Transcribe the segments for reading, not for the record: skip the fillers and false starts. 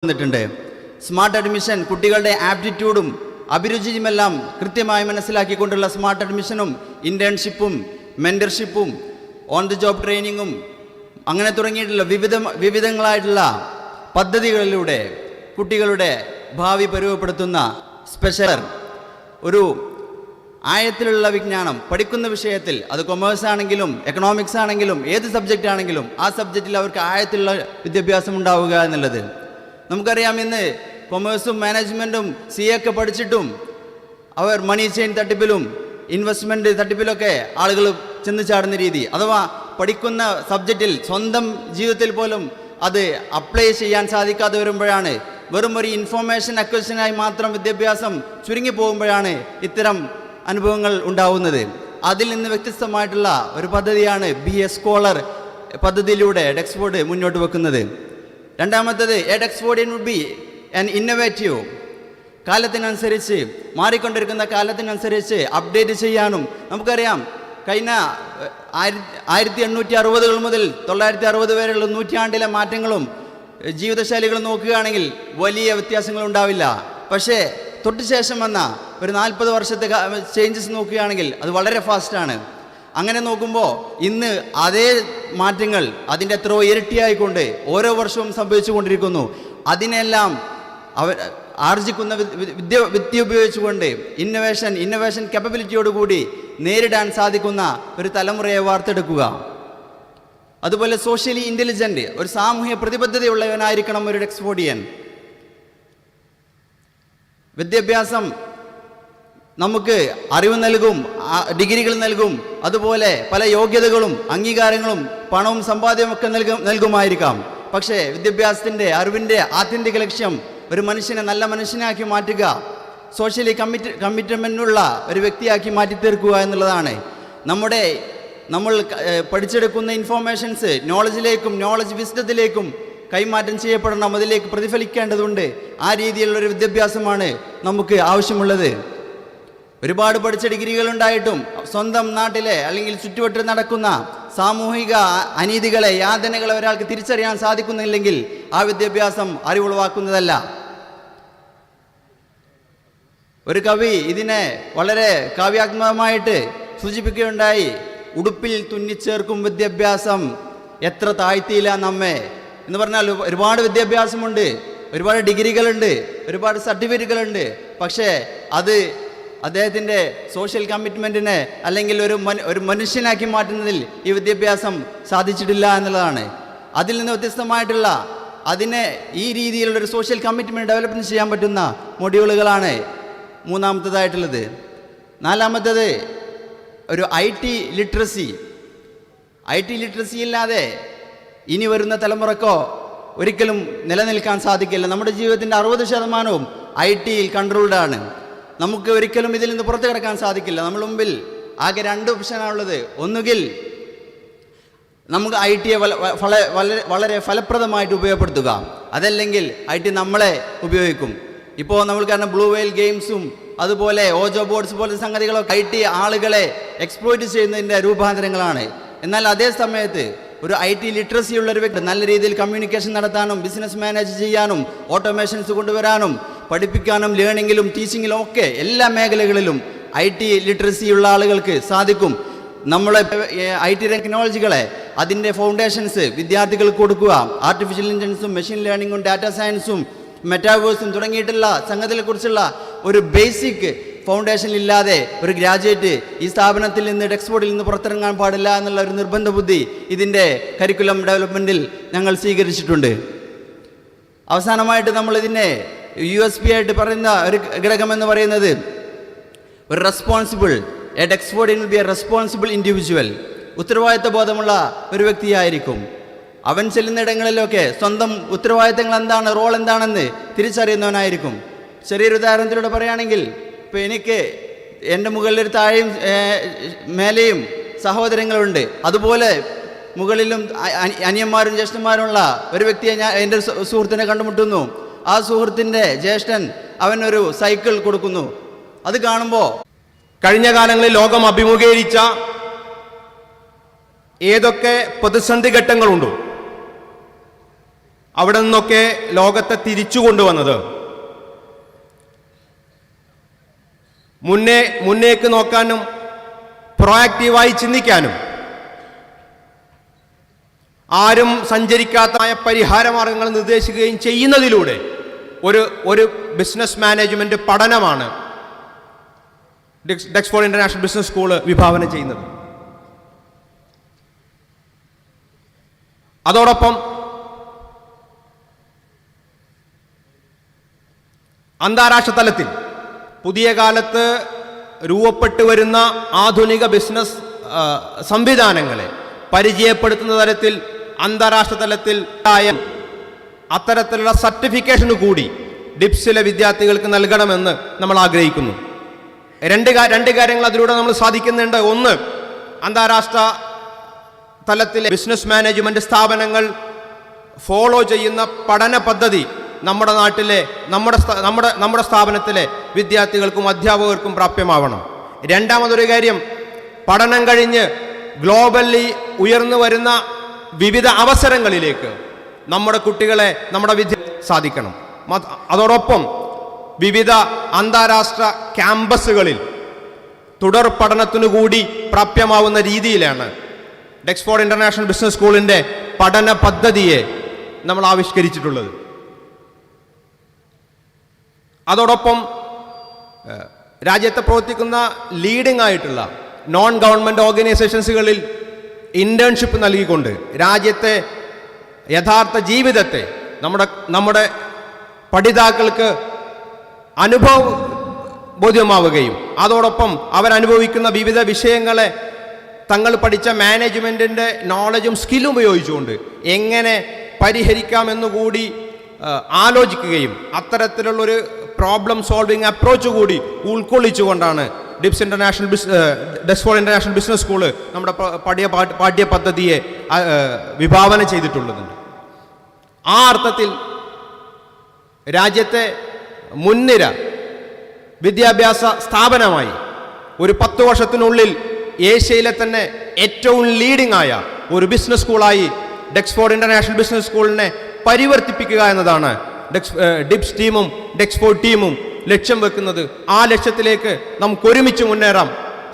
വന്നിട്ടുണ്ട്. Smart admission കുട്ടികളുടെ ആപ്റ്റിറ്റ്യൂഡും അഭിരുചിയുമെല്ലാം കൃത്യമായി മനസ്സിലാക്കിക്കൊണ്ടുള്ള സ്മാർട്ട് അഡ്മിഷനും ഇൻറ്റേൺഷിപ്പും മെൻറ്റർഷിപ്പും ഓൺ ദി ജോബ് ട്രെയിനിങ്ങും അങ്ങനെ തുടങ്ങിയിട്ടുള്ള വിവിധങ്ങളായിട്ടുള്ള പദ്ധതികളിലൂടെ കുട്ടികളുടെ ഭാവി പരുവപ്പെടുത്തുന്ന സ്പെഷ്യൽ ഒരു ആഴത്തിലുള്ള വിജ്ഞാനം പഠിക്കുന്ന വിഷയത്തിൽ, അത് കൊമേഴ്സ് ആണെങ്കിലും എക്കണോമിക്സ് ആണെങ്കിലും ഏത് സബ്ജക്റ്റ് ആണെങ്കിലും ആ സബ്ജക്റ്റിൽ അവർക്ക് ആഴത്തിലുള്ള വിദ്യാഭ്യാസം ഉണ്ടാവുക എന്നുള്ളത്. നമുക്കറിയാം, ഇന്ന് കൊമേഴ്സും മാനേജ്മെൻറ്റും CA ഒക്കെ പഠിച്ചിട്ടും അവർ മണി ചെയിൻ തട്ടിപ്പിലും ഇൻവെസ്റ്റ്മെൻറ്റ് തട്ടിപ്പിലൊക്കെ ആളുകൾ ചെന്ന് ചാടുന്ന രീതി, അഥവാ പഠിക്കുന്ന സബ്ജക്റ്റിൽ സ്വന്തം ജീവിതത്തിൽ പോലും അത് അപ്ലൈ ചെയ്യാൻ സാധിക്കാതെ വരുമ്പോഴാണ്, വെറും ഒരു ഇൻഫോർമേഷൻ അക്വസിഷനായി മാത്രം വിദ്യാഭ്യാസം ചുരുങ്ങിപ്പോകുമ്പോഴാണ് ഇത്തരം അനുഭവങ്ങൾ ഉണ്ടാവുന്നത്. അതിൽ നിന്ന് വ്യത്യസ്തമായിട്ടുള്ള ഒരു പദ്ധതിയാണ് BA സ്കോളർ പദ്ധതിയിലൂടെ ഡക്സ്ഫോർഡ് മുന്നോട്ട് വെക്കുന്നത്. രണ്ടാമത്തേത്, ഡക്സ്ഫോർഡിൻ വുഡ് ബി ആൻ ഇന്നോവേറ്റീവ്, കാലത്തിനനുസരിച്ച് മാറിക്കൊണ്ടിരിക്കുന്ന കാലത്തിനനുസരിച്ച് അപ്ഡേറ്റ് ചെയ്യാനും. നമുക്കറിയാം, കഴിഞ്ഞ 1860 മുതൽ 960 വരെയുള്ള നൂറ്റാണ്ടിലെ മാറ്റങ്ങളും ജീവിതശൈലികളും നോക്കുകയാണെങ്കിൽ വലിയ വ്യത്യാസങ്ങൾ ഉണ്ടാവില്ല. പക്ഷേ തൊട്ട് ശേഷം വന്ന ഒരു 40 വർഷത്തെ ചേഞ്ചസ് നോക്കുകയാണെങ്കിൽ അത് വളരെ ഫാസ്റ്റാണ്. അങ്ങനെ നോക്കുമ്പോൾ ഇന്ന് അതേ മാറ്റങ്ങൾ അതിൻ്റെ എത്രയോ ഇരട്ടിയായിക്കൊണ്ട് ഓരോ വർഷവും സംഭവിച്ചു കൊണ്ടിരിക്കുന്നു. അതിനെല്ലാം ആർജിക്കുന്ന വിദ്യ ഉപയോഗിച്ചുകൊണ്ട് ഇന്നോവേഷൻ capabilityയോടുകൂടി നേരിടാൻ സാധിക്കുന്ന ഒരു തലമുറയെ വാർത്തെടുക്കുക. അതുപോലെ സോഷ്യലി ഇൻ്റലിജൻ്റ്, ഒരു സാമൂഹ്യ പ്രതിബദ്ധതയുള്ളവനായിരിക്കണം ഒരു ഡക്സ്ഫോർഡിയൻ. വിദ്യാഭ്യാസം നമുക്ക് അറിവ് നൽകും, ഡിഗ്രികൾ നൽകും, അതുപോലെ പല യോഗ്യതകളും അംഗീകാരങ്ങളും പണവും സമ്പാദ്യമൊക്കെ നൽകുമായിരിക്കാം. പക്ഷേ വിദ്യാഭ്യാസത്തിൻ്റെ അറിവിൻ്റെ ആത്യന്തിക ലക്ഷ്യം ഒരു മനുഷ്യനെ നല്ല മനുഷ്യനാക്കി മാറ്റുക, സോഷ്യലി കമ്മിറ്റ്മെൻറ്റുള്ള ഒരു വ്യക്തിയാക്കി മാറ്റി തീർക്കുക എന്നുള്ളതാണ്. നമ്മൾ പഠിച്ചെടുക്കുന്ന ഇൻഫോർമേഷൻസ് നോളജ് വിസ്ഡത്തിലേക്കും കൈമാറ്റം ചെയ്യപ്പെടണം, അതിലേക്ക് പ്രതിഫലിക്കേണ്ടതുണ്ട്. ആ രീതിയിലുള്ളൊരു വിദ്യാഭ്യാസമാണ് നമുക്ക് ആവശ്യമുള്ളത്. ഒരുപാട് പഠിച്ച ഡിഗ്രികളുണ്ടായിട്ടും സ്വന്തം നാട്ടിലെ അല്ലെങ്കിൽ ചുറ്റുവട്ടം നടക്കുന്ന സാമൂഹിക അനീതികളെ, യാതനകളെ ഒരാൾക്ക് തിരിച്ചറിയാൻ സാധിക്കുന്നില്ലെങ്കിൽ ആ വിദ്യാഭ്യാസം അറിവുളവാക്കുന്നതല്ല. ഒരു കവി ഇതിനെ വളരെ കാവ്യാത്മകമായിട്ട് സൂചിപ്പിക്കുകയുണ്ടായി. ഉടുപ്പിൽ തുന്നിച്ചേർക്കും വിദ്യാഭ്യാസം എത്ര താഴ്ത്തിയില്ല നമ്മെ എന്ന് പറഞ്ഞാൽ, ഒരുപാട് വിദ്യാഭ്യാസമുണ്ട്, ഒരുപാട് ഡിഗ്രികളുണ്ട്, ഒരുപാട് സർട്ടിഫിക്കറ്റുകളുണ്ട്. പക്ഷേ അത് അദ്ദേഹത്തിൻ്റെ സോഷ്യൽ കമ്മിറ്റ്മെൻറ്റിനെ അല്ലെങ്കിൽ ഒരു മനുഷ്യനാക്കി മാറ്റുന്നതിൽ ഈ വിദ്യാഭ്യാസം സാധിച്ചിട്ടില്ല എന്നുള്ളതാണ്. അതിൽ നിന്ന് വ്യത്യസ്തമായിട്ടുള്ള അതിനെ ഈ രീതിയിലുള്ളൊരു സോഷ്യൽ കമ്മിറ്റ്മെൻറ്റ് ഡെവലപ്മെൻറ്റ് ചെയ്യാൻ പറ്റുന്ന മൊഡ്യൂളുകളാണ് മൂന്നാമത്തേതായിട്ടുള്ളത്. നാലാമത്തേത് ഒരു IT ലിറ്ററസി ഇല്ലാതെ ഇനി വരുന്ന തലമുറക്കോ ഒരിക്കലും നിലനിൽക്കാൻ സാധിക്കില്ല. നമ്മുടെ ജീവിതത്തിൻ്റെ 60% IT-യിൽ കൺട്രോൾഡാണ്. നമുക്ക് ഒരിക്കലും ഇതിൽ നിന്ന് പുറത്തു കിടക്കാൻ സാധിക്കില്ല. നമ്മുടെ മുമ്പിൽ ആകെ 2 ഓപ്ഷനാണുള്ളത്. ഒന്നുകിൽ നമുക്ക് IT-യെ വളരെ ഫലപ്രദമായിട്ട് ഉപയോഗപ്പെടുത്തുക, അതല്ലെങ്കിൽ IT നമ്മളെ ഉപയോഗിക്കും. ഇപ്പോൾ നമ്മൾ കാരണം ബ്ലൂ വെയിൽ ഗെയിംസും അതുപോലെ ഓജോ ബോർഡ്സ് പോലത്തെ സംഗതികളൊക്കെ IT ആളുകളെ എക്സ്പ്ലോയിറ്റ് ചെയ്യുന്നതിൻ്റെ രൂപാന്തരങ്ങളാണ്. എന്നാൽ അതേ സമയത്ത് ഒരു IT ലിറ്ററസി ഉള്ള ഒരു വ്യക്തി നല്ല രീതിയിൽ കമ്മ്യൂണിക്കേഷൻ നടത്താനും ബിസിനസ് മാനേജ് ചെയ്യാനും ഓട്ടോമേഷൻസ് കൊണ്ടുവരാനും പഠിപ്പിക്കാനും ലേണിങ്ങിലും ടീച്ചിങ്ങിലും ഒക്കെ എല്ലാ മേഖലകളിലും IT ലിറ്ററസി ഉള്ള ആളുകൾക്ക് സാധിക്കും. നമ്മളെ IT ടെക്നോളജികളെ അതിൻ്റെ ഫൗണ്ടേഷൻസ് വിദ്യാർത്ഥികൾക്ക് കൊടുക്കുക. ആർട്ടിഫിഷ്യൽ ഇൻ്റലിജൻസും മെഷീൻ ലേണിങ്ങും ഡാറ്റാ സയൻസും മെറ്റാവേഴ്സും തുടങ്ങിയിട്ടുള്ള സംഗതികളെക്കുറിച്ചുള്ള ഒരു ബേസിക് ഫൗണ്ടേഷൻ ഇല്ലാതെ ഒരു ഗ്രാജുവേറ്റ് ഈ സ്ഥാപനത്തിൽ നിന്ന് ഡക്സ്ഫോർഡിൽ നിന്ന് പുറത്തിറങ്ങാൻ പാടില്ല എന്നുള്ള ഒരു നിർബന്ധ ബുദ്ധി ഇതിൻ്റെ കരിക്കുലം ഡെവലപ്മെൻറ്റിൽ ഞങ്ങൾ സ്വീകരിച്ചിട്ടുണ്ട്. അവസാനമായിട്ട് നമ്മളിതിനെ USP ആയിട്ട് പറയുന്ന ഒരു ഘടകമെന്ന് പറയുന്നത് ഒരു ഡക്സ്ഫോർഡിൻ will be a responsible individual, ഉത്തരവാദിത്വ ബോധമുള്ള ഒരു വ്യക്തിയായിരിക്കും. അവൻ ചെല്ലുന്നിടങ്ങളിലൊക്കെ സ്വന്തം ഉത്തരവാദിത്തങ്ങൾ എന്താണ്, റോൾ എന്താണെന്ന് തിരിച്ചറിയുന്നവനായിരിക്കും. ചെറിയൊരു ഉദാഹരണത്തിലൂടെ പറയുകയാണെങ്കിൽ, ഇപ്പോൾ എനിക്ക് എൻ്റെ മുകളിലൊരു താഴെയും മേലെയും സഹോദരങ്ങളുണ്ട്. അതുപോലെ മുകളിലും അനിയന്മാരും ജ്യേഷ്ഠന്മാരുമുള്ള ഒരു വ്യക്തിയെ എൻ്റെ സുഹൃത്തിനെ കണ്ടുമുട്ടുന്നു. ആ സുഹൃത്തിൻ്റെ ജ്യേഷ്ഠൻ അവനൊരു സൈക്കിൾ കൊടുക്കുന്നു. അത് കാണുമ്പോൾ കഴിഞ്ഞ കാലങ്ങളിൽ ലോകം അഭിമുഖീകരിച്ച ഏതൊക്കെ പ്രതിസന്ധി ഘട്ടങ്ങളുണ്ടോ അവിടെ നിന്നൊക്കെ ലോകത്തെ തിരിച്ചു കൊണ്ടുവന്നത് മുന്നേക്ക് നോക്കാനും പ്രൊആക്റ്റീവായി ചിന്തിക്കാനും ആരും സഞ്ചരിക്കാത്ത പരിഹാര മാർഗങ്ങൾ നിർദ്ദേശിക്കുകയും ചെയ്യുന്നതിലൂടെ ഒരു ബിസിനസ് മാനേജ്മെന്റ് പഠനമാണ് ഡക്സ്ഫോർഡ് ഇന്റർനാഷണൽ ബിസിനസ് സ്കൂൾ വിഭാവനം ചെയ്യുന്നത്. അതോടൊപ്പം അന്താരാഷ്ട്ര തലത്തിൽ പുതിയ കാലത്ത് രൂപപ്പെട്ടു വരുന്ന ആധുനിക ബിസിനസ് സംവിധാനങ്ങളെ പരിചയപ്പെടുത്തുന്ന തരത്തിൽ അന്താരാഷ്ട്ര തലത്തിൽ അത്തരത്തിലുള്ള സർട്ടിഫിക്കേഷന് കൂടി ഡിപ്സിലെ വിദ്യാർത്ഥികൾക്ക് നൽകണമെന്ന് നമ്മൾ ആഗ്രഹിക്കുന്നു. രണ്ട് കാര്യങ്ങൾ അതിലൂടെ നമ്മൾ സാധിക്കുന്നുണ്ട്. ഒന്ന്, അന്താരാഷ്ട്ര തലത്തിലെ ബിസിനസ് മാനേജ്മെന്റ് സ്ഥാപനങ്ങൾ ഫോളോ ചെയ്യുന്ന പഠന പദ്ധതി നമ്മുടെ നാട്ടിലെ നമ്മുടെ സ്ഥാപനത്തിലെ വിദ്യാർത്ഥികൾക്കും അധ്യാപകർക്കും പ്രാപ്യമാവണം. രണ്ടാമതൊരു കാര്യം, പഠനം കഴിഞ്ഞ് ഗ്ലോബലി ഉയർന്നു വരുന്ന വിവിധ അവസരങ്ങളിലേക്ക് നമ്മുടെ കുട്ടികളെ സാധിക്കണം. അതോടൊപ്പം വിവിധ അന്താരാഷ്ട്ര ക്യാമ്പസുകളിൽ തുടർ പഠനത്തിനു കൂടി പ്രാപ്യമാവുന്ന രീതിയിലാണ് ഡക്സ്ഫോർഡ് ഇന്റർനാഷണൽ ബിസിനസ് സ്കൂളിന്റെ പഠന പദ്ധതിയെ നമ്മൾ ആവിഷ്കരിച്ചിട്ടുള്ളത്. അതോടൊപ്പം രാജ്യത്ത് പ്രവർത്തിക്കുന്ന ലീഡിംഗ് ആയിട്ടുള്ള നോൺ ഗവൺമെന്റ് ഓർഗനൈസേഷൻസുകളിൽ ഇന്റേൺഷിപ്പ് നൽകിക്കൊണ്ട് രാജ്യത്തെ യഥാർത്ഥ ജീവിതത്തെ നമ്മുടെ പഠിതാക്കൾക്ക് ബോധ്യമാവുകയും അതോടൊപ്പം അവരനുഭവിക്കുന്ന വിവിധ വിഷയങ്ങളെ തങ്ങൾ പഠിച്ച മാനേജ്മെന്റിന്റെ നോളജും സ്കില്ലും ഉപയോഗിച്ചുകൊണ്ട് എങ്ങനെ പരിഹരിക്കാമെന്നുകൂടി ആലോചിക്കുകയും അത്തരത്തിലുള്ളൊരു പ്രോബ്ലം സോൾവിങ് അപ്രോച്ച് കൂടി ഉൾക്കൊള്ളിച്ചുകൊണ്ടാണ് ഡക്സ്ഫോർഡ് ഇന്റർനാഷണൽ ബിസിനസ് സ്കൂള് നമ്മുടെ പാഠ്യ പദ്ധതിയെ വിഭാവനം ചെയ്തിട്ടുള്ളത്. ആ അർത്ഥത്തിൽ രാജ്യത്തെ മുൻനിര വിദ്യാഭ്യാസ സ്ഥാപനമായി ഒരു 10 വർഷത്തിനുള്ളിൽ ഏഷ്യയിലെ തന്നെ ഏറ്റവും ലീഡിംഗ് ആയ ഒരു ബിസിനസ് സ്കൂളായി ഡക്സ്ഫോർഡ് ഇന്റർനാഷണൽ ബിസിനസ് സ്കൂളിനെ പരിവർത്തിപ്പിക്കുക എന്നതാണ് ഡിപ്സ് ടീമും ഡക്സ്ഫോർഡ് ടീമും ലക്ഷ്യം വെക്കുന്നത്. ആ ലക്ഷ്യത്തിലേക്ക് നമുക്ക് ഒരുമിച്ച് മുന്നേറാം.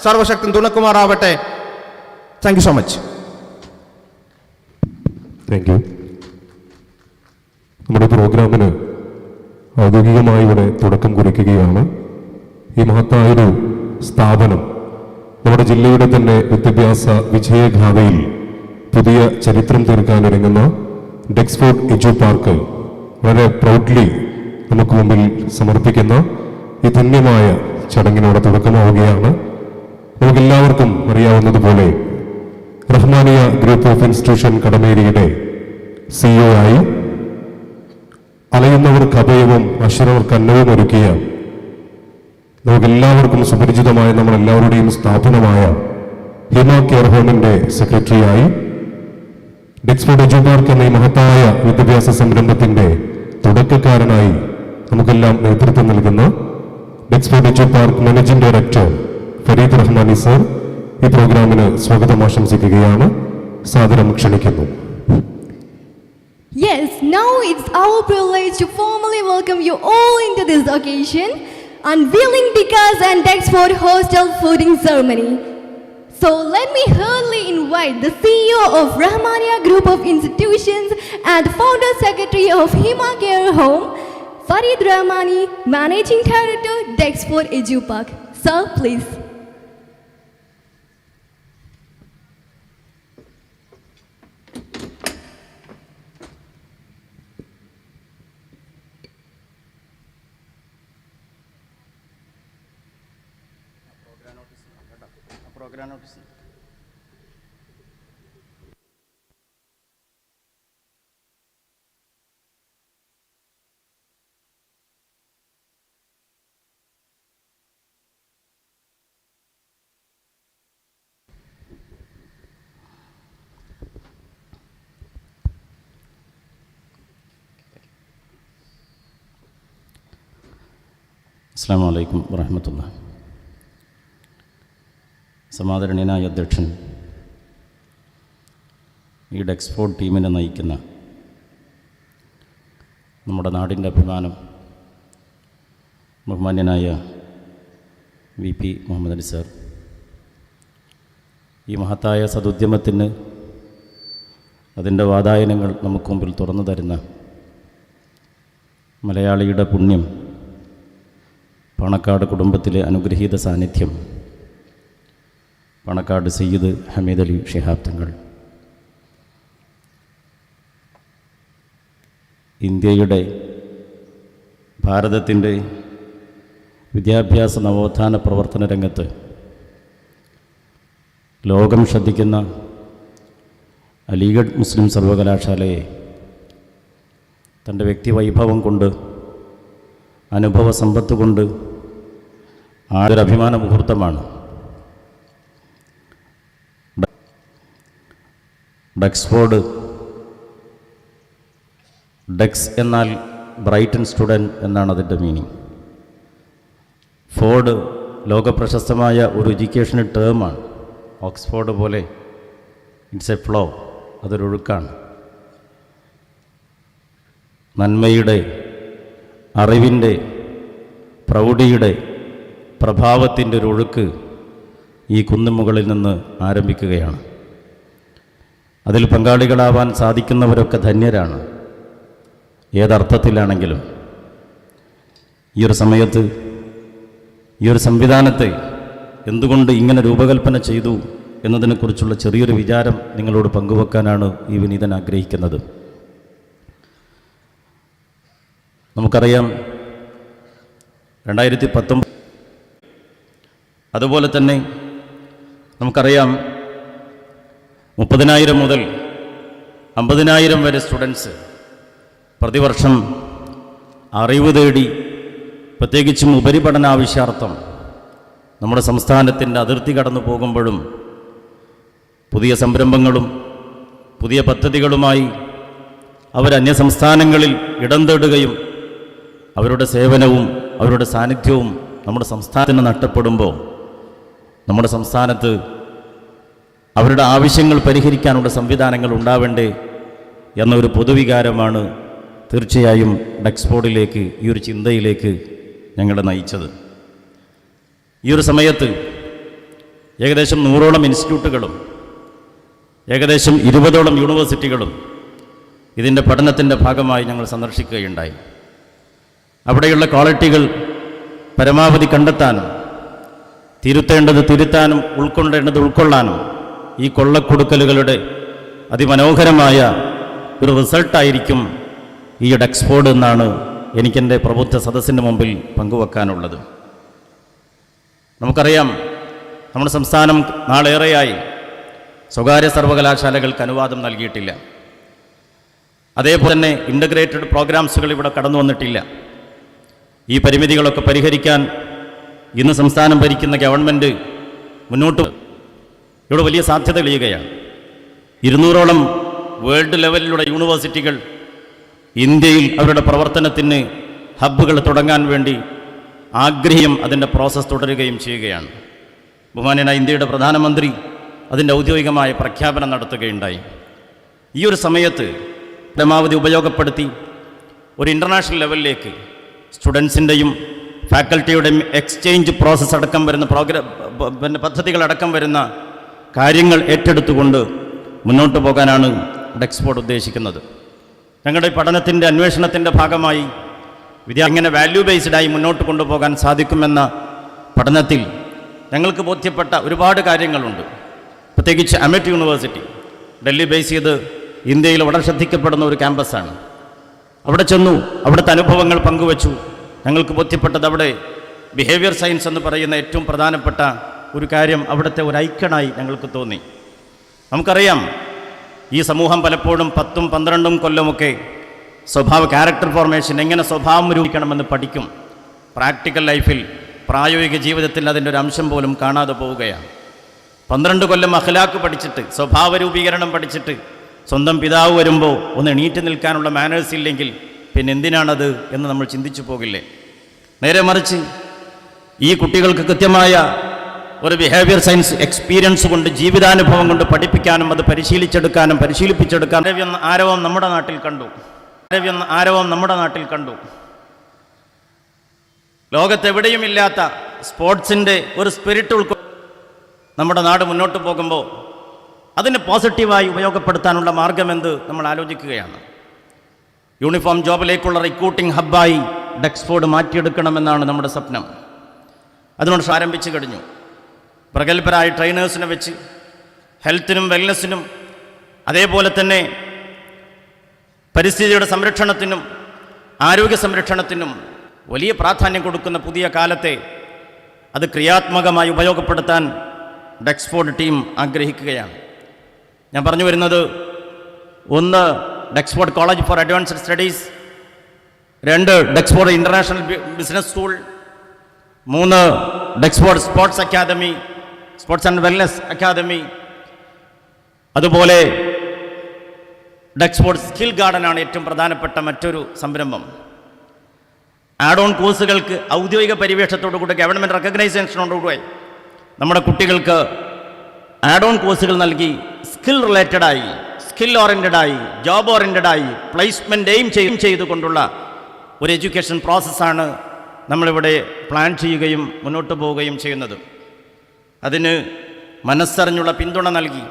സർവശക്തൻ തുണക്കുമാറാവട്ടെ. Thank you so much. Thank you. നമ്മുടെ പ്രോഗ്രാമിന് ഔദ്യോഗികമായി ഇവിടെ തുടക്കം കുറിക്കുകയാണ്. ഈ മഹത്തായൊരു സ്ഥാപനം നമ്മുടെ ജില്ലയുടെ തന്നെ വിദ്യാഭ്യാസ വിജയഗാഥയിൽ പുതിയ ചരിത്രം തീർക്കാനൊരുങ്ങുന്ന ഡക്സ്ഫോർഡ് എഡ്യു പാർക്ക് വളരെ പ്രൗഡ്ലി നമുക്ക് മുമ്പിൽ സമർപ്പിക്കുന്ന ഈ ധന്യമായ ചടങ്ങിനോട് തുടക്കമാവുകയാണ്. നമുക്കെല്ലാവർക്കും അറിയാവുന്നതുപോലെ റഹ്മാനിയ ഗ്രൂപ്പ് ഓഫ് ഇൻസ്റ്റിറ്റ്യൂഷൻ കടമേരിയുടെ CEO ആയി അലയുന്നവർക്ക് അഭയവും അശ്വരവർക്ക് അന്നവും ഒരുക്കിയ നമുക്കെല്ലാവർക്കും സുപരിചിതമായ നമ്മളെല്ലാവരുടെയും സ്ഥാപനമായ ഹിമ കെയർ ഹോമിന്റെ സെക്രട്ടറിയായി ഡക്സ്ഫോർഡ് എഡ്യു പാർക്ക് എന്ന ഈ മഹത്തായ വിദ്യാഭ്യാസ സംരംഭത്തിന്റെ തുടക്കക്കാരനായി നമുക്കെല്ലാം നേതൃത്വം നൽകുന്ന Duxford Edu Park managing director Farid Rahmani sir ഈ പ്രോഗ്രാമിന് സ്വാഗതം ആശംസിക്കുകയാണ്. സാദരം ക്ഷണിക്കുന്നു. Yes, now it's our privilege to formally welcome you all into this occasion, Unvailing Dcas and Duxford Hostel fooding ceremony. So let me hurriedly invite the CEO of Rahmania Group of Institutions and Founder Secretary of Hima Care Home, Farid Rahmani, Managing Director, Duxford Edu Park. Sir, please. Program notice. അസ്സലാമു അലൈക്കും വറഹ്മത്തുള്ളാഹി. സമാദരണീയനായ അധ്യക്ഷൻ, ഈ ഡക്സ്ഫോർഡ് ടീമിനെ നയിക്കുന്ന നമ്മുടെ നാടിൻ്റെ അഭിമാനം ബഹുമാന്യനായ VP മുഹമ്മദ് അലി സാർ, ഈ മഹത്തായ സദുദ്യമത്തിന് അതിൻ്റെ വാതായനങ്ങൾ നമുക്ക് മുമ്പിൽ തുറന്നു തരുന്ന മലയാളിയുടെ പുണ്യം, പാണക്കാട് കുടുംബത്തിലെ അനുഗ്രഹീത സാന്നിധ്യം, പാണക്കാട് സയ്യിദ് ഹമീദ് അലി ശിഹാബ് തങ്ങൾ, ഇന്ത്യയുടെ ഭാരതത്തിൻ്റെ വിദ്യാഭ്യാസ നവോത്ഥാന പ്രവർത്തന രംഗത്ത് ലോകം ശ്രദ്ധിക്കുന്ന അലിഗഡ് മുസ്ലിം സർവകലാശാലയെ തൻ്റെ വ്യക്തിവൈഭവം കൊണ്ട്, അനുഭവ സമ്പത്ത് കൊണ്ട് ആതൊരു അഭിമാന മുഹൂർത്തമാണ്. ഡക്സ്ഫോർഡ്, ഡെക്സ് എന്നാൽ ബ്രൈറ്റൻ സ്റ്റുഡൻറ്റ് എന്നാണ് അതിൻ്റെ മീനിങ്. ഫോർഡ് ലോകപ്രശസ്തമായ ഒരു എഡ്യൂക്കേഷൻ ടേമാണ്. ഓക്സ്ഫോർഡ് പോലെ ഇറ്റ്സ് എ ഫ്ലോ, അതൊരൊഴുക്കാണ്. നന്മയുടെ, അറിവിൻ്റെ, പ്രൗഢിയുടെ, പ്രഭാവത്തിൻ്റെ ഒരു ഒഴുക്ക് ഈ കുന്നുമുകളിൽ നിന്ന് ആരംഭിക്കുകയാണ്. അതിൽ പങ്കാളികളാവാൻ സാധിക്കുന്നവരൊക്കെ ധന്യരാണ്, ഏതർത്ഥത്തിലാണെങ്കിലും. ഈ ഒരു സമയത്ത് ഈ ഒരു സംവിധാനത്തെ എന്തുകൊണ്ട് ഇങ്ങനെ രൂപകൽപ്പന ചെയ്തു എന്നതിനെക്കുറിച്ചുള്ള ചെറിയൊരു വിചാരം നിങ്ങളോട് പങ്കുവെക്കാനാണ് ഈ വിനീതൻ ആഗ്രഹിക്കുന്നത്. നമുക്കറിയാം 2019, അതുപോലെ തന്നെ നമുക്കറിയാം 30,000 മുതൽ 50,000 വരെ സ്റ്റുഡൻസ് പ്രതിവർഷം അറിവ് തേടി, പ്രത്യേകിച്ചും ഉപരിപഠനാവശ്യാർത്ഥം നമ്മുടെ സംസ്ഥാനത്തിൻ്റെ അതിർത്തി കടന്നു പോകുമ്പോഴും പുതിയ സംരംഭങ്ങളും പുതിയ പദ്ധതികളുമായി അവർ അന്യസംസ്ഥാനങ്ങളിൽ ഇടം തേടുകയും അവരുടെ സേവനവും അവരുടെ സാന്നിധ്യവും നമ്മുടെ സംസ്ഥാനത്തിന് നഷ്ടപ്പെടുമ്പോൾ നമ്മുടെ സംസ്ഥാനത്ത് അവരുടെ ആവശ്യങ്ങൾ പരിഹരിക്കാനുള്ള സംവിധാനങ്ങൾ ഉണ്ടാവേണ്ടേ എന്നൊരു പൊതുവികാരമാണ് തീർച്ചയായും ഡക്സ്ഫോർഡിലേക്ക്, ഈ ഒരു ചിന്തയിലേക്ക് ഞങ്ങളെ നയിച്ചത്. ഈ ഒരു സമയത്ത് ഏകദേശം 100ഓളം ഇൻസ്റ്റിറ്റ്യൂട്ടുകളും ഏകദേശം 20ഓളം യൂണിവേഴ്സിറ്റികളും ഇതിൻ്റെ പഠനത്തിൻ്റെ ഭാഗമായി ഞങ്ങൾ സന്ദർശിക്കുകയുണ്ടായി. അവിടെയുള്ള ക്വാളിറ്റികൾ പരമാവധി കണ്ടെത്താനും തിരുത്തേണ്ടത് തിരുത്താനും ഉൾക്കൊള്ളേണ്ടത് ഉൾക്കൊള്ളാനും ഈ കൊള്ളക്കൊടുക്കലുകളുടെ അതിമനോഹരമായ ഒരു റിസൾട്ടായിരിക്കും ഈ ഡക്സ്ഫോർഡ് എന്നാണ് എനിക്കെൻ്റെ പ്രബുദ്ധ സദസ്സിൻ്റെ മുമ്പിൽ പങ്കുവെക്കാനുള്ളത്. നമുക്കറിയാം, നമ്മുടെ സംസ്ഥാനം നാളേറെയായി സ്വകാര്യ സർവകലാശാലകൾക്ക് അനുവാദം നൽകിയിട്ടില്ല. അതേപോലെ തന്നെ ഇൻ്റഗ്രേറ്റഡ് പ്രോഗ്രാംസുകൾ ഇവിടെ കടന്നു വന്നിട്ടില്ല. ഈ പരിമിതികളൊക്കെ പരിഹരിക്കാൻ ഇന്ന് സംസ്ഥാനം ഭരിക്കുന്ന ഗവൺമെൻറ് മുന്നോട്ട് ഇവിടെ വലിയ സാധ്യത തെളിയുകയാണ്. 200ഓളം വേൾഡ് ലെവലിലുള്ള യൂണിവേഴ്സിറ്റികൾ ഇന്ത്യയിൽ അവരുടെ പ്രവർത്തനത്തിന് ഹബ്ബുകൾ തുടങ്ങാൻ വേണ്ടി ആഗ്രഹം അതിൻ്റെ പ്രോസസ്സ് തുടരുകയും ചെയ്യുകയാണ്. ബഹുമാന്യനായ ഇന്ത്യയുടെ പ്രധാനമന്ത്രി അതിൻ്റെ ഔദ്യോഗികമായ പ്രഖ്യാപനം നടത്തുകയുണ്ടായി. ഈ ഒരു സമയത്ത് പരമാവധി ഉപയോഗപ്പെടുത്തി ഒരു ഇൻ്റർനാഷണൽ ലെവലിലേക്ക് സ്റ്റുഡൻസിൻ്റെയും ഫാക്കൽറ്റിയുടെയും എക്സ്ചേഞ്ച് പ്രോസസ്സ് അടക്കം വരുന്ന പദ്ധതികളടക്കം വരുന്ന കാര്യങ്ങൾ ഏറ്റെടുത്തുകൊണ്ട് മുന്നോട്ട് പോകാനാണ് ഡക്സ്ഫോർഡ് ഉദ്ദേശിക്കുന്നത്. ഞങ്ങളുടെ പഠനത്തിൻ്റെ അന്വേഷണത്തിൻ്റെ ഭാഗമായി എങ്ങനെ വാല്യൂ ബേസ്ഡായി മുന്നോട്ട് കൊണ്ടുപോകാൻ സാധിക്കുമെന്ന പഠനത്തിൽ ഞങ്ങൾക്ക് ബോധ്യപ്പെട്ട ഒരുപാട് കാര്യങ്ങളുണ്ട്. പ്രത്യേകിച്ച് അമറ്റ് യൂണിവേഴ്സിറ്റി ഡൽഹി ബേസ് ചെയ്ത് ഇന്ത്യയിൽ വളരെ ശ്രദ്ധിക്കപ്പെടുന്ന ഒരു ക്യാമ്പസാണ്. അവിടെ ചെന്നു, അവിടുത്തെ അനുഭവങ്ങൾ പങ്കുവച്ചു. ഞങ്ങൾക്ക് ബോധ്യപ്പെട്ടത് അവിടെ ബിഹേവിയർ സയൻസ് എന്ന് പറയുന്ന ഏറ്റവും പ്രധാനപ്പെട്ട ഒരു കാര്യം അവിടുത്തെ ഒരു ഐക്കണായി ഞങ്ങൾക്ക് തോന്നി. നമുക്കറിയാം, ഈ സമൂഹം പലപ്പോഴും 10-12 കൊല്ലമൊക്കെ ക്യാരക്ടർ ഫോർമേഷൻ, എങ്ങനെ സ്വഭാവം രൂപീകരിക്കണമെന്ന് പഠിക്കും. പ്രാക്ടിക്കൽ ലൈഫിൽ, പ്രായോഗിക ജീവിതത്തിൽ അതിൻ്റെ ഒരു അംശം പോലും കാണാതെ പോവുകയാണ്. 12 കൊല്ലം അഖ്ലാഖ് പഠിച്ചിട്ട്, സ്വഭാവ രൂപീകരണം പഠിച്ചിട്ട്, സ്വന്തം പിതാവ് വരുമ്പോൾ ഒന്ന് എണീറ്റ് നിൽക്കാനുള്ള മാനേഴ്സ് ഇല്ലെങ്കിൽ പിന്നെ എന്തിനാണത് എന്ന് നമ്മൾ ചിന്തിച്ചു പോകില്ലേ? നേരെ മറിച്ച് ഈ കുട്ടികൾക്ക് കൃത്യമായ ഒരു ബിഹേവിയർ സയൻസ് എക്സ്പീരിയൻസ് കൊണ്ട്, ജീവിതാനുഭവം കൊണ്ട് പഠിപ്പിക്കാനും അത് പരിശീലിപ്പിച്ചെടുക്കാനും ആരവം നമ്മുടെ നാട്ടിൽ കണ്ടു. ആരവം നമ്മുടെ നാട്ടിൽ കണ്ടു. ലോകത്തെവിടെയുമില്ലാത്ത സ്പോർട്സിൻ്റെ ഒരു സ്പിരിറ്റ് നമ്മുടെ നാട് മുന്നോട്ട് പോകുമ്പോൾ അതിന് പോസിറ്റീവായി ഉപയോഗപ്പെടുത്താനുള്ള മാർഗമെന്ത് നമ്മൾ ആലോചിക്കുകയാണ്. യൂണിഫോം ജോബിലേക്കുള്ള റിക്രൂട്ടിംഗ് ഹബ്ബായി ഡെക്സ്ഫോർഡ് മാറ്റിയെടുക്കണമെന്നാണ് നമ്മുടെ സ്വപ്നം. അതിനോട് ആരംഭിച്ചു കഴിഞ്ഞു. പ്രഗത്ഭരായ ട്രെയിനേഴ്സിനെ വെച്ച് ഹെൽത്തിനും വെൽനെസ്സിനും അതേപോലെ തന്നെ പരിസ്ഥിതിയുടെ സംരക്ഷണത്തിനും ആരോഗ്യ സംരക്ഷണത്തിനും വലിയ പ്രാധാന്യം കൊടുക്കുന്ന പുതിയ കാലത്തെ അത് ക്രിയാത്മകമായി ഉപയോഗപ്പെടുത്താൻ ഡെക്സ്ഫോർഡ് ടീം ആഗ്രഹിക്കുകയാണ്. ഞാൻ പറഞ്ഞു വരുന്നത്, 1 Dexford college for advanced studies, 2 Dexford international business school, 3 Dexford sports academy, sports and wellness academy, അതുപോലെ ഡെക്സ്ഫോർഡ് സ്കിൽ ഗാർഡനാണ് ഏറ്റവും പ്രധാനപ്പെട്ട മറ്റൊരു സംരംഭം. ആഡ് ഓൺ കോഴ്സുകൾക്ക് ഔദ്യോഗിക പരിവേഷത്തോടുകൂടി ഗവൺമെൻറ് റെക്കഗ്നൈസേഷനോടുകൂടി നമ്മുടെ കുട്ടികൾക്ക് ആഡ് ഓൺ കോഴ്സുകൾ നൽകി സ്കിൽ റിലേറ്റഡായി, സ്കിൽ ഓറിയൻറ്റഡായി, ജോബ് ഓറിയൻറ്റഡായി പ്ലേസ്മെൻ്റ് എയിം ചെയ്തുകൊണ്ടുള്ള ഒരു എഡ്യൂക്കേഷൻ പ്രോസസ്സാണ് നമ്മളിവിടെ പ്ലാൻ ചെയ്യുകയും മുന്നോട്ട് പോവുകയും ചെയ്യുന്നത്. അതിന് മനസ്സറിഞ്ഞുള്ള പിന്തുണ നൽകി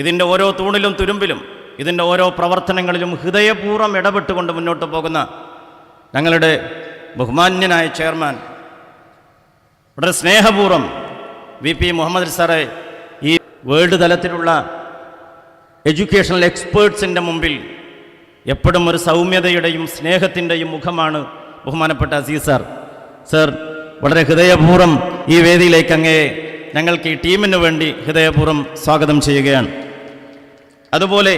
ഇതിൻ്റെ ഓരോ തൂണിലും തുരുമ്പിലും ഇതിൻ്റെ ഓരോ പ്രവർത്തനങ്ങളിലും ഹൃദയപൂർവ്വം ഇടപെട്ടുകൊണ്ട് മുന്നോട്ട് പോകുന്ന ഞങ്ങളുടെ ബഹുമാന്യനായ ചെയർമാൻ, വളരെ സ്നേഹപൂർവ്വം VP മുഹമ്മദ് സാറെ ഈ വേൾഡ് തലത്തിലുള്ള എഡ്യൂക്കേഷണൽ എക്സ്പേർട്സിൻ്റെ മുമ്പിൽ എപ്പോഴും ഒരു സൗമ്യതയുടെയും സ്നേഹത്തിൻ്റെയും മുഖമാണ് ബഹുമാനപ്പെട്ട അസീസ് സാർ. സർ, വളരെ ഹൃദയപൂർവ്വം ഈ വേദിയിലേക്ക് അങ്ങേ ഞങ്ങൾക്ക് ഈ ടീമിന് വേണ്ടി ഹൃദയപൂർവ്വം സ്വാഗതം ചെയ്യുകയാണ്. അതുപോലെ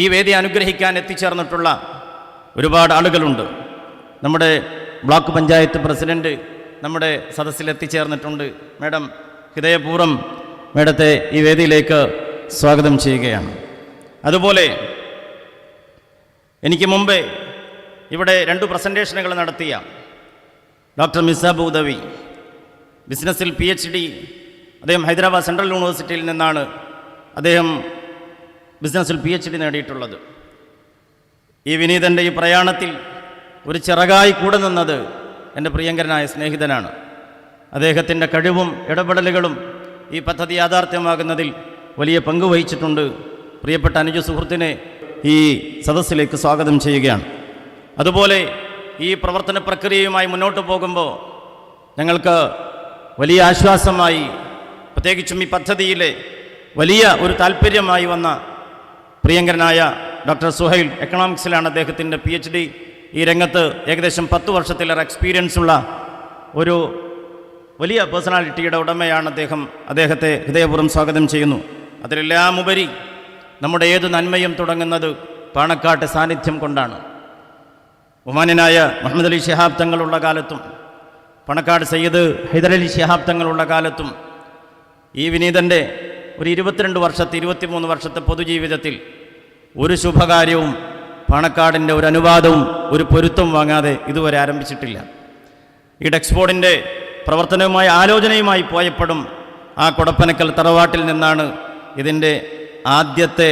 ഈ വേദി അനുഗ്രഹിക്കാൻ എത്തിച്ചേർന്നിട്ടുള്ള ഒരുപാട് ആളുകളുണ്ട്. നമ്മുടെ ബ്ലോക്ക് പഞ്ചായത്ത് പ്രസിഡൻറ്റ് നമ്മുടെ സദസ്സിൽ എത്തിച്ചേർന്നിട്ടുണ്ട്. മാഡം, ഹൃദയപൂർവ്വം മാഡത്തെ ഈ വേദിയിലേക്ക് സ്വാഗതം ചെയ്യുകയാണ്. അതുപോലെ എനിക്ക് മുമ്പേ ഇവിടെ 2 പ്രസൻറ്റേഷനുകൾ നടത്തിയ ഡോക്ടർ മിസാബ് ഉദവി, ബിസിനസ്സിൽ PhD, അദ്ദേഹം ഹൈദരാബാദ് സെൻട്രൽ യൂണിവേഴ്സിറ്റിയിൽ നിന്നാണ് അദ്ദേഹം ബിസിനസ്സിൽ PhD നേടിയിട്ടുള്ളത്. ഈ വിനീതൻ്റെ ഈ പ്രയാണത്തിൽ ഒരു ചിറകായി കൂടെ നിന്നത് എൻ്റെ പ്രിയങ്കരനായ സ്നേഹിതനാണ്. അദ്ദേഹത്തിൻ്റെ കഴിവും ഇടപെടലുകളും ഈ പദ്ധതി യാഥാർത്ഥ്യമാകുന്നതിൽ വലിയ പങ്ക് വഹിച്ചിട്ടുണ്ട്. പ്രിയപ്പെട്ട അനുജ സുഹൃത്തിനെ ഈ സദസ്സിലേക്ക് സ്വാഗതം ചെയ്യുകയാണ്. അതുപോലെ ഈ പ്രവർത്തന പ്രക്രിയയുമായി മുന്നോട്ട് പോകുമ്പോൾ ഞങ്ങൾക്ക് വലിയ ആശ്വാസമായി, പ്രത്യേകിച്ചും ഈ പദ്ധതിയിലെ വലിയ ഒരു താല്പര്യമായി വന്ന പ്രിയങ്കരനായ ഡോക്ടർ സുഹൈൽ, എക്കണോമിക്സിലാണ് അദ്ദേഹത്തിൻ്റെ PhD. ഈ രംഗത്ത് ഏകദേശം 10 വർഷത്തിലേറെ എക്സ്പീരിയൻസ് ഉള്ള ഒരു വലിയ പേഴ്സണാലിറ്റിയുടെ ഉടമയാണ് അദ്ദേഹം. അദ്ദേഹത്തെ ഹൃദയപൂർവ്വം സ്വാഗതം ചെയ്യുന്നു. അതിലെല്ലാം ഉപരി നമ്മുടെ ഏത് നന്മയും തുടങ്ങുന്നത് പാണക്കാട്ട് സാന്നിധ്യം കൊണ്ടാണ്. ബഹുമാന്യനായ മുഹമ്മദ് അലി ശിഹാബ് തങ്ങളുള്ള കാലത്തും പണക്കാട് സയ്യിദ് ഹൈദരലി ശിഹാബ് തങ്ങളുള്ള കാലത്തും ഈ വിനീതൻ്റെ ഒരു 22 വർഷത്തെ 23 വർഷത്തെ പൊതുജീവിതത്തിൽ ഒരു ശുഭകാര്യവും പാണക്കാടിൻ്റെ ഒരു അനുവാദവും ഒരു പൊരുത്തം വാങ്ങാതെ ഇതുവരെ ആരംഭിച്ചിട്ടില്ല. ഈ ഡെക്സ്ഫോർഡിൻ്റെ പ്രവർത്തനവുമായി ആലോചനയുമായി പോയപ്പോഴും ആ കൊടപ്പനക്കൽ തറവാട്ടിൽ നിന്നാണ് ഇതിൻ്റെ ആദ്യത്തെ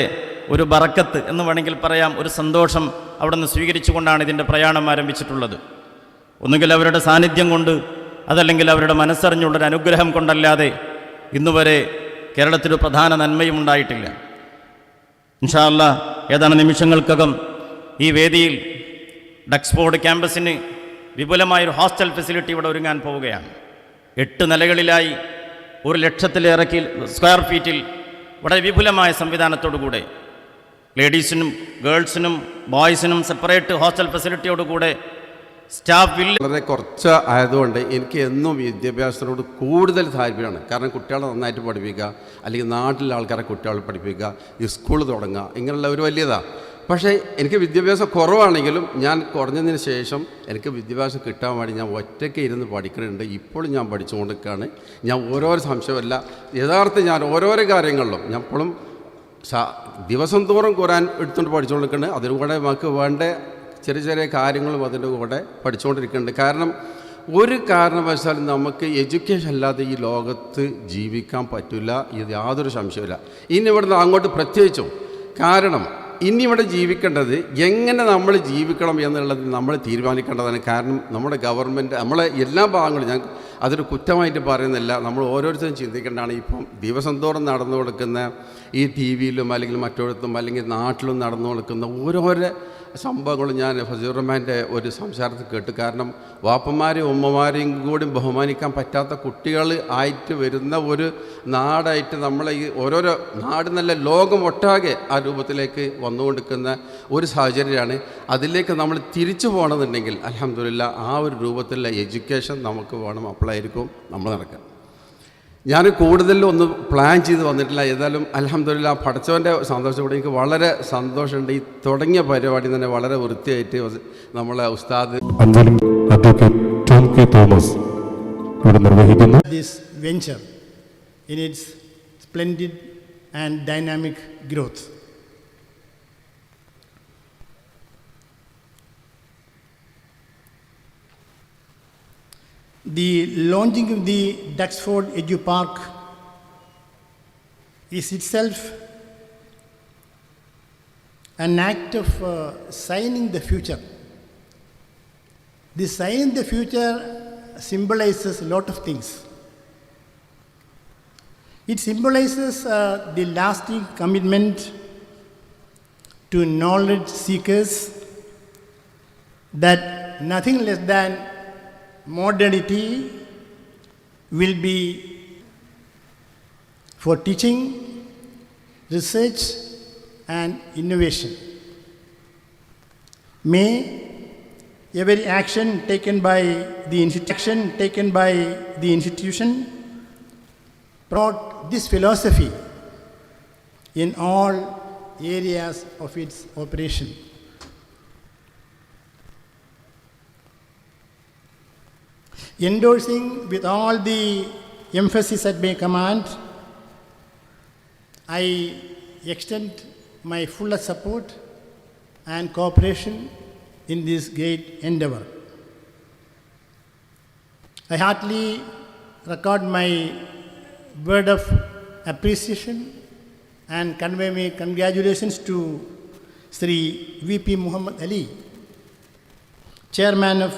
ഒരു ബറക്കത്ത് എന്ന് വേണമെങ്കിൽ പറയാം, ഒരു സന്തോഷം അവിടെ നിന്ന് സ്വീകരിച്ചുകൊണ്ടാണ് ഇതിൻ്റെ പ്രയാണം ആരംഭിച്ചിട്ടുള്ളത്. ഒന്നുകിൽ അവരുടെ സാന്നിധ്യം കൊണ്ട്, അതല്ലെങ്കിൽ അവരുടെ മനസ്സറിഞ്ഞുള്ളൊരു അനുഗ്രഹം കൊണ്ടല്ലാതെ ഇന്നുവരെ കേരളത്തിൽ പ്രധാന നന്മയും ഉണ്ടായിട്ടില്ല. ഇൻഷാ അല്ലാഹ് ഏതാനും നിമിഷങ്ങൾക്കകം ഈ വേദിയിൽ ഡക്സ്ഫോർഡ് ക്യാമ്പസിന് വിപുലമായൊരു ഹോസ്റ്റൽ ഫെസിലിറ്റി ഇവിടെ ഒരുങ്ങാൻ പോവുകയാണ്. 8 നിലകളിലായി 1,00,000-ലേറെ സ്ക്വയർ ഫീറ്റിൽ വളരെ വിപുലമായ സംവിധാനത്തോടുകൂടെ ലേഡീസിനും ഗേൾസിനും ബോയ്സിനും സെപ്പറേറ്റ് ഹോസ്റ്റൽ ഫെസിലിറ്റിയോടുകൂടെ സ്റ്റാഫ് വളരെ കുറച്ച് ആയതുകൊണ്ട് എനിക്ക് എന്നും വിദ്യാഭ്യാസത്തിനോട് കൂടുതൽ താല്പര്യമാണ്. കാരണം കുട്ടികളെ നന്നായിട്ട് പഠിപ്പിക്കുക, അല്ലെങ്കിൽ നാട്ടിലെ ആൾക്കാരെ കുട്ടികളെ പഠിപ്പിക്കുക, ഈ സ്കൂൾ തുടങ്ങുക, ഇങ്ങനെയുള്ള ഒരു വലിയതാണ്. പക്ഷേ എനിക്ക് വിദ്യാഭ്യാസം കുറവാണെങ്കിലും ഞാൻ കുറഞ്ഞതിന് ശേഷം എനിക്ക് വിദ്യാഭ്യാസം കിട്ടാൻ വേണ്ടി ഞാൻ ഒറ്റയ്ക്ക് ഇരുന്ന് പഠിക്കുന്നുണ്ട്. ഇപ്പോഴും ഞാൻ പഠിച്ചുകൊണ്ടിരിക്കുകയാണ്. ഞാൻ ഓരോരോ സംശയമല്ല, യഥാർത്ഥം ഞാൻ ഓരോരോ കാര്യങ്ങളിലും ഞാൻ ഇപ്പോഴും ദിവസം തോറും ഖുർആൻ എടുത്തുകൊണ്ട് പഠിച്ചുകൊണ്ടിരിക്കുന്നുണ്ട്. അതിലൂടെ നമുക്ക് വേണ്ട ചെറിയ ചെറിയ കാര്യങ്ങളും അതിൻ്റെ കൂടെ പഠിച്ചുകൊണ്ടിരിക്കുന്നുണ്ട്. കാരണം ഒരു കാരണവശാലും നമുക്ക് എഡ്യൂക്കേഷൻ അല്ലാതെ ഈ ലോകത്ത് ജീവിക്കാൻ പറ്റില്ല, ഇത് യാതൊരു സംശയമില്ല. ഇനി ഇവിടുന്ന് അങ്ങോട്ട് പ്രത്യേകിച്ചും. കാരണം ഇനി ഇവിടെ ജീവിക്കേണ്ടത് എങ്ങനെ നമ്മൾ ജീവിക്കണം എന്നുള്ളത് നമ്മൾ തീരുമാനിക്കേണ്ടതാണ്. കാരണം നമ്മുടെ ഗവൺമെൻറ്, നമ്മളെ എല്ലാ ഭാഗങ്ങളും, ഞാൻ അതൊരു കുറ്റമായിട്ട് പറയുന്നില്ല, നമ്മൾ ഓരോരുത്തരും ചിന്തിക്കേണ്ടതാണ്. ഇപ്പം ദിവസം തോറും നടന്നു കൊടുക്കുന്ന ഈ ടി വിയിലും അല്ലെങ്കിൽ മറ്റൊരിടത്തും അല്ലെങ്കിൽ നാട്ടിലും നടന്നു കൊടുക്കുന്ന ഓരോരോ സംഭവങ്ങൾ ഞാൻ ഫസീർ റഹ്മാൻ്റെ ഒരു സംസാരത്തിൽ കേട്ടു. കാരണം വാപ്പന്മാരെയും ഉമ്മമാരെയും കൂടി ബഹുമാനിക്കാൻ പറ്റാത്ത കുട്ടികൾ ആയിട്ട് വരുന്ന ഒരു നാടായിട്ട് നമ്മളെ ഈ ഓരോരോ നാട് നല്ല ലോകം ഒട്ടാകെ ആ രൂപത്തിലേക്ക് വന്നുകൊണ്ടിരിക്കുന്ന ഒരു സാഹചര്യമാണ്. അതിലേക്ക് നമ്മൾ തിരിച്ചു പോകണമെന്നുണ്ടെങ്കിൽ അൽഹംദുലില്ലാ ആ ഒരു രൂപത്തിലുള്ള എഡ്യൂക്കേഷൻ നമുക്ക് വേണം. അപ്പോഴായിരിക്കും നമ്മൾ നടക്കുക. ഞാൻ കൂടുതലും ഒന്നും പ്ലാൻ ചെയ്ത് വന്നിട്ടില്ല. ഏതായാലും അൽഹംദുലില്ലാ പഠിച്ചവൻ്റെ സന്തോഷത്തോടെ എനിക്ക് വളരെ സന്തോഷമുണ്ട്. ഈ തുടങ്ങിയ പരിപാടി തന്നെ വളരെ വൃത്തിയായിട്ട് നമ്മളെ ഉസ്താദ് unveiling advocate Tom K Thomas ഇവിടെ നിർവഹിക്കുന്നു. This venture in its splendid and dynamic growth. The launching of the Duxford Edu Park is itself an act of signing the future. This signing the future symbolizes a lot of things. It symbolizes the lasting commitment to knowledge seekers that nothing less than modernity will be for teaching, research and innovation. May every action taken by the institution promote this philosophy in all areas of its operation. Endorsing with all the emphasis at my command, I extend my fullest support and cooperation in this great endeavor. I heartily record my word of appreciation and convey my congratulations to Sri V.P. Muhammad Ali, Chairman of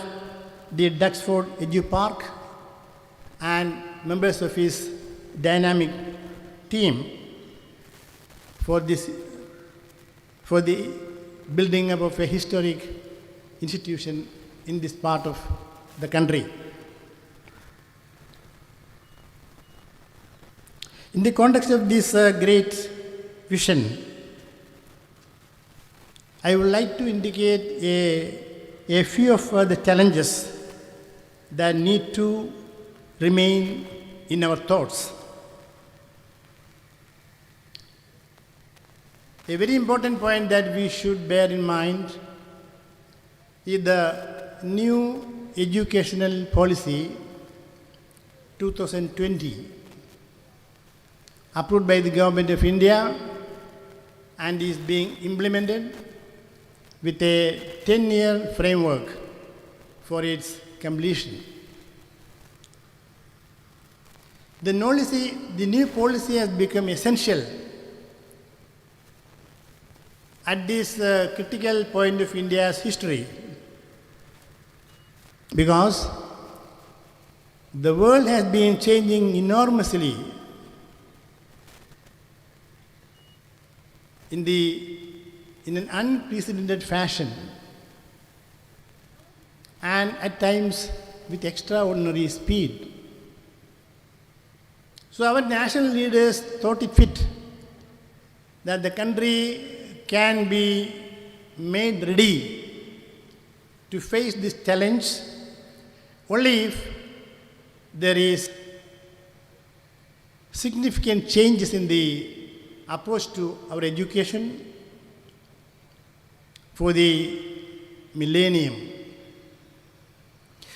the Duxford Edu Park and members of his dynamic team for the building up of a historic institution in this part of the country. In the context of this great vision, I would like to indicate a few of the challenges that need to remain in our thoughts. A very important point that we should bear in mind is the new educational policy 2020 approved by the Government of India and is being implemented with a 10-year framework for its completion. The new policy has become essential at this critical point of India's history, because the world has been changing enormously in an unprecedented fashion, and at times with extraordinary speed. So our national leaders thought it fit that the country can be made ready to face this challenge only if there is significant changes in the approach to our education for the millennium.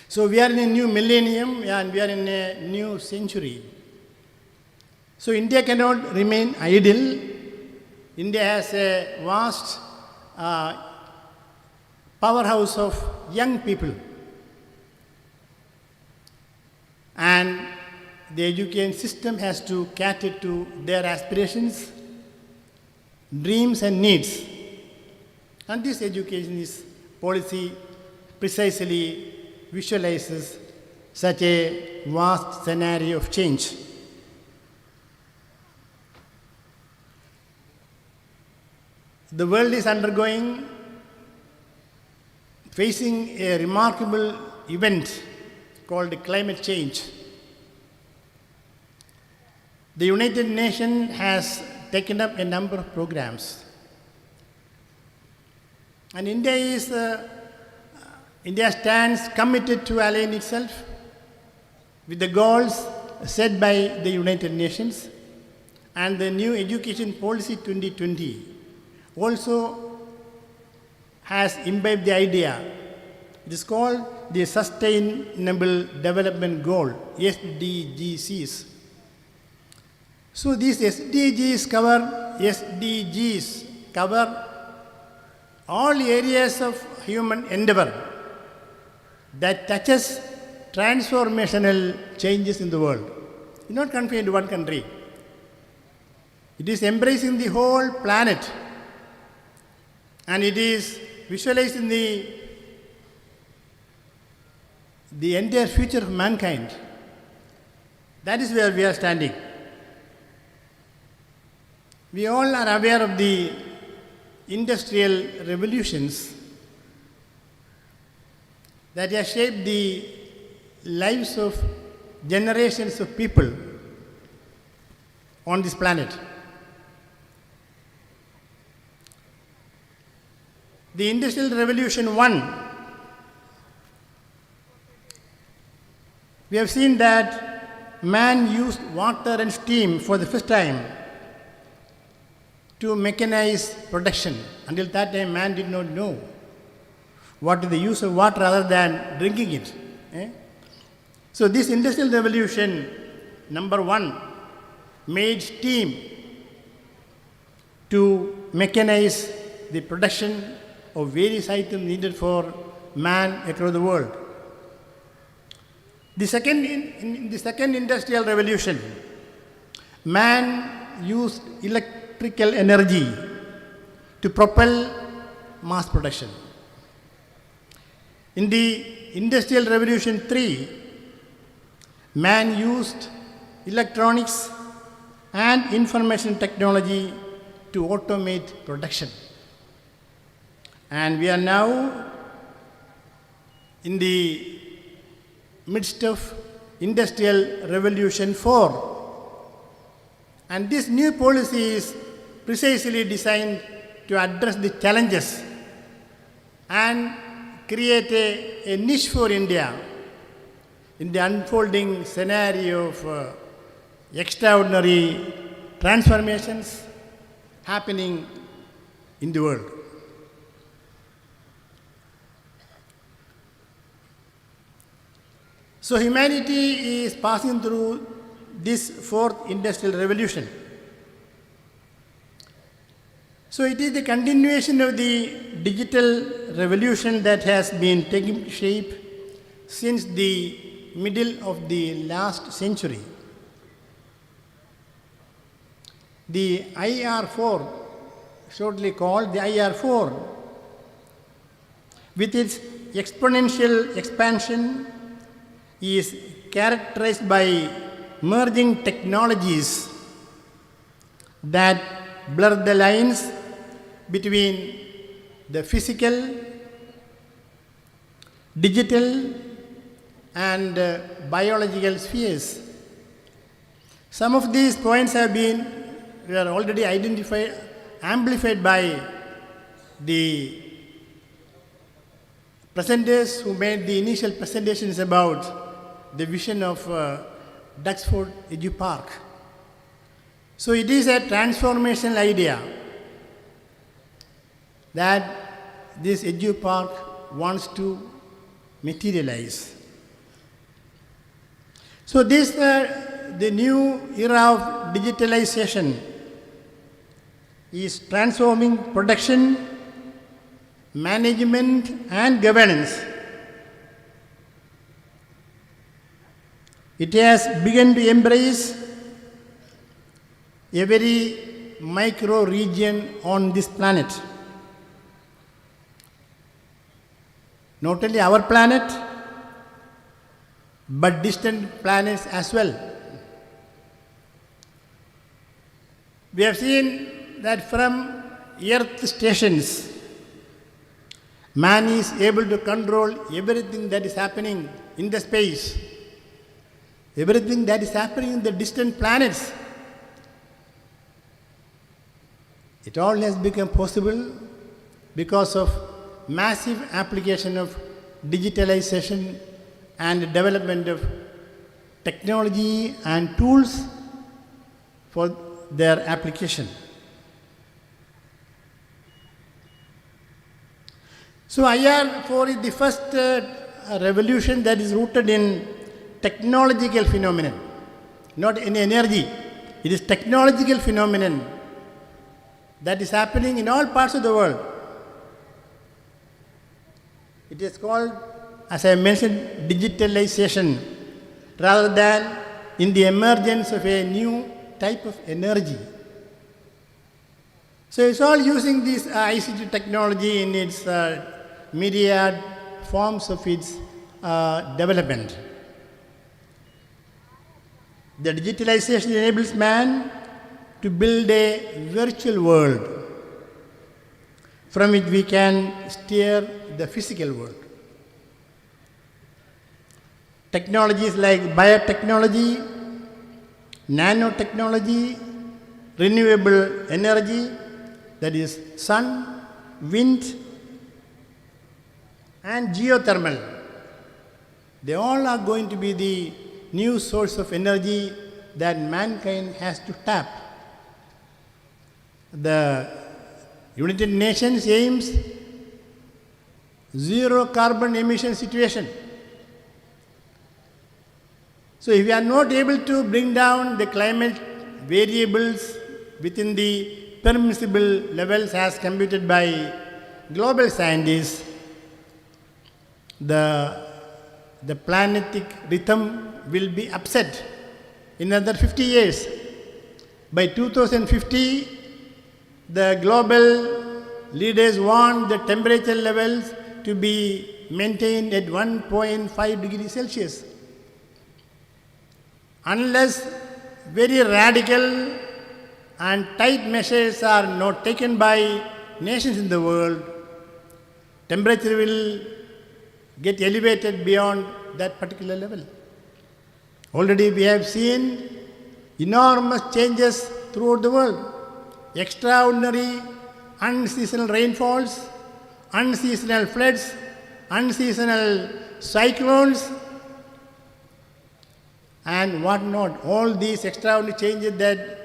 So we are in a new millennium and we are in a new century. So India cannot remain idle. India has a vast powerhouse of young people. And the education system has to cater to their aspirations, dreams and needs And this education is policy precisely visualizes such a vast scenario of change. The world is facing a remarkable event called climate change. The United Nations has taken up a number of programs. And India stands committed to align itself with the goals set by the United Nations, and the new Education Policy 2020 also has imbibed the idea. It is called the Sustainable Development Goal, SDGs. So these SDGs cover all areas of human endeavor that touches transformational changes in the world. It is not confined to one country. It is embracing the whole planet, and it is visualizing the entire future of mankind. That is where we are standing. We all are aware of the industrial revolutions that have shaped the lives of generations of people on this planet. The Industrial Revolution 1, we have seen that man used water and steam for the first time to mechanize production. Until that time, man did not know what is the use of water other than drinking it. So this Industrial Revolution, number 1, made steam to mechanize the production of various items needed for man across the world. The second Industrial Revolution, man used electrical energy to propel mass production. In the Industrial Revolution 3, man used electronics and information technology to automate production. And we are now in the midst of Industrial Revolution 4. And this new policy is precisely designed to address the challenges and create a niche for India in the unfolding scenario of extraordinary transformations happening in the world. So humanity is passing through this 4th Industrial Revolution. So it is the continuation of the digital revolution that has been taking shape since the middle of the last century. The IR4, shortly called the IR4, with its exponential expansion, is characterized by merging technologies that blur the lines between the physical, digital, and biological spheres. Some of these points were already identified, amplified by the presenters who made the initial presentations about the vision of Duxford Edu Park. So it is a transformational idea that this Edu Park wants to materialize. So this, the new era of digitalization is transforming production, management, and governance. It has begun to embrace every micro region on this planet. not only our planet, but distant planets as well. We have seen that from Earth stations, man is able to control everything that is happening in the space, everything that is happening in the distant planets. It all has become possible because of massive application of digitalization and development of technology and tools for their application. So IR4 is the first revolution that is rooted in technological phenomenon, not in energy. It is technological phenomenon that is happening in all parts of the world. It is called, as I mentioned, digitalization, rather than in the emergence of a new type of energy. So it's all using this ICT technology in its myriad forms of its development. The digitalization enables man to build a virtual world from which we can steer the physical world. Technologies like biotechnology, nanotechnology, renewable energy, that is sun, wind, and geothermal, they all are going to be the new source of energy that mankind has to tap. The United Nations aims zero carbon emission situation. So if we are not able to bring down the climate variables within the permissible levels as computed by global scientists, the planetic rhythm will be upset in another 50 years. By 2050, the global leaders want the temperature levels to be maintained at 1.5 degrees Celsius. Unless very radical and tight measures are not taken by nations in the world, temperature will get elevated beyond that particular level. Already we have seen enormous changes throughout the world. Extraordinary unseasonal rainfalls, unseasonal floods, unseasonal cyclones, and what not. All these extraordinary changes that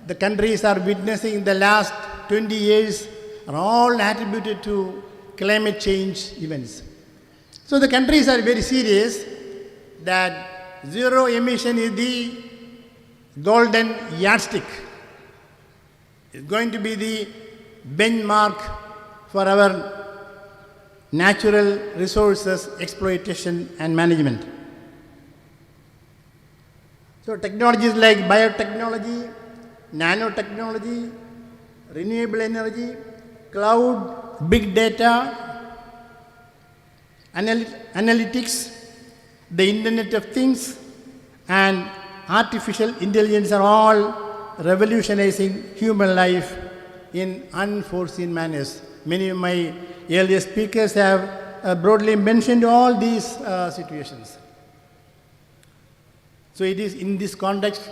the countries are witnessing in the last 20 years are all attributed to climate change events. So the countries are very serious that zero emission is the golden yardstick. It's going to be the benchmark for our natural resources exploitation and management. So technologies like biotechnology, nanotechnology, renewable energy, cloud, big data, analytics, the Internet of Things, and artificial intelligence are all revolutionizing human life in unforeseen manners. Many of my earlier speakers have broadly mentioned all these situations. So it is in this context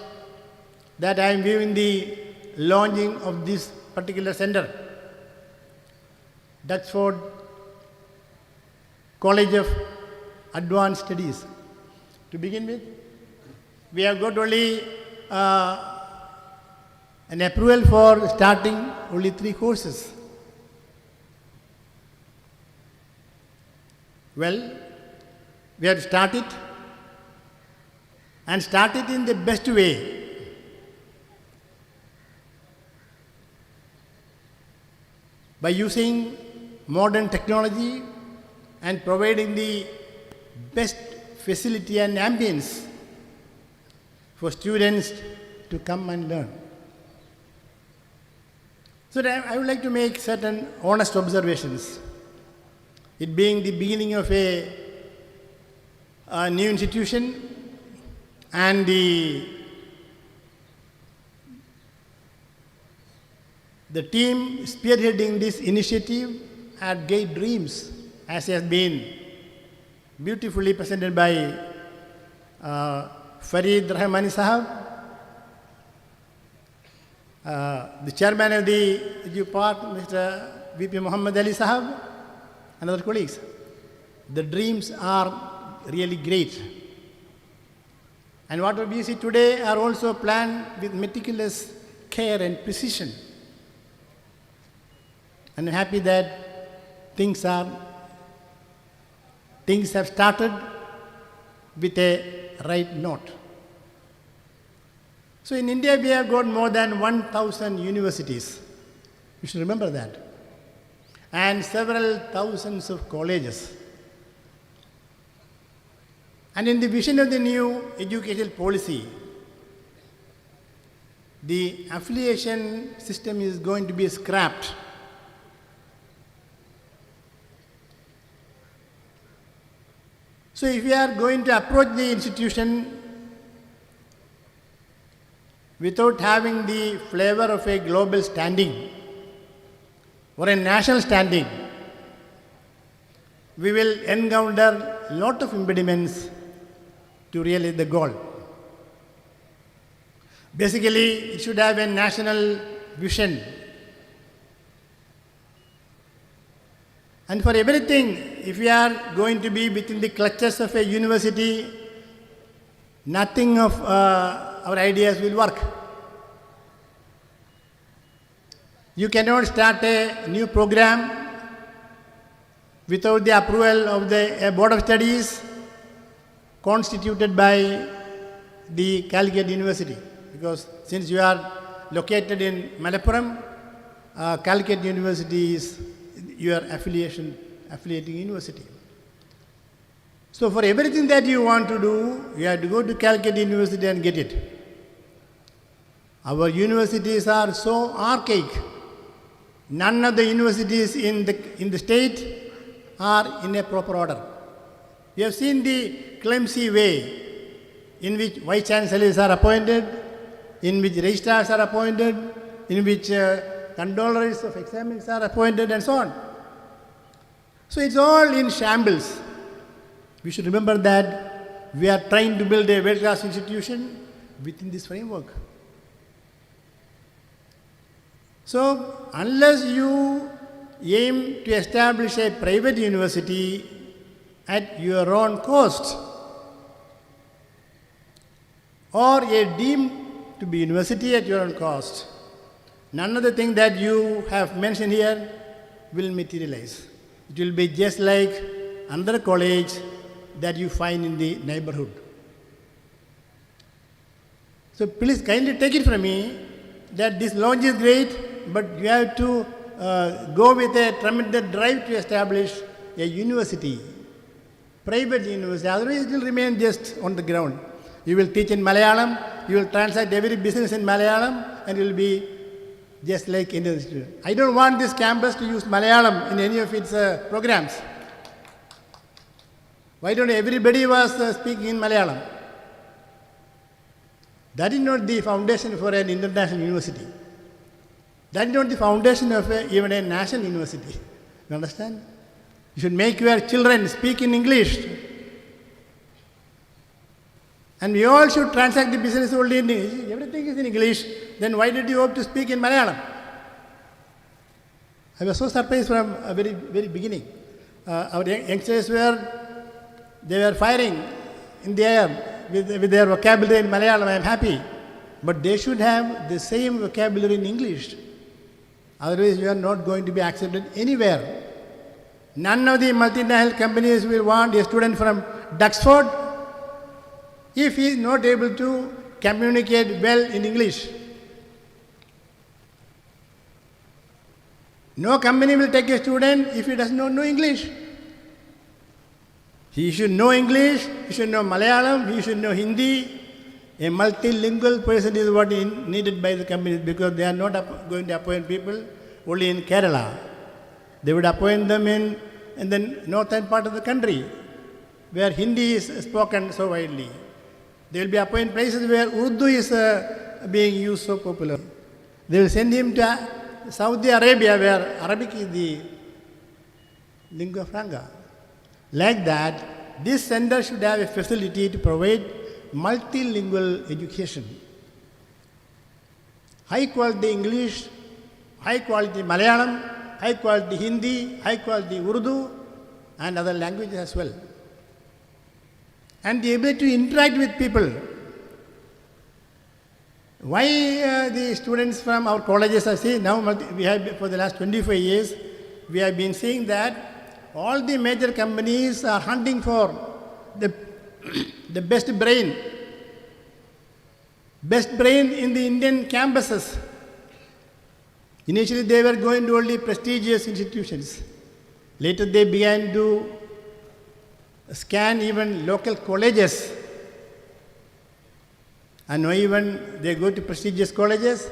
that I am viewing the launching of this particular center. Duxford College of Advanced Studies. To begin with, we have got only an approval for starting only 3 courses. Well, we have started and started in the best way. By using modern technology and providing the best facility and ambience for students to come and learn. So I would like to make certain honest observations. it being the beginning of a new institution, and the team spearheading this initiative had great dreams, as has been beautifully presented by Farid Rahmani Sahab, the chairman of the Edu Park, Mr. VP Muhammad Ali Sahab, and other colleagues. The dreams are really great. And what we see today are also planned with meticulous care and precision. And I'm happy that things have started with a right note. So in India, we have got more than 1,000 universities. You should remember that. And several thousands of colleges. And in the vision of the new educational policy, the affiliation system is going to be scrapped. So if we are going to approach the institution without having the flavor of a global standing or a national standing, we will encounter a lot of impediments to realize the goal. Basically, it should have a national vision. And for everything, if we are going to be within the clutches of a university, nothing of our ideas will work. You cannot start a new program without the approval of the Board of Studies constituted by the Calicut University. Because since you are located in Malappuram, Calicut University is your affiliating university. So for everything that you want to do, you have to go to Calicut University and get it. Our universities are so archaic. None of the universities in the state are in a proper order. We have seen the clumsy way in which vice chancellors are appointed, in which registrars are appointed, in which controllers of examiners are appointed, and so on. So it's all in shambles. We should remember that we are trying to build a world-class institution within this framework. So unless you aim to establish a private university at your own cost, or a deemed to be university at your own cost, none of the things that you have mentioned here will materialize. It will be just like another college that you find in the neighborhood. So please kindly take it from me that this launch is great, but you have to go with a tremendous drive to establish a university, private university. Otherwise it will remain just on the ground. You will teach in Malayalam, you will translate every business in Malayalam, and you will be just like Indian institute. I don't want this campus to use Malayalam in any of its programs. Why don't everybody was speaking in Malayalam? That is not the foundation for an international university. That is not the foundation of even a national university. You understand? You should make your children speak in English. And we all should transact the business only in English. Everything is in English. Then why did you hope to speak in Malayalam? I was so surprised from a very, very beginning. Our youngsters were firing in the air with their vocabulary in Malayalam. I am happy. But they should have the same vocabulary in English. Otherwise, you are not going to be accepted anywhere. None of the multinational companies will want a student from Duxford if he is not able to communicate well in English. No company will take a student if he does not know English. He should know English, he should know Malayalam, he should know Hindi. A multilingual person is what is needed by the companies, because they are not going to appoint people only in Kerala. They would appoint them in in the northern part of the country, where Hindi is spoken so widely. They will be appointed places where Urdu is being used so popularly. They will send him to Saudi Arabia, where Arabic is the lingua franca. Like that, this center should have a facility to provide multilingual education. High quality English, high quality Malayalam, high quality Hindi, high quality Urdu, and other languages as well. And the ability to interact with people. Why the students from our colleges are saying now, we have for the last 25 years, we have been seeing that all the major companies are hunting for the best brain in the Indian campuses. Initially, they were going to only prestigious institutions. Later, they began to scan even local colleges. And now even they go to prestigious colleges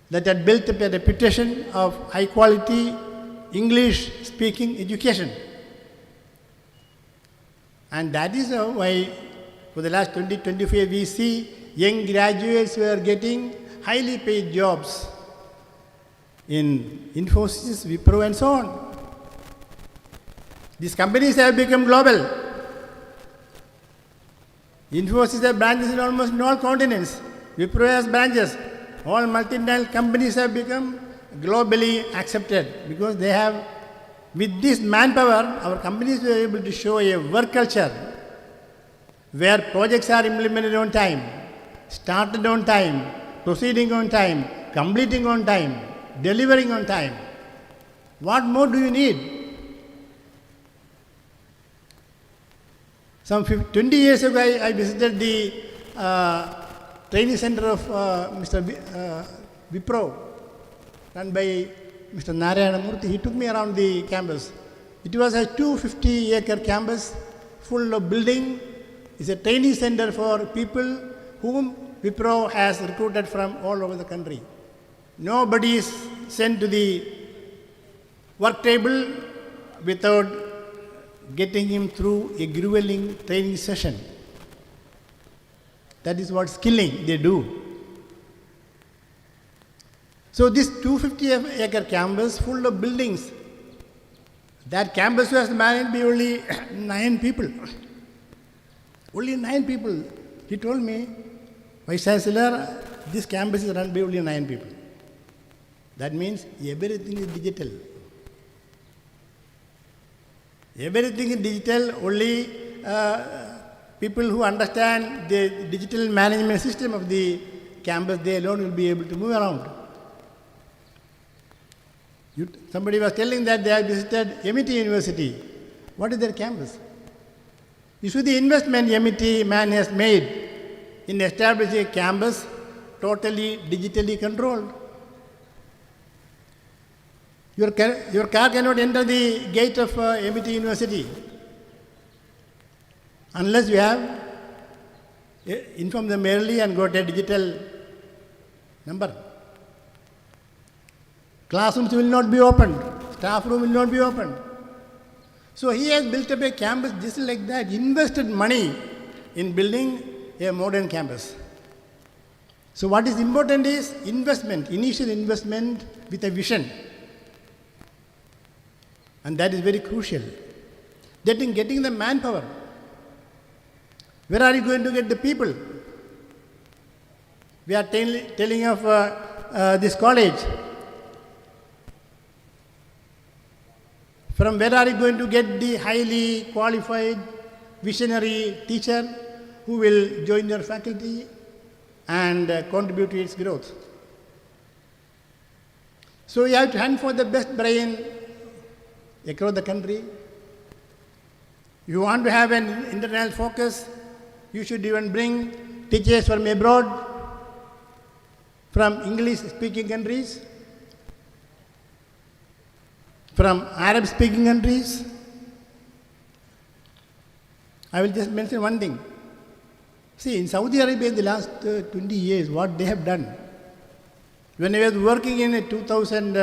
that had built up a reputation of high quality English speaking education. And that is why for the last 20-25 years we see young graduates who are getting highly paid jobs in Infosys, Wipro and so on. These companies have become global. Infosys has branches in almost all continents. Wipro has branches. All multinational companies have become globally accepted because they have, with this manpower, our companies were able to show a work culture where projects are implemented on time, started on time, proceeding on time, completing on time, delivering on time. What more do you need? Some 20 years ago, I visited the training center of Mr. Wipro, run by Mr. Narayana Murthy. He took me around the campus. It was a 250-acre campus full of building. It's a training center for people whom Wipro has recruited from all over the country. Nobody is sent to the work table without getting him through a grueling training session. That is what skilling they do. So this 250-acre campus full of buildings, that campus was managed by only 9 people. Only 9 people. He told me, Vice Chancellor, this campus is run by only 9 people. That means everything is digital. Everything is digital, only people who understand the digital management system of the campus, they alone will be able to move around. Somebody was telling that they have visited MIT University. What is their campus? You see the investment MIT man has made in establishing a campus totally digitally controlled. Your car cannot enter the gate of MIT University unless you have informed them early and got a digital number. Classrooms will not be opened. Staff room will not be opened. So he has built up a campus just like that, invested money in building a modern campus. So what is important is investment, initial investment with a vision. And that is very crucial. Getting the manpower. Where are you going to get the people? We are telling of this college. From where are you going to get the highly qualified, visionary teacher who will join your faculty and contribute to its growth? So you have to hunt for the best brain across the country. You want to have an international focus, you should even bring teachers from abroad, from English-speaking countries, from Arab-speaking countries. I will just mention one thing. See, in Saudi Arabia in the last 20 years, what they have done. When I was working in 2000,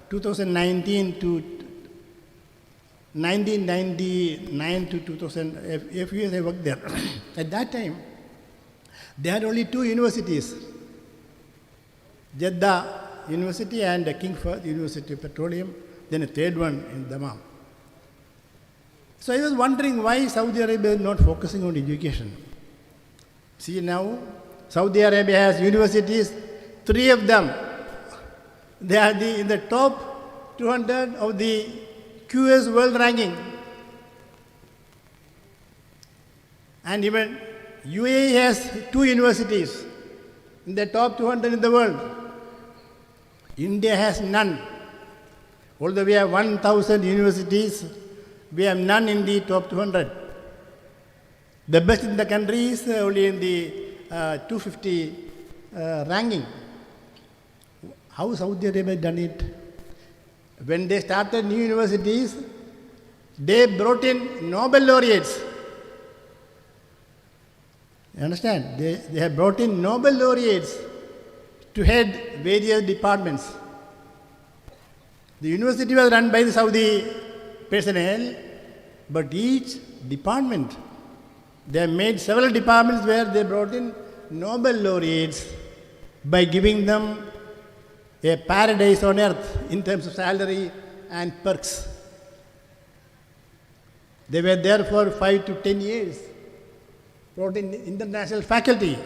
2019 to 1999 to 2000, a few years I worked there. At that time, they had only two universities, Jeddah University and King Fahd University of Petroleum, then a third one in Dammam. So I was wondering why Saudi Arabia is not focusing on education. See now, Saudi Arabia has universities, 3 of them. They are in the top 200 of the QS world ranking. And even UAE has 2 universities in the top 200 in the world. India has none. Although we have 1,000 universities, we have none in the top 200. The best in the country is only in the 250 ranking. How Saudi Arabia done it? When they started new universities, they brought in Nobel laureates. You understand? They have brought in Nobel laureates to head various departments. The university was run by the Saudi personnel, but each department, they have made several departments where they brought in Nobel laureates by giving them a paradise on earth in terms of salary and perks. They were there for 5 to 10 years, brought in international faculty.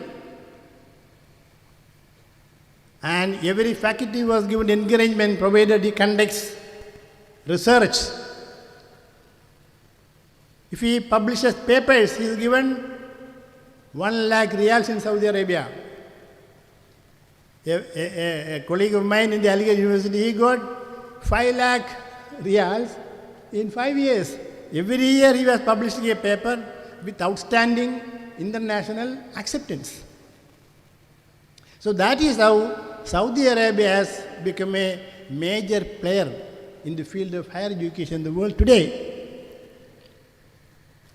And every faculty was given encouragement provided he conducts research. If he publishes papers, he is given 1 lakh riyals in Saudi Arabia. A colleague of mine in the Aligarh University, he got 5 lakh riyals in 5 years. Every year he was publishing a paper with outstanding international acceptance. So that is how Saudi Arabia has become a major player in the field of higher education in the world today.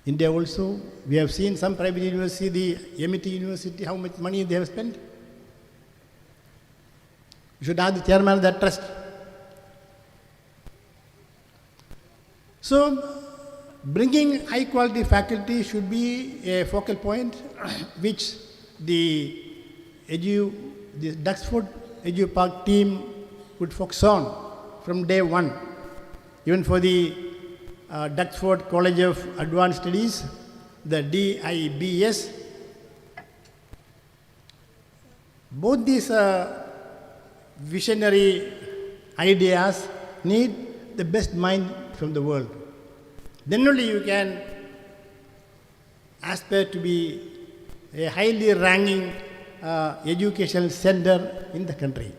India also, we have seen some private university, the MIT University, how much money they have spent. You should ask the chairman of that trust. So, bringing high quality faculty should be a focal point which the Duxford Edu Park team would focus on from day one. Even for the Duxford College of Advanced Studies, the DIBS, both these visionary ideas need the best mind from the world. Then only you can aspire to be a highly ranking educational center in the country.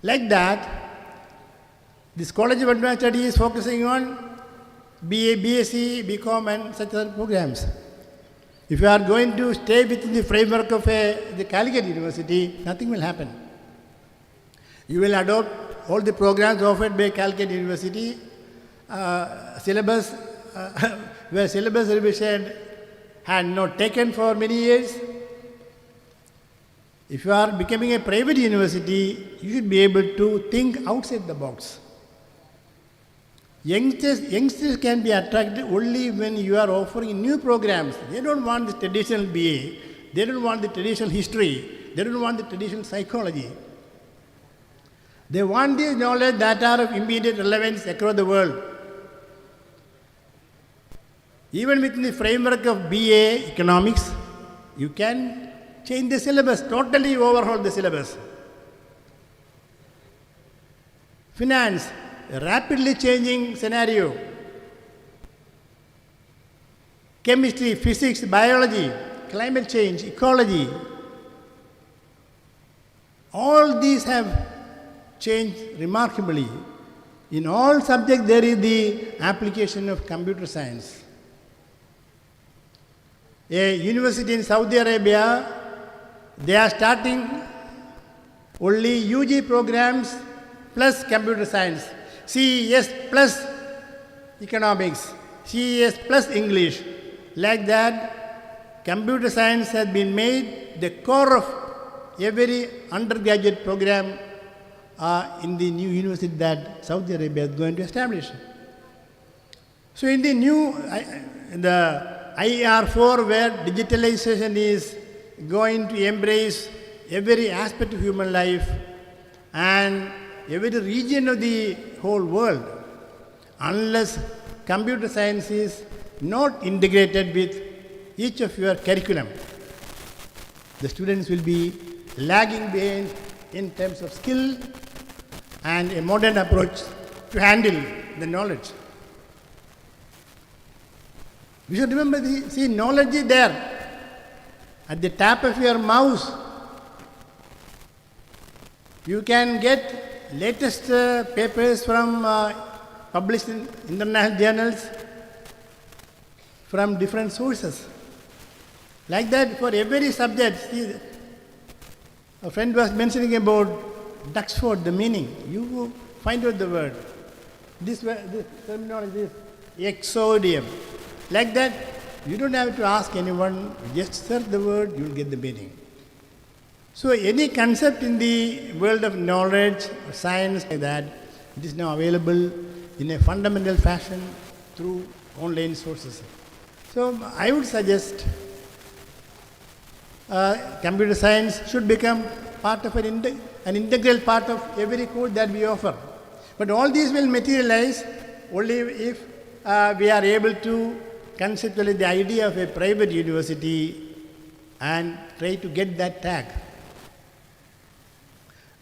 Like that, this College of Advanced Studies is focusing on BA, BSc, BCom and such other programs. If you are going to stay within the framework of the Calicut University, nothing will happen. You will adopt all the programs offered by Calicut University, syllabus, where syllabus revision had not taken for many years. If you are becoming a private university, you should be able to think outside the box. Youngsters can be attracted only when you are offering new programs. They don't want the traditional BA, they don't want the traditional history, they don't want the traditional psychology. They want these knowledge that are of immediate relevance across the world. Even within the framework of BA economics, you can change the syllabus, totally overhaul the syllabus. Finance, a rapidly changing scenario. Chemistry, physics, biology, climate change, ecology. All these have changed remarkably. In all subjects, there is the application of computer science. A university in Saudi Arabia, they are starting only UG programs plus computer science, CES plus economics, CES plus English. Like that, computer science has been made the core of every undergraduate program in the new university that Saudi Arabia is going to establish. So in the new, the IR4, where digitalization is going to embrace every aspect of human life and every region of the whole world, unless computer science is not integrated with each of your curriculum, the students will be lagging behind in terms of skill and a modern approach to handle the knowledge. We should remember, knowledge is there at the tap of your mouse. You can get latest papers from published in international journals from different sources. Like that, for every subject, a friend was mentioning about Duxford, the meaning. You find out the word. This terminology is Exordium. Like that, you don't have to ask anyone, just search the word, you will get the meaning. So any concept in the world of knowledge, science, like that, it is now available in a fundamental fashion through online sources. So I would suggest computer science should become part of an integral part of every course that we offer. But all these will materialize only if we are able to conceptualize the idea of a private university and try to get that tag.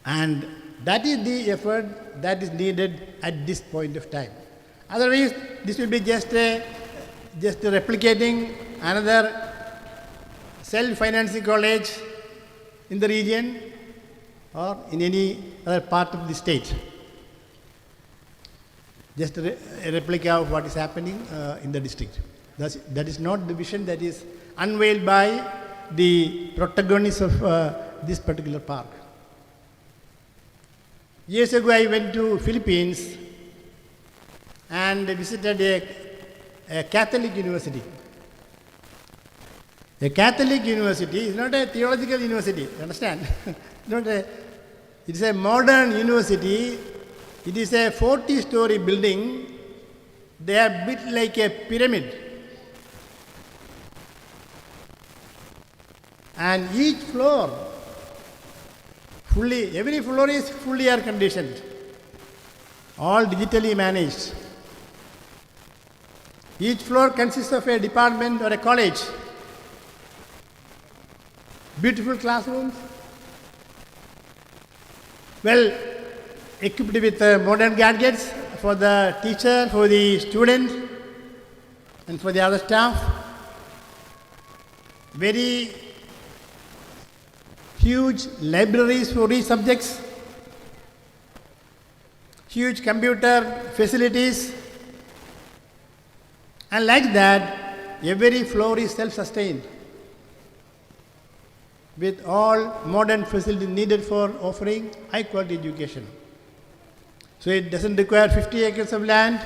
And that is the effort that is needed at this point of time. Otherwise, this will be just replicating another self-financing college in the region or in any other part of the state. Just a replica of what is happening in the district. That is not the vision that is unveiled by the protagonists of this particular park. Years ago, I went to Philippines and visited a Catholic university. A Catholic university is not a theological university, you understand? It is a modern university. It is a 40-story building. They are built like a pyramid. And each floor, every floor is fully air conditioned, all digitally managed. Each floor consists of a department or a college. Beautiful classrooms, well equipped with modern gadgets for the teacher, for the student, and for the other staff. Very huge libraries for each subjects, huge computer facilities, and like that, every floor is self-sustained with all modern facilities needed for offering high-quality education. So it doesn't require 50 acres of land.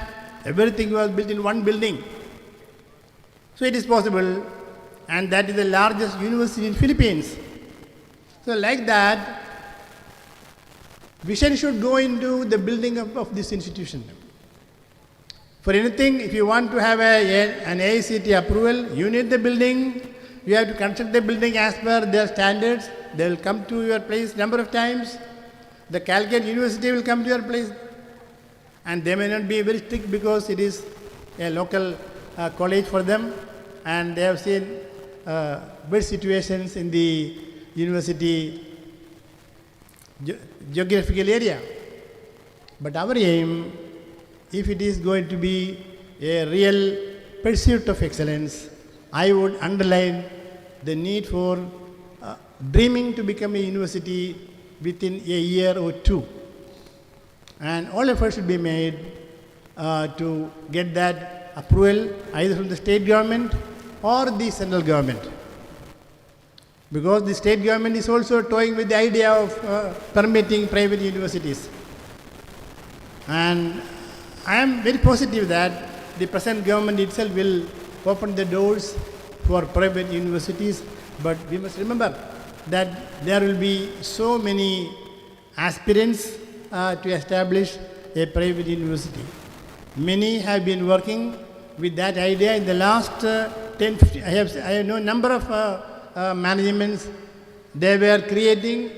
Everything was built in one building. So it is possible, and that is the largest university in Philippines. So like that, vision should go into the building of this institution. For anything, if you want to have an AICT approval, you need the building. You have to construct the building as per their standards. They will come to your place number of times. The Calcutta University will come to your place. And they may not be very strict because it is a local college for them. And they have seen bad situations in the university geographical area. But our aim, if it is going to be a real pursuit of excellence, I would underline the need for dreaming to become a university within a year or two. And all efforts should be made to get that approval either from the state government or the central government. Because the state government is also toying with the idea of permitting private universities. And I am very positive that the present government itself will open the doors for private universities, but we must remember that there will be so many aspirants to establish a private university. Many have been working with that idea in the last 10, 15, I have known number of managements. They were creating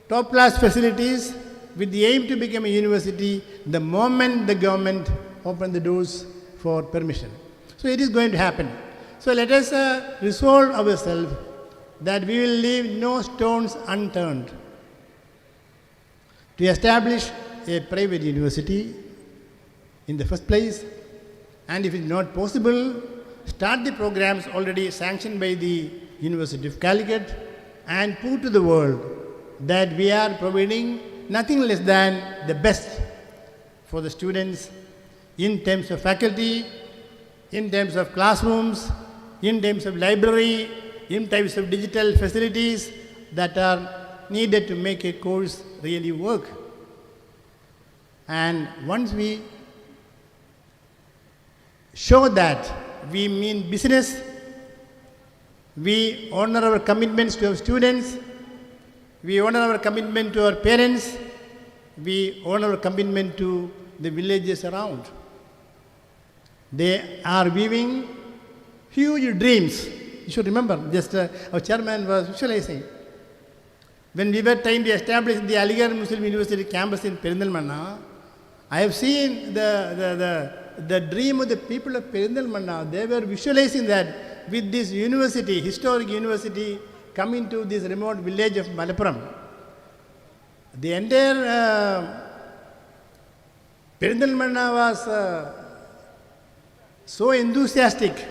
top-class facilities with the aim to become a university the moment the government opened the doors for permission. So it is going to happen. So let us resolve ourselves that we will leave no stones unturned to establish a private university in the first place, and if it is not possible, start the programs already sanctioned by the University of Calicut and prove to the world that we are providing nothing less than the best for the students in terms of faculty, in terms of classrooms, in terms of library, in terms of digital facilities that are needed to make a course really work. And once we show that we mean business, we honor our commitments to our students, we honor our commitment to our parents, we honor our commitment to the villages around. They are weaving huge dreams. You should remember, just our chairman was visualizing. When we were trying to establish the Aligarh Muslim University campus in Perindalmanna, I have seen the dream of the people of Perindalmanna. They were visualizing that with this university, historic university, coming to this remote village of Malappuram, the entire Perindalmanna was so enthusiastic,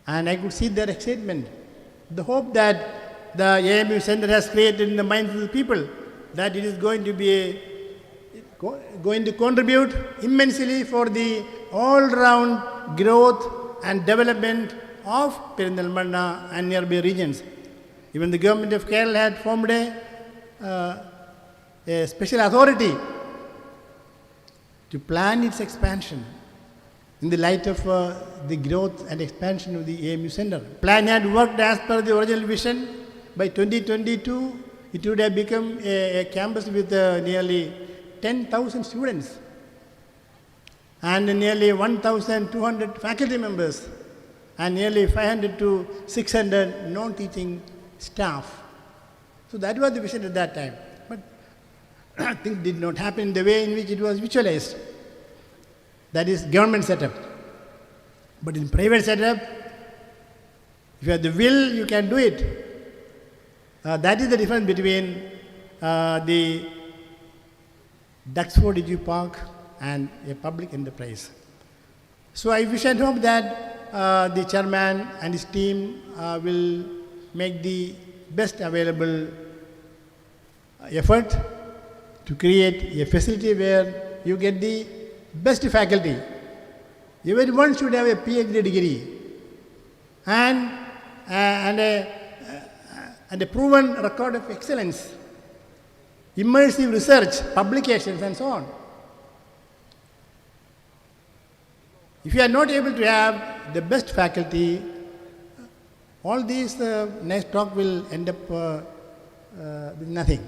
and I could see their excitement, the hope that the AMU Center has created in the minds of the people, that it is going to contribute immensely for the all-round growth and development of Perindalmanna and nearby regions. Even the government of Kerala had formed a special authority to plan its expansion in the light of the growth and expansion of the AMU Center. Plan had worked as per the original vision. By 2022, it would have become a campus with nearly 10,000 students and nearly 1,200 faculty members and nearly 500 to 600 non-teaching staff. So that was the vision at that time. But things did not happen the way in which it was visualized. That is government setup. But in private setup, if you have the will, you can do it. That is the difference between the Duxford Edu Park and a public enterprise. So I wish and hope that the chairman and his team will make the best available effort to create a facility where you get the best faculty. Everyone should have a PhD degree and a proven record of excellence, immersive research, publications, and so on. If you are not able to have the best faculty, all these nice talk will end up with nothing.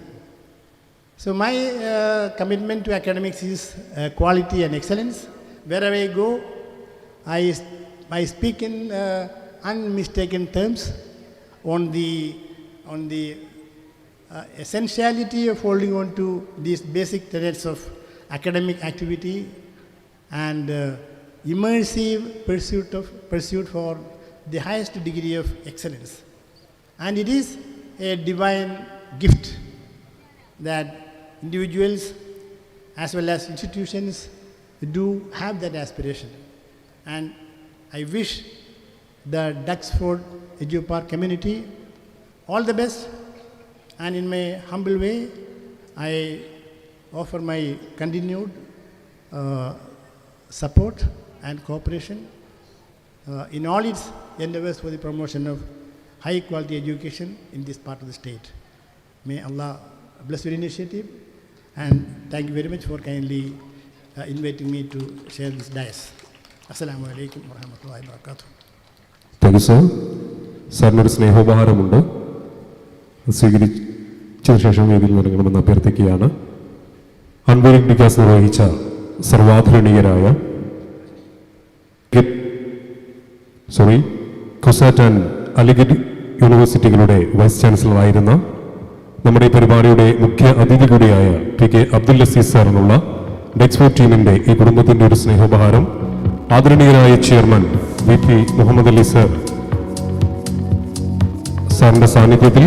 So my commitment to academics is quality and excellence. Wherever I go, I speak in unmistaken terms on the essentiality of holding on to these basic tenets of academic activity and immersive pursuit for the highest degree of excellence. And it is a divine gift that individuals as well as institutions do have that aspiration. And I wish the Duxford Edu Park community all the best, and in my humble way, I offer my continued support and cooperation in all its endeavors for the promotion of high quality education in this part of the state. May Allah bless your initiative, and thank you very much for kindly inviting me to share this dais. Assalamu alaikum wa rahmatullahi wa barakatuh. Thank you sir. സാറിനൊരു സ്നേഹോപഹാരമുണ്ട്, ശേഷം വേദിയിൽ നിറങ്ങണമെന്ന് അഭ്യർത്ഥിക്കുകയാണ്. Unveiling ഡിക്കാസ് നിർവഹിച്ച സർവാധരണീയരായ CUSAT and Aligarh യൂണിവേഴ്സിറ്റികളുടെ വൈസ് ചാൻസലറായിരുന്ന നമ്മുടെ ഈ പരിപാടിയുടെ മുഖ്യ അതിഥി കൂടിയായ പി കെ അബ്ദുൽ അസീസ് സാറിനുള്ള ഡെക്സ്ഫോർഡ് ടീമിന്റെ ഈ കുടുംബത്തിന്റെ ഒരു സ്നേഹോപഹാരം ആദരണീയരായ chairman V P Muhammad Ali സാറിന്റെ സാന്നിധ്യത്തിൽ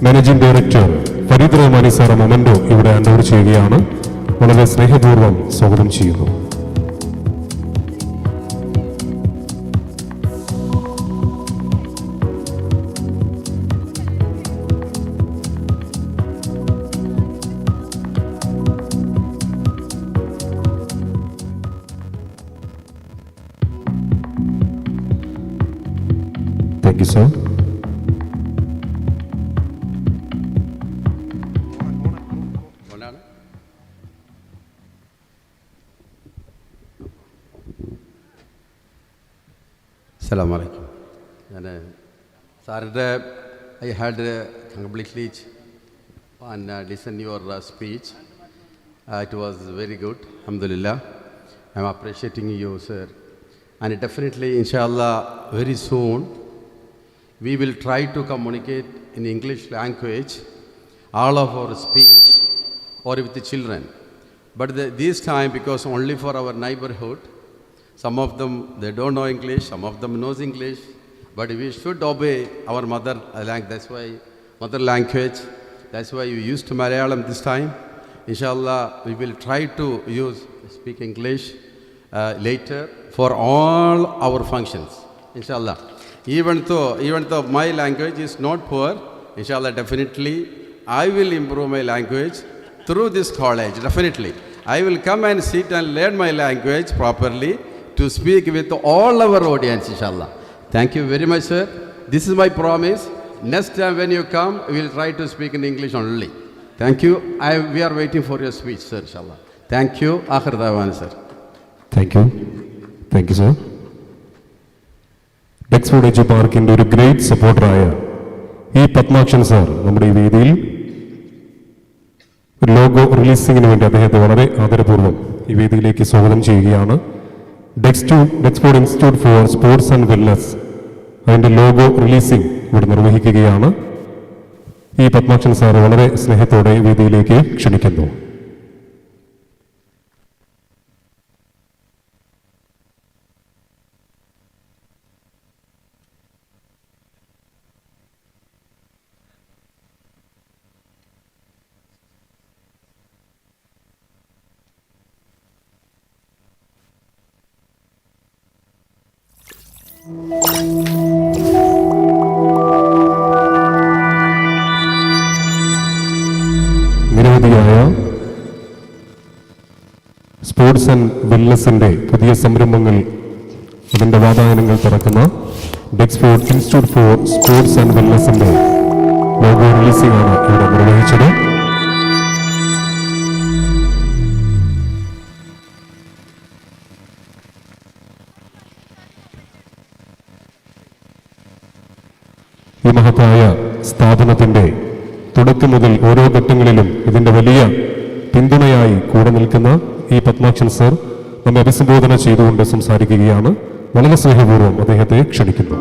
managing director Farid Rahmani sir memento ഇവിടെ ഹാൻഡ് ഓവർ ചെയ്യുകയാണ്. വളരെ സ്നേഹപൂർവ്വം സ്വാഗതം ചെയ്യുന്നു. Thank you, sir. Assalamu alaikum. Sir, I had completely and listened your speech. It was very good. Alhamdulillah. I am appreciating you, sir. And definitely, inshallah, very soon, we will try to communicate in English language all of our speech or with the children. But this time, because only for our neighborhood, some of them, they don't know English, some of them knows English, but we should obey our mother language. That's why mother language. That's why we used Malayalam this time. Inshallah, we will try to speak English later for all our functions. Inshallah. Even though my language is not poor, inshallah, definitely I will improve my language through this college. Definitely, I will come and sit and learn my language properly to speak with all our audience. Inshallah. Thank you very much, sir. This is my promise. Next time when you come, we will try to speak in English only. Thank you. We are waiting for your speech, sir. Inshallah. Thank you. Akhir dawan, sir. Thank you. Thank you, sir. ഡെക്സ്ഫോർഡ് എജു പാർക്കിന്റെ ഒരു great സപ്പോർട്ടറായ ഈ Padmakshan sir നമ്മുടെ ഈ വേദിയിൽ logo റിലീസിംഗിന് വേണ്ടി അദ്ദേഹത്തെ വളരെ ആദരപൂർവ്വം ഈ വേദിയിലേക്ക് സ്വാഗതം ചെയ്യുകയാണ്. ഡെക്സ്ഫോർഡ് Institute for Sports and wellness അതിന്റെ ലോഗോ റിലീസിംഗ് ഇവിടെ നിർവഹിക്കുകയാണ്. ഈ പത്മാക്ഷൻ സാർ വളരെ സ്നേഹത്തോടെ വേദിയിലേക്ക് ക്ഷണിക്കുന്നു. നിരവധിയായ സ്പോർട്സ് ആൻഡ് വെൽനസിന്റെ പുതിയ സംരംഭങ്ങൾ അതിന്റെ വാതായനങ്ങൾ തുറക്കുന്ന Duxford Institute for Sports and വെൽനസിന്റെ ലോഗോ റിലീസിംഗ് ആണ് ഇവിടെ നിർവഹിച്ചത്. ഈ മഹത്തായ സ്ഥാപനത്തിന്റെ തുടക്കം മുതൽ ഓരോ ഘട്ടങ്ങളിലും ഇതിന്റെ വലിയ പിന്തുണയായി കൂടെ നിൽക്കുന്ന ഈ പത്മാക്ഷൻ സർ നമ്മെ അഭിസംബോധന ചെയ്തുകൊണ്ട് സംസാരിക്കുകയാണ്. വളരെ സ്നേഹപൂർവ്വം അദ്ദേഹത്തെ ക്ഷണിക്കുന്നു.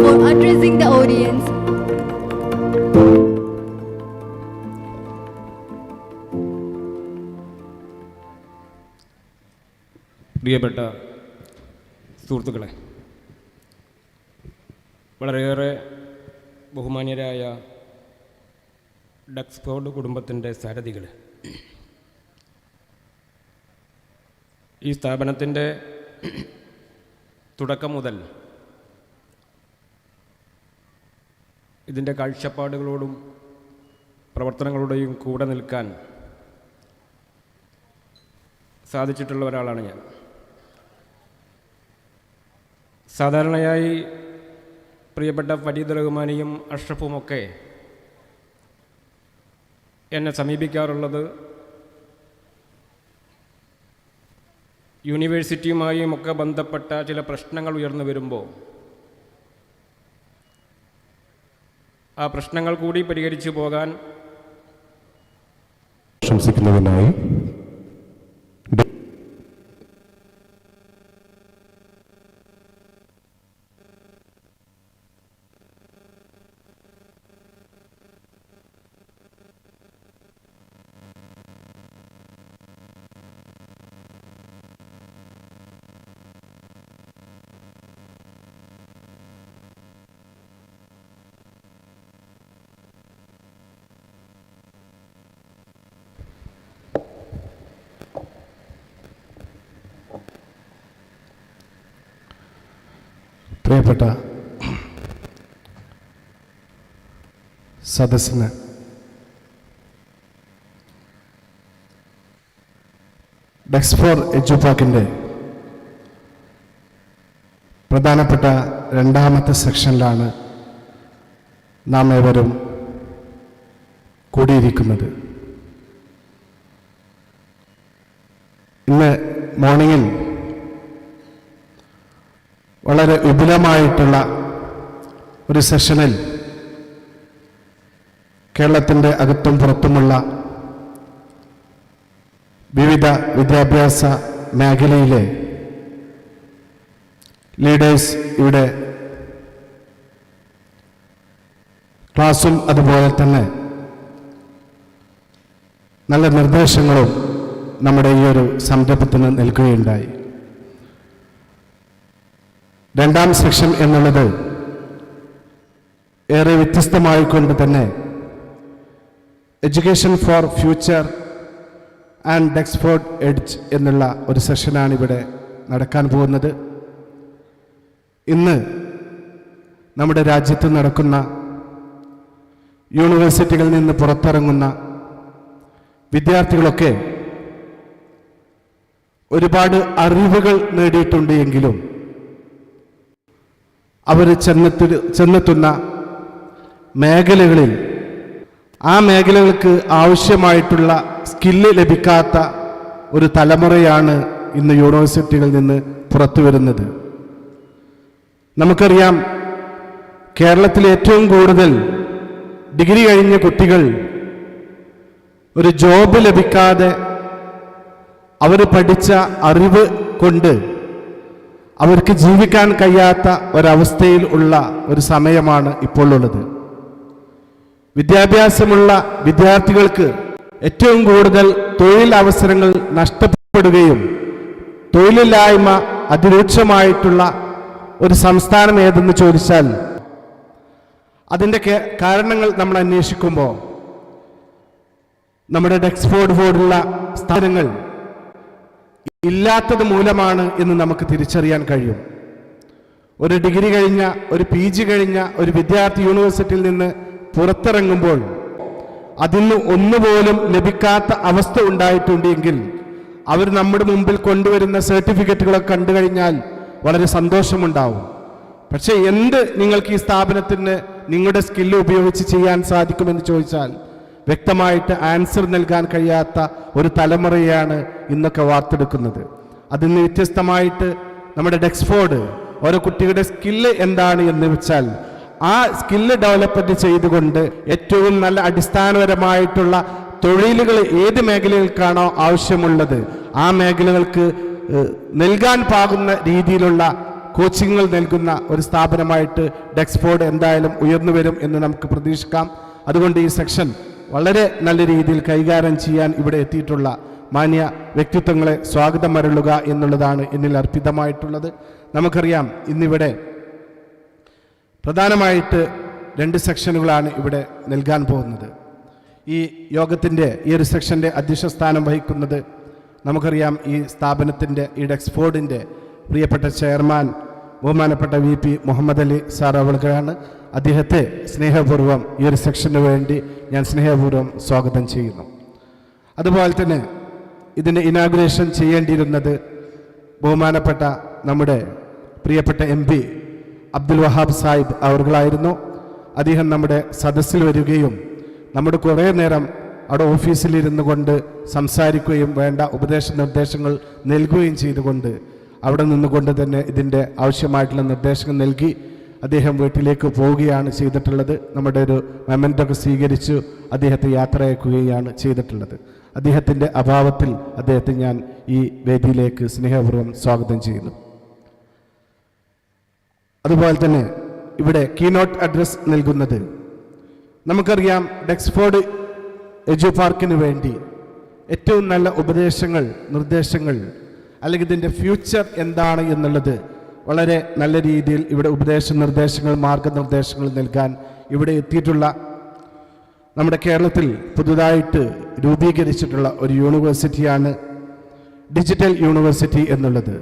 For addressing the audience. പ്രിയപ്പെട്ട സുഹൃത്തുക്കളെ, വളരെയേറെ ബഹുമാന്യരായ ഡക്സ്ഫോർഡ് കുടുംബത്തിൻ്റെ സാരഥികൾ, ഈ സ്ഥാപനത്തിൻ്റെ തുടക്കം മുതൽ ഇതിൻ്റെ കാഴ്ചപ്പാടുകളോടും പ്രവർത്തനങ്ങളുടെയും കൂടെ നിൽക്കാൻ സാധിച്ചിട്ടുള്ള ഒരാളാണ് ഞാൻ. സാധാരണയായി പ്രിയപ്പെട്ട ഫരീദ് റഹ്മാനിയും അഷ്റഫുമൊക്കെ എന്നെ സമീപിക്കാറുള്ളത് യൂണിവേഴ്സിറ്റിയുമായും ഒക്കെ ബന്ധപ്പെട്ട ചില പ്രശ്നങ്ങൾ ഉയർന്നു വരുമ്പോൾ ആ പ്രശ്നങ്ങൾ കൂടി പരിഹരിച്ചു പോകാൻ ആശംസിക്കുന്നതിനായി പ്രിയപ്പെട്ട സദസ്സിന് ഡക്സ്ഫോർഡ് എഡ്യൂപാക്കിൻ്റെ പ്രധാനപ്പെട്ട രണ്ടാമത്തെ സെക്ഷനിലാണ് നാം ഏവരും കൂടിയിരിക്കുന്നത്. ഇന്ന് മോർണിംഗിൽ വളരെ വിപുലമായിട്ടുള്ള ഒരു സെഷനിൽ കേരളത്തിൻ്റെ അകത്തും പുറത്തുമുള്ള വിവിധ വിദ്യാഭ്യാസ മേഖലയിലെ ലീഡേഴ്സ് ഇവിടെ ക്ലാസും അതുപോലെ തന്നെ നല്ല നിർദ്ദേശങ്ങളും നമ്മുടെ ഈ ഒരു സംരംഭത്തിന് നൽകുകയുണ്ടായി. രണ്ടാം സെക്ഷൻ എന്നുള്ളത് ഏറെ വ്യത്യസ്തമായിക്കൊണ്ട് തന്നെ education for future and ഡക്സ്ഫോർഡ് edge എന്നുള്ള ഒരു സെഷനാണ് ഇവിടെ നടക്കാൻ പോകുന്നത്. ഇന്ന് നമ്മുടെ രാജ്യത്ത് നടക്കുന്ന യൂണിവേഴ്സിറ്റികളിൽ നിന്ന് പുറത്തിറങ്ങുന്ന വിദ്യാർത്ഥികളൊക്കെ ഒരുപാട് നേടിയിട്ടുണ്ട് എങ്കിലും അവർ ചെന്നെത്തുന്ന മേഖലകളിൽ ആ മേഖലകൾക്ക് ആവശ്യമായിട്ടുള്ള സ്കില്ല് ലഭിക്കാത്ത ഒരു തലമുറയാണ് ഇന്ന് യൂണിവേഴ്സിറ്റികളിൽ നിന്ന് പുറത്തു വരുന്നത്. നമുക്കറിയാം, കേരളത്തിൽ ഏറ്റവും കൂടുതൽ ഡിഗ്രി കഴിഞ്ഞ കുട്ടികൾ ഒരു ജോബ് ലഭിക്കാതെ അവർ പഠിച്ച അറിവ് കൊണ്ട് അവർക്ക് ജീവിക്കാൻ കഴിയാത്ത ഒരവസ്ഥയിൽ ഉള്ള ഒരു സമയമാണ് ഇപ്പോൾ ഉള്ളത്. വിദ്യാഭ്യാസമുള്ള വിദ്യാർത്ഥികൾക്ക് ഏറ്റവും കൂടുതൽ തൊഴിൽ അവസരങ്ങൾ നഷ്ടപ്പെടുകയും തൊഴിലില്ലായ്മ അതിരൂക്ഷമായിട്ടുള്ള ഒരു സംസ്ഥാനം ഏതെന്ന് ചോദിച്ചാൽ അതിൻ്റെ കാരണങ്ങൾ നമ്മൾ അന്വേഷിക്കുമ്പോൾ നമ്മുടെ ഡക്സ്ഫോർഡ് പോലുള്ള സ്ഥാപനങ്ങൾ ഇല്ലാത്തത് മൂലമാണ് എന്ന് നമുക്ക് തിരിച്ചറിയാൻ കഴിയും. ഒരു ഡിഗ്രി കഴിഞ്ഞ, ഒരു PG കഴിഞ്ഞ ഒരു വിദ്യാർത്ഥി യൂണിവേഴ്സിറ്റിയിൽ നിന്ന് പുറത്തിറങ്ങുമ്പോൾ അതിന് ഒന്നുപോലും ലഭിക്കാത്ത അവസ്ഥ ഉണ്ടായിട്ടുണ്ടെങ്കിൽ അവർ നമ്മുടെ മുമ്പിൽ കൊണ്ടുവരുന്ന സർട്ടിഫിക്കറ്റുകളൊക്കെ കണ്ടു കഴിഞ്ഞാൽ വളരെ സന്തോഷമുണ്ടാവും. പക്ഷേ എന്ത് നിങ്ങൾക്ക് ഈ സ്ഥാപനത്തിന് നിങ്ങളുടെ സ്കില്ല് ഉപയോഗിച്ച് ചെയ്യാൻ സാധിക്കുമെന്ന് ചോദിച്ചാൽ വ്യക്തമായിട്ട് ആൻസർ നൽകാൻ കഴിയാത്ത ഒരു തലമുറയാണ് ഇന്നൊക്കെ വാർത്തെടുക്കുന്നത്. അതിന് വ്യത്യസ്തമായിട്ട് നമ്മുടെ ഡക്സ്ഫോർഡ് ഓരോ കുട്ടിയുടെ സ്കില്ല് എന്താണ് എന്ന് വെച്ചാൽ ആ സ്കില്ല് ഡെവലപ്മെന്റ് ചെയ്തുകൊണ്ട് ഏറ്റവും നല്ല അടിസ്ഥാനപരമായിട്ടുള്ള തൊഴിലുകൾ ഏത് മേഖലകൾക്കാണോ ആവശ്യമുള്ളത് ആ മേഖലകൾക്ക് നൽകാൻ പാകുന്ന രീതിയിലുള്ള കോച്ചിങ്ങുകൾ നൽകുന്ന ഒരു സ്ഥാപനമായിട്ട് ഡക്സ്ഫോർഡ് എന്തായാലും ഉയർന്നു വരും എന്ന് നമുക്ക് പ്രതീക്ഷിക്കാം. അതുകൊണ്ട് ഈ സെക്ഷൻ വളരെ നല്ല രീതിയിൽ കൈകാര്യം ചെയ്യാൻ ഇവിടെ എത്തിയിട്ടുള്ള മാന്യ വ്യക്തിത്വങ്ങളെ സ്വാഗതം അരുളുക എന്നുള്ളതാണ് എന്നിൽ അർപ്പിതമായിട്ടുള്ളത്. നമുക്കറിയാം, ഇന്നിവിടെ പ്രധാനമായിട്ട് 2 സെക്ഷനുകളാണ് ഇവിടെ നൽകാൻ പോകുന്നത്. ഈ യോഗത്തിൻ്റെ ഈ ഒരു സെക്ഷൻ്റെ അധ്യക്ഷസ്ഥാനം വഹിക്കുന്നത് നമുക്കറിയാം ഈ സ്ഥാപനത്തിൻ്റെ ഈ ഡക്സ്ഫോർഡിൻ്റെ പ്രിയപ്പെട്ട ചെയർമാൻ ബഹുമാനപ്പെട്ട VP മുഹമ്മദ് അലി സാർ അവர்களാണ്. അദ്ദേഹത്തെ സ്നേഹപൂർവ്വം ഈ ഒരു സെക്ഷന് വേണ്ടി ഞാൻ സ്നേഹപൂർവ്വം സ്വാഗതം ചെയ്യുന്നു. അതുപോലെ തന്നെ ഇതിൻ്റെ ഇനാഗുറേഷൻ ചെയ്യേണ്ടിയിരുന്നത് ബഹുമാനപ്പെട്ട നമ്മുടെ പ്രിയപ്പെട്ട MP അബ്ദുൽ വഹാബ് സാഹിബ് അവർകളായിരുന്നു. അദ്ദേഹം നമ്മുടെ സദസ്സിൽ വരികയും നമ്മുടെ കുറേ നേരം അവിടെ ഓഫീസിലിരുന്നു കൊണ്ട് സംസാരിക്കുകയും വേണ്ട നിർദ്ദേശങ്ങൾ നൽകുകയും ചെയ്തുകൊണ്ട് അവിടെ നിന്നുകൊണ്ട് തന്നെ ഇതിൻ്റെ ആവശ്യമായിട്ടുള്ള നിർദ്ദേശങ്ങൾ നൽകി അദ്ദേഹം വീട്ടിലേക്ക് പോവുകയാണ് ചെയ്തിട്ടുള്ളത്. നമ്മുടെ ഒരു മെമൻറ്റൊക്കെ സ്വീകരിച്ചു അദ്ദേഹത്തെ യാത്രയാക്കുകയാണ് ചെയ്തിട്ടുള്ളത്. അദ്ദേഹത്തിൻ്റെ അഭാവത്തിൽ അദ്ദേഹത്തെ ഞാൻ ഈ വേദിയിലേക്ക് സ്നേഹപൂർവ്വം സ്വാഗതം ചെയ്യുന്നു. അതുപോലെ തന്നെ ഇവിടെ കീനോട്ട് അഡ്രസ് നൽകുന്നത്, നമുക്കറിയാം ഡെക്സ്ഫോർഡ് എജു പാർക്കിന് വേണ്ടി ഏറ്റവും നല്ല ഉപദേശങ്ങൾ, നിർദ്ദേശങ്ങൾ, അല്ലെങ്കിൽ ഇതിൻ്റെ ഫ്യൂച്ചർ എന്താണ് എന്നുള്ളത് വളരെ നല്ല രീതിയിൽ ഇവിടെ നിർദ്ദേശങ്ങൾ, മാർഗനിർദ്ദേശങ്ങൾ നൽകാൻ ഇവിടെ എത്തിയിട്ടുള്ള നമ്മുടെ കേരളത്തിൽ പുതുതായിട്ട് രൂപീകരിച്ചിട്ടുള്ള ഒരു യൂണിവേഴ്സിറ്റിയാണ് ഡിജിറ്റൽ യൂണിവേഴ്സിറ്റി എന്നുള്ളത്.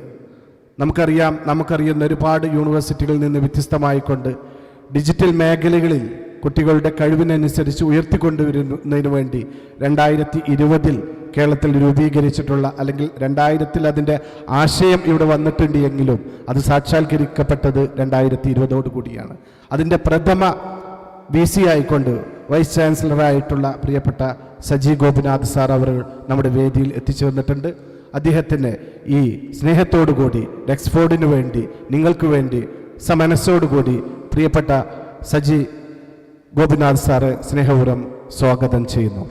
നമുക്കറിയുന്ന ഒരുപാട് യൂണിവേഴ്സിറ്റികളിൽ നിന്ന് വ്യത്യസ്തമായിക്കൊണ്ട് ഡിജിറ്റൽ മേഖലകളിൽ കുട്ടികളുടെ കഴിവിനനുസരിച്ച് ഉയർത്തിക്കൊണ്ടുവരുന്നതിന് വേണ്ടി 2020 കേരളത്തിൽ രൂപീകരിച്ചിട്ടുള്ള, അല്ലെങ്കിൽ 2000 അതിൻ്റെ ആശയം ഇവിടെ വന്നിട്ടുണ്ട് എങ്കിലും അത് സാക്ഷാത്കരിക്കപ്പെട്ടത് 2020 കൂടിയാണ്. അതിൻ്റെ പ്രഥമ VC ആയിക്കൊണ്ട് വൈസ് ചാൻസലറായിട്ടുള്ള പ്രിയപ്പെട്ട സജി ഗോപിനാഥ് സാർ അവർ നമ്മുടെ വേദിയിൽ എത്തിച്ചേർന്നിട്ടുണ്ട്. അദ്ദേഹത്തിന് ഈ സ്നേഹത്തോടുകൂടി ഡെക്സ്ഫോർഡിന് വേണ്ടി, നിങ്ങൾക്ക് വേണ്ടി സമനസ്സോടുകൂടി പ്രിയപ്പെട്ട സജി ഗോപിനാഥ് സാറ് സ്നേഹപൂർവ്വം സ്വാഗതം ചെയ്യുന്നു.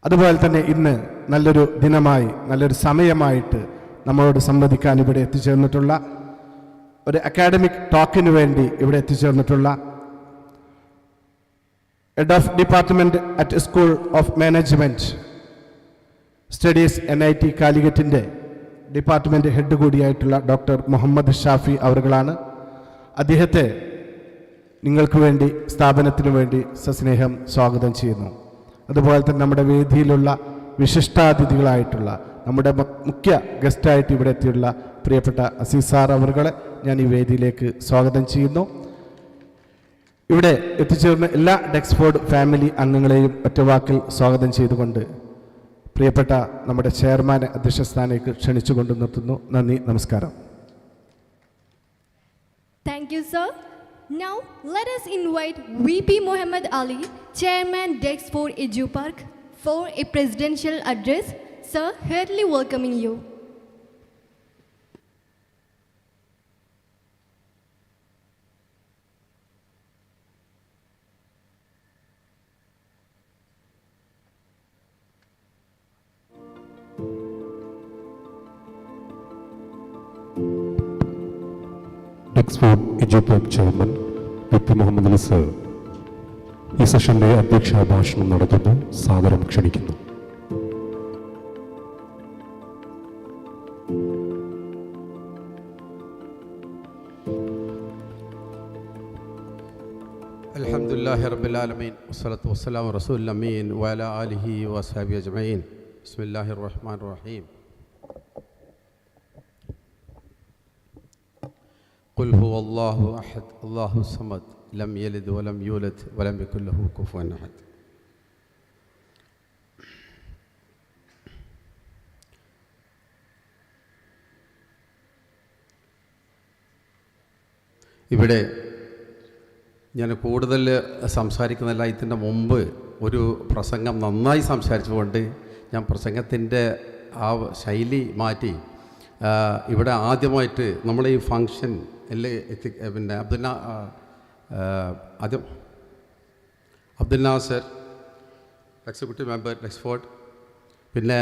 അതുപോലെ തന്നെ ഇന്ന് നല്ലൊരു ദിനമായി, നല്ലൊരു സമയമായിട്ട് നമ്മളോട് സംവദിക്കാൻ ഇവിടെ എത്തിച്ചേർന്നിട്ടുള്ള, ഒരു അക്കാഡമിക് ടോക്കിന് വേണ്ടി ഇവിടെ എത്തിച്ചേർന്നിട്ടുള്ള head of department at school of management studies NIT കാലിക്കറ്റിൻ്റെ ഡിപ്പാർട്ട്മെൻറ്റ് ഹെഡ് കൂടിയായിട്ടുള്ള ഡോക്ടർ മുഹമ്മദ് ഷാഫി അവറുകളാണ്. അദ്ദേഹത്തെ നിങ്ങൾക്ക് വേണ്ടി, സ്ഥാപനത്തിനു വേണ്ടി സസ്നേഹം സ്വാഗതം ചെയ്യുന്നു. അതുപോലെ തന്നെ നമ്മുടെ വേദിയിലുള്ള വിശിഷ്ടാതിഥികളായിട്ടുള്ള, നമ്മുടെ മുഖ്യ ഗസ്റ്റായിട്ട് ഇവിടെ എത്തിയുള്ള പ്രിയപ്പെട്ട അസീസ് സാർ അവറുകളെ ഞാൻ ഈ വേദിയിലേക്ക് സ്വാഗതം ചെയ്യുന്നു. ഇവിടെ എത്തിച്ചേർന്ന എല്ലാ ഡെക്സ്ഫോർഡ് ഫാമിലി അംഗങ്ങളെയും ഒറ്റവാക്കിൽ സ്വാഗതം ചെയ്തുകൊണ്ട് പ്രിയപ്പെട്ട നമ്മുടെ ചെയർമാനെ അധ്യക്ഷ സ്ഥാനത്തേക്ക് ക്ഷണിച്ചുകൊണ്ട് നിർത്തുന്നു. നന്ദി, നമസ്കാരം. Thank you, sir. Now, let us invite VP Muhammad Ali, Chairman Dexford Edu Park, for a presidential address. Sir, heartily welcoming you. Duxford Edu Park chairman VP Muhammad Ali sir ഈ സെഷന്റെ അധ്യക്ഷ ഭാഷണം നടത്തുന്നു. സാദരം ക്ഷണിക്കുന്നു. അൽഹംദുലില്ലാഹി റബ്ബിൽ ആലമീൻ വസ്സലാത്തു വസ്സലാമു റസൂലിൽ അമീൻ വഅലാ ആലിഹി വസ്ഹബിഹി അജ്മഈൻ. ബിസ്മില്ലാഹിർ റഹ്മാനിർ റഹീം. ഖുൽ ഹുവല്ലാഹു അഹദ് അല്ലാഹു സമദ് ലം യലിദ് വലം യൂലദ് വലം യകുൽ ലഹു കുഫുവൻ അഹദ്. ഇവിടെ ഞാൻ കൂടുതൽ സംസാരിക്കുന്നില്ല. ഇതിൻ്റെ മുമ്പ് ഒരു പ്രസംഗം നന്നായി സംസാരിച്ചുകൊണ്ട് ഞാൻ പ്രസംഗത്തിൻ്റെ ആ ശൈലി മാറ്റി ഇവിടെ ആദ്യമായിട്ട് നമ്മൾ ഈ ഫങ്ഷൻ പിന്നെ Abdul Nasar executive member Dexford, പിന്നെ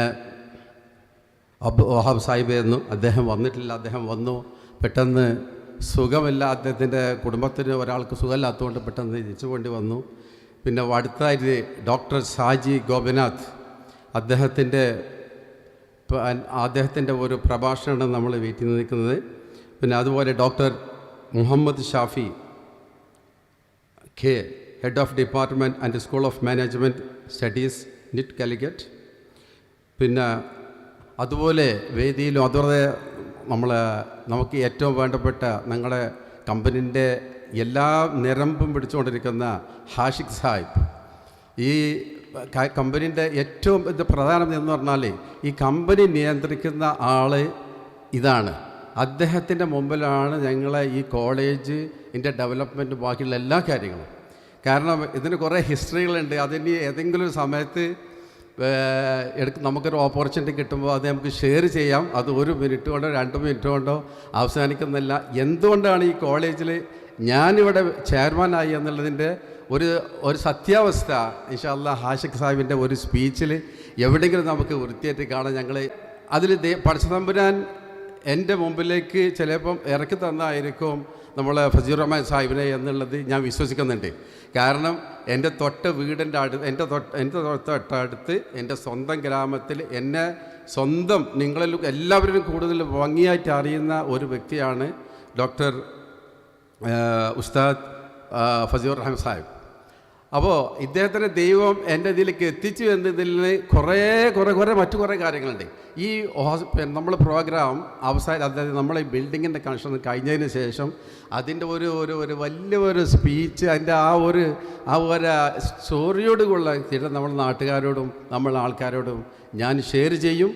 വഹാബ് സാഹിബ് എന്നു അദ്ദേഹം വന്നിട്ടില്ല. അദ്ദേഹം വന്നു, പെട്ടെന്ന് സുഖമില്ല, അദ്ദേഹത്തിൻ്റെ കുടുംബത്തിന് ഒരാൾക്ക് സുഖമില്ലാത്തതുകൊണ്ട് പെട്ടെന്ന് തിരിച്ചുകൊണ്ട് വന്നു. പിന്നെ അടുത്തായിട്ട് ഡോക്ടർ ഷാജി ഗോപിനാഥ്, അദ്ദേഹത്തിൻ്റെ ഒരു പ്രഭാഷണമാണ് നമ്മൾ വീട്ടിൽ നിൽക്കുന്നത്. പിന്നെ അതുപോലെ doctor Muhammad Shafi K, head of department and school of management studies NIT Calicut. പിന്നെ അതുപോലെ വേദിയിലും അതുപോലെ നമുക്ക് ഏറ്റവും വേണ്ടപ്പെട്ട ഞങ്ങളുടെ കമ്പനീൻ്റെ എല്ലാ നിരമ്പും പിടിച്ചുകൊണ്ടിരിക്കുന്ന ഹാഷിഖ് സാഹിബ്. ഈ കമ്പനീൻ്റെ ഏറ്റവും പ്രധാനം എന്ന് പറഞ്ഞാൽ ഈ കമ്പനി നിയന്ത്രിക്കുന്ന ആൾ ഇതാണ്. അദ്ദേഹത്തിൻ്റെ മുമ്പിലാണ് ഞങ്ങളെ ഈ കോളേജ് ഇതിൻ്റെ ഡെവലപ്മെൻറ്റ് ബാക്കിയുള്ള എല്ലാ കാര്യങ്ങളും. കാരണം ഇതിന് കുറേ ഹിസ്റ്ററികളുണ്ട്. അതിന് ഏതെങ്കിലും ഒരു സമയത്ത് നമുക്കൊരു ഓപ്പർച്യൂണിറ്റി കിട്ടുമ്പോൾ അത് നമുക്ക് ഷെയർ ചെയ്യാം. അത് 1 മിനിറ്റ് കൊണ്ടോ 2 മിനിറ്റ് കൊണ്ടോ അവസാനിക്കുന്നില്ല. എന്തുകൊണ്ടാണ് ഈ കോളേജിൽ ഞാനിവിടെ ചെയർമാനായി എന്നുള്ളതിൻ്റെ ഒരു സത്യാവസ്ഥ ഇൻഷാ അല്ലാഹ് ഹാഷിഖ് സാഹിബിൻ്റെ ഒരു സ്പീച്ചിൽ എവിടെയെങ്കിലും നമുക്ക് വൃത്തിയായിട്ട് കാണാം. ഞങ്ങൾ അതിൽ പടച്ചതമ്പുരാൻ എൻ്റെ മുമ്പിലേക്ക് ചിലപ്പം ഇറക്കി തന്നായിരിക്കും നമ്മളെ ഫസീർ റഹ്മാൻ സാഹിബിനെ എന്നുള്ളത് ഞാൻ വിശ്വസിക്കുന്നുണ്ട്. കാരണം എൻ്റെ വീടിൻ്റെ എൻ്റെ തൊട്ടടുത്ത് എൻ്റെ സ്വന്തം ഗ്രാമത്തിൽ എന്നെ സ്വന്തം നിങ്ങളിൽ എല്ലാവരും കൂടുതൽ ഭംഗിയായിട്ട് അറിയുന്ന ഒരു വ്യക്തിയാണ് ഡോക്ടർ ഉസ്താദ് ഫസീർ റഹ്മാൻ സാഹിബ്. അപ്പോൾ ഇദ്ദേഹത്തിൻ്റെ ദൈവം എൻ്റെ ഇതിലേക്ക് എത്തിച്ചു എന്നതിൽ മറ്റു കുറേ കാര്യങ്ങളുണ്ട്. ഈ നമ്മൾ പ്രോഗ്രാം അതായത് നമ്മളെ ബിൽഡിങ്ങിൻ്റെ കണക്ഷൻ കഴിഞ്ഞതിന് ശേഷം അതിൻ്റെ ഒരു വലിയൊരു സ്പീച്ച് അതിൻ്റെ ആ ഒരു സ്റ്റോറിയോടുള്ള നമ്മൾ നാട്ടുകാരോടും നമ്മൾ ആൾക്കാരോടും ഞാൻ ഷെയർ ചെയ്യും.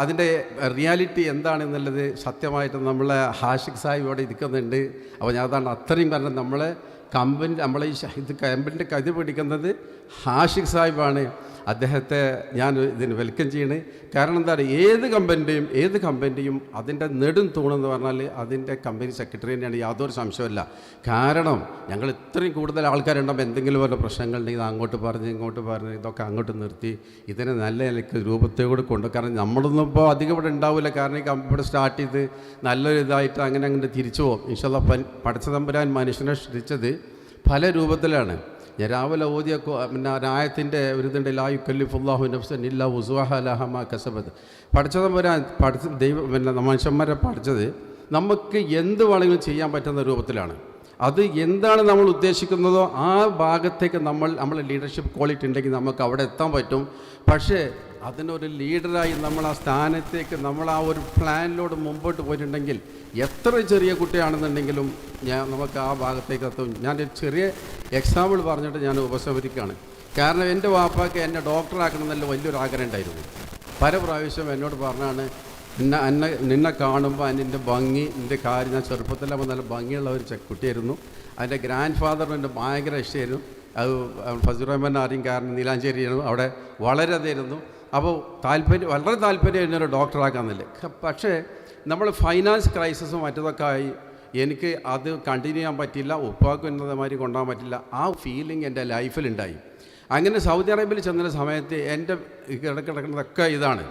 അതിൻ്റെ റിയാലിറ്റി എന്താണെന്നുള്ളത് സത്യമായിട്ട് നമ്മളെ ഹാഷിഖ് സാഹിബ് ഇവിടെ ഇരിക്കുന്നുണ്ട്. അപ്പോൾ ഞാൻ അതാണ് അത്രയും കാരണം നമ്മളെ നമ്മളെ ഈ കമ്പനിൻ്റെ കഥ പിടിക്കുന്നത് ഹാഷിഖ് സാഹിബാണ്. അദ്ദേഹത്തെ ഞാൻ ഇതിന് വെൽക്കം ചെയ്യണേ. കാരണം എന്താ പറയുക, ഏത് കമ്പനിയും അതിൻ്റെ നെടും തൂണെന്ന് പറഞ്ഞാൽ അതിൻ്റെ കമ്പനി സെക്രട്ടറി തന്നെയാണ്, യാതൊരു സംശയമില്ല. കാരണം ഞങ്ങൾ ഇത്രയും കൂടുതൽ ആൾക്കാരുണ്ടാകുമ്പോൾ എന്തെങ്കിലും വല്ല പ്രശ്നങ്ങളുണ്ടെങ്കിൽ അങ്ങോട്ട് പറഞ്ഞ് ഇങ്ങോട്ട് പറഞ്ഞ് ഇതൊക്കെ അങ്ങോട്ട് നിർത്തി ഇതിനെ നല്ല നിലയ്ക്ക് രൂപത്തോട് കൊണ്ട്. കാരണം നമ്മളൊന്നും ഇപ്പോൾ അധികം ഇവിടെ ഉണ്ടാവില്ല. കാരണം ഈ ഇവിടെ സ്റ്റാർട്ട് ചെയ്ത് നല്ലൊരു ഇതായിട്ട് അങ്ങനെ തിരിച്ചു പോകും. ഇൻഷാ അല്ലാഹ് പടച്ചതമ്പുരാൻ മനുഷ്യനെ സൃഷ്ടിച്ചത് പല രൂപത്തിലാണ്. ഞാൻ രാവിലെ ഓതിയ ആയത്തിൻ്റെ ഒരു ഇതുണ്ട്, ലാ യുക്കല്ലിഫുല്ലാഹു നഫ്സൻ ഇല്ലാ വുസ്അഹാ ലഹാ മാ കസബത്. പഠിച്ചതമ്പുരാൻ മനുഷ്യന്മാരെ പഠിച്ചത് നമുക്ക് എന്ത് വേണമെങ്കിലും ചെയ്യാൻ പറ്റുന്ന രൂപത്തിലാണ്. അത് എന്താണ് നമ്മൾ ഉദ്ദേശിക്കുന്നതോ ആ ഭാഗത്തേക്ക് നമ്മളെ ലീഡർഷിപ്പ് ക്വാളിറ്റി ഉണ്ടെങ്കിൽ നമുക്ക് അവിടെ എത്താൻ പറ്റും. പക്ഷേ അതിനൊരു ലീഡറായി നമ്മൾ ആ സ്ഥാനത്തേക്ക് നമ്മൾ ആ ഒരു പ്ലാനിലൂടെ മുമ്പോട്ട് പോയിട്ടുണ്ടെങ്കിൽ എത്ര ചെറിയ കുട്ടിയാണെന്നുണ്ടെങ്കിലും നമുക്ക് ആ ഭാഗത്തേക്ക് എത്തും. ഞാനൊരു ചെറിയ എക്സാമ്പിൾ പറഞ്ഞിട്ട് ഞാൻ ഉപസംഹരിക്കുകയാണ്. കാരണം എൻ്റെ വാപ്പാക്ക് എന്നെ ഡോക്ടറാക്കണം എന്നുള്ള വലിയൊരു ആഗ്രഹം ഉണ്ടായിരുന്നു. പല പ്രാവശ്യം എന്നോട് പറഞ്ഞാണ് നിന്നെ കാണുമ്പോൾ അതിൻ്റെ ഭംഗി എൻ്റെ കാര്യം. ഞാൻ ചെറുപ്പത്തിലാകുമ്പോൾ നല്ല ഭംഗിയുള്ള ഒരു കുട്ടിയായിരുന്നു. അതിൻ്റെ ഗ്രാൻഡ് ഫാദറിന് എൻ്റെ ഭയങ്കര ഇഷ്ടമായിരുന്നു. അത് ഫസീർ റഹ്മാൻ ആരെയും കാരണം നീലാഞ്ചേരിയായിരുന്നു, അവിടെ വളരെ അതായിരുന്നു. അപ്പോൾ വളരെ താല്പര്യം എന്നൊരു ഡോക്ടറാക്കാന്നില്ല. പക്ഷേ നമ്മൾ ഫൈനാൻസ് ക്രൈസിസും മറ്റതൊക്കെ ആയി എനിക്ക് അത് കണ്ടിന്യൂ ചെയ്യാൻ പറ്റില്ല. ഉപ്പാക്കും എന്നതുമാതിരി കൊണ്ടുപോകാൻ പറ്റില്ല. ആ ഫീലിംഗ് എൻ്റെ ലൈഫിലുണ്ടായി. അങ്ങനെ സൗദി അറേബ്യയിൽ ചെന്ന സമയത്ത് എൻ്റെ കിടക്കുന്നതൊക്കെ ഇതാണ്,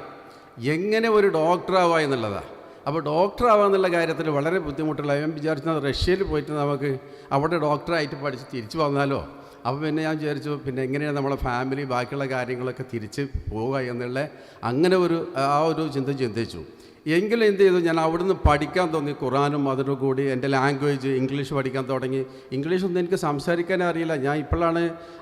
എങ്ങനെ ഒരു ഡോക്ടറാവുക എന്നുള്ളതാണ്. അപ്പോൾ ഡോക്ടറാവുക എന്നുള്ള കാര്യത്തിൽ വളരെ ബുദ്ധിമുട്ടുള്ള. ഞാൻ വിചാരിച്ചത് റഷ്യയിൽ പോയിട്ട് നമുക്ക് അവിടെ ഡോക്ടറായിട്ട് പഠിച്ച് തിരിച്ചു വന്നാലോ. അപ്പോൾ പിന്നെ ഞാൻ വിചാരിച്ചു പിന്നെ എങ്ങനെയാണ് നമ്മളെ ഫാമിലി ബാക്കിയുള്ള കാര്യങ്ങളൊക്കെ തിരിച്ച് പോവുക എന്നുള്ള അങ്ങനെ ഒരു ചിന്തിച്ചു. എങ്കിലും എന്ത് ചെയ്തു, ഞാൻ അവിടുന്ന് പഠിക്കാൻ തോന്നി. ഖുറാനും അതിനു കൂടി എൻ്റെ ലാംഗ്വേജ് ഇംഗ്ലീഷ് പഠിക്കാൻ തുടങ്ങി. ഇംഗ്ലീഷൊന്നും എനിക്ക് സംസാരിക്കാനേ അറിയില്ല. ഞാൻ ഇപ്പോഴാണ്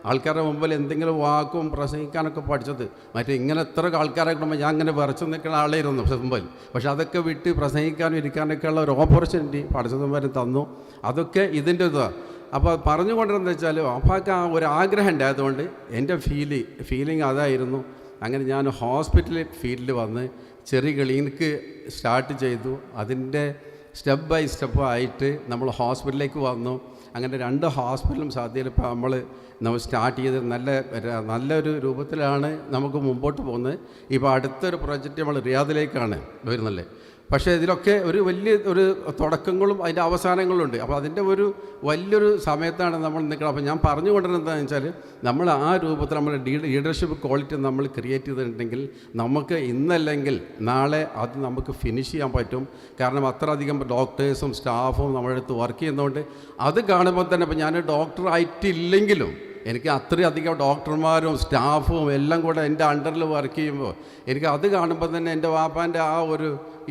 ആൾക്കാരുടെ മുമ്പിൽ എന്തെങ്കിലും വാക്കും പ്രസംഗിക്കാനൊക്കെ പഠിച്ചത്. മറ്റേ ഇങ്ങനെ എത്ര ആൾക്കാരെ കൂടുമ്പോൾ ഞാൻ അങ്ങനെ വിറച്ച് നിൽക്കുന്ന ആളായിരുന്നു മുമ്പിൽ. പക്ഷെ അതൊക്കെ വിട്ട് പ്രസംഗിക്കാനും ഇരിക്കാനൊക്കെ ഉള്ള ഒരു ഓപ്പർച്യൂണിറ്റി പഠിച്ചതും തന്നു. അതൊക്കെ ഇതിൻ്റെ ഇതാണ്. അപ്പോൾ പറഞ്ഞുകൊണ്ടിരുന്നത് വെച്ചാൽ അപ്പാക്ക് ആ ഒരു ആഗ്രഹം ഉണ്ടായതുകൊണ്ട് എൻ്റെ ഫീലിംഗ് അതായിരുന്നു. അങ്ങനെ ഞാൻ ഹോസ്പിറ്റലിൽ ഫീൽഡിൽ വന്ന് ചെറിയ ക്ലിനിക്ക് സ്റ്റാർട്ട് ചെയ്തു. അതിൻ്റെ സ്റ്റെപ്പ് ബൈ സ്റ്റെപ്പ് ആയിട്ട് നമ്മൾ ഹോസ്പിറ്റലിലേക്ക് വന്നു. അങ്ങനെ 2 ഹോസ്പിറ്റലും സാധ്യത ഇപ്പോൾ നമ്മൾ സ്റ്റാർട്ട് ചെയ്ത് നല്ലൊരു രൂപത്തിലാണ് നമുക്ക് മുമ്പോട്ട് പോകുന്നത്. ഇപ്പോൾ അടുത്തൊരു പ്രൊജക്റ്റ് നമ്മൾ റിയാദിലേക്കാണ് വരുന്നത്. പക്ഷേ ഇതിലൊക്കെ ഒരു തുടക്കങ്ങളും അതിൻ്റെ അവസാനങ്ങളുണ്ട്. അപ്പോൾ അതിൻ്റെ വലിയൊരു സമയത്താണ് നമ്മൾ നിൽക്കുന്നത്. അപ്പോൾ ഞാൻ പറഞ്ഞുകൊണ്ടിരുന്നത് എന്താണെന്ന് വെച്ചാൽ നമ്മൾ ആ രൂപത്തിൽ നമ്മുടെ ലീഡർഷിപ്പ് ക്വാളിറ്റി നമ്മൾ ക്രിയേറ്റ് ചെയ്തിട്ടുണ്ടെങ്കിൽ നമുക്ക് ഇന്നല്ലെങ്കിൽ നാളെ അത് നമുക്ക് ഫിനിഷ് ചെയ്യാൻ പറ്റും. കാരണം അത്രയധികം ഡോക്ടേഴ്സും സ്റ്റാഫും നമ്മുടെ അടുത്ത് വർക്ക് ചെയ്യുന്നതുകൊണ്ട് അത് കാണുമ്പോൾ തന്നെ ഇപ്പോൾ ഞാൻ ഡോക്ടറായിട്ടില്ലെങ്കിലും എനിക്ക് അത്രയധികം ഡോക്ടർമാരും സ്റ്റാഫും എല്ലാം കൂടെ എൻ്റെ അണ്ടറിൽ വർക്ക് ചെയ്യുമ്പോൾ എനിക്ക് അത് കാണുമ്പോൾ തന്നെ എൻ്റെ വാപ്പാൻ്റെ ആ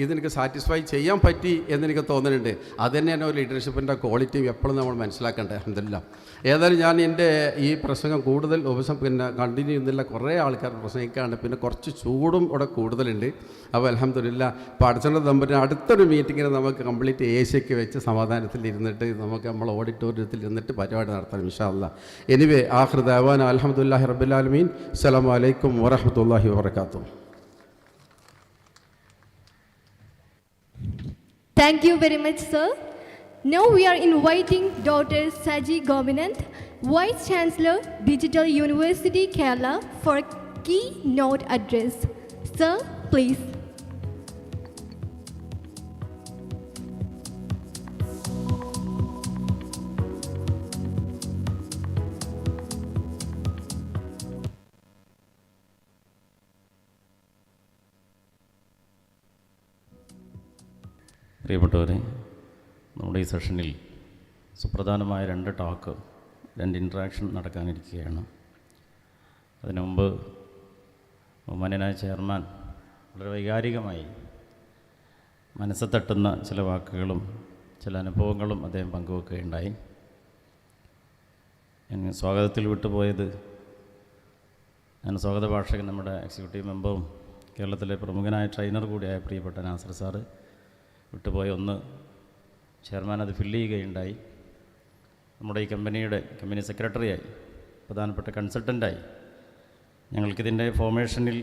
ഇതെനിക്ക് സാറ്റിസ്ഫൈ ചെയ്യാൻ പറ്റി എന്നെനിക്ക് തോന്നുന്നുണ്ട്. അത് തന്നെയാണ് ഒരു ലീഡർഷിപ്പിൻ്റെ ക്വാളിറ്റി എപ്പോഴും നമ്മൾ മനസ്സിലാക്കേണ്ടത്. അൽഹംദുലില്ലാഹ്. ഏതായാലും ഞാൻ എൻ്റെ ഈ പ്രസംഗം കൂടുതൽ കണ്ടിന്യൂ ചെയ്യുന്നില്ല. കുറേ ആൾക്കാർ പ്രസംഗിക്കാണ്ട് പിന്നെ കുറച്ച് ചൂടും ഇവിടെ കൂടുതലുണ്ട്. അപ്പോൾ അൽഹംദുലില്ലാഹ് പഠിച്ചേണ്ട തമ്പുരാൻ അടുത്തൊരു മീറ്റിങ്ങിന് നമുക്ക് കംപ്ലീറ്റ് ഏഷ്യയ്ക്ക് വെച്ച് സമാധാനത്തിൽ ഇരുന്നിട്ട് നമുക്ക് നമ്മൾ ഓഡിറ്റോറിയത്തിൽ ഇരുന്നിട്ട് പരിപാടി നടത്താം ഇൻഷാ അല്ലാഹ്. എനിവേ ആഖിറു ദഅവാന അൽഹംദുലില്ലാഹി റബ്ബിൽ ആലമീൻ. അസ്സലാമു അലൈക്കും വറഹ്മത്തുള്ളാഹി വബറകാതുഹു. Thank you very much, sir. Now we are inviting Dr. Saji Govinand, Vice Chancellor, Digital University, Kerala, for a keynote address. Sir, please. പ്രിയപ്പെട്ടവരെ, നമ്മുടെ ഈ സെഷനിൽ സുപ്രധാനമായ 2 ടോക്ക്, 2 ഇൻട്രാക്ഷൻ നടക്കാനിരിക്കുകയാണ്. അതിനു മുമ്പ് ബഹുമാന്യനായ ചെയർമാൻ വളരെ വൈകാരികമായി മനസ്സ് തട്ടുന്ന ചില വാക്കുകളും ചില അനുഭവങ്ങളും അദ്ദേഹം പങ്കുവെക്കുകയുണ്ടായി. ഞാൻ സ്വാഗതത്തിൽ വിട്ടുപോയത്, ഞാൻ സ്വാഗത ഭാഷകൻ, നമ്മുടെ എക്സിക്യൂട്ടീവ് മെമ്പറും കേരളത്തിലെ പ്രമുഖനായ ട്രെയിനർ കൂടിയായ പ്രിയപ്പെട്ട നാസർ സാറ് വിട്ടുപോയ ഒന്ന് ചെയർമാൻ അത് ഫില്ല് ചെയ്യുകയുണ്ടായി. നമ്മുടെ ഈ കമ്പനി സെക്രട്ടറിയായി, പ്രധാനപ്പെട്ട കൺസൾട്ടൻ്റായി ഞങ്ങൾക്കിതിൻ്റെ ഫോർമേഷനിൽ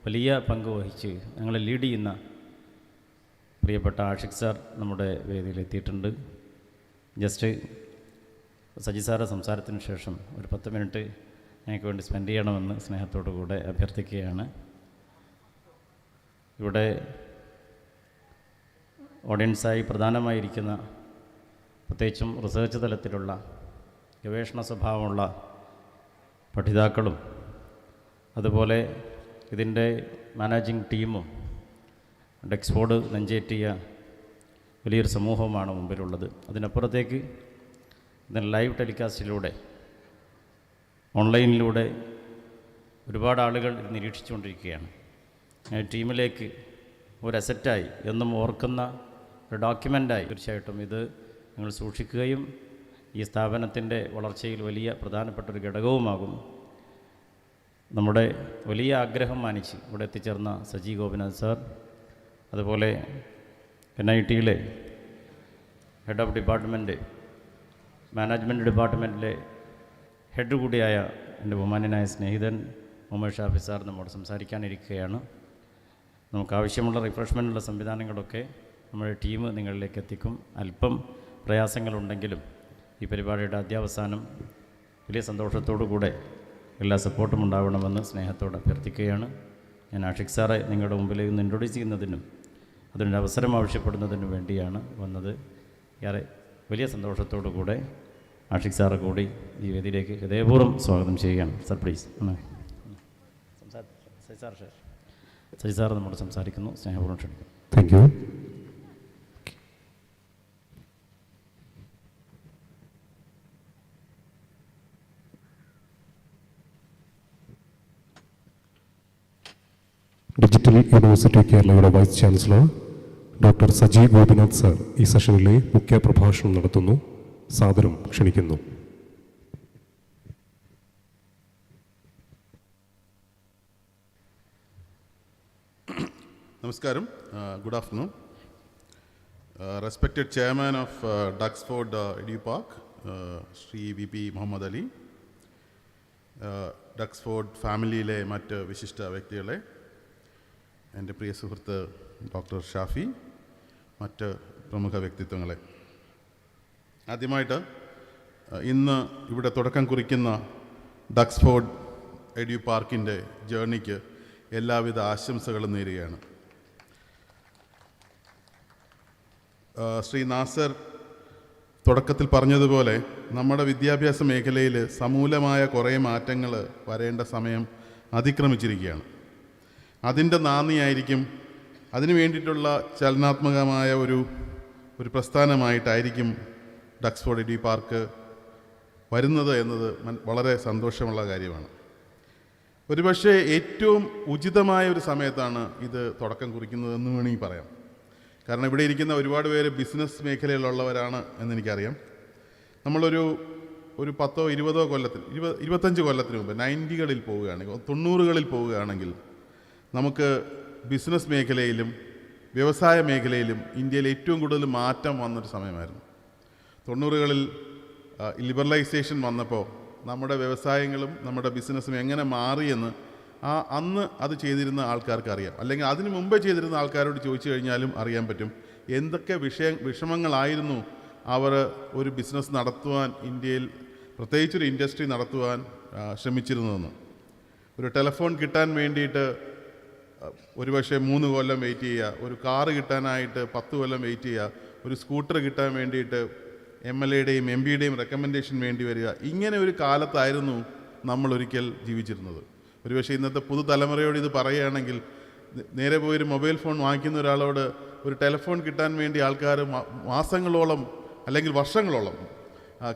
വലിയ പങ്ക് വഹിച്ച് ഞങ്ങളെ ലീഡ് ചെയ്യുന്ന പ്രിയപ്പെട്ട ആഷിഖ് സാർ നമ്മുടെ വേദിയിലെത്തിയിട്ടുണ്ട്. ജസ്റ്റ് സജി സാറ് സംസാരത്തിന് ശേഷം ഒരു 10 മിനിറ്റ് ഞങ്ങൾക്ക് വേണ്ടി സ്പെൻഡ് ചെയ്യണമെന്ന് സ്നേഹത്തോടു കൂടെ അഭ്യർത്ഥിക്കുകയാണ്. ഇവിടെ ഓഡിയൻസായി പ്രധാനമായിരിക്കുന്ന, പ്രത്യേകിച്ചും റിസർച്ച് തലത്തിലുള്ള ഗവേഷണ സ്വഭാവമുള്ള പഠിതാക്കളും അതുപോലെ ഇതിൻ്റെ മാനേജിംഗ് ടീമും ഡെക്സ്ഫോർഡ് നെഞ്ചേറ്റിയ വലിയൊരു സമൂഹവുമാണ് മുമ്പിലുള്ളത്. അതിനപ്പുറത്തേക്ക് ഇതിന് ലൈവ് ടെലികാസ്റ്റിലൂടെ, ഓൺലൈനിലൂടെ ഒരുപാട് ആളുകൾ ഇത് നിരീക്ഷിച്ചുകൊണ്ടിരിക്കുകയാണ്. ടീമിലേക്ക് ഒരു അസറ്റായി എന്നും ഓർക്കുന്ന ഒരു ഡോക്യുമെൻ്റായി തീർച്ചയായിട്ടും ഇത് നിങ്ങൾ സൂക്ഷിക്കുകയും ഈ സ്ഥാപനത്തിൻ്റെ വളർച്ചയിൽ വലിയ പ്രധാനപ്പെട്ടൊരു ഘടകവുമാകും. നമ്മുടെ വലിയ ആഗ്രഹം മാനിച്ച് ഇവിടെ എത്തിച്ചേർന്ന സജി ഗോപിനാഥ് സാർ, അതുപോലെ NITയിലെ ഹെഡ് ഓഫ് ഡിപ്പാർട്ട്മെൻറ്റ്, മാനേജ്മെൻറ്റ് ഡിപ്പാർട്ട്മെൻറ്റിലെ ഹെഡ് കൂടിയായ എൻ്റെ ബഹുമാന്യനായ സ്നേഹിതൻ മുഹമ്മദ് ഷാഫി സാർ നമ്മോട് സംസാരിക്കാനിരിക്കുകയാണ്. നമുക്കാവശ്യമുള്ള റിഫ്രഷ്മെൻറ്റുള്ള സംവിധാനങ്ങളൊക്കെ നമ്മുടെ ടീം നിങ്ങളിലേക്ക് എത്തിക്കും. അല്പം പ്രയാസങ്ങളുണ്ടെങ്കിലും ഈ പരിപാടിയുടെ അധ്യാവസാനം വലിയ സന്തോഷത്തോടു കൂടെ എല്ലാ സപ്പോർട്ടും ഉണ്ടാവണമെന്ന് സ്നേഹത്തോടെ അഭ്യർത്ഥിക്കുകയാണ്. ഞാൻ ആഷിഖ് സാറെ നിങ്ങളുടെ മുമ്പിൽ ഇന്ന് ഇൻട്രൊഡ്യൂസ് ചെയ്യുന്നതിനും അതിനൊരു അവസരം ആവശ്യപ്പെടുന്നതിനും വേണ്ടിയാണ് വന്നത്. ഏറെ വലിയ സന്തോഷത്തോടു കൂടെ ആഷിഖ് സാറെ കൂടി ഈ വേദിയിലേക്ക് ഹൃദയപൂർവ്വം സ്വാഗതം ചെയ്യുകയാണ്. Sir please. സജി സാർ നമ്മോട് സംസാരിക്കുന്നു. സ്നേഹപൂർവ്വം ക്ഷണിക്കുന്നു. Thank you. ഡിജിറ്റൽ യൂണിവേഴ്സിറ്റി കേരളയുടെ vice chancellor doctor Saji Gopinath sir ഈ സെഷനിലെ മുഖ്യ പ്രഭാഷണം നടത്തുന്നു. സാദരം ക്ഷണിക്കുന്നു. Namaskaram, good afternoon. Respected Chairman of Duxford Edu Park, Sri VP Muhammad Ali, ഡക്സ്ഫോർഡ് ഫാമിലിയിലെ മറ്റ് വിശിഷ്ട വ്യക്തികളെ, എൻ്റെ പ്രിയ സുഹൃത്ത് ഡോക്ടർ ഷാഫി, മറ്റ് പ്രമുഖ വ്യക്തിത്വങ്ങളെ, ആദ്യമായിട്ട് ഇന്ന് ഇവിടെ തുടക്കം കുറിക്കുന്ന ഡക്സ്ഫോർഡ് എഡ്യു പാർക്കിൻ്റെ ജേർണിക്ക് എല്ലാവിധ ആശംസകളും നേരുകയാണ്. ശ്രീ നാസർ തുടക്കത്തിൽ പറഞ്ഞതുപോലെ നമ്മുടെ വിദ്യാഭ്യാസ മേഖലയിൽ സമൂലമായ കുറേ മാറ്റങ്ങൾ വരേണ്ട സമയം അതിക്രമിച്ചിരിക്കുകയാണ്. അതിൻ്റെ നാന്ദിയായിരിക്കും, അതിനു വേണ്ടിയിട്ടുള്ള ചലനാത്മകമായ ഒരു പ്രസ്ഥാനമായിട്ടായിരിക്കും ഡക്സ്ഫോർഡ് എഡ്യു പാർക്ക് വരുന്നത് എന്നത് വളരെ സന്തോഷമുള്ള കാര്യമാണ്. ഒരുപക്ഷെ ഏറ്റവും ഉചിതമായ ഒരു സമയത്താണ് ഇത് തുടക്കം കുറിക്കുന്നതെന്ന് വേണമെങ്കിൽ പറയാം. കാരണം ഇവിടെ ഇരിക്കുന്ന ഒരുപാട് പേര് ബിസിനസ് മേഖലയിലുള്ളവരാണ് എന്നെനിക്കറിയാം. നമ്മളൊരു 10 20 കൊല്ലത്തിൽ 25 കൊല്ലത്തിന് മുമ്പ് 90കളിൽ പോവുകയാണെങ്കിൽ, 90കളിൽ പോവുകയാണെങ്കിൽ നമുക്ക് ബിസിനസ് മേഖലയിലും വ്യവസായ മേഖലയിലും ഇന്ത്യയിൽ ഏറ്റവും കൂടുതൽ മാറ്റം വന്നൊരു സമയമായിരുന്നു. 90കളിൽ ലിബറലൈസേഷൻ വന്നപ്പോൾ നമ്മുടെ വ്യവസായങ്ങളും നമ്മുടെ ബിസിനസ്സും എങ്ങനെ മാറിയെന്ന് അന്ന് അത് ചെയ്തിരുന്ന ആൾക്കാർക്ക് അറിയാം. അല്ലെങ്കിൽ അതിന് മുമ്പേ ചെയ്തിരുന്ന ആൾക്കാരോട് ചോദിച്ചു കഴിഞ്ഞാലും അറിയാൻ പറ്റും എന്തൊക്കെ വിഷമങ്ങളായിരുന്നു അവർ ഒരു ബിസിനസ് നടത്തുവാൻ ഇന്ത്യയിൽ, പ്രത്യേകിച്ചൊരു ഇൻഡസ്ട്രി നടത്തുവാൻ ശ്രമിച്ചിരുന്നതെന്ന്. ഒരു ടെലിഫോൺ കിട്ടാൻ വേണ്ടിയിട്ട് ഒരുപക്ഷെ 3 കൊല്ലം വെയിറ്റ് ചെയ്യുക, ഒരു കാറ് കിട്ടാനായിട്ട് 10 കൊല്ലം വെയിറ്റ് ചെയ്യുക, ഒരു സ്കൂട്ടർ കിട്ടാൻ വേണ്ടിയിട്ട് MLAയുടെയും MP യുടെയും റെക്കമെൻഡേഷൻ വേണ്ടി വരിക. ഇങ്ങനെ ഒരു കാലത്തായിരുന്നു നമ്മൾ ഒരിക്കൽ ജീവിച്ചിരുന്നത്. ഒരുപക്ഷെ ഇന്നത്തെ പുതുതലമുറയോട് ഇത് പറയുകയാണെങ്കിൽ, നേരെ പോയൊരു മൊബൈൽ ഫോൺ വാങ്ങിക്കുന്ന ഒരാളോട് ഒരു ടെലിഫോൺ കിട്ടാൻ വേണ്ടി ആൾക്കാർ മാസങ്ങളോളം അല്ലെങ്കിൽ വർഷങ്ങളോളം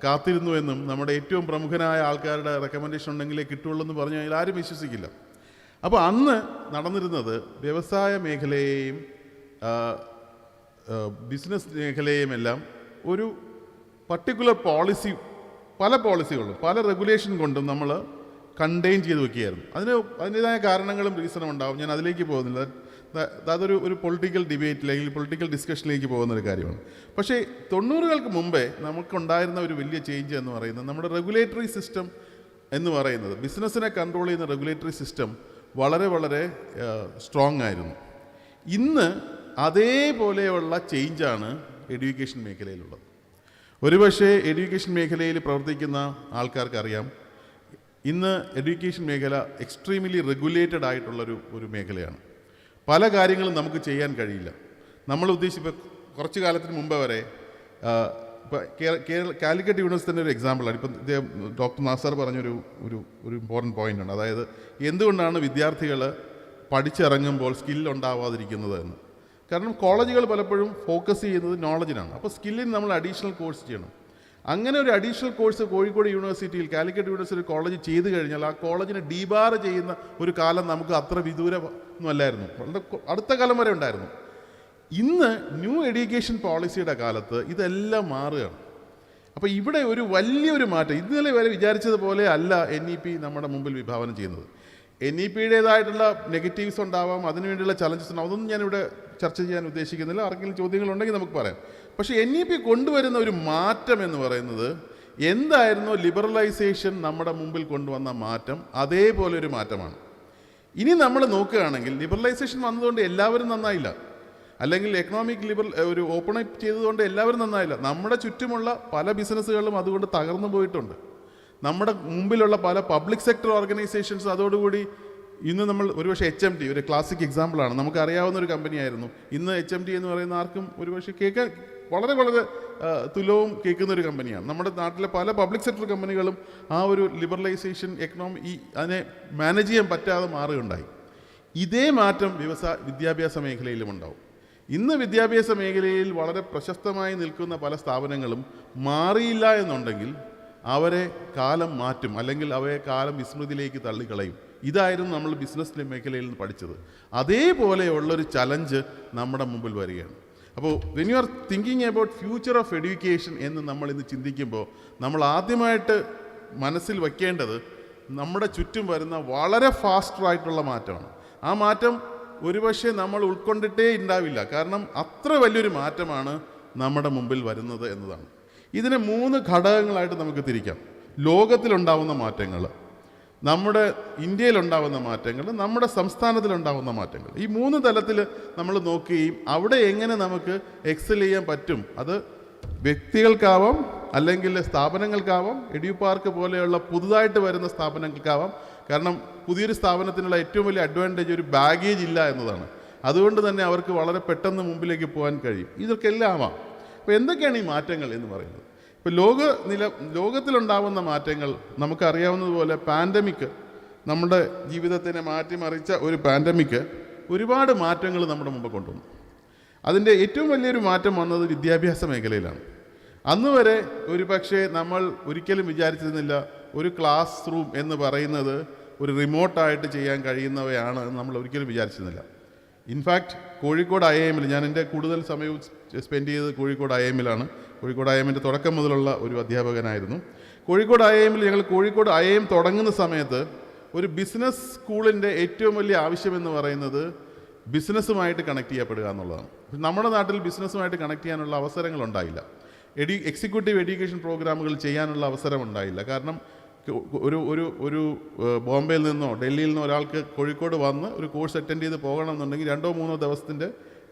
കാത്തിരുന്നു എന്നും നമ്മുടെ ഏറ്റവും പ്രമുഖനായ ആൾക്കാരുടെ റെക്കമെൻഡേഷൻ ഉണ്ടെങ്കിലേ കിട്ടുള്ളൂ എന്ന് പറഞ്ഞു കഴിഞ്ഞാൽ ആരും വിശ്വസിക്കില്ല. അപ്പോൾ അന്ന് നടന്നിരുന്നത് വ്യവസായ മേഖലയെയും ബിസിനസ് മേഖലയെയും എല്ലാം ഒരു പർട്ടിക്കുലർ പോളിസി, പല പോളിസികളും പല റെഗുലേഷൻ കൊണ്ടും നമ്മൾ കണ്ടെയ്ൻ ചെയ്ത് വെക്കുകയായിരുന്നു. അതിൻ്റെതായ കാരണങ്ങളും റീസണും ഉണ്ടാവും, ഞാൻ അതിലേക്ക് പോകുന്നില്ല. അതൊരു പൊളിറ്റിക്കൽ ഡിബേറ്റ് അല്ലെങ്കിൽ പൊളിറ്റിക്കൽ ഡിസ്കഷനിലേക്ക് പോകുന്നൊരു കാര്യമാണ്. പക്ഷേ 90-കൾക്ക് മുമ്പേ നമുക്കുണ്ടായിരുന്ന ഒരു വലിയ ചേഞ്ച് എന്ന് പറയുന്നത് നമ്മുടെ റെഗുലേറ്ററി സിസ്റ്റം എന്ന് പറയുന്നത്, ബിസിനസ്സിനെ കൺട്രോൾ ചെയ്യുന്ന റെഗുലേറ്ററി സിസ്റ്റം വളരെ വളരെ സ്ട്രോങ് ആയിരുന്നു. ഇന്ന് അതേപോലെയുള്ള ചേഞ്ചാണ് എഡ്യൂക്കേഷൻ മേഖലയിലുള്ളത്. ഒരുപക്ഷെ എഡ്യൂക്കേഷൻ മേഖലയിൽ പ്രവർത്തിക്കുന്ന ആൾക്കാർക്കറിയാം, ഇന്ന് എഡ്യൂക്കേഷൻ മേഖല എക്സ്ട്രീംലി റെഗുലേറ്റഡ് ആയിട്ടുള്ളൊരു മേഖലയാണ്. പല കാര്യങ്ങളും നമുക്ക് ചെയ്യാൻ കഴിയില്ല. നമ്മൾ ഉദ്ദേശിപ്പോൾ കുറച്ച് കാലത്തിന് മുമ്പ് വരെ കാലിക്കറ്റ് യൂണിവേഴ്സിറ്റിൻ്റെ ഒരു എക്സാമ്പിളാണ്. ഇപ്പം ഡോക്ടർ നാസർ പറഞ്ഞൊരു ഇമ്പോർട്ടൻറ്റ് പോയിൻ്റാണ്. അതായത് എന്തുകൊണ്ടാണ് വിദ്യാർത്ഥികൾ പഠിച്ചിറങ്ങുമ്പോൾ സ്കില്ലുണ്ടാവാതിരിക്കുന്നത് എന്ന്. കാരണം കോളേജുകൾ പലപ്പോഴും ഫോക്കസ് ചെയ്യുന്നത് നോളജിനാണ്. അപ്പോൾ സ്കില്ലിന് നമ്മൾ അഡീഷണൽ കോഴ്സ് ചെയ്യണം. അങ്ങനെ ഒരു അഡീഷണൽ കോഴ്സ് കോഴിക്കോട് യൂണിവേഴ്സിറ്റിയിൽ, കാലിക്കറ്റ് യൂണിവേഴ്സിറ്റി കോളേജ് ചെയ്ത് കഴിഞ്ഞാൽ ആ കോളേജിനെ ഡീബാർ ചെയ്യുന്ന ഒരു കാലം നമുക്ക് അത്ര വിദൂരമൊന്നും അല്ലായിരുന്നു, അടുത്ത കാലം വരെ ഉണ്ടായിരുന്നു. ഇന്ന് ന്യൂ എഡ്യൂക്കേഷൻ പോളിസിയുടെ കാലത്ത് ഇതെല്ലാം മാറുകയാണ്. അപ്പോൾ ഇവിടെ ഒരു വലിയൊരു മാറ്റം, ഇന്നലെ വരെ വിചാരിച്ചതുപോലെ അല്ല NEP നമ്മുടെ മുമ്പിൽ വിഭാവനം ചെയ്യുന്നത്. NEPയുടേതായിട്ടുള്ള നെഗറ്റീവ്സ് ഉണ്ടാവാം, അതിനുവേണ്ടിയുള്ള ചലഞ്ചസ് ഉണ്ടാവും, അതൊന്നും ഞാനിവിടെ ചർച്ച ചെയ്യാൻ ഉദ്ദേശിക്കുന്നില്ല. ആർക്കെങ്കിലും ചോദ്യങ്ങളുണ്ടെങ്കിൽ നമുക്ക് പറയാം. പക്ഷേ NEP കൊണ്ടുവരുന്ന ഒരു മാറ്റം എന്ന് പറയുന്നത്, എന്തായിരുന്നു ലിബറലൈസേഷൻ നമ്മുടെ മുമ്പിൽ കൊണ്ടുവന്ന മാറ്റം, അതേപോലെ ഒരു മാറ്റമാണ്. ഇനി നമ്മൾ നോക്കുകയാണെങ്കിൽ ലിബറലൈസേഷൻ വന്നതുകൊണ്ട് എല്ലാവരും നന്നായില്ല, അല്ലെങ്കിൽ എക്കണോമിക് ഒരു ഓപ്പൺ അപ്പ് ചെയ്തതുകൊണ്ട് എല്ലാവരും നന്നായില്ല. നമ്മുടെ ചുറ്റുമുള്ള പല ബിസിനസ്സുകളും അതുകൊണ്ട് തകർന്നു പോയിട്ടുണ്ട്. നമ്മുടെ മുമ്പിലുള്ള പല പബ്ലിക് സെക്ടർ ഓർഗനൈസേഷൻസ് അതോടുകൂടി ഇന്ന് നമ്മൾ ഒരുപക്ഷെ HMT ഒരു ക്ലാസിക് എക്സാമ്പിളാണ്, നമുക്കറിയാവുന്ന ഒരു കമ്പനിയായിരുന്നു. ഇന്ന് HMT എന്ന് പറയുന്ന ആർക്കും ഒരുപക്ഷെ കേൾക്കാൻ വളരെ വളരെ തുലവും കേൾക്കുന്ന ഒരു കമ്പനിയാണ്. നമ്മുടെ നാട്ടിലെ പല പബ്ലിക് സെക്ടർ കമ്പനികളും ആ ഒരു ലിബറലൈസേഷൻ അതിനെ മാനേജ് ചെയ്യാൻ പറ്റാതെ മാറുകയുണ്ടായി. ഇതേ മാറ്റം വിദ്യാഭ്യാസ മേഖലയിലും ഉണ്ടാവും. ഇന്ന് വിദ്യാഭ്യാസ മേഖലയിൽ വളരെ പ്രശസ്തമായി നിൽക്കുന്ന പല സ്ഥാപനങ്ങളും മാറിയില്ല എന്നുണ്ടെങ്കിൽ അവരെ കാലം മാറ്റും, അല്ലെങ്കിൽ അവയെ കാലം വിസ്മൃതിയിലേക്ക് തള്ളിക്കളയും. ഇതായിരുന്നു നമ്മൾ ബിസിനസ് മേഖലയിൽ നിന്ന് പഠിച്ചത്. അതേപോലെയുള്ളൊരു ചലഞ്ച് നമ്മുടെ മുമ്പിൽ വരികയാണ്. അപ്പോൾ when you are thinking about future of education എന്ന് നമ്മൾ ഇന്ന് ചിന്തിക്കുമ്പോൾ നമ്മൾ ആദ്യമായിട്ട് മനസ്സിൽ വയ്ക്കേണ്ടത് നമ്മുടെ ചുറ്റും വരുന്ന വളരെ ഫാസ്റ്ററായിട്ടുള്ള മാറ്റമാണ്. ആ മാറ്റം ഒരുപക്ഷെ നമ്മൾ ഉൾക്കൊണ്ടിട്ടേ ഉണ്ടാവില്ല, കാരണം അത്ര വലിയൊരു മാറ്റമാണ് നമ്മുടെ മുമ്പിൽ വരുന്നത് എന്നതാണ്. ഇതിനെ 3 ഘടകങ്ങളായിട്ട് നമുക്ക് തിരിക്കാം. ലോകത്തിലുണ്ടാവുന്ന മാറ്റങ്ങൾ, നമ്മുടെ ഇന്ത്യയിലുണ്ടാവുന്ന മാറ്റങ്ങൾ, നമ്മുടെ സംസ്ഥാനത്തിലുണ്ടാവുന്ന മാറ്റങ്ങൾ. ഈ 3 തലത്തിൽ നമ്മൾ നോക്കുകയും അവിടെ എങ്ങനെ നമുക്ക് എക്സൽ ചെയ്യാൻ പറ്റും, അത് വ്യക്തികൾക്കാവാം, അല്ലെങ്കിൽ സ്ഥാപനങ്ങൾക്കാവാം, എഡ്യൂപാർക്ക് പോലെയുള്ള പുതുതായിട്ട് വരുന്ന സ്ഥാപനങ്ങൾക്കാവാം. കാരണം പുതിയൊരു സ്ഥാപനത്തിനുള്ള ഏറ്റവും വലിയ അഡ്വാൻറ്റേജ് ഒരു ബാഗേജ് ഇല്ല എന്നതാണ്. അതുകൊണ്ട് തന്നെ അവർക്ക് വളരെ പെട്ടെന്ന് മുമ്പിലേക്ക് പോകാൻ കഴിയും. ഇതൊക്കെ എല്ലാം ആവാം. അപ്പോൾ എന്തൊക്കെയാണ് ഈ മാറ്റങ്ങൾ എന്ന് പറയുന്നത്? ഇപ്പോൾ ലോകത്തിലുണ്ടാവുന്ന മാറ്റങ്ങൾ നമുക്കറിയാവുന്നതുപോലെ പാൻഡമിക്, നമ്മുടെ ജീവിതത്തിനെ മാറ്റിമറിച്ച ഒരു പാൻഡമിക് ഒരുപാട് മാറ്റങ്ങൾ നമ്മുടെ മുമ്പ് കൊണ്ടുവന്നു. അതിൻ്റെ ഏറ്റവും വലിയൊരു മാറ്റം വന്നത് വിദ്യാഭ്യാസ മേഖലയിലാണ്. അന്ന് വരെ ഒരു പക്ഷേ നമ്മൾ ഒരിക്കലും വിചാരിച്ചിരുന്നില്ല ഒരു ക്ലാസ് റൂം എന്ന് പറയുന്നത് ഒരു റിമോട്ടായിട്ട് ചെയ്യാൻ കഴിയുന്നവയാണ് എന്ന് നമ്മൾ ഒരിക്കലും വിചാരിച്ചിരുന്നില്ല. ഇൻഫാക്റ്റ് കോഴിക്കോട് IIM-ൽ ഞാൻ എൻ്റെ കൂടുതൽ സമയവും സ്പെൻഡ് ചെയ്തത് കോഴിക്കോട് IIM-ലാണ്. കോഴിക്കോട് IIM-ൻ്റെ തുടക്കം മുതലുള്ള ഒരു അധ്യാപകനായിരുന്നു. കോഴിക്കോട് IIM-ൽ ഞങ്ങൾ കോഴിക്കോട് IIM തുടങ്ങുന്ന സമയത്ത് ഒരു ബിസിനസ് സ്കൂളിൻ്റെ ഏറ്റവും വലിയ ആവശ്യമെന്ന് പറയുന്നത് ബിസിനസ്സുമായിട്ട് കണക്ട് ചെയ്യപ്പെടുക എന്നുള്ളതാണ്. നമ്മുടെ നാട്ടിൽ ബിസിനസ്സുമായിട്ട് കണക്ട് ചെയ്യാനുള്ള അവസരങ്ങളുണ്ടായില്ല. എക്സിക്യൂട്ടീവ് എഡ്യൂക്കേഷൻ പ്രോഗ്രാമുകൾ ചെയ്യാനുള്ള അവസരം ഉണ്ടായില്ല. കാരണം ഒരു ബോംബെയിൽ നിന്നോ ഡൽഹിയിൽ നിന്നോ ഒരാൾക്ക് കോഴിക്കോട് വന്ന് ഒരു കോഴ്സ് അറ്റൻഡ് ചെയ്ത് പോകണമെന്നുണ്ടെങ്കിൽ 2-3 ദിവസത്തിൻ്റെ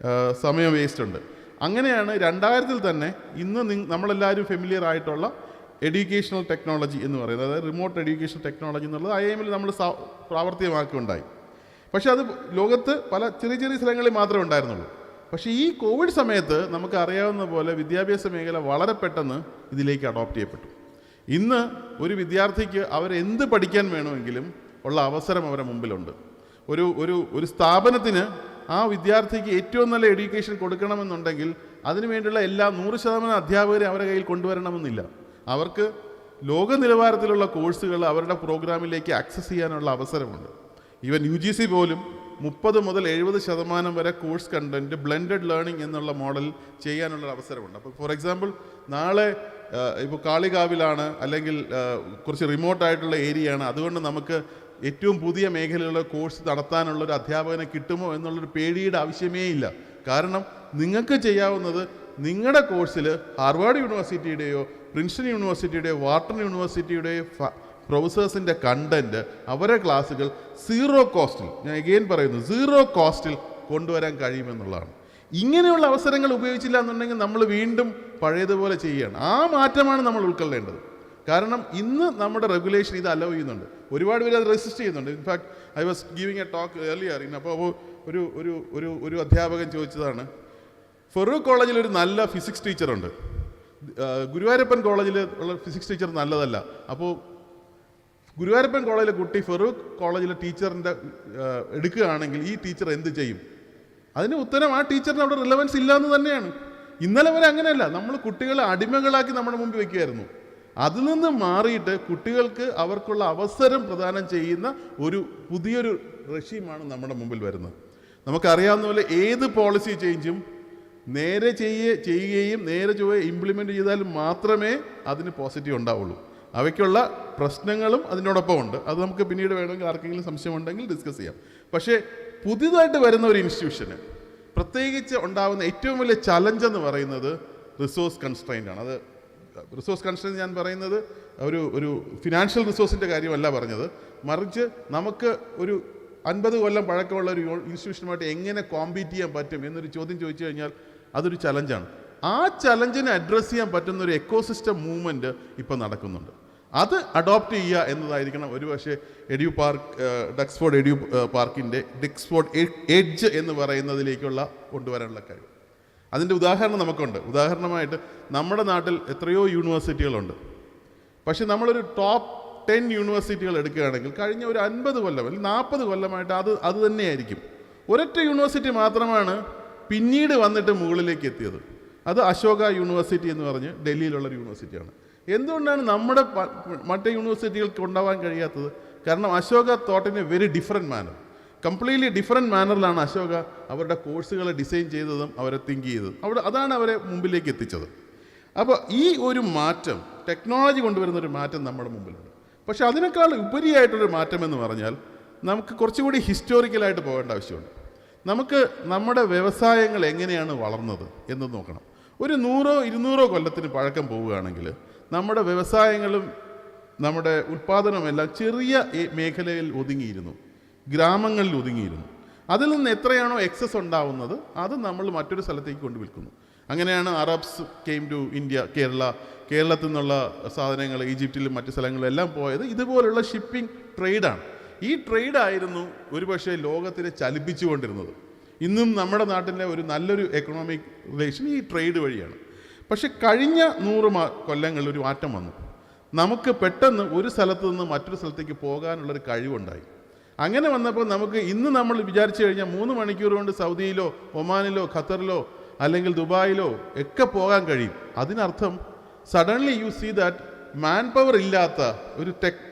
സമയം വേസ്റ്റ് ഉണ്ട്. അങ്ങനെയാണ് 2000 തന്നെ ഇന്ന് നമ്മളെല്ലാവരും ഫെമിലിയർ ആയിട്ടുള്ള എഡ്യൂക്കേഷണൽ ടെക്നോളജി എന്ന് പറയുന്നത്, അതായത് റിമോട്ട് എഡ്യൂക്കേഷൻ ടെക്നോളജി എന്നുള്ളത് IIM നമ്മൾ പ്രാവർത്തികമാക്കുകയുണ്ടായി. പക്ഷേ അത് ലോകത്ത് പല ചെറിയ ചെറിയ സ്ഥലങ്ങളിൽ മാത്രമേ ഉണ്ടായിരുന്നുള്ളൂ. പക്ഷേ ഈ കോവിഡ് സമയത്ത് നമുക്ക് അറിയാവുന്ന പോലെ വിദ്യാഭ്യാസ മേഖല വളരെ പെട്ടെന്ന് ഇതിലേക്ക് അഡോപ്റ്റ് ചെയ്യപ്പെട്ടു. ഇന്ന് ഒരു വിദ്യാർത്ഥിക്ക് അവരെന്ത് പഠിക്കാൻ വേണമെങ്കിലും ഉള്ള അവസരം അവരുടെ മുമ്പിലുണ്ട്. ഒരു സ്ഥാപനത്തിന് ആ വിദ്യാർത്ഥിക്ക് ഏറ്റവും നല്ല എഡ്യൂക്കേഷൻ കൊടുക്കണമെന്നുണ്ടെങ്കിൽ അതിനുവേണ്ടിയുള്ള എല്ലാ 100% അധ്യാപകരെ അവരുടെ കയ്യിൽ കൊണ്ടുവരണമെന്നില്ല. അവർക്ക് ലോക നിലവാരത്തിലുള്ള കോഴ്സുകൾ അവരുടെ പ്രോഗ്രാമിലേക്ക് ആക്സസ് ചെയ്യാനുള്ള അവസരമുണ്ട്. ഈവൻ UGC പോലും 30 മുതൽ 70% വരെ കോഴ്സ് കണ്ടൻറ്റ് ബ്ലെൻഡഡ് ലേണിംഗ് എന്നുള്ള മോഡൽ ചെയ്യാനുള്ള അവസരമുണ്ട്. അപ്പോൾ ഫോർ എക്സാമ്പിൾ നാളെ ഇപ്പോൾ കാളികാവിലാണ്, അല്ലെങ്കിൽ കുറച്ച് റിമോട്ടായിട്ടുള്ള ഏരിയയാണ്, അതുകൊണ്ട് നമുക്ക് ഏറ്റവും പുതിയ മേഖലയിലുള്ള കോഴ്സ് നടത്താനുള്ള ഒരു അധ്യാപകനെ കിട്ടുമോ എന്നുള്ളൊരു പേടിയുടെ ആവശ്യമേ ഇല്ല. കാരണം നിങ്ങൾക്ക് ചെയ്യാവുന്നത് നിങ്ങളുടെ കോഴ്സിൽ ഹാർവാർഡ് യൂണിവേഴ്സിറ്റിയുടെയോ പ്രിൻസ്റ്റൺ യൂണിവേഴ്സിറ്റിയുടെയോ വാട്ടർ യൂണിവേഴ്സിറ്റിയുടെയോ പ്രൊഫസേഴ്സിൻ്റെ കണ്ടൻറ്റ്, അവരുടെ ക്ലാസ്സുകൾ 0 കോസ്റ്റിൽ, ഞാൻ എഗെയിൻ പറയുന്നു 0 കോസ്റ്റിൽ കൊണ്ടുവരാൻ കഴിയുമെന്നുള്ളതാണ്. ഇങ്ങനെയുള്ള അവസരങ്ങൾ ഉപയോഗിച്ചില്ല എന്നുണ്ടെങ്കിൽ നമ്മൾ വീണ്ടും പഴയതുപോലെ ചെയ്യുകയാണ്. ആ മാറ്റമാണ് നമ്മൾ ഉൾക്കൊള്ളേണ്ടത്. കാരണം ഇന്ന് നമ്മുടെ റെഗുലേഷൻ ഇത് അലോ ചെയ്യുന്നുണ്ട്, ഒരുപാട് പേര് അത് റെസിസ്റ്റ് ചെയ്യുന്നുണ്ട്. In fact I was giving A talk earlier. അപ്പോൾ ഒരു അധ്യാപകൻ ചോദിച്ചതാണ്, ഫറൂഖ് കോളേജിൽ ഒരു നല്ല ഫിസിക്സ് ടീച്ചറുണ്ട്, ഗുരുവായൂരപ്പൻ കോളേജിൽ ഉള്ള ഫിസിക്സ് ടീച്ചർ നല്ലതല്ല. അപ്പോൾ ഗുരുവായൂരപ്പൻ കോളേജിലെ കുട്ടി ഫറൂഖ് കോളേജിലെ ടീച്ചറിൻ്റെ എടുക്കുകയാണെങ്കിൽ ഈ ടീച്ചർ എന്ത് ചെയ്യും? അതിന് ഉത്തരം ആ ടീച്ചറിന് അവിടെ റിലവൻസ് ഇല്ല എന്ന് തന്നെയാണ്. ഇന്നലെ വരെ അങ്ങനെയല്ല, നമ്മൾ കുട്ടികളെ അടിമകളാക്കി നമ്മുടെ മുമ്പിൽ വയ്ക്കുകയായിരുന്നു. അതിൽ നിന്ന് മാറിയിട്ട് കുട്ടികൾക്ക് അവർക്കുള്ള അവസരം പ്രദാനം ചെയ്യുന്ന ഒരു പുതിയൊരു റെഷീമാണ് നമ്മുടെ മുമ്പിൽ വരുന്നത്. നമുക്കറിയാവുന്ന പോലെ ഏത് പോളിസി ചേഞ്ചും നേരെ ചെയ്യുകയും നേരെ ഇംപ്ലിമെൻ്റ് ചെയ്താൽ മാത്രമേ അതിന് പോസിറ്റീവ് ഉണ്ടാവുള്ളൂ. അവയ്ക്കുള്ള പ്രശ്നങ്ങളും അതിനോടൊപ്പം ഉണ്ട്. അത് നമുക്ക് പിന്നീട് വേണമെങ്കിൽ ആർക്കെങ്കിലും സംശയമുണ്ടെങ്കിൽ ഡിസ്കസ് ചെയ്യാം. പക്ഷേ പുതിയതായിട്ട് വരുന്ന ഒരു ഇൻസ്റ്റിറ്റ്യൂഷന് പ്രത്യേകിച്ച് ഉണ്ടാകുന്ന ഏറ്റവും വലിയ ചലഞ്ച് എന്ന് പറയുന്നത് റിസോഴ്സ് കൺസ്ട്രെയിൻ്റ് ആണ്. അത് റിസോഴ്സ് കൺസ്ട്രെയിൻ ഞാൻ പറയുന്നത് ഒരു ഫിനാൻഷ്യൽ റിസോഴ്സിൻ്റെ കാര്യമല്ല പറഞ്ഞത്, മറിച്ച് നമുക്ക് ഒരു 50 കൊല്ലം പഴക്കമുള്ള ഒരു ഇൻസ്റ്റിറ്റ്യൂഷനുമായിട്ട് എങ്ങനെ കോമ്പീറ്റ് ചെയ്യാൻ പറ്റും എന്നൊരു ചോദ്യം ചോദിച്ചു കഴിഞ്ഞാൽ അതൊരു ചലഞ്ചാണ്. ആ ചലഞ്ചിനെ അഡ്രസ്സ് ചെയ്യാൻ പറ്റുന്ന ഒരു എക്കോസിസ്റ്റം മൂവ്മെൻറ്റ് ഇപ്പോൾ നടക്കുന്നുണ്ട്. അത് അഡോപ്റ്റ് ചെയ്യുക എന്നതായിരിക്കണം ഒരുപക്ഷെ ഡക്സ്ഫോർഡ് എഡ്യൂ പാർക്കിൻ്റെ ഡക്സ്ഫോർഡ് എഡ്ജ് എന്ന് പറയുന്നതിലേക്കുള്ള കൊണ്ടുവരാനുള്ള കാര്യം. അതിൻ്റെ ഉദാഹരണം നമുക്കുണ്ട്. ഉദാഹരണമായിട്ട് നമ്മുടെ നാട്ടിൽ എത്രയോ യൂണിവേഴ്സിറ്റികളുണ്ട്. പക്ഷെ നമ്മളൊരു ടോപ്പ് 10 യൂണിവേഴ്സിറ്റികൾ എടുക്കുകയാണെങ്കിൽ കഴിഞ്ഞ ഒരു 50 കൊല്ലം അല്ലെങ്കിൽ 40 കൊല്ലമായിട്ട് അത് തന്നെയായിരിക്കും. ഒരൊറ്റ യൂണിവേഴ്സിറ്റി മാത്രമാണ് പിന്നീട് വന്നിട്ട് മുകളിലേക്ക് എത്തിയത്. അത് അശോക യൂണിവേഴ്സിറ്റി എന്ന് പറഞ്ഞ് ഡൽഹിയിലുള്ളൊരു യൂണിവേഴ്സിറ്റിയാണ്. എന്തുകൊണ്ടാണ് നമ്മുടെ മറ്റേ യൂണിവേഴ്സിറ്റികൾക്ക് ഉണ്ടാവാൻ കഴിയാത്തത്? കാരണം Ashoka thought in a very different manner, completely different മാനറിലാണ് അശോക അവരുടെ കോഴ്സുകളെ ഡിസൈൻ ചെയ്തതും അവരെ തിങ്ക് ചെയ്തതും. അതാണ് അവരെ മുമ്പിലേക്ക് എത്തിച്ചത്. അപ്പോൾ ഈ ഒരു മാറ്റം, ടെക്നോളജി കൊണ്ടുവരുന്നൊരു മാറ്റം നമ്മുടെ മുമ്പിലുണ്ട്. പക്ഷെ അതിനേക്കാൾ ഉപരിയായിട്ടൊരു മാറ്റം എന്ന് പറഞ്ഞാൽ നമുക്ക് കുറച്ചുകൂടി ഹിസ്റ്റോറിക്കലായിട്ട് പോകേണ്ട ആവശ്യമുണ്ട്. നമുക്ക് നമ്മുടെ വ്യവസായങ്ങൾ എങ്ങനെയാണ് വളർന്നത് എന്ന് നോക്കണം. ഒരു 100-200 കൊല്ലത്തിന് പഴക്കം പോവുകയാണെങ്കിൽ നമ്മുടെ വ്യവസായങ്ങളും നമ്മുടെ ഉൽപ്പാദനമെല്ലാം ചെറിയ മേഖലയിൽ ഒതുങ്ങിയിരുന്നു, ഗ്രാമങ്ങളിൽ ഒതുങ്ങിയിരുന്നു. അതിൽ നിന്ന് എത്രയാണോ എക്സസ് ഉണ്ടാവുന്നത് അത് നമ്മൾ മറ്റൊരു സ്ഥലത്തേക്ക് കൊണ്ട് വിൽക്കുന്നു. അങ്ങനെയാണ് അറബ്സ് കെയിം ടു ഇന്ത്യ, കേരളത്തിൽ നിന്നുള്ള സാധനങ്ങൾ ഈജിപ്തിലും മറ്റു സ്ഥലങ്ങളിലും എല്ലാം പോയത് ഇതുപോലുള്ള ഷിപ്പിംഗ് ട്രേഡാണ്. ഈ ട്രേഡായിരുന്നു ഒരുപക്ഷെ ലോകത്തിനെ ചലിപ്പിച്ചുകൊണ്ടിരുന്നത്. ഇന്നും നമ്മുടെ നാട്ടിലെ ഒരു നല്ലൊരു എക്കണോമിക് റിലേഷൻ ഈ ട്രേഡ് വഴിയാണ്. പക്ഷെ കഴിഞ്ഞ 100 കൊല്ലങ്ങളിൽ ഒരു മാറ്റം വന്നു. നമുക്ക് പെട്ടെന്ന് ഒരു സ്ഥലത്ത് നിന്ന് മറ്റൊരു സ്ഥലത്തേക്ക് പോകാനുള്ളൊരു കഴിവുണ്ടായി. അങ്ങനെ വന്നപ്പോൾ നമുക്ക് ഇന്ന് നമ്മൾ വിചാരിച്ചു കഴിഞ്ഞാൽ 3 മണിക്കൂർ കൊണ്ട് സൗദിയിലോ ഒമാനിലോ ഖത്തറിലോ അല്ലെങ്കിൽ ദുബായിലോ ഒക്കെ പോകാൻ കഴിയും. അതിനർത്ഥം suddenly you see that man power ഇല്ലാത്ത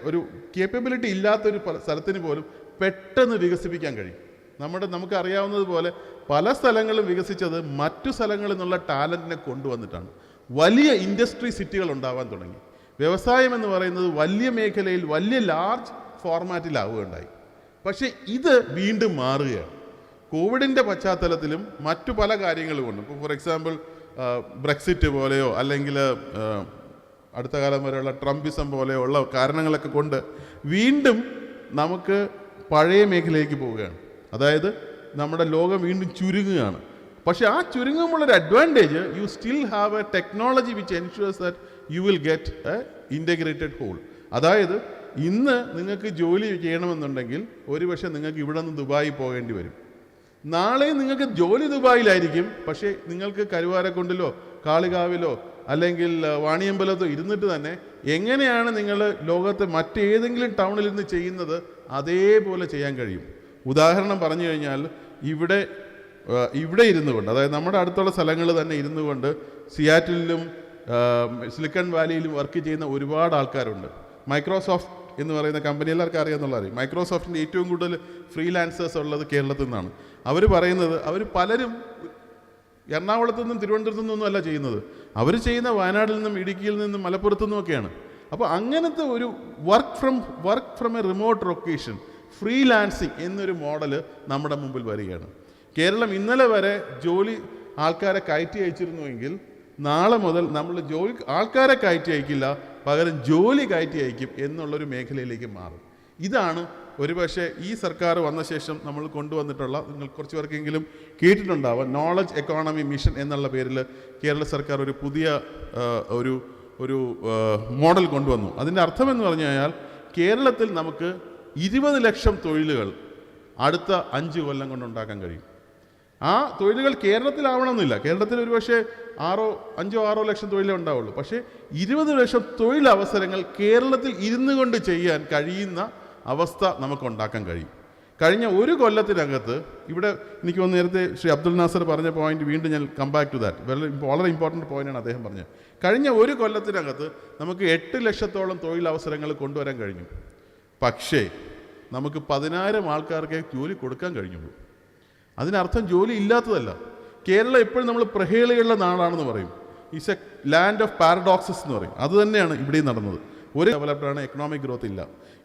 ഒരു കേപ്പബിലിറ്റി ഇല്ലാത്ത ഒരു സ്ഥലത്തിന് പോലും പെട്ടെന്ന് വികസിപ്പിക്കാൻ കഴിയും. നമുക്ക് അറിയാവുന്നതുപോലെ പല സ്ഥലങ്ങളും വികസിച്ചത് മറ്റു സ്ഥലങ്ങളിൽ നിന്നുള്ള ടാലൻറ്റിനെ കൊണ്ടുവന്നിട്ടാണ്. വലിയ ഇൻഡസ്ട്രി സിറ്റികൾ ഉണ്ടാവാൻ തുടങ്ങി. വ്യവസായം എന്ന് പറയുന്നത് വലിയ മേഖലയിൽ വലിയ ലാർജ് ഫോർമാറ്റിലാവുകയുണ്ടായി. പക്ഷേ ഇത് വീണ്ടും മാറുകയാണ്. കോവിഡിൻ്റെ പശ്ചാത്തലത്തിലും മറ്റു പല കാര്യങ്ങളും കൊണ്ട്, ഇപ്പോൾ ഫോർ എക്സാമ്പിൾ ബ്രെക്സിറ്റ് പോലെയോ അല്ലെങ്കിൽ അടുത്ത കാലം വരെയുള്ള ട്രംപിസം പോലെയോ ഉള്ള കാരണങ്ങളൊക്കെ കൊണ്ട് വീണ്ടും നമുക്ക് പഴയ മേഖലയിലേക്ക് പോവുകയാണ്. അതായത് നമ്മുടെ ലോകം വീണ്ടും ചുരുങ്ങുകയാണ്. പക്ഷേ ആ ചുരുങ്ങുമ്പോഴൊരു advantage, you still have a technology which ensures that you will get a integrated whole. അതായത് ഇന്ന് നിങ്ങൾക്ക് ജോലി ചെയ്യണമെന്നുണ്ടെങ്കിൽ ഒരുപക്ഷെ നിങ്ങൾക്ക് ഇവിടെ നിന്ന് ദുബായി പോകേണ്ടി വരും. നാളെ നിങ്ങൾക്ക് ജോലി ദുബായിലായിരിക്കും, പക്ഷേ നിങ്ങൾക്ക് കരുവാരക്കുണ്ടിലോ കാളികാവിലോ അല്ലെങ്കിൽ വാണിയമ്പലത്തോ ഇരുന്നിട്ട് തന്നെ എങ്ങനെയാണ് നിങ്ങൾ ലോകത്തെ മറ്റേതെങ്കിലും ടൗണിൽ നിന്ന് ചെയ്യുന്നത് അതേപോലെ ചെയ്യാൻ കഴിയും. ഉദാഹരണം പറഞ്ഞു കഴിഞ്ഞാൽ ഇവിടെ ഇരുന്നു കൊണ്ട്, അതായത് നമ്മുടെ അടുത്തുള്ള സ്ഥലങ്ങളിൽ തന്നെ ഇരുന്നു കൊണ്ട് സിയാറ്റിലും സിലിക്കൺ വാലിയിലും വർക്ക് ചെയ്യുന്ന ഒരുപാട് ആൾക്കാരുണ്ട്. മൈക്രോസോഫ്റ്റ് എന്ന് പറയുന്ന കമ്പനി എല്ലാവർക്കും അറിയാമെന്നുള്ള അറിയും. മൈക്രോസോഫ്റ്റിൻ്റെ ഏറ്റവും കൂടുതൽ ഫ്രീലാൻസേഴ്സ് ഉള്ളത് കേരളത്തിൽ നിന്നാണ്. അവർ പറയുന്നത് അവർ പലരും എറണാകുളത്തു നിന്നും തിരുവനന്തപുരത്തു നിന്നൊന്നും അല്ല ചെയ്യുന്നത്, അവർ ചെയ്യുന്ന വയനാട്ടിൽ നിന്നും ഇടുക്കിയിൽ നിന്നും മലപ്പുറത്തു നിന്നുമൊക്കെയാണ്. അപ്പോൾ അങ്ങനത്തെ ഒരു work from A remote location, freelancing എന്നൊരു മോഡൽ നമ്മുടെ മുമ്പിൽ വരികയാണ്. കേരളം ഇന്നലെ വരെ ജോലി ആൾക്കാരെ കയറ്റി അയച്ചിരുന്നുവെങ്കിൽ നാളെ മുതൽ നമ്മൾ ആൾക്കാരെ കയറ്റി അയക്കില്ല, പകരം ജോലി കയറ്റി അയക്കും എന്നുള്ളൊരു മേഖലയിലേക്ക് മാറും. ഇതാണ് ഒരുപക്ഷെ ഈ സർക്കാർ വന്ന ശേഷം നമ്മൾ കൊണ്ടുവന്നിട്ടുള്ള, നിങ്ങൾ കുറച്ച് പേർക്കെങ്കിലും കേട്ടിട്ടുണ്ടാവാം, നോളജ് എക്കോണമി മിഷൻ എന്നുള്ള പേരിൽ കേരള സർക്കാർ ഒരു പുതിയ ഒരു മോഡൽ കൊണ്ടുവന്നു. അതിൻ്റെ അർത്ഥമെന്ന് പറഞ്ഞു കഴിഞ്ഞാൽ കേരളത്തിൽ നമുക്ക് 20 ലക്ഷം തൊഴിലുകൾ അടുത്ത 5 കൊല്ലം കൊണ്ടുണ്ടാക്കാൻ കഴിയും. ആ തൊഴിലുകൾ കേരളത്തിലാവണമെന്നില്ല, കേരളത്തിൽ ഒരുപക്ഷെ 5-6 ലക്ഷം തൊഴിലേ ഉണ്ടാവുള്ളൂ. പക്ഷേ 20 ലക്ഷം തൊഴിലവസരങ്ങൾ കേരളത്തിൽ ഇരുന്നു കൊണ്ട് ചെയ്യാൻ കഴിയുന്ന അവസ്ഥ നമുക്ക് ഉണ്ടാക്കാൻ കഴിയും. കഴിഞ്ഞ ഒരു കൊല്ലത്തിനകത്ത് ഇവിടെ എനിക്ക് തോന്നുന്നു, നേരത്തെ ശ്രീ അബ്ദുൽ നാസർ പറഞ്ഞ പോയിന്റ് വീണ്ടും ഞാൻ കം ബാക്ക് ടു ദാറ്റ്, വളരെ ഇമ്പോർട്ടൻറ്റ് പോയിന്റാണ് അദ്ദേഹം പറഞ്ഞത്. കഴിഞ്ഞ ഒരു കൊല്ലത്തിനകത്ത് നമുക്ക് 8 ലക്ഷത്തോളം തൊഴിലവസരങ്ങൾ കൊണ്ടുവരാൻ കഴിഞ്ഞു. പക്ഷേ നമുക്ക് 10,000 ആൾക്കാർക്ക് ജോലി കൊടുക്കാൻ കഴിഞ്ഞുള്ളൂ. അതിനർത്ഥം ജോലി ഇല്ലാത്തതല്ല. കേരളം എപ്പോഴും നമ്മൾ പ്രഹേളികളുടെ നാടാണെന്ന് പറയും. It's A land of paradoxes എന്ന് പറയും. അത് തന്നെയാണ് ഇവിടെയും നടന്നത്. ഒരു ഡെവലപ്ഡാണ്, എക്കണോമിക് ഗ്രോത്ത് ഇല്ല.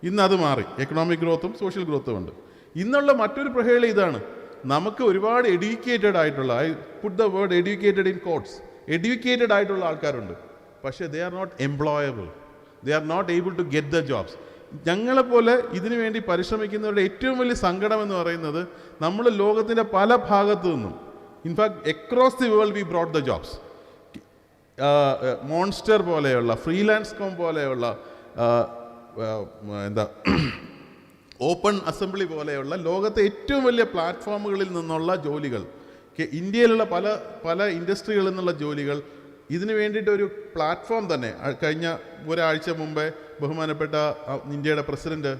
ഇന്ന് അത് മാറി, എക്കണോമിക് ഗ്രോത്തും സോഷ്യൽ ഗ്രോത്തും ഉണ്ട്. ഇന്നുള്ള മറ്റൊരു പ്രഹേളി ഇതാണ്, നമുക്ക് ഒരുപാട് എഡ്യൂക്കേറ്റഡ് ആയിട്ടുള്ള, I put the word educated in quotes, educated ആയിട്ടുള്ള ആൾക്കാരുണ്ട്. പക്ഷേ they are not employable, they are not able to get the jobs. ഞങ്ങളെപ്പോലെ ഇതിനു വേണ്ടി പരിശ്രമിക്കുന്നവരുടെ ഏറ്റവും വലിയ സങ്കടം എന്ന് പറയുന്നത്, നമ്മൾ ലോകത്തിൻ്റെ പല ഭാഗത്തു നിന്നും, in fact across the world we brought the jobs. Monster പോലെയുള്ള, ഫ്രീലാൻസ് കോം പോലെയുള്ള, ഓപ്പൺ അസംബ്ലി പോലെയുള്ള ലോകത്തെ ഏറ്റവും വലിയ പ്ലാറ്റ്ഫോമുകളിൽ നിന്നുള്ള ജോലികൾ, ഇന്ത്യയിലുള്ള പല ഇൻഡസ്ട്രികളിൽ നിന്നുള്ള ജോലികൾ, ഇതിനു വേണ്ടിയിട്ടൊരു പ്ലാറ്റ്ഫോം തന്നെ കഴിഞ്ഞ ഒരാഴ്ച മുമ്പേ ബഹുമാനപ്പെട്ട ഇന്ത്യയുടെ പ്രസിഡന്റ്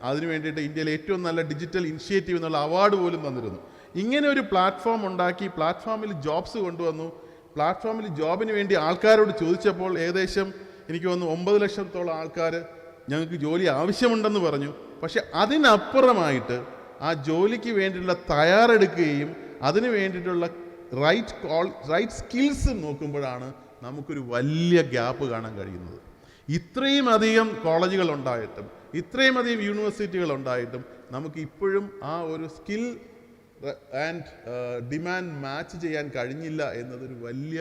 അതിനു വേണ്ടിയിട്ട് ഇന്ത്യയിലെ ഏറ്റവും നല്ല ഡിജിറ്റൽ ഇനിഷ്യേറ്റീവ് എന്നുള്ള അവാർഡ് പോലും തന്നിരുന്നു. ഇങ്ങനെ ഒരു പ്ലാറ്റ്ഫോം ഉണ്ടാക്കി പ്ലാറ്റ്ഫോമിൽ ജോബ്സ് കൊണ്ടുവന്നു. പ്ലാറ്റ്ഫോമിൽ ജോബിന് വേണ്ടി ആൾക്കാരോട് ചോദിച്ചപ്പോൾ ഏകദേശം എനിക്ക് തോന്നുന്നു 9 ലക്ഷത്തോളം ആൾക്കാർ ഞങ്ങൾക്ക് ജോലി ആവശ്യമുണ്ടെന്ന് പറഞ്ഞു. പക്ഷെ അതിനപ്പുറമായിട്ട് ആ ജോലിക്ക് വേണ്ടിയിട്ടുള്ള തയ്യാറെടുക്കുകയും അതിന് വേണ്ടിയിട്ടുള്ള റൈറ്റ് സ്കിൽസ് നോക്കുമ്പോഴാണ് നമുക്കൊരു വലിയ ഗ്യാപ്പ് കാണാൻ കഴിയുന്നത്. ഇത്രയും അധികം കോളേജുകൾ ഉണ്ടായിട്ടും ഇത്രയും അധികം യൂണിവേഴ്സിറ്റികൾ ഉണ്ടായിട്ടും നമുക്ക് ഇപ്പോഴും ആ ഒരു സ്കിൽ ആൻഡ് ഡിമാൻഡ് മാച്ച് ചെയ്യാൻ കഴിഞ്ഞില്ല എന്നതൊരു വലിയ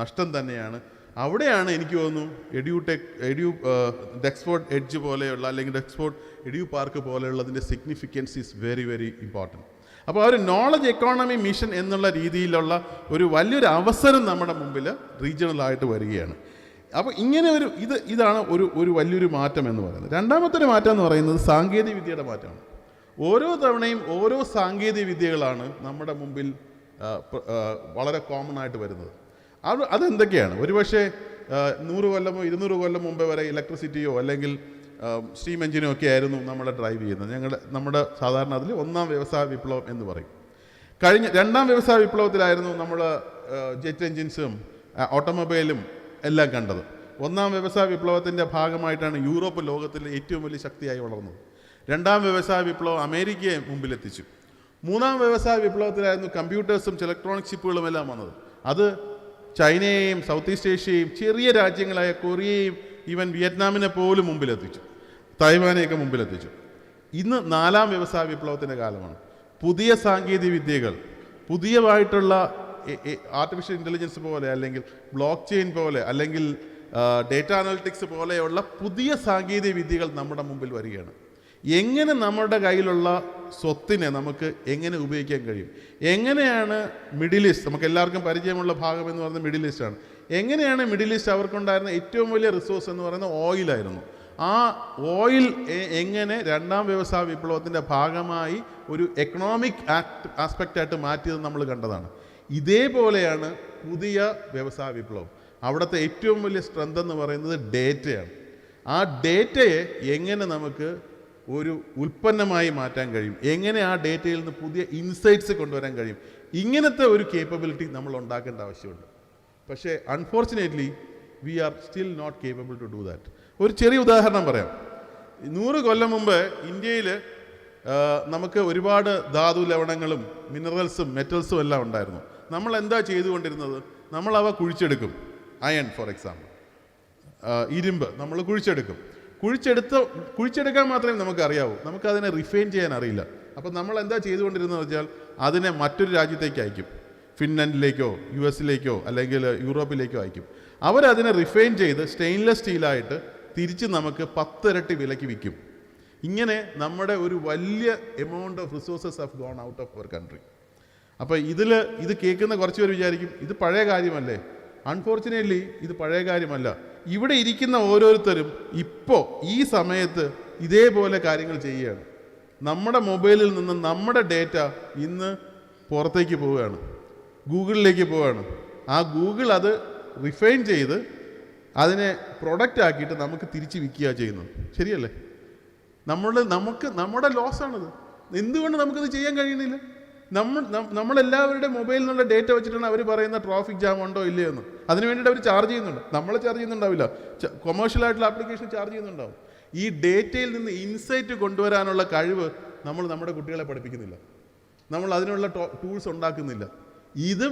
നഷ്ടം തന്നെയാണ്. അവിടെയാണ് എനിക്ക് തോന്നുന്നു ഡെക്സ്ഫോർഡ് എഡ്ജ് പോലെയുള്ള അല്ലെങ്കിൽ ഡെക്സ്ഫോർഡ് എഡ്യൂ പാർക്ക് പോലെയുള്ളതിൻ്റെ significance is very very important. അപ്പോൾ ആ ഒരു നോളജ് എക്കോണമി മിഷൻ എന്നുള്ള രീതിയിലുള്ള ഒരു വലിയൊരു അവസരം നമ്മുടെ മുമ്പിൽ റീജിയണലായിട്ട് വരികയാണ്. അപ്പോൾ ഇങ്ങനെ ഇതാണ് ഒരു വലിയൊരു മാറ്റം എന്ന് പറയുന്നത്. രണ്ടാമത്തെ ഒരു മാറ്റം എന്ന് പറയുന്നത് സാങ്കേതിക വിദ്യയുടെ മാറ്റമാണ്. ഓരോ തവണയും ഓരോ സാങ്കേതിക വിദ്യകളാണ് നമ്മുടെ മുമ്പിൽ വളരെ കോമൺ ആയിട്ട് വരുന്നത്. അതെന്തൊക്കെയാണ്? ഒരുപക്ഷെ 100 കൊല്ലമോ 200 കൊല്ലം മുമ്പേ വരെ ഇലക്ട്രിസിറ്റിയോ അല്ലെങ്കിൽ സ്റ്റീം എഞ്ചിനോ ഒക്കെ ആയിരുന്നു നമ്മളെ ഡ്രൈവ് ചെയ്യുന്നത്. നമ്മുടെ സാധാരണ അതിൽ 1ാം വ്യവസായ വിപ്ലവം എന്ന് പറയും. കഴിഞ്ഞ 2ാം വ്യവസായ വിപ്ലവത്തിലായിരുന്നു നമ്മൾ ജെറ്റ് എഞ്ചിൻസും ഓട്ടോമൊബൈലും എല്ലാം കണ്ടത്. 1ാം വ്യവസായ വിപ്ലവത്തിൻ്റെ ഭാഗമായിട്ടാണ് യൂറോപ്പ് ലോകത്തിലെ ഏറ്റവും വലിയ ശക്തിയായി വളർന്നത്. 2ാം വ്യവസായ വിപ്ലവം അമേരിക്കയെ മുമ്പിലെത്തിച്ചു. 3ാം വ്യവസായ വിപ്ലവത്തിലായിരുന്നു കമ്പ്യൂട്ടേഴ്സും ഇലക്ട്രോണിക് ചിപ്പുകളും എല്ലാം വന്നത്. അത് ചൈനയെയും സൗത്ത് ഈസ്റ്റ് ഏഷ്യയും ചെറിയ രാജ്യങ്ങളായ കൊറിയയും ഈവൻ വിയറ്റ്നാമിനെ പോലും മുമ്പിലെത്തിച്ചു, തായ്വാനെയൊക്കെ മുമ്പിലെത്തിച്ചു. ഇന്ന് 4ാം വ്യവസായ വിപ്ലവത്തിൻ്റെ കാലമാണ്. പുതിയ സാങ്കേതിക വിദ്യകൾ, പുതിയതായിട്ടുള്ള ആർട്ടിഫിഷ്യൽ ഇൻ്റലിജൻസ് പോലെ അല്ലെങ്കിൽ ബ്ലോക്ക് ചെയിൻ പോലെ അല്ലെങ്കിൽ ഡേറ്റ അനലിറ്റിക്സ് പോലെയുള്ള പുതിയ സാങ്കേതിക വിദ്യകൾ നമ്മുടെ മുമ്പിൽ വരികയാണ്. എങ്ങനെ നമ്മുടെ കയ്യിലുള്ള സ്വത്തിനെ നമുക്ക് എങ്ങനെ ഉപയോഗിക്കാൻ കഴിയും? എങ്ങനെയാണ് മിഡിൽ ഈസ്റ്റ്, നമുക്ക് എല്ലാവർക്കും പരിചയമുള്ള ഭാഗം എന്ന് പറയുന്നത് മിഡിൽ ഈസ്റ്റാണ്. എങ്ങനെയാണ് മിഡിൽ ഈസ്റ്റ് അവർക്കുണ്ടായിരുന്ന ഏറ്റവും വലിയ റിസോഴ്സ് എന്ന് പറയുന്നത് ഓയിലായിരുന്നു. ആ ഓയിൽ എങ്ങനെ രണ്ടാം വ്യവസായ വിപ്ലവത്തിൻ്റെ ഭാഗമായി ഒരു എക്കണോമിക് ആസ്പെക്റ്റായിട്ട് മാറ്റിയത് നമ്മൾ കണ്ടതാണ്. ഇതേപോലെയാണ് പുതിയ വ്യവസായ വിപ്ലവം. അവിടുത്തെ ഏറ്റവും വലിയ സ്ട്രെങ്ത് എന്ന് പറയുന്നത് ഡേറ്റയാണ്. ആ ഡേറ്റയെ എങ്ങനെ നമുക്ക് ഒരു ഉൽപ്പന്നമായി മാറ്റാൻ കഴിയും, എങ്ങനെ ആ ഡേറ്റയിൽ നിന്ന് പുതിയ ഇൻസൈറ്റ്സ് കൊണ്ടുവരാൻ കഴിയും, ഇങ്ങനത്തെ ഒരു കേപ്പബിലിറ്റി നമ്മൾ ഉണ്ടാക്കേണ്ട ആവശ്യമുണ്ട്. പക്ഷേ unfortunately we are still not capable to do that. ഒരു ചെറിയ ഉദാഹരണം പറയാം. 100 കൊല്ലം മുമ്പ് ഇന്ത്യയിൽ നമുക്ക് ഒരുപാട് ധാതു ലവണങ്ങളും മിനറൽസും മെറ്റൽസും എല്ലാം ഉണ്ടായിരുന്നു. നമ്മൾ എന്താ ചെയ്തുകൊണ്ടിരുന്നത്? നമ്മൾ അവ കുഴിച്ചെടുക്കും. അയൺ ഫോർ എക്സാമ്പിൾ, ഇരുമ്പ് നമ്മൾ കുഴിച്ചെടുക്കാൻ മാത്രമേ നമുക്ക് അറിയാവൂ. നമുക്കതിനെ റിഫൈൻ ചെയ്യാൻ അറിയില്ല. അപ്പം നമ്മൾ എന്താ ചെയ്തുകൊണ്ടിരുന്നത് വെച്ചാൽ അതിനെ മറ്റൊരു രാജ്യത്തേക്ക് അയക്കും. ഫിൻലൻഡിലേക്കോ US-ലേക്കോ അല്ലെങ്കിൽ യൂറോപ്പിലേക്കോ അയക്കും. അവരതിനെ റിഫൈൻ ചെയ്ത് സ്റ്റെയിൻലെസ് സ്റ്റീലായിട്ട് തിരിച്ച് നമുക്ക് 10 ഇരട്ടി വിലയ്ക്ക് വിൽക്കും. ഇങ്ങനെ നമ്മുടെ ഒരു വലിയ amount of resources have gone out of our country. അപ്പോൾ ഇത് കേൾക്കുന്ന കുറച്ച് പേർ വിചാരിക്കും ഇത് പഴയ കാര്യമല്ലേ? അൺഫോർച്ചുനേറ്റ്ലി ഇത് പഴയ കാര്യമല്ല. ഇവിടെ ഇരിക്കുന്ന ഓരോരുത്തരും ഇപ്പോൾ ഈ സമയത്ത് ഇതേപോലെ കാര്യങ്ങൾ ചെയ്യുകയാണ്. നമ്മുടെ മൊബൈലിൽ നിന്ന് നമ്മുടെ ഡേറ്റ ഇന്ന് പുറത്തേക്ക് പോവുകയാണ്, ഗൂഗിളിലേക്ക് പോവുകയാണ്. ആ ഗൂഗിൾ അത് റിഫൈൻ ചെയ്ത് അതിനെ പ്രൊഡക്റ്റ് ആക്കിയിട്ട് നമുക്ക് തിരിച്ച് വിൽക്കുക ചെയ്യുന്നത്. ശരിയല്ലേ? നമ്മുടെ ലോസാണിത്. എന്തുകൊണ്ട് നമുക്കിത് ചെയ്യാൻ കഴിയുന്നില്ല? നമ്മളെല്ലാവരുടെ മൊബൈലിൽ നിന്നുള്ള ഡേറ്റ വെച്ചിട്ടാണ് അവർ പറയുന്ന ട്രാഫിക് ജാം ഉണ്ടോ ഇല്ലയോ എന്ന്. അതിന് വേണ്ടിയിട്ട് അവർ ചാർജ് ചെയ്യുന്നുണ്ട്. നമ്മൾ ചാർജ് ചെയ്യുന്നുണ്ടാവില്ല, കൊമേഴ്ഷ്യലായിട്ടുള്ള ആപ്ലിക്കേഷൻ ചാർജ് ചെയ്യുന്നുണ്ടാവും. ഈ ഡേറ്റയിൽ നിന്ന് ഇൻസൈറ്റ് കൊണ്ടുവരാനുള്ള കഴിവ് നമ്മൾ നമ്മുടെ കുട്ടികളെ പഠിപ്പിക്കുന്നില്ല. നമ്മൾ അതിനുള്ള ടൂൾസ് ഉണ്ടാക്കുന്നില്ല. ഇത്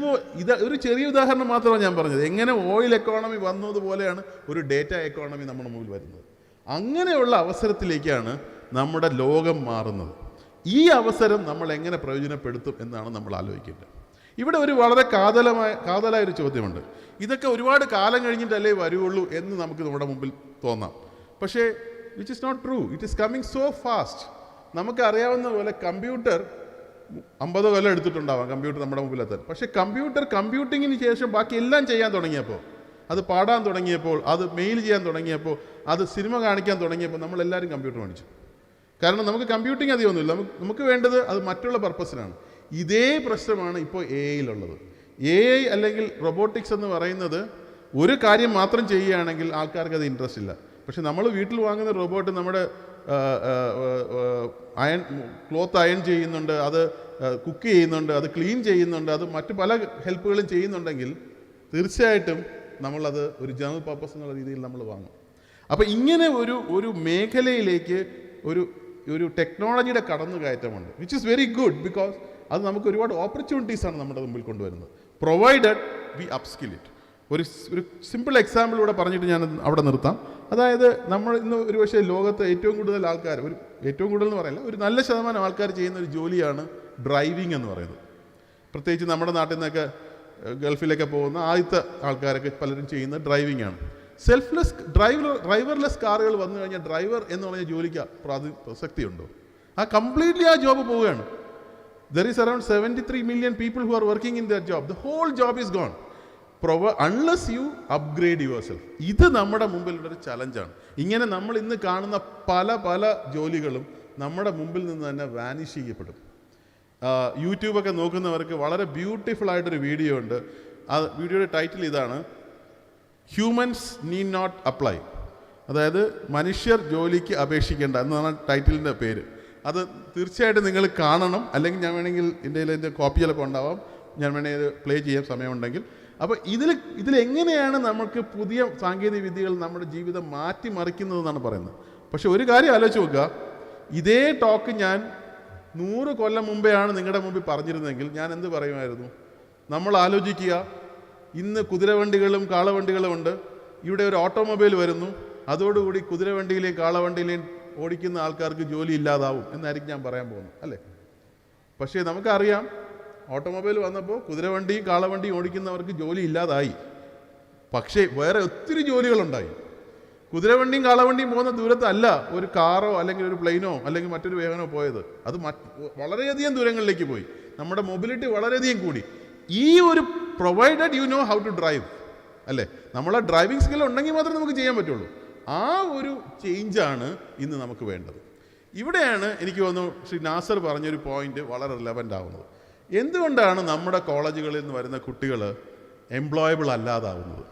ഒരു ചെറിയ ഉദാഹരണം മാത്രമാണ് ഞാൻ പറഞ്ഞത്. എങ്ങനെ ഓയിൽ എക്കോണമി വന്നതുപോലെയാണ് ഒരു ഡേറ്റ എക്കോണമി നമ്മുടെ മുമ്പിൽ വരുന്നത്. അങ്ങനെയുള്ള അവസരത്തിലേക്കാണ് നമ്മുടെ ലോകം മാറുന്നത്. ഈ അവസരം നമ്മൾ എങ്ങനെ പ്രയോജനപ്പെടുത്തും എന്നാണ് നമ്മൾ ആലോചിക്കേണ്ടത്. ഇവിടെ ഒരു വളരെ കാതലായൊരു ചോദ്യമുണ്ട്. ഇതൊക്കെ ഒരുപാട് കാലം കഴിഞ്ഞിട്ടല്ലേ വരുള്ളൂ എന്ന് നമുക്ക് നമ്മുടെ മുമ്പിൽ തോന്നാം. പക്ഷേ which is not true. It is coming so fast. നമുക്ക് അറിയാവുന്ന പോലെ കമ്പ്യൂട്ടർ 50 കൊല്ലം എടുത്തിട്ടുണ്ടാവാം കമ്പ്യൂട്ടർ നമ്മുടെ മുമ്പിലെത്താൻ. പക്ഷേ കമ്പ്യൂട്ടിങ്ങിന് ശേഷം ബാക്കി എല്ലാം ചെയ്യാൻ തുടങ്ങിയപ്പോൾ, അത് പാടാൻ തുടങ്ങിയപ്പോൾ, അത് മെയിൽ ചെയ്യാൻ തുടങ്ങിയപ്പോൾ, അത് സിനിമ കാണിക്കാൻ തുടങ്ങിയപ്പോൾ നമ്മളെല്ലാവരും കമ്പ്യൂട്ടർ മേടിച്ചു. കാരണം നമുക്ക് കമ്പ്യൂട്ടിങ് അധികമൊന്നുമില്ല. നമുക്ക് വേണ്ടത് അത് മറ്റുള്ള പർപ്പസിനാണ്. ഇതേ പ്രശ്നമാണ് ഇപ്പോൾ AI-യിലുള്ളത്. AI അല്ലെങ്കിൽ റോബോട്ടിക്സ് എന്ന് പറയുന്നത് ഒരു കാര്യം മാത്രം ചെയ്യുകയാണെങ്കിൽ ആൾക്കാർക്ക് അത് ഇൻട്രസ്റ്റ് ഇല്ല. പക്ഷെ നമ്മൾ വീട്ടിൽ വാങ്ങുന്ന റോബോട്ട് നമ്മുടെ ക്ലോത്ത് അയൺ ചെയ്യുന്നുണ്ട്, അത് കുക്ക് ചെയ്യുന്നുണ്ട്, അത് ക്ലീൻ ചെയ്യുന്നുണ്ട്, അത് മറ്റു പല ഹെൽപ്പുകളും ചെയ്യുന്നുണ്ടെങ്കിൽ തീർച്ചയായിട്ടും നമ്മളത് ഒരു ജനറൽ പർപ്പസ് എന്നുള്ള രീതിയിൽ നമ്മൾ വാങ്ങും. അപ്പോൾ ഇങ്ങനെ ഒരു മേഖലയിലേക്ക് ഒരു ടെക്നോളജിയുടെ കടന്നുകയറ്റമുണ്ട്, which is very good. Because അത് നമുക്ക് ഒരുപാട് ഓപ്പർച്യൂണിറ്റീസാണ് നമ്മുടെ മുമ്പിൽ കൊണ്ടുവരുന്നത്, പ്രൊവൈഡഡ് വി അപ്സ്കിൽ ഇറ്റ്. ഒരു സിമ്പിൾ എക്സാമ്പിൾ ഇവിടെ പറഞ്ഞിട്ട് ഞാൻ അവിടെ നിർത്താം. അതായത് നമ്മൾ ഇന്ന് ഒരു പക്ഷേ ലോകത്ത് ഏറ്റവും കൂടുതൽ ആൾക്കാർ, ഏറ്റവും കൂടുതൽ എന്ന് പറയില്ല, ഒരു നല്ല ശതമാനം ആൾക്കാർ ചെയ്യുന്ന ഒരു ജോലിയാണ് ഡ്രൈവിംഗ് എന്ന് പറയുന്നത്. പ്രത്യേകിച്ച് നമ്മുടെ നാട്ടിൽ നിന്നൊക്കെ ഗൾഫിലൊക്കെ പോകുന്ന ആദ്യത്തെ ആൾക്കാരൊക്കെ പലരും ചെയ്യുന്നത് ഡ്രൈവിംഗ് ആണ്. ഡ്രൈവർലെസ് കാറുകൾ വന്നു കഴിഞ്ഞാൽ ഡ്രൈവർ എന്ന് പറഞ്ഞ ജോലിക്ക് പ്രസക്തിയുണ്ടോ? കംപ്ലീറ്റ്ലി ആ ജോബ് പോവുകയാണ്. There is around 73 million people who are working in their job. The whole job is gone. Unless you upgrade yourself. ഇത് നമ്മുടെ മുമ്പിലുള്ളൊരു ചലഞ്ചാണ്. ഇങ്ങനെ നമ്മൾ ഇന്ന് കാണുന്ന പല ജോലികളും നമ്മുടെ മുമ്പിൽ നിന്ന് തന്നെ വാനിഷ് ചെയ്യപ്പെടും. യൂട്യൂബൊക്കെ നോക്കുന്നവർക്ക് വളരെ ബ്യൂട്ടിഫുൾ ആയിട്ടൊരു വീഡിയോ ഉണ്ട്. ആ വീഡിയോയുടെ ടൈറ്റിൽ ഇതാണ്, ഹ്യൂമൻസ് നീഡ് നോട്ട് അപ്ലൈ. അതായത് മനുഷ്യർ ജോലിക്ക് അപേക്ഷിക്കേണ്ട എന്നാണ് ടൈറ്റിലിൻ്റെ പേര്. അത് തീർച്ചയായിട്ടും നിങ്ങൾ കാണണം. അല്ലെങ്കിൽ ഞാൻ വേണമെങ്കിൽ എൻ്റെ കോപ്പി ചിലപ്പോൾ ഉണ്ടാവാം, ഞാൻ വേണമെങ്കിൽ പ്ലേ ചെയ്യാൻ സമയമുണ്ടെങ്കിൽ. അപ്പോൾ ഇതിലെങ്ങനെയാണ് നമുക്ക് പുതിയ സാങ്കേതിക വിദ്യകൾ നമ്മുടെ ജീവിതം മാറ്റിമറിക്കുന്നതെന്നാണ് പറയുന്നത്. പക്ഷെ ഒരു കാര്യം ആലോചിച്ച് നോക്കുക, ഇതേ ടോക്ക് ഞാൻ 100 കൊല്ലം മുമ്പെയാണ് നിങ്ങളുടെ മുമ്പിൽ പറഞ്ഞിരുന്നെങ്കിൽ ഞാൻ എന്ത് പറയുമായിരുന്നു? നമ്മൾ ആലോചിക്കുക, ഇന്ന് കുതിരവണ്ടികളും കാളവണ്ടികളും ഉണ്ട്. ഇവിടെ ഒരു ഓട്ടോമൊബൈൽ വരുന്നു, അതോടുകൂടി കുതിരവണ്ടിയിലെയും കാളവണ്ടിയിലെയും ഓടിക്കുന്ന ആൾക്കാർക്ക് ജോലി ഇല്ലാതാവും എന്നായിരിക്കും ഞാൻ പറയാൻ പോകുന്നത്, അല്ലേ? പക്ഷേ നമുക്കറിയാം, ഓട്ടോമൊബൈൽ വന്നപ്പോൾ കുതിരവണ്ടിയും കാളവണ്ടിയും ഓടിക്കുന്നവർക്ക് ജോലി ഇല്ലാതായി. പക്ഷേ വേറെ ഒത്തിരി ജോലികളുണ്ടായി. കുതിരവണ്ടിയും കാളവണ്ടിയും പോകുന്ന ദൂരത്തല്ല ഒരു കാറോ അല്ലെങ്കിൽ ഒരു പ്ലെയിനോ അല്ലെങ്കിൽ മറ്റൊരു വാഹനമോ പോയത്. അത് വളരെയധികം ദൂരങ്ങളിലേക്ക് പോയി. നമ്മുടെ മൊബിലിറ്റി വളരെയധികം കൂടി. ഈ ഒരു provided you know how to drive, അല്ലേ? നമ്മളെ ഡ്രൈവിംഗ് സ്കിൽ ഉണ്ടെങ്കിൽ മാത്രമേ നമുക്ക് ചെയ്യാൻ പറ്റുള്ളൂ. ആ ഒരു ചേഞ്ചാണ് ഇന്ന് നമുക്ക് വേണ്ടത്. ഇവിടെയാണ് എനിക്ക് തോന്നുന്നു ശ്രീ നാസർ പറഞ്ഞൊരു പോയിന്റ് വളരെ റിലവൻ്റ് ആവുന്നത്. എന്തുകൊണ്ടാണ് നമ്മുടെ കോളേജുകളിൽ നിന്ന് വരുന്ന കുട്ടികൾ എംപ്ലോയബിൾ അല്ലാതാവുന്നത്?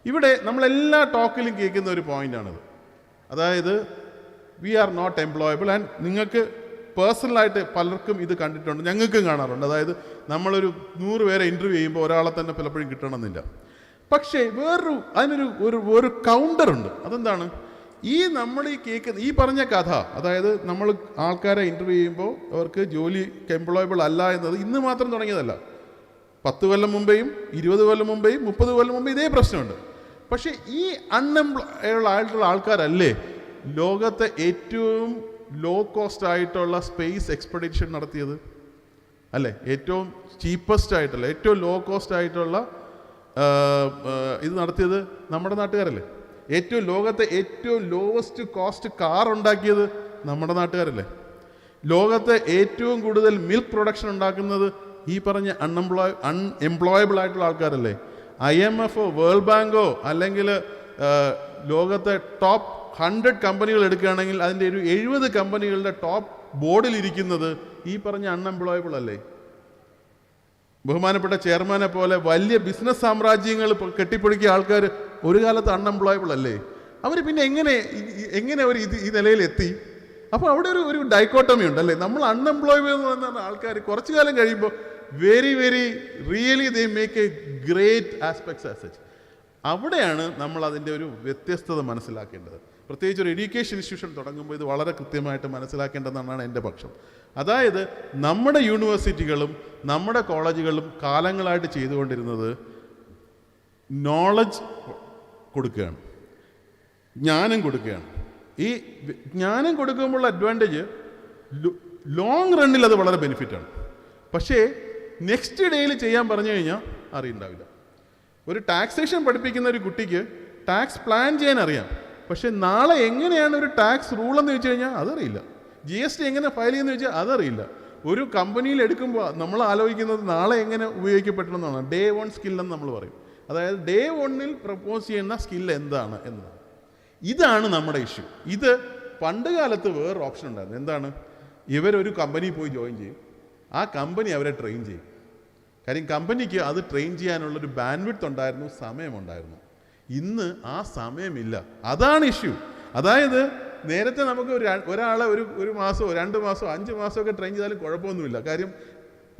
ഇവിടെ നമ്മളെല്ലാ ടോക്കിലും കേൾക്കുന്ന ഒരു പോയിൻ്റാണിത്. അതായത് we are not employable. And നിങ്ങൾക്ക് പേഴ്സണലായിട്ട് പലർക്കും ഇത് കണ്ടിട്ടുണ്ട്, ഞങ്ങൾക്കും കാണാറുണ്ട്. അതായത് നമ്മളൊരു 100 പേരെ ഇൻ്റർവ്യൂ ചെയ്യുമ്പോൾ ഒരാളെ തന്നെ പലപ്പോഴും കിട്ടണമെന്നില്ല. പക്ഷേ അതിനൊരു കൗണ്ടറുണ്ട്. അതെന്താണ്? നമ്മൾ കേൾക്കുന്ന ഈ പറഞ്ഞ കഥ, അതായത് നമ്മൾ ആൾക്കാരെ ഇൻ്റർവ്യൂ ചെയ്യുമ്പോൾ അവർക്ക് ജോലി എംപ്ലോയബിൾ അല്ല എന്നത് ഇന്ന് മാത്രം തുടങ്ങിയതല്ല. 10 കൊല്ലം മുമ്പേയും 20 കൊല്ലം മുമ്പേയും 30 കൊല്ലം മുമ്പേ ഇതേ പ്രശ്നമുണ്ട്. പക്ഷേ ഈ അൺഎംപ്ലോയബിൾ ആയിട്ടുള്ള ആൾക്കാരല്ലേ ലോകത്തെ ഏറ്റവും ലോ കോസ്റ്റ് ആയിട്ടുള്ള സ്പേസ് എക്സ്പെഡിഷൻ നടത്തിയത്, അല്ലേ? ഏറ്റവും ചീപ്പസ്റ്റ് ആയിട്ടുള്ള ഏറ്റവും ലോ കോസ്റ്റ് ആയിട്ടുള്ള ഇത് നടത്തിയത് നമ്മുടെ നാട്ടുകാരല്ലേ? ലോകത്തെ ഏറ്റവും ലോവസ്റ്റ് കോസ്റ്റ് കാർ ഉണ്ടാക്കിയത് നമ്മുടെ നാട്ടുകാരല്ലേ? ലോകത്തെ ഏറ്റവും കൂടുതൽ മിൽക്ക് പ്രൊഡക്ഷൻ ഉണ്ടാക്കുന്നത് ഈ പറഞ്ഞ അൺഎംപ്ലോയബിൾ ആയിട്ടുള്ള ആൾക്കാരല്ലേ? IMF വേൾഡ് ബാങ്കോ അല്ലെങ്കിൽ ലോകത്തെ ടോപ്പ് 100 കമ്പനികൾ എടുക്കുകയാണെങ്കിൽ അതിൻ്റെ ഒരു 70 കമ്പനികളുടെ ടോപ്പ് ബോർഡിലിരിക്കുന്നത് ഈ പറഞ്ഞ അൺഎംപ്ലോയബിൾ അല്ലേ? ബഹുമാനപ്പെട്ട ചെയർമാനെ പോലെ വലിയ ബിസിനസ് സാമ്രാജ്യങ്ങൾ കെട്ടിപ്പൊടുക്കിയ ആൾക്കാർ ഒരു കാലത്ത് അൺഎംപ്ലോയബിൾ അല്ലേ? അവർ പിന്നെ എങ്ങനെ അവർ ഈ നിലയിലെത്തി? അപ്പോൾ അവിടെ ഒരു ഡൈക്കോട്ടമി ഉണ്ടല്ലേ? നമ്മൾ അൺഎംപ്ലോയബിൾ എന്ന് പറയുന്ന ആൾക്കാർ കുറച്ചു കാലം കഴിയുമ്പോൾ very really they make A great aspects as such. അവിടെയാണ് നമ്മൾ അതിൻ്റെ ഒരു വ്യത്യസ്തത മനസ്സിലാക്കേണ്ടത്. പ്രത്യേകിച്ച് ഒരു എഡ്യൂക്കേഷൻ ഇൻസ്റ്റിറ്റ്യൂഷൻ തുടങ്ങുമ്പോൾ ഇത് വളരെ കൃത്യമായിട്ട് മനസ്സിലാക്കേണ്ടതെന്നാണ് എൻ്റെ പക്ഷം. അതായത് നമ്മുടെ യൂണിവേഴ്സിറ്റികളും നമ്മുടെ കോളേജുകളും കാലങ്ങളായിട്ട് ചെയ്തുകൊണ്ടിരുന്നത് നോളജ് കൊടുക്കുകയാണ്, ജ്ഞാനം കൊടുക്കുകയാണ്. ഈ ജ്ഞാനം കൊടുക്കുമ്പോഴുള്ള അഡ്വാൻറ്റേജ് ലോങ് റണ്ണിൽ അത് വളരെ ബെനിഫിറ്റാണ്. പക്ഷേ നെക്സ്റ്റ് ഡേയിൽ ചെയ്യാൻ പറഞ്ഞു കഴിഞ്ഞാൽ അറിയുണ്ടാവില്ല. ഒരു ടാക്സേഷൻ പഠിപ്പിക്കുന്ന ഒരു കുട്ടിക്ക് ടാക്സ് പ്ലാൻ ചെയ്യാൻ അറിയാം, പക്ഷെ നാളെ എങ്ങനെയാണ് ഒരു ടാക്സ് റൂൾ എന്ന് വെച്ച് കഴിഞ്ഞാൽ അതറിയില്ല. GST എങ്ങനെ ഫയൽ ചെയ്യുന്ന വെച്ചാൽ അതറിയില്ല. ഒരു കമ്പനിയിൽ എടുക്കുമ്പോൾ നമ്മൾ ആലോചിക്കുന്നത് നാളെ എങ്ങനെ ഉപയോഗിക്കപ്പെടണമെന്നാണ്. ഡേ 1 സ്കില്ലെന്ന് നമ്മൾ പറയും. അതായത് ഡേ 1 പ്രപ്പോസ് ചെയ്യുന്ന സ്കിൽ എന്താണ് എന്നതാണ്. ഇതാണ് നമ്മുടെ ഇഷ്യൂ. ഇത് പണ്ട് കാലത്ത് വേറൊരു ഓപ്ഷൻ ഉണ്ടായിരുന്നു. എന്താണ്? ഇവരൊരു കമ്പനി പോയി ജോയിൻ ചെയ്യും, ആ കമ്പനി അവരെ ട്രെയിൻ ചെയ്യും. കാര്യം കമ്പനിക്ക് അത് ട്രെയിൻ ചെയ്യാനുള്ളൊരു ബാൻഡ്വിഡ്ത്ത് ഉണ്ടായിരുന്നു, സമയമുണ്ടായിരുന്നു. ഇന്ന് ആ സമയമില്ല. അതാണ് ഇഷ്യൂ. അതായത് നേരത്തെ നമുക്ക് ഒരാളെ ഒരു മാസമോ 2 മാസമോ 5 മാസമൊക്കെ ട്രെയിൻ ചെയ്താലും കുഴപ്പമൊന്നുമില്ല. കാര്യം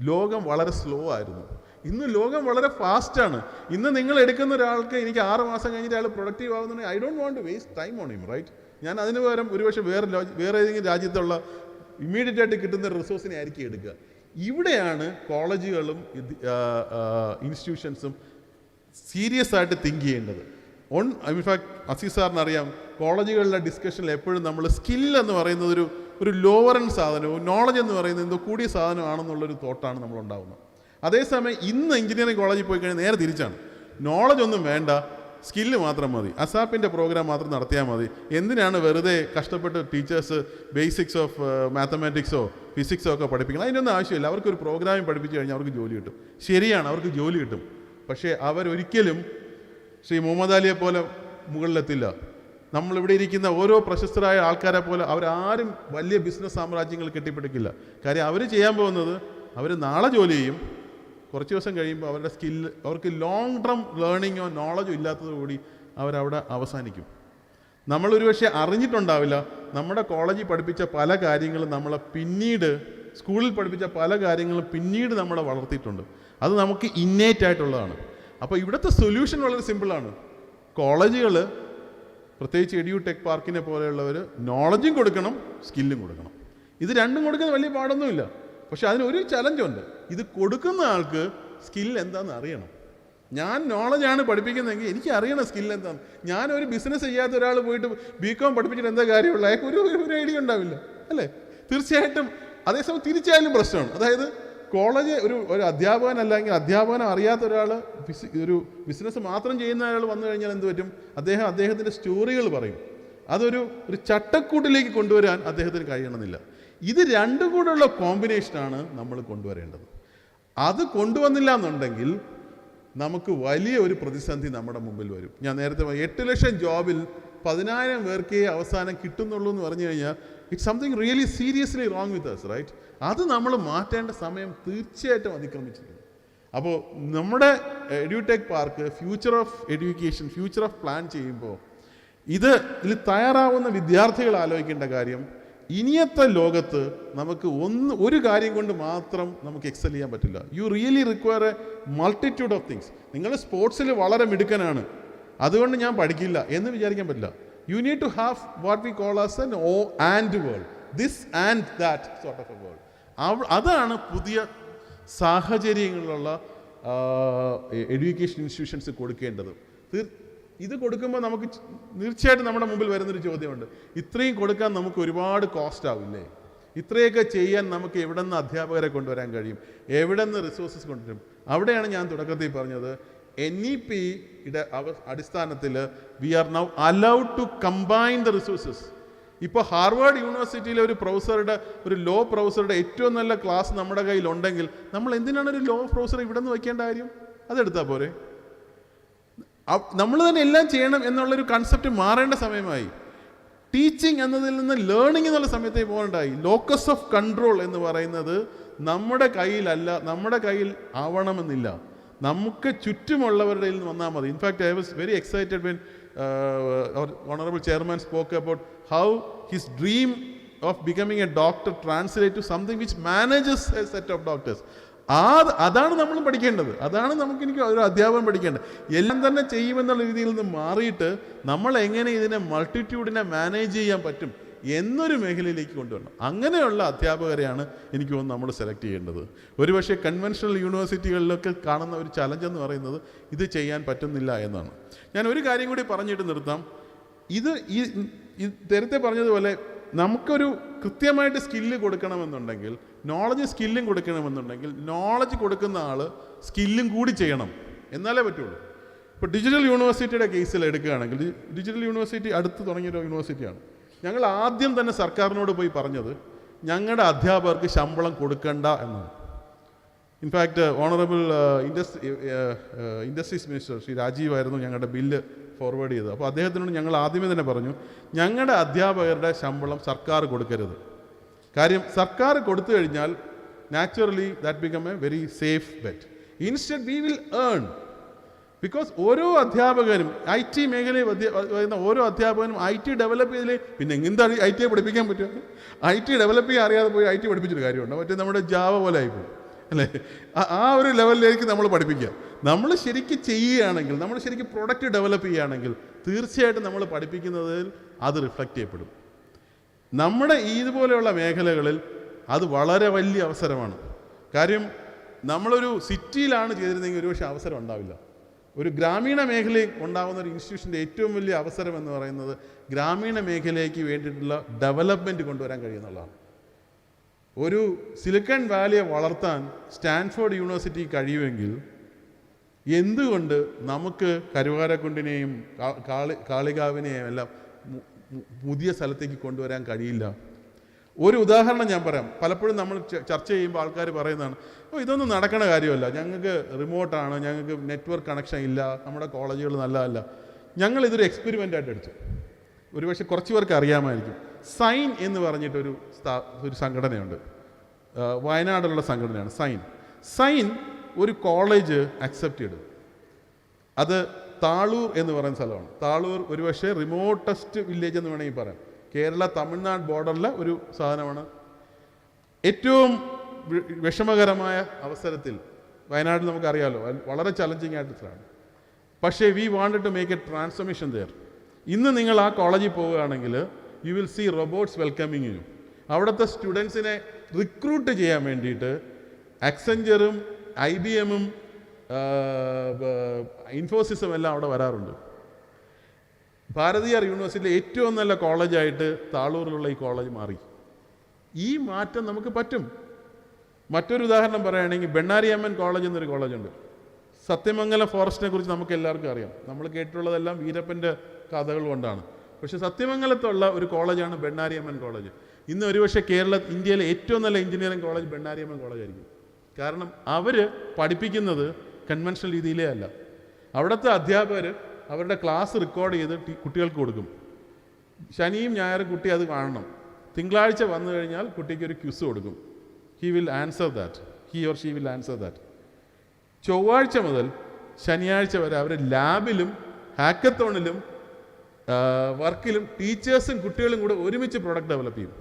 ലോകം വളരെ സ്ലോ ആയിരുന്നു. ഇന്ന് ലോകം വളരെ ഫാസ്റ്റാണ്. ഇന്ന് നിങ്ങൾ എടുക്കുന്ന ഒരാൾക്ക് എനിക്ക് 6 മാസം കഴിഞ്ഞിട്ട് അയാൾ പ്രൊഡക്റ്റീവ് ആവുന്നുണ്ടെങ്കിൽ I don't want to waste time on him, right? ഞാൻ അതിന് പകരം ഒരുപക്ഷെ വേറെ ഏതെങ്കിലും രാജ്യത്തുള്ള ഇമ്മീഡിയറ്റ് ആയിട്ട് കിട്ടുന്ന റിസോഴ്സിനെ ആയിരിക്കും എടുക്കുക. ഇവിടെയാണ് കോളേജുകളും ഇൻസ്റ്റിറ്റ്യൂഷൻസും സീരിയസ് ആയിട്ട് തിങ്ക് ചെയ്യേണ്ടത്. ഇൻഫാക്ട് അസീസ് സാറിന് അറിയാം, കോളേജുകളിലെ ഡിസ്കഷനിൽ എപ്പോഴും നമ്മൾ സ്കിൽ എന്ന് പറയുന്നത് ഒരു ലോവർ എൻഡ് സാധനവും നോളജ് എന്ന് പറയുന്നത് എന്തോ കൂടിയ സാധനമാണെന്നുള്ളൊരു തോട്ടാണ് നമ്മളുണ്ടാകുന്നത്. അതേസമയം ഇന്ന് എഞ്ചിനീയറിംഗ് കോളേജിൽ പോയി കഴിഞ്ഞാൽ നേരെ തിരിച്ചാണ്. നോളജ് ഒന്നും വേണ്ട, സ്കില്ല് മാത്രം മതി. അസാപ്പിൻ്റെ പ്രോഗ്രാം മാത്രം നടത്തിയാൽ മതി. എന്തിനാണ് വെറുതെ കഷ്ടപ്പെട്ട് ടീച്ചേഴ്സ് ബേസിക്സ് ഓഫ് മാത്തമാറ്റിക്സോ ഫിസിക്സോ ഒക്കെ പഠിപ്പിക്കണം? അതിനൊന്നും ആവശ്യമില്ല. അവർക്കൊരു പ്രോഗ്രാമിംഗ് പഠിപ്പിച്ചു കഴിഞ്ഞാൽ അവർക്ക് ജോലി കിട്ടും. ശരിയാണ്, അവർക്ക് ജോലി കിട്ടും. പക്ഷേ അവരൊരിക്കലും ശ്രീ മുഹമ്മദ് അലിയെ പോലെ മുകളിലെത്തില്ല. നമ്മളിവിടെ ഇരിക്കുന്ന ഓരോ പ്രശസ്തരായ ആൾക്കാരെ പോലെ അവരാരും വലിയ ബിസിനസ് സാമ്രാജ്യങ്ങൾ കെട്ടിപ്പിടിക്കില്ല. കാര്യം അവർ ചെയ്യാൻ പോകുന്നത്, അവർ നാളെ ജോലി ചെയ്യും, കുറച്ച് ദിവസം കഴിയുമ്പോൾ അവരുടെ സ്കില്ല്, അവർക്ക് ലോങ് ടേം ലേണിങ്ങോ നോളജോ ഇല്ലാത്തതുകൂടി അവരവിടെ അവസാനിക്കും. നമ്മളൊരു പക്ഷേ അറിഞ്ഞിട്ടുണ്ടാവില്ല, നമ്മുടെ കോളേജിൽ പഠിപ്പിച്ച പല കാര്യങ്ങളും നമ്മളെ പിന്നീട്, സ്കൂളിൽ പഠിപ്പിച്ച പല കാര്യങ്ങളും പിന്നീട് നമ്മളെ വളർത്തിയിട്ടുണ്ട്. അത് നമുക്ക് ഇന്നേറ്റ് ആയിട്ടുള്ളതാണ്. അപ്പോൾ ഇവിടുത്തെ സൊല്യൂഷൻ വളരെ സിമ്പിളാണ്. കോളേജുകൾ, പ്രത്യേകിച്ച് എഡ്യൂടെക് പാർക്കിനെ പോലെയുള്ളവർ നോളജും കൊടുക്കണം, സ്കില്ലും കൊടുക്കണം. ഇത് രണ്ടും കൊടുക്കുന്ന വലിയ പാടൊന്നുമില്ല. പക്ഷെ അതിനൊരു ചലഞ്ചുണ്ട്. ഇത് കൊടുക്കുന്ന ആൾക്ക് സ്കിൽ എന്താണെന്ന് അറിയണം. ഞാൻ നോളജാണ് പഠിപ്പിക്കുന്നതെങ്കിൽ എനിക്ക് അറിയണം സ്കിൽ എന്താണ്. ഞാനൊരു ബിസിനസ് ചെയ്യാത്ത ഒരാൾ പോയിട്ട് BCom പഠിപ്പിച്ചിട്ട് എന്താ കാര്യമുള്ള, അയാൾക്ക് ഒരു ഐഡിയ ഉണ്ടാവില്ല, അല്ലേ? തീർച്ചയായിട്ടും. അതേസമയം തിരിച്ചായാലും പ്രശ്നമാണ്. അതായത് കോളേജ് ഒരു അധ്യാപകൻ അല്ലെങ്കിൽ അധ്യാപകനം അറിയാത്ത ഒരാൾ ഒരു ബിസിനസ് മാത്രം ചെയ്യുന്ന ഒരാൾ വന്നു കഴിഞ്ഞാൽ എന്ത് പറ്റും? അദ്ദേഹത്തിൻ്റെ സ്റ്റോറികൾ പറയും. അതൊരു ചട്ടക്കൂട്ടിലേക്ക് കൊണ്ടുവരാൻ അദ്ദേഹത്തിന് കഴിയണമെന്നില്ല. ഇത് രണ്ടും കൂടെയുള്ള കോമ്പിനേഷനാണ് നമ്മൾ കൊണ്ടുവരേണ്ടത്. അത് കൊണ്ടുവന്നില്ല എന്നുണ്ടെങ്കിൽ നമുക്ക് വലിയ ഒരു പ്രതിസന്ധി നമ്മുടെ മുമ്പിൽ വരും. ഞാൻ നേരത്തെ 8 ലക്ഷം ജോബിൽ 10,000 പേർക്കേ അവസാനം കിട്ടുന്നുള്ളൂ എന്ന് പറഞ്ഞു കഴിഞ്ഞാൽ it's something really seriously wrong with us, right? അത് നമ്മൾ മാറ്റേണ്ട സമയം തീർച്ചയായിട്ടും അതിക്രമിച്ചിരിക്കുന്നു. അപ്പോൾ നമ്മുടെ edutech park future of education, future of plan ചെയ്യുമ്പോൾ ഇതിൽ തയ്യാറാവുന്ന വിദ്യാർത്ഥികൾ ആലോചിക്കേണ്ട കാര്യം, ഇനിയത്തെ ലോകത്ത് നമുക്ക് ഒരു കാര്യം കൊണ്ട് മാത്രം നമുക്ക് എക്സൽ ചെയ്യാൻ പറ്റില്ല. You really require A multitude of things. നിങ്ങൾ സ്പോർട്സിൽ വളരെ മിടുക്കനാണ്, അതുകൊണ്ട് ഞാൻ പഠിക്കില്ല എന്ന് വിചാരിക്കാൻ പറ്റില്ല. You need to have what we call as N O and world, this and that sort of a world. അതാണ് പുതിയ സാഹചര്യങ്ങളിലുള്ള എഡ്യൂക്കേഷൻ ഇൻസ്റ്റിറ്റ്യൂഷൻസ് കൊടുക്കേണ്ടത്. ഇത് കൊടുക്കുമ്പോൾ നമുക്ക് തീർച്ചയായിട്ടും നമ്മുടെ മുമ്പിൽ വരുന്നൊരു ചോദ്യമുണ്ട്, ഇത്രയും കൊടുക്കാൻ നമുക്ക് ഒരുപാട് കോസ്റ്റ് ആവില്ലേ? ഇത്രയൊക്കെ ചെയ്യാൻ നമുക്ക് എവിടെ നിന്ന് അധ്യാപകരെ കൊണ്ടുവരാൻ കഴിയും? എവിടെ നിന്ന് റിസോഴ്സസ് കൊണ്ടുവരും? അവിടെയാണ് ഞാൻ തുടക്കത്തിൽ പറഞ്ഞത്, NEP-യുടെ അടിസ്ഥാനത്തിൽ we are now allowed to combine the resources. ഇപ്പോൾ ഹാർവാർഡ് യൂണിവേഴ്സിറ്റിയിലെ ഒരു ലോ പ്രൊഫസറുടെ ഏറ്റവും നല്ല ക്ലാസ് നമ്മുടെ കയ്യിലുണ്ടെങ്കിൽ നമ്മൾ എന്തിനാണ് ഒരു ലോ പ്രൊഫസർ ഇവിടെ നിന്ന് വയ്ക്കേണ്ട കാര്യം? അതെടുത്താൽ പോരെ? നമ്മൾ തന്നെ എല്ലാം ചെയ്യണം എന്നുള്ളൊരു കൺസെപ്റ്റ് മാറേണ്ട സമയമായി. ടീച്ചിങ് എന്നതിൽ നിന്ന് ലേണിംഗ് എന്നുള്ള സമയത്തേക്ക് പോകേണ്ടായി. ലോക്കസ് ഓഫ് കൺട്രോൾ എന്ന് പറയുന്നത് നമ്മുടെ കയ്യിലല്ല, നമ്മുടെ കയ്യിൽ ആവണമെന്നില്ല, നമുക്ക് ചുറ്റുമുള്ളവരുടെ നിന്ന് വന്നാൽ മതി. In fact I was very excited when honourable chairman spoke about how his dream of becoming a doctor translate to something which manages a set of doctors. അതാണ് നമ്മൾ പഠിക്കേണ്ടത്. അതാണ് എനിക്ക് ഒരു അധ്യാപനം പഠിക്കേണ്ടത്. എല്ലാം തന്നെ ചെയ്യുമെന്നുള്ള രീതിയിൽ നിന്ന് മാറിയിട്ട് നമ്മൾ എങ്ങനെ ഇതിനെ മൾട്ടിറ്റ്യൂഡിനെ മാനേജ് ചെയ്യാൻ പറ്റും എന്നൊരു മേഖലയിലേക്ക് കൊണ്ടുവരണം. അങ്ങനെയുള്ള അധ്യാപകരെയാണ് എനിക്ക് തോന്നുന്നു നമ്മൾ സെലക്ട് ചെയ്യേണ്ടത്. ഒരുപക്ഷെ കൺവെൻഷണൽ യൂണിവേഴ്സിറ്റികളിലൊക്കെ കാണുന്ന ഒരു ചലഞ്ച് എന്ന് പറയുന്നത് ഇത് ചെയ്യാൻ പറ്റുന്നില്ല എന്നാണ്. ഞാൻ ഒരു കാര്യം കൂടി പറഞ്ഞിട്ട് നിർത്താം. ഇത് നേരത്തെ പറഞ്ഞതുപോലെ നമുക്കൊരു കൃത്യമായിട്ട് സ്കില്ല് കൊടുക്കണമെന്നുണ്ടെങ്കിൽ, സ്കില്ലും കൊടുക്കണമെന്നുണ്ടെങ്കിൽ നോളജ് കൊടുക്കുന്ന ആൾ സ്കില്ലും കൂടി ചെയ്യണം, എന്നാലേ പറ്റുള്ളൂ. ഇപ്പോൾ ഡിജിറ്റൽ യൂണിവേഴ്സിറ്റിയുടെ കേസിൽ എടുക്കുകയാണെങ്കിൽ, ഡിജിറ്റൽ യൂണിവേഴ്സിറ്റി അടുത്ത് തുടങ്ങിയൊരു യൂണിവേഴ്സിറ്റിയാണ്. ഞങ്ങൾ ആദ്യം തന്നെ സർക്കാരിനോട് പോയി പറഞ്ഞത് ഞങ്ങളുടെ അധ്യാപകർക്ക് ശമ്പളം കൊടുക്കണ്ട എന്നാണ്. In fact honourable industries minister Shri Rajeev ആയിരുന്നു ഞങ്ങളുടെ ബില്ല് ഫോർവേഡ് ചെയ്തത്. അപ്പോൾ അദ്ദേഹത്തിനോട് ഞങ്ങൾ ആദ്യമേ തന്നെ പറഞ്ഞു, ഞങ്ങളുടെ അധ്യാപകരുടെ ശമ്പളം സർക്കാർ കൊടുക്കരുത്. കാര്യം സർക്കാർ കൊടുത്തു കഴിഞ്ഞാൽ naturally that become a very safe bet. Instead we will earn. Because ഓരോ അധ്യാപകനും IT മേഖലയിൽ വരുന്ന ഓരോ അധ്യാപകനും IT ഡെവലപ്പ് ചെയ്തില്ലേ, പിന്നെ എന്താണ് IT പഠിപ്പിക്കാൻ പറ്റുക? IT ഡെവലപ്പ് ചെയ്യാൻ അറിയാതെ പോയി IT പഠിപ്പിച്ചൊരു കാര്യമുണ്ടോ? മറ്റേ നമ്മുടെ ജാവ പോലെ ആയിപ്പോയി അല്ലേ? ആ ഒരു ലെവലിലേക്ക് നമ്മൾ പഠിപ്പിക്കുക. നമ്മൾ ശരിക്കും ചെയ്യുകയാണെങ്കിൽ, നമ്മൾ ശരിക്കും പ്രൊഡക്റ്റ് ഡെവലപ്പ് ചെയ്യുകയാണെങ്കിൽ തീർച്ചയായിട്ടും നമ്മൾ പഠിപ്പിക്കുന്നതിൽ അത് റിഫ്ലക്റ്റ് ചെയ്യപ്പെടും. നമ്മുടെ ഇതുപോലെയുള്ള മേഖലകളിൽ അത് വളരെ വലിയ അവസരമാണ്. കാര്യം നമ്മളൊരു സിറ്റിയിലാണ് ചെയ്തിരുന്നെങ്കിൽ ഒരുപക്ഷെ അവസരം ഉണ്ടാവില്ല. ഒരു ഗ്രാമീണ മേഖലയിൽ ഉണ്ടാകുന്ന ഒരു ഇൻസ്റ്റിറ്റ്യൂഷൻ്റെ ഏറ്റവും വലിയ അവസരം എന്ന് പറയുന്നത് ഗ്രാമീണ മേഖലയ്ക്ക് വേണ്ടിയിട്ടുള്ള ഡെവലപ്മെൻറ്റ് കൊണ്ടുവരാൻ കഴിയുന്നുള്ളതാണ്. ഒരു സിലിക്കൺ വാലിയെ വളർത്താൻ സ്റ്റാൻഫോർഡ് യൂണിവേഴ്സിറ്റി കഴിയുമെങ്കിൽ എന്തുകൊണ്ട് നമുക്ക് കരുവാരക്കുണ്ടിനെയും കാളികാവിനെയും എല്ലാം പുതിയ സ്ഥലത്തേക്ക് കൊണ്ടുവരാൻ കഴിയില്ല? ഒരു ഉദാഹരണം ഞാൻ പറയാം. പലപ്പോഴും നമ്മൾ ചർച്ച ചെയ്യുമ്പോൾ ആൾക്കാർ പറയുന്നതാണ്, ഇതൊന്നും നടക്കണ കാര്യമല്ല, ഞങ്ങൾക്ക് റിമോട്ടാണ്, ഞങ്ങൾക്ക് നെറ്റ്വർക്ക് കണക്ഷൻ ഇല്ല, നമ്മുടെ കോളേജുകൾ നല്ലതല്ല. ഞങ്ങളിതൊരു എക്സ്പെരിമെൻ്റായിട്ട് എടുത്തു. ഒരുപക്ഷെ കുറച്ച് പേർക്ക് അറിയാമായിരിക്കും. സൈൻ എന്ന് പറഞ്ഞിട്ടൊരു സംഘടനയുണ്ട്, വയനാടുള്ള സംഘടനയാണ് സൈൻ. ഒരു കോളേജ് അക്സെപ്റ്റ് ചെയ്തു. അത് താളൂർ എന്ന് പറയുന്ന സ്ഥലമാണ്. താളൂർ ഒരുപക്ഷെ റിമോട്ടസ്റ്റ് വില്ലേജ് എന്ന് വേണമെങ്കിൽ പറയാം. കേരള തമിഴ്നാട് ബോർഡറിലെ ഒരു സാധനമാണ്. ഏറ്റവും വിഷമകരമായ അവസരത്തിൽ വയനാട്ടിൽ നമുക്കറിയാമല്ലോ, വളരെ ചലഞ്ചിങ് ആയിട്ടുള്ളതാണ്. പക്ഷേ we wanted to make a transformation there. ഇന്ന് നിങ്ങൾ ആ കോളേജിൽ പോവുകയാണെങ്കിൽ you will see robots welcoming you. അവിടുത്തെ സ്റ്റുഡൻസിനെ റിക്രൂട്ട് ചെയ്യാൻ വേണ്ടിയിട്ട് അക്സെഞ്ചറും IBM-ഉം ഇൻഫോസിസും എല്ലാം അവിടെ വരാറുണ്ട്. ഭാരതീയർ യൂണിവേഴ്സിറ്റിയിലെ ഏറ്റവും നല്ല കോളേജായിട്ട് താളൂരിലുള്ള ഈ കോളേജ് മാറി. ഈ മാറ്റം നമുക്ക് പറ്റും. മറ്റൊരു ഉദാഹരണം പറയുകയാണെങ്കിൽ ബെണ്ണാരിയമ്മൻ കോളേജ് എന്നൊരു കോളേജുണ്ട്. സത്യമംഗലം ഫോറസ്റ്റിനെ കുറിച്ച് നമുക്ക് എല്ലാവർക്കും അറിയാം. നമ്മൾ കേട്ടിട്ടുള്ളതെല്ലാം വീരപ്പൻ്റെ കഥകൾ കൊണ്ടാണ്. പക്ഷേ സത്യമംഗലത്തുള്ള ഒരു കോളേജാണ് ബെണ്ണാരിയമ്മൻ കോളേജ്. ഇന്ന് ഒരുപക്ഷെ ഇന്ത്യയിലെ ഏറ്റവും നല്ല എഞ്ചിനീയറിംഗ് കോളേജ് ബെണ്ണാരിയമ്മൻ കോളേജായിരിക്കും. കാരണം അവർ പഠിപ്പിക്കുന്നത് കൺവെൻഷണൽ രീതിയിലേ അല്ല. അവിടുത്തെ അധ്യാപകർ അവരുടെ ക്ലാസ് റെക്കോർഡ് ചെയ്ത് കുട്ടികൾക്ക് കൊടുക്കും. ശനിയും ഞായറും കുട്ടി അത് കാണണം. തിങ്കളാഴ്ച വന്നു കഴിഞ്ഞാൽ കുട്ടിക്ക് ഒരു ക്വിസ് കൊടുക്കും. He or she will answer that. ചൊവ്വാഴ്ച മുതൽ ശനിയാഴ്ച വരെ അവർ ലാബിലും ഹാക്കത്തോണിലും വർക്കിലും ടീച്ചേഴ്സും കുട്ടികളും കൂടെ ഒരുമിച്ച് പ്രൊഡക്റ്റ് ഡെവലപ്പ് ചെയ്യും.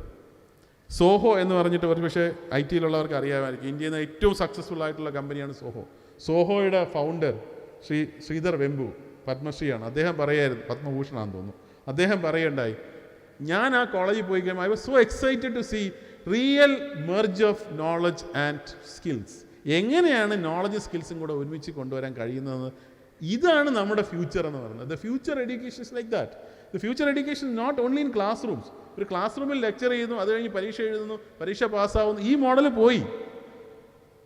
സോഹോ എന്ന് പറഞ്ഞിട്ട് പക്ഷേ IT യിലുള്ളവർക്ക് അറിയാമായിരിക്കും. ഇന്ത്യയിൽ നിന്ന് ഏറ്റവും സക്സസ്ഫുൾ ആയിട്ടുള്ള കമ്പനിയാണ് സോഹോ. സോഹോയുടെ ഫൗണ്ടർ ശ്രീധർ വെമ്പു പത്മശ്രീയാണ്. അദ്ദേഹം പറയായിരുന്നു, പത്മഭൂഷണാന്ന് തോന്നുന്നു. അദ്ദേഹം പറയുണ്ടായി, ഞാൻ ആ കോളേജിൽ പോയി കഴിയുമ്പോൾ I was so excited to see real merge of knowledge and skills. എങ്ങനെയാണ് നോളജ് സ്കിൽസും കൂടെ ഒരുമിച്ച് കൊണ്ടുവരാൻ കഴിയുന്നത്? ഇതാണ് നമ്മുടെ ഫ്യൂച്ചർ എന്ന് പറയുന്നത്. The future education is like that. The future education not only in classrooms. ഒരു ക്ലാസ് റൂമിൽ ലെക്ചർ ചെയ്യുന്നു, അത് കഴിഞ്ഞ് പരീക്ഷ എഴുതുന്നു, പരീക്ഷ പാസ്സാവുന്നു, ഈ മോഡൽ പോയി.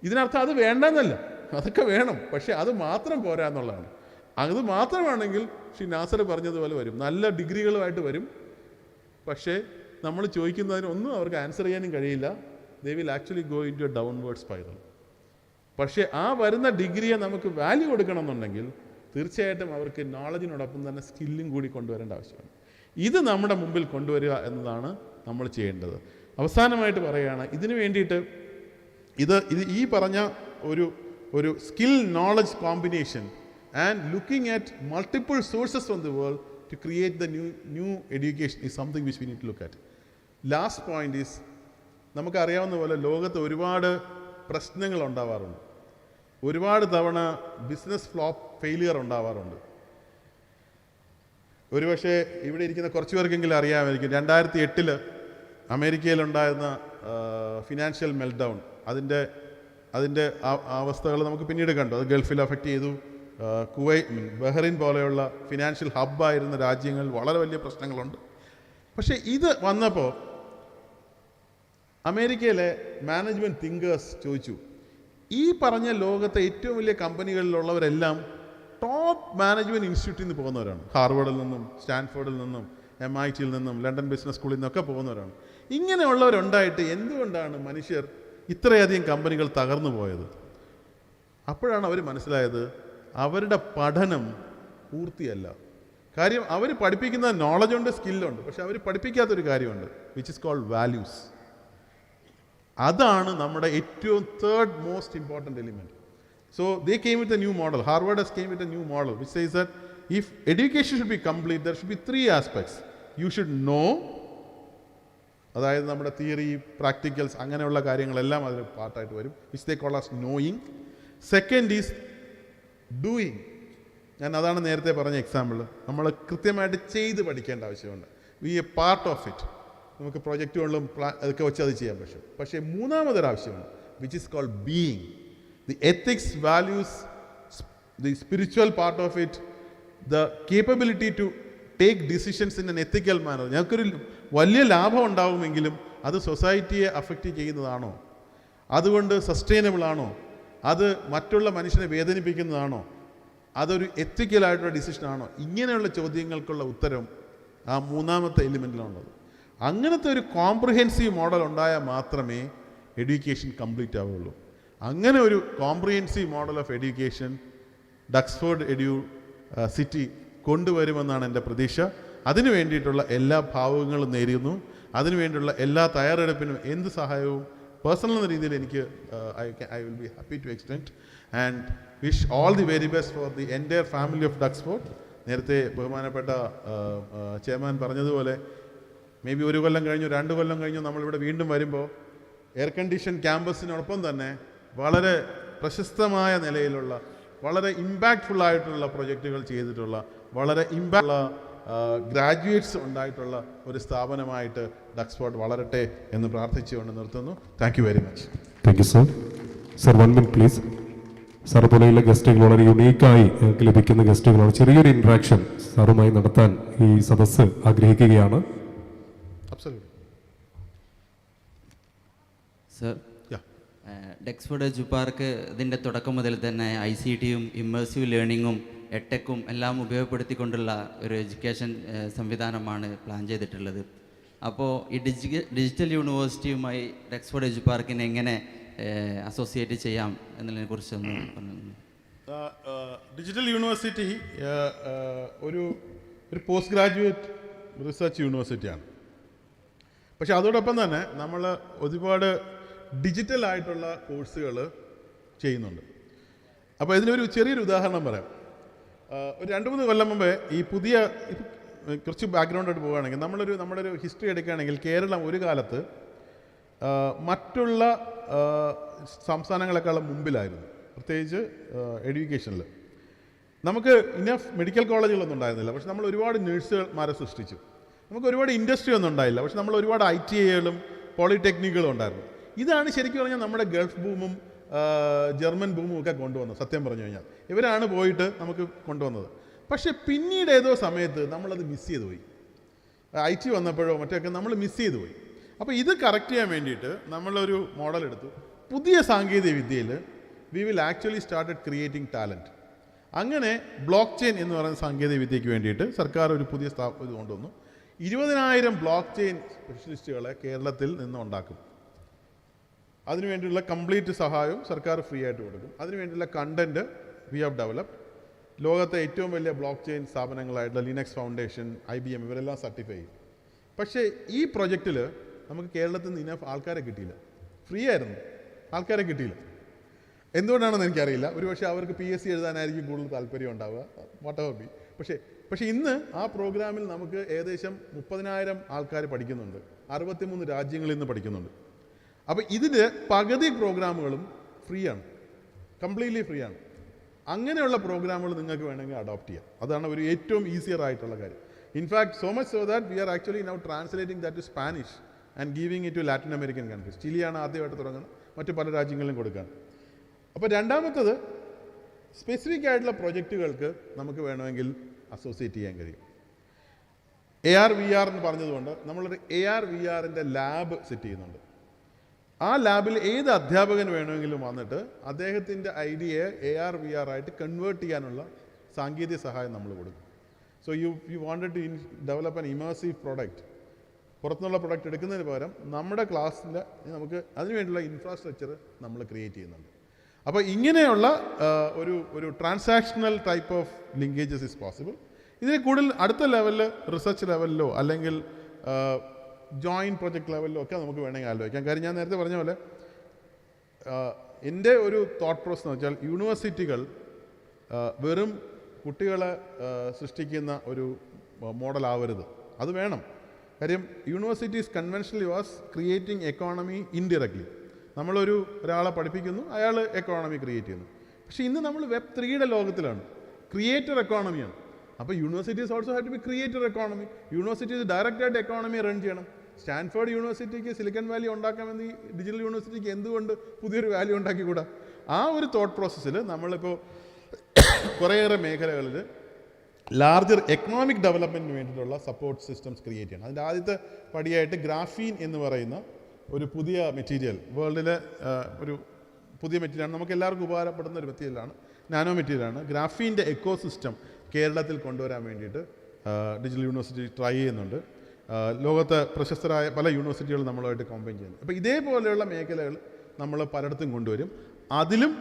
ഇതിനർത്ഥം അത് വേണ്ടെന്നല്ല, അതൊക്കെ വേണം. പക്ഷേ അത് മാത്രം പോരാ എന്നുള്ളതാണ്. അത് മാത്രമാണെങ്കിൽ ശ്രീ നാസർ പറഞ്ഞതുപോലെ വരും, നല്ല ഡിഗ്രികളുമായിട്ട് വരും. പക്ഷേ നമ്മൾ ചോദിക്കുന്നതിനൊന്നും അവർക്ക് ആൻസർ ചെയ്യാനും കഴിയില്ല. They will actually go into a downward spiral. പക്ഷേ ആ വരുന്ന ഡിഗ്രിയെ നമുക്ക് വാല്യൂ കൊടുക്കണം എന്നുണ്ടെങ്കിൽ തീർച്ചയായിട്ടും അവർക്ക് നോളജിനോടൊപ്പം തന്നെ സ്കില്ലും കൂടി കൊണ്ടുവരേണ്ട ആവശ്യമാണ്. ഇത് നമ്മുടെ മുമ്പിൽ കൊണ്ടുവരിക എന്നതാണ് നമ്മൾ ചെയ്യേണ്ടത്. അവസാനമായിട്ട് പറയുകയാണ്, ഇതിനു വേണ്ടിയിട്ട് ഇത് ഈ പറഞ്ഞ ഒരു skill knowledge combination and looking at multiple sources from the world to create the new education is something which we need to look at. Last point is, നമുക്കറിയാവുന്ന പോലെ ലോകത്ത് ഒരുപാട് പ്രശ്നങ്ങൾ ഉണ്ടാവാറുണ്ട്. ഒരുപാട് തവണ ബിസിനസ് ഫെയിലിയർ ഉണ്ടാവാറുണ്ട്. ഒരുപക്ഷെ ഇവിടെ ഇരിക്കുന്ന കുറച്ച് പേർക്കെങ്കിലും അറിയാമായിരിക്കും, 2008 അമേരിക്കയിലുണ്ടായിരുന്ന ഫിനാൻഷ്യൽ മെൽഡൗൺ, അതിൻ്റെ അവസ്ഥകൾ നമുക്ക് പിന്നീട് കണ്ടു. അത് ഗൾഫിൽ അഫക്റ്റ് ചെയ്തു. ബഹ്റൈൻ പോലെയുള്ള ഫിനാൻഷ്യൽ ഹബ്ബായിരുന്ന രാജ്യങ്ങളിൽ വളരെ വലിയ പ്രശ്നങ്ങളുണ്ട്. പക്ഷേ ഇത് വന്നപ്പോൾ അമേരിക്കയിലെ മാനേജ്മെൻറ്റ് തിങ്കേഴ്സ് ചോദിച്ചു, ഈ പറഞ്ഞ ലോകത്തെ ഏറ്റവും വലിയ കമ്പനികളിലുള്ളവരെല്ലാം ടോപ്പ് മാനേജ്മെൻറ്റ് ഇൻസ്റ്റിറ്റ്യൂട്ടിൽ നിന്ന് പോകുന്നവരാണ്. ഹാർവർഡിൽ നിന്നും സ്റ്റാൻഫോർഡിൽ നിന്നും MIT നിന്നും ലണ്ടൻ ബിസിനസ് സ്കൂളിൽ നിന്നൊക്കെ പോകുന്നവരാണ്. ഇങ്ങനെയുള്ളവരുണ്ടായിട്ട് എന്തുകൊണ്ടാണ് മനുഷ്യർ ഇത്രയധികം കമ്പനികൾ തകർന്നു പോയത്? അപ്പോഴാണ് അവർ മനസ്സിലായത്, അവരുടെ പഠനം പൂർത്തിയല്ല. കാര്യം അവർ പഠിപ്പിക്കുന്ന നോളജുണ്ട്, സ്കില്ലുണ്ട്, പക്ഷെ അവർ പഠിപ്പിക്കാത്തൊരു കാര്യമുണ്ട്, വിച്ച് ഇസ് കോൾഡ് വാല്യൂസ്. അതാണ് നമ്മുടെ ഏറ്റവും third most important element. So they came with a new model. Harvard has came with a new model which says that if education should be complete, there should be 3 aspects. You should know, അതായത് നമ്മുടെ theory, practicals, അങ്ങനെയുള്ള കാര്യങ്ങളെല്ലാം അതിൽ പാർട്ടായിട്ട് വരും, which they call as knowing. Second is doing. ഞാൻ അതാണ് നേരത്തെ പറഞ്ഞ എക്സാമ്പിൾ. നമ്മൾ കൃത്യമായിട്ട് ചെയ്ത് പഠിക്കേണ്ട ആവശ്യമുണ്ട്. We a part of it. നമുക്ക് പ്രൊജക്റ്റുകളിലും അതൊക്കെ വെച്ച് അത് ചെയ്യാൻ പറ്റും. പക്ഷേ മൂന്നാമതൊരാവശ്യമാണ്, which is called being. The ethics, values, the spiritual part of it, the capability to take decisions in an ethical manner. ഞങ്ങൾക്കൊരു വലിയ ലാഭം ഉണ്ടാവുമെങ്കിലും അത് സൊസൈറ്റിയെ അഫക്റ്റ് ചെയ്യുന്നതാണോ, അതുകൊണ്ട് സസ്റ്റൈനബിൾ ആണോ, അത് മറ്റുള്ള മനുഷ്യനെ വേദനിപ്പിക്കുന്നതാണോ, അതൊരു എത്തിക്കലായിട്ടുള്ള ഡിസിഷനാണോ, ഇങ്ങനെയുള്ള ചോദ്യങ്ങൾക്കുള്ള ഉത്തരം ആ മൂന്നാമത്തെ എലിമെൻറ്റിലാണുള്ളത്. അങ്ങനത്തെ ഒരു കോംപ്രിഹെൻസീവ് മോഡൽ ഉണ്ടായാൽ മാത്രമേ എഡ്യൂക്കേഷൻ കംപ്ലീറ്റ് ആവുകയുള്ളൂ. അങ്ങനെ ഒരു comprehensive model of education Duxford city കൊണ്ടുവരുമെന്നാണ് എൻ്റെ പ്രതീക്ഷ. അതിനു വേണ്ടിയിട്ടുള്ള എല്ലാ ഭാവങ്ങളും നേരുന്നു. അതിനുവേണ്ടിയുള്ള എല്ലാ തയ്യാറെടുപ്പിനും എന്ത് സഹായവും പേഴ്സണൽ എന്ന രീതിയിൽ എനിക്ക് I will be happy to extend and wish all the very best for the entire family of Duxford. നേരത്തെ ബഹുമാനപ്പെട്ട ചെയർമാൻ പറഞ്ഞതുപോലെ മേ ബി 1 കൊല്ലം കഴിഞ്ഞു, 2 കൊല്ലം കഴിഞ്ഞു നമ്മളിവിടെ വീണ്ടും വരുമ്പോൾ എയർ കണ്ടീഷൻ ക്യാമ്പസിനോടൊപ്പം തന്നെ വളരെ പ്രശസ്തമായ നിലയിലുള്ള, വളരെ ഇമ്പാക്റ്റ്ഫുൾ ആയിട്ടുള്ള പ്രൊജക്റ്റുകൾ ചെയ്തിട്ടുള്ള, വളരെ ഇമ്പാക്റ്റുള്ള ഗ്രാജുവേറ്റ്സ് ഉണ്ടായിട്ടുള്ള ഒരു സ്ഥാപനമായിട്ട് ഡക്സ്ഫോർഡ് വളരട്ടെ എന്ന് പ്രാർത്ഥിച്ചുകൊണ്ട് നിർത്തുന്നു. Thank you very much. Thank you sir. Sir 1 minute please. Sir പോലെയുള്ള ഗസ്റ്റുകൾ വളരെ യുണീക്കായി ഞങ്ങൾക്ക് ലഭിക്കുന്ന ഗസ്റ്റുകളാണ്. ചെറിയൊരു ഇൻട്രാക്ഷൻ സാറുമായി നടത്താൻ ഈ സദസ്സ് ആഗ്രഹിക്കുകയാണ്. Sir, ഡെക്സ്ഫോർഡ് എഡ്യൂപാർക്ക് ഇതിൻ്റെ തുടക്കം മുതൽ തന്നെ ICTയും ഇമ്മേഴ്സീവ് ലേണിങ്ങും എട്ടെക്കും എല്ലാം ഉപയോഗപ്പെടുത്തിക്കൊണ്ടുള്ള ഒരു എഡ്യൂക്കേഷൻ സംവിധാനമാണ് പ്ലാൻ ചെയ്തിട്ടുള്ളത്. അപ്പോൾ ഈ ഡിജിറ്റൽ യൂണിവേഴ്സിറ്റിയുമായി ഡെക്സ്ഫോർഡ് എഡ്യൂപാർക്കിനെ എങ്ങനെ അസോസിയേറ്റ് ചെയ്യാം എന്നതിനെ കുറിച്ചൊന്ന് പറഞ്ഞു. ഡിജിറ്റൽ യൂണിവേഴ്സിറ്റി ഒരു പോസ്റ്റ് ഗ്രാജുവേറ്റ് റിസർച്ച് യൂണിവേഴ്സിറ്റിയാണ്. പക്ഷെ അതോടൊപ്പം തന്നെ നമ്മൾ ഒരുപാട് ഡിജിറ്റലായിട്ടുള്ള കോഴ്സുകൾ ചെയ്യുന്നുണ്ട്. അപ്പോൾ ഇതിനൊരു ചെറിയൊരു ഉദാഹരണം പറയാം. ഒരു 2-3 കൊല്ലം മുമ്പേ ഈ പുതിയ കുറച്ച് ബാക്ക്ഗ്രൗണ്ടായിട്ട് പോവുകയാണെങ്കിൽ നമ്മുടെ ഒരു ഹിസ്റ്ററി എടുക്കുകയാണെങ്കിൽ കേരളം ഒരു കാലത്ത് മറ്റുള്ള സംസ്ഥാനങ്ങളെക്കാളും മുമ്പിലായിരുന്നു, പ്രത്യേകിച്ച് എഡ്യൂക്കേഷനിൽ. നമുക്ക് ഇനഫ് മെഡിക്കൽ കോളേജുകളൊന്നും ഉണ്ടായിരുന്നില്ല, പക്ഷെ നമ്മൾ ഒരുപാട് നഴ്സുമാരെ സൃഷ്ടിച്ചു. നമുക്ക് ഒരുപാട് ഇൻഡസ്ട്രി ഒന്നും ഉണ്ടായില്ല, പക്ഷെ നമ്മൾ ഒരുപാട് ITIകളും പോളിടെക്നിക്കുകളും ഉണ്ടായിരുന്നു. ഇതാണ് ശരിക്കും പറഞ്ഞാൽ നമ്മുടെ ഗൾഫ് ബൂമും ജർമ്മൻ ബൂമും ഒക്കെ കൊണ്ടുവന്നത്. സത്യം പറഞ്ഞു കഴിഞ്ഞാൽ ഇവരാണ് പോയിട്ട് നമുക്ക് കൊണ്ടുവന്നത്. പക്ഷേ പിന്നീട് ഏതോ സമയത്ത് നമ്മളത് മിസ് ചെയ്തു പോയി. IT വന്നപ്പോഴോ മറ്റൊക്കെ നമ്മൾ മിസ് ചെയ്തു പോയി. അപ്പോൾ ഇത് കറക്റ്റ് ചെയ്യാൻ വേണ്ടിയിട്ട് നമ്മളൊരു മോഡൽ എടുത്തു. പുതിയ സാങ്കേതിക വിദ്യയിൽ we will actually started creating talent. അങ്ങനെ ബ്ലോക്ക് ചെയിൻ എന്ന് പറയുന്ന സാങ്കേതിക വിദ്യയ്ക്ക് വേണ്ടിയിട്ട് സർക്കാർ ഒരു പുതിയ ഇത് കൊണ്ടുവന്നു. 20,000 ബ്ലോക്ക് ചെയിൻ സ്പെഷ്യലിസ്റ്റുകളെ കേരളത്തിൽ നിന്ന് ഉണ്ടാക്കും. അതിനുവേണ്ടിയുള്ള കംപ്ലീറ്റ് സഹായവും സർക്കാർ ഫ്രീ ആയിട്ട് കൊടുക്കും. അതിനുവേണ്ടിയുള്ള കണ്ടൻറ്റ് വി ഹാവ് ഡെവലപ്ഡ്. ലോകത്തെ ഏറ്റവും വലിയ ബ്ലോക്ക് ചെയിൻ സ്ഥാപനങ്ങളായിട്ടുള്ള ലിനക്സ് ഫൗണ്ടേഷൻ, IBM ഇവരെല്ലാം സർട്ടിഫൈ ചെയ്യും. പക്ഷേ ഈ പ്രൊജക്റ്റിൽ നമുക്ക് കേരളത്തിൽ നിന്ന് ഇനഫ് ആൾക്കാരെ കിട്ടിയില്ല. ഫ്രീ ആയിരുന്നു, ആൾക്കാരെ കിട്ടിയില്ല. എന്തുകൊണ്ടാണെന്ന് എനിക്കറിയില്ല. ഒരുപക്ഷെ അവർക്ക് PSC എഴുതാനായിരിക്കും കൂടുതൽ താല്പര്യം ഉണ്ടാവുക, വാട്ട് എവർ ബി. പക്ഷേ ഇന്ന് ആ പ്രോഗ്രാമിൽ നമുക്ക് ഏകദേശം 30,000 ആൾക്കാർ പഠിക്കുന്നുണ്ട്. 63 രാജ്യങ്ങളിൽ നിന്ന് പഠിക്കുന്നുണ്ട്. അപ്പോൾ ഇതിൻ്റെ പകുതി പ്രോഗ്രാമുകളും ഫ്രീ ആണ്, കംപ്ലീറ്റ്ലി ഫ്രീ ആണ്. അങ്ങനെയുള്ള പ്രോഗ്രാമുകൾ നിങ്ങൾക്ക് വേണമെങ്കിൽ അഡോപ്റ്റ് ചെയ്യാം. അതാണ് ഒരു ഏറ്റവും ഈസിയർ ആയിട്ടുള്ള കാര്യം. In fact so much so that we are actually now translating that to Spanish and giving it to Latin American countries. ചിലിയാണ് ആദ്യമായിട്ട് തുടങ്ങുന്നത്, മറ്റു പല രാജ്യങ്ങളിലും കൊടുക്കുകയാണ്. അപ്പോൾ രണ്ടാമത്തത്, സ്പെസിഫിക് ആയിട്ടുള്ള പ്രൊജക്റ്റുകൾക്ക് നമുക്ക് വേണമെങ്കിൽ അസോസിയേറ്റ് ചെയ്യാൻ കഴിയും. AR VR എന്ന് പറഞ്ഞതുകൊണ്ട് നമ്മളൊരു AR VRൻ്റെ ലാബ് സെറ്റ് ചെയ്യുന്നുണ്ട്. ആ ലാബിൽ ഏത് അധ്യാപകൻ വേണമെങ്കിലും വന്നിട്ട് അദ്ദേഹത്തിൻ്റെ ഐഡിയയെ AR VR ആയിട്ട് കൺവേർട്ട് ചെയ്യാനുള്ള സാങ്കേതിക സഹായം നമ്മൾ കൊടുക്കും. So you wanted to develop an immersive product. പുറത്തുനിന്നുള്ള പ്രൊഡക്റ്റ് എടുക്കുന്നതിന് പകരം നമ്മുടെ ക്ലാസ്സിൽ നമുക്ക് അതിനുവേണ്ടിയുള്ള ഇൻഫ്രാസ്ട്രക്ചർ നമ്മൾ ക്രിയേറ്റ് ചെയ്യുന്നുണ്ട്. അപ്പോൾ ഇങ്ങനെയുള്ള ഒരു transactional type of linkages is possible. ഇതിന് കൂടുതൽ അടുത്ത ലെവലിൽ റിസർച്ച് ലെവലിലോ അല്ലെങ്കിൽ ജോയിൻറ്റ് പ്രൊജക്റ്റ് ലെവലിലോ ഒക്കെ നമുക്ക് വേണമെങ്കിൽ ആലോചിക്കാം. കാര്യം ഞാൻ നേരത്തെ പറഞ്ഞ പോലെ എൻ്റെ ഒരു തോട്ട് പ്രോസസ് എന്ന് വെച്ചാൽ യൂണിവേഴ്സിറ്റികൾ വെറും കുട്ടികളെ സൃഷ്ടിക്കുന്ന ഒരു മോഡലാവരുത്. അത് വേണം. കാര്യം universities conventionally was creating economy indirectly. ഒരാളെ പഠിപ്പിക്കുന്നു, അയാൾ എക്കോണമി ക്രിയേറ്റ് ചെയ്യുന്നു. പക്ഷേ ഇന്ന് നമ്മൾ Web 3യുടെ ലോകത്തിലാണ്, ക്രിയേറ്റർ എക്കോണമിയാണ്. അപ്പോൾ universities also have to be creator economy. Universities ഡയറക്റ്റായിട്ട് എക്കോണമി റൺ ചെയ്യണം. സ്റ്റാൻഫോർഡ് യൂണിവേഴ്സിറ്റിക്ക് സിലിക്കൺ വാലി ഉണ്ടാക്കാമെന്ന് ഈ ഡിജിറ്റൽ യൂണിവേഴ്സിറ്റിക്ക് എന്തുകൊണ്ട് പുതിയൊരു വാല്യൂ ഉണ്ടാക്കിക്കൂടാ? ആ ഒരു തോട്ട് പ്രോസസ്സിൽ നമ്മളിപ്പോൾ കുറേയേറെ മേഖലകളിൽ ലാർജർ എക്കണോമിക് ഡെവലപ്മെൻറ്റിന് വേണ്ടിയിട്ടുള്ള സപ്പോർട്ട് സിസ്റ്റംസ് ക്രിയേറ്റ് ചെയ്യണം. അതിൻ്റെ ആദ്യത്തെ പടിയായിട്ട് ഗ്രാഫീൻ എന്ന് പറയുന്ന ഒരു പുതിയ മെറ്റീരിയൽ, വേൾഡിലെ ഒരു പുതിയ മെറ്റീരിയലാണ്, നമുക്ക് എല്ലാവർക്കും ഉപകാരപ്പെടുന്ന ഒരു മെറ്റീരിയലാണ്, നാനോ മെറ്റീരിയലാണ്. ഗ്രാഫീൻ്റെ എക്കോ സിസ്റ്റം കേരളത്തിൽ കൊണ്ടുവരാൻ വേണ്ടിയിട്ട് ഡിജിറ്റൽ യൂണിവേഴ്സിറ്റി ട്രൈ ചെയ്യുന്നുണ്ട്. ലോകത്തെ പ്രശസ്തരായ പല യൂണിവേഴ്സിറ്റികളും നമ്മളുമായിട്ട് കോമ്പൈൻ ചെയ്യുന്നു. അപ്പോൾ ഇതേപോലെയുള്ള മേഖലകൾ നമ്മൾ പലയിടത്തും കൊണ്ടുവരും. അതിലും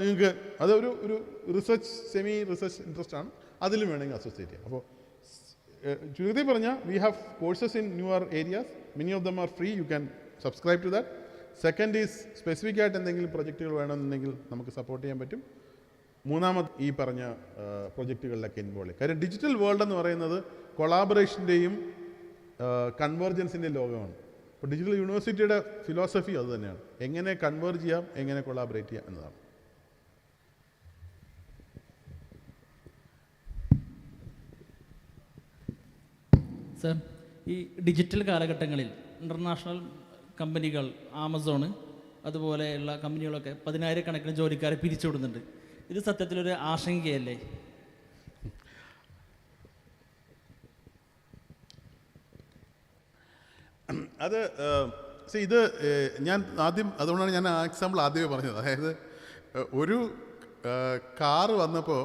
നിങ്ങൾക്ക് അതൊരു റിസർച്ച് സെമി റിസർച്ച് ഇൻട്രസ്റ്റ് ആണ്, അതിലും വേണമെങ്കിൽ അസോസിയേറ്റ് ചെയ്യാം. അപ്പോൾ ചുരുക്കി പറഞ്ഞാൽ we have courses in newer areas, many of them are free, you can subscribe to that. Second is specific ആയിട്ട് എന്തെങ്കിലും പ്രൊജക്റ്റുകൾ വേണമെന്നുണ്ടെങ്കിൽ നമുക്ക് സപ്പോർട്ട് ചെയ്യാൻ പറ്റും. മൂന്നാമത് ഈ പറഞ്ഞ പ്രൊജക്റ്റുകളിലൊക്കെ ഇൻവോൾവ് ചെയ്യും. കാര്യം ഡിജിറ്റൽ വേൾഡ് എന്ന് പറയുന്നത് കൊളാബറേഷൻ്റെയും കൺവേർജൻസിൻ്റെയും ലോകമാണ്. അപ്പോൾ ഡിജിറ്റൽ യൂണിവേഴ്സിറ്റിയുടെ ഫിലോസഫി അത് തന്നെയാണ്, എങ്ങനെ കൺവേർജ് ചെയ്യാം, എങ്ങനെ കൊളാബറേറ്റ് ചെയ്യാം എന്നതാണ്. സർ, ഈ ഡിജിറ്റൽ കാലഘട്ടങ്ങളിൽ ഇൻ്റർനാഷണൽ കമ്പനികൾ, ആമസോൺ അതുപോലെയുള്ള കമ്പനികളൊക്കെ 10,000 ജോലിക്കാരെ പിരിച്ചുവിടുന്നുണ്ട്. ഇത് സത്യത്തിലൊരു ആശങ്കയല്ലേ? അത് ഇത് ഞാൻ ആദ്യം, അതുകൊണ്ടാണ് ഞാൻ ആ എക്സാമ്പിൾ ആദ്യമേ പറഞ്ഞത്. അതായത് ഒരു കാറ് വന്നപ്പോൾ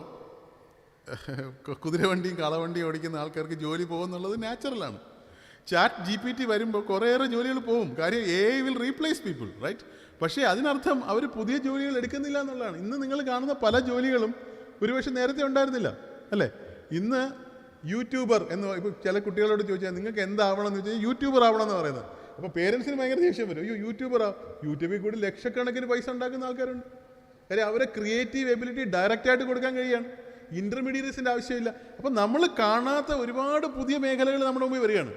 കുതിരവണ്ടിയും കളവണ്ടിയും ഓടിക്കുന്ന ആൾക്കാർക്ക് ജോലി പോകുമെന്നുള്ളത് നാച്ചുറലാണ്. ചാറ്റ് GPT വരുമ്പോൾ കുറേയേറെ ജോലികൾ പോകും. കാര്യം AI will replace people, right? പക്ഷേ അതിനർത്ഥം അവർ പുതിയ ജോലികൾ എടുക്കുന്നില്ല എന്നുള്ളതാണ്. ഇന്ന് നിങ്ങൾ കാണുന്ന പല ജോലികളും ഒരുപക്ഷെ നേരത്തെ ഉണ്ടായിരുന്നില്ല, അല്ലേ? ഇന്ന് യൂട്യൂബർ എന്ന് ഇപ്പോൾ ചില കുട്ടികളോട് ചോദിച്ചാൽ നിങ്ങൾക്ക് എന്താവണം എന്ന് ചോദിച്ചാൽ യൂട്യൂബർ ആവണം എന്ന് പറയുന്നത്. അപ്പോൾ പേരൻസിന് ഭയങ്കര ദേഷ്യം വരും. യൂട്യൂബിൽ കൂടി ലക്ഷക്കണക്കിന് പൈസ ഉണ്ടാക്കുന്ന ആൾക്കാരുണ്ട്. കാര്യം അവരെ ക്രിയേറ്റീവ് എബിലിറ്റി ഡയറക്റ്റായിട്ട് കൊടുക്കാൻ കഴിയാണ്. ഇൻ്റർമീഡിയറ്റ്സിൻ്റെ ആവശ്യമില്ല. അപ്പോൾ നമ്മൾ കാണാത്ത ഒരുപാട് പുതിയ മേഖലകൾ നമ്മുടെ മുമ്പിൽ വരികയാണ്.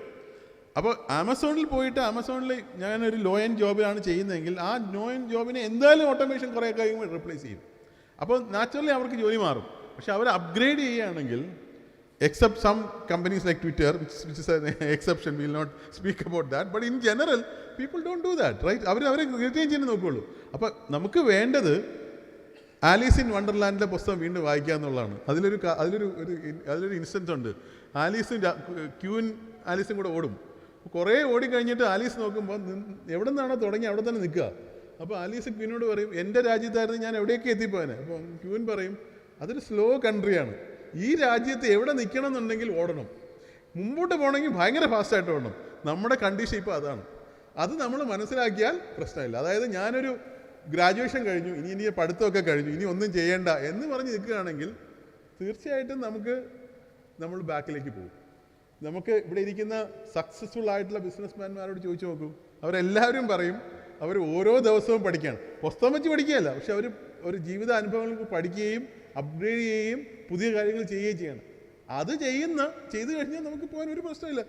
അപ്പോൾ ആമസോണിൽ പോയിട്ട് ആമസോണിൽ ഞാനൊരു ലോ എൻഡ് ജോബിലാണ് ചെയ്യുന്നതെങ്കിൽ ആ ലോ എൻഡ് ജോബിനെ എന്തായാലും ഓട്ടോമേഷൻ കുറേ കഴിയുമ്പോൾ റിപ്ലേസ് ചെയ്യും. അപ്പോൾ നാച്ചുറലി അവർക്ക് ജോലി മാറും. പക്ഷെ അവർ അപ്ഗ്രേഡ് ചെയ്യുകയാണെങ്കിൽ, except some companies like Twitter, which is an exception, we will not speak about that, but in general people don't do that, right? അവരെ റിട്ടേൺ ചെയ്യാൻ നോക്കുകയുള്ളൂ. അപ്പോൾ നമുക്ക് വേണ്ടത് ആലീസ് ഇൻ വണ്ടർലാൻഡിലെ പുസ്തകം വീണ്ടും വായിക്കുക എന്നുള്ളതാണ്. അതിലൊരു ഇൻസ്റ്റൻസ് ഉണ്ട്. ആലീസും കൂടെ ഓടും. കുറേ ഓടിക്കഴിഞ്ഞിട്ട് ആലീസ് നോക്കുമ്പോൾ എവിടെ നിന്നാണോ തുടങ്ങി അവിടെ തന്നെ നിൽക്കുക. അപ്പോൾ ആലീസ് ക്യൂനോട് പറയും, എൻ്റെ രാജ്യത്തായിരുന്നു ഞാൻ എവിടെയൊക്കെ എത്തിപ്പോയനെ. അപ്പോൾ ക്യൂൻ പറയും, അതൊരു സ്ലോ കൺട്രിയാണ്. ഈ രാജ്യത്ത് എവിടെ നിൽക്കണം എന്നുണ്ടെങ്കിൽ ഓടണം. മുമ്പോട്ട് പോകണമെങ്കിൽ ഭയങ്കര ഫാസ്റ്റായിട്ട് ഓടണം. നമ്മുടെ കണ്ടീഷൻ ഇപ്പോൾ അതാണ്. അത് നമ്മൾ മനസ്സിലാക്കിയാൽ പ്രശ്നമില്ല. അതായത് ഞാനൊരു ഗ്രാജുവേഷൻ കഴിഞ്ഞു, ഇനി പഠിത്തമൊക്കെ കഴിഞ്ഞു, ഇനി ഒന്നും ചെയ്യേണ്ട എന്ന് പറഞ്ഞ് നിൽക്കുകയാണെങ്കിൽ തീർച്ചയായിട്ടും നമ്മൾ ബാക്കിലേക്ക് പോകും. നമുക്ക് ഇവിടെ ഇരിക്കുന്ന സക്സസ്ഫുൾ ആയിട്ടുള്ള ബിസിനസ്മാൻമാരോട് ചോദിച്ചു നോക്കൂ, അവരെല്ലാവരും പറയും അവർ ഓരോ ദിവസവും പഠിക്കുകയാണ്. പുസ്തകം വെച്ച് പഠിക്കുകയല്ല, പക്ഷെ അവർ ഒരു ജീവിത അനുഭവങ്ങൾക്ക് പഠിക്കുകയും അപ്ഗ്രേഡ് ചെയ്യുകയും പുതിയ കാര്യങ്ങൾ ചെയ്യുകയും ചെയ്യണം. അത് ചെയ്തു കഴിഞ്ഞാൽ നമുക്ക് പോകാൻ ഒരു പ്രശ്നമില്ല.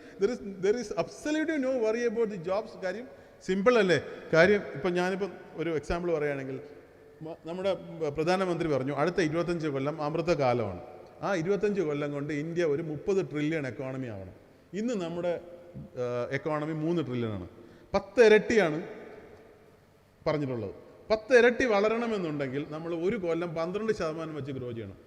There is absolutely no worry about the jobs. കാര്യം സിമ്പിൾ അല്ലേ? കാര്യം ഇപ്പം ഞാനിപ്പം ഒരു എക്സാമ്പിൾ പറയുകയാണെങ്കിൽ, നമ്മുടെ പ്രധാനമന്ത്രി പറഞ്ഞു അടുത്ത 25 കൊല്ലം അമൃതകാലമാണ്. ആ 25 കൊല്ലം കൊണ്ട് ഇന്ത്യ ഒരു 30 ട്രില്യൺ എക്കോണമി ആവണം. ഇന്ന് നമ്മുടെ എക്കോണമി 3 ട്രില്യണാണ്. 10 ഇരട്ടിയാണ് പറഞ്ഞിട്ടുള്ളത്. 10 ഇരട്ടി വളരണമെന്നുണ്ടെങ്കിൽ നമ്മൾ ഒരു കൊല്ലം 12% വെച്ച് ഗ്രോ ചെയ്യണം.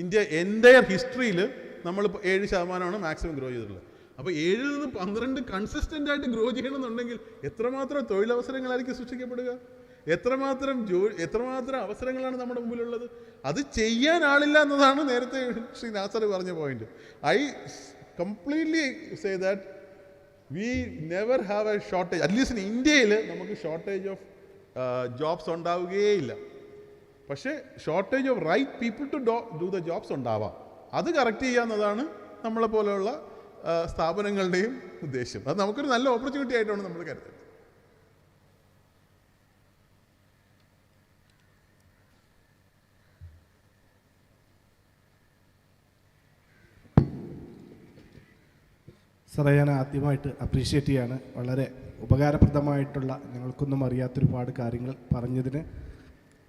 ഇന്ത്യ എൻ്റയർ ഹിസ്റ്ററിയിൽ നമ്മൾ 7% മാക്സിമം ഗ്രോ ചെയ്തിട്ടുള്ളത്. അപ്പോൾ 7 നിന്ന് 12 കൺസിസ്റ്റൻ്റ് ആയിട്ട് ഗ്രോ ചെയ്യണമെന്നുണ്ടെങ്കിൽ എത്രമാത്രം തൊഴിലവസരങ്ങളായിരിക്കും സൃഷ്ടിക്കപ്പെടുക? എത്രമാത്രം അവസരങ്ങളാണ് നമ്മുടെ മുമ്പിലുള്ളത്? അത് ചെയ്യാൻ ആളില്ല എന്നതാണ് നേരത്തെ ശ്രീ നാസർ പറഞ്ഞ point. I completely say that we never have a shortage. At least ഇന്ത്യയിൽ നമുക്ക് ഷോർട്ടേജ് ഓഫ് ജോബ്സ് ഉണ്ടാവുകയില്ല. പക്ഷേ shortage of right people to do the jobs ഉണ്ടാവാം. അത് കറക്റ്റ് ചെയ്യുക എന്നതാണ് നമ്മളെ പോലെയുള്ള സ്ഥാപനങ്ങളുടെയും ഉദ്ദേശം. അത് നമുക്കൊരു നല്ല ഓപ്പർച്യൂണിറ്റി ആയിട്ടാണ് നമ്മൾ കരുതുന്നത്. സാറേ, ഞാൻ ആദ്യമായിട്ട് അപ്രീഷിയേറ്റ് ചെയ്യാണ്. വളരെ ഉപകാരപ്രദമായിട്ടുള്ള, ഞങ്ങൾക്കൊന്നും അറിയാത്തൊരുപാട് കാര്യങ്ങൾ പറഞ്ഞതിന്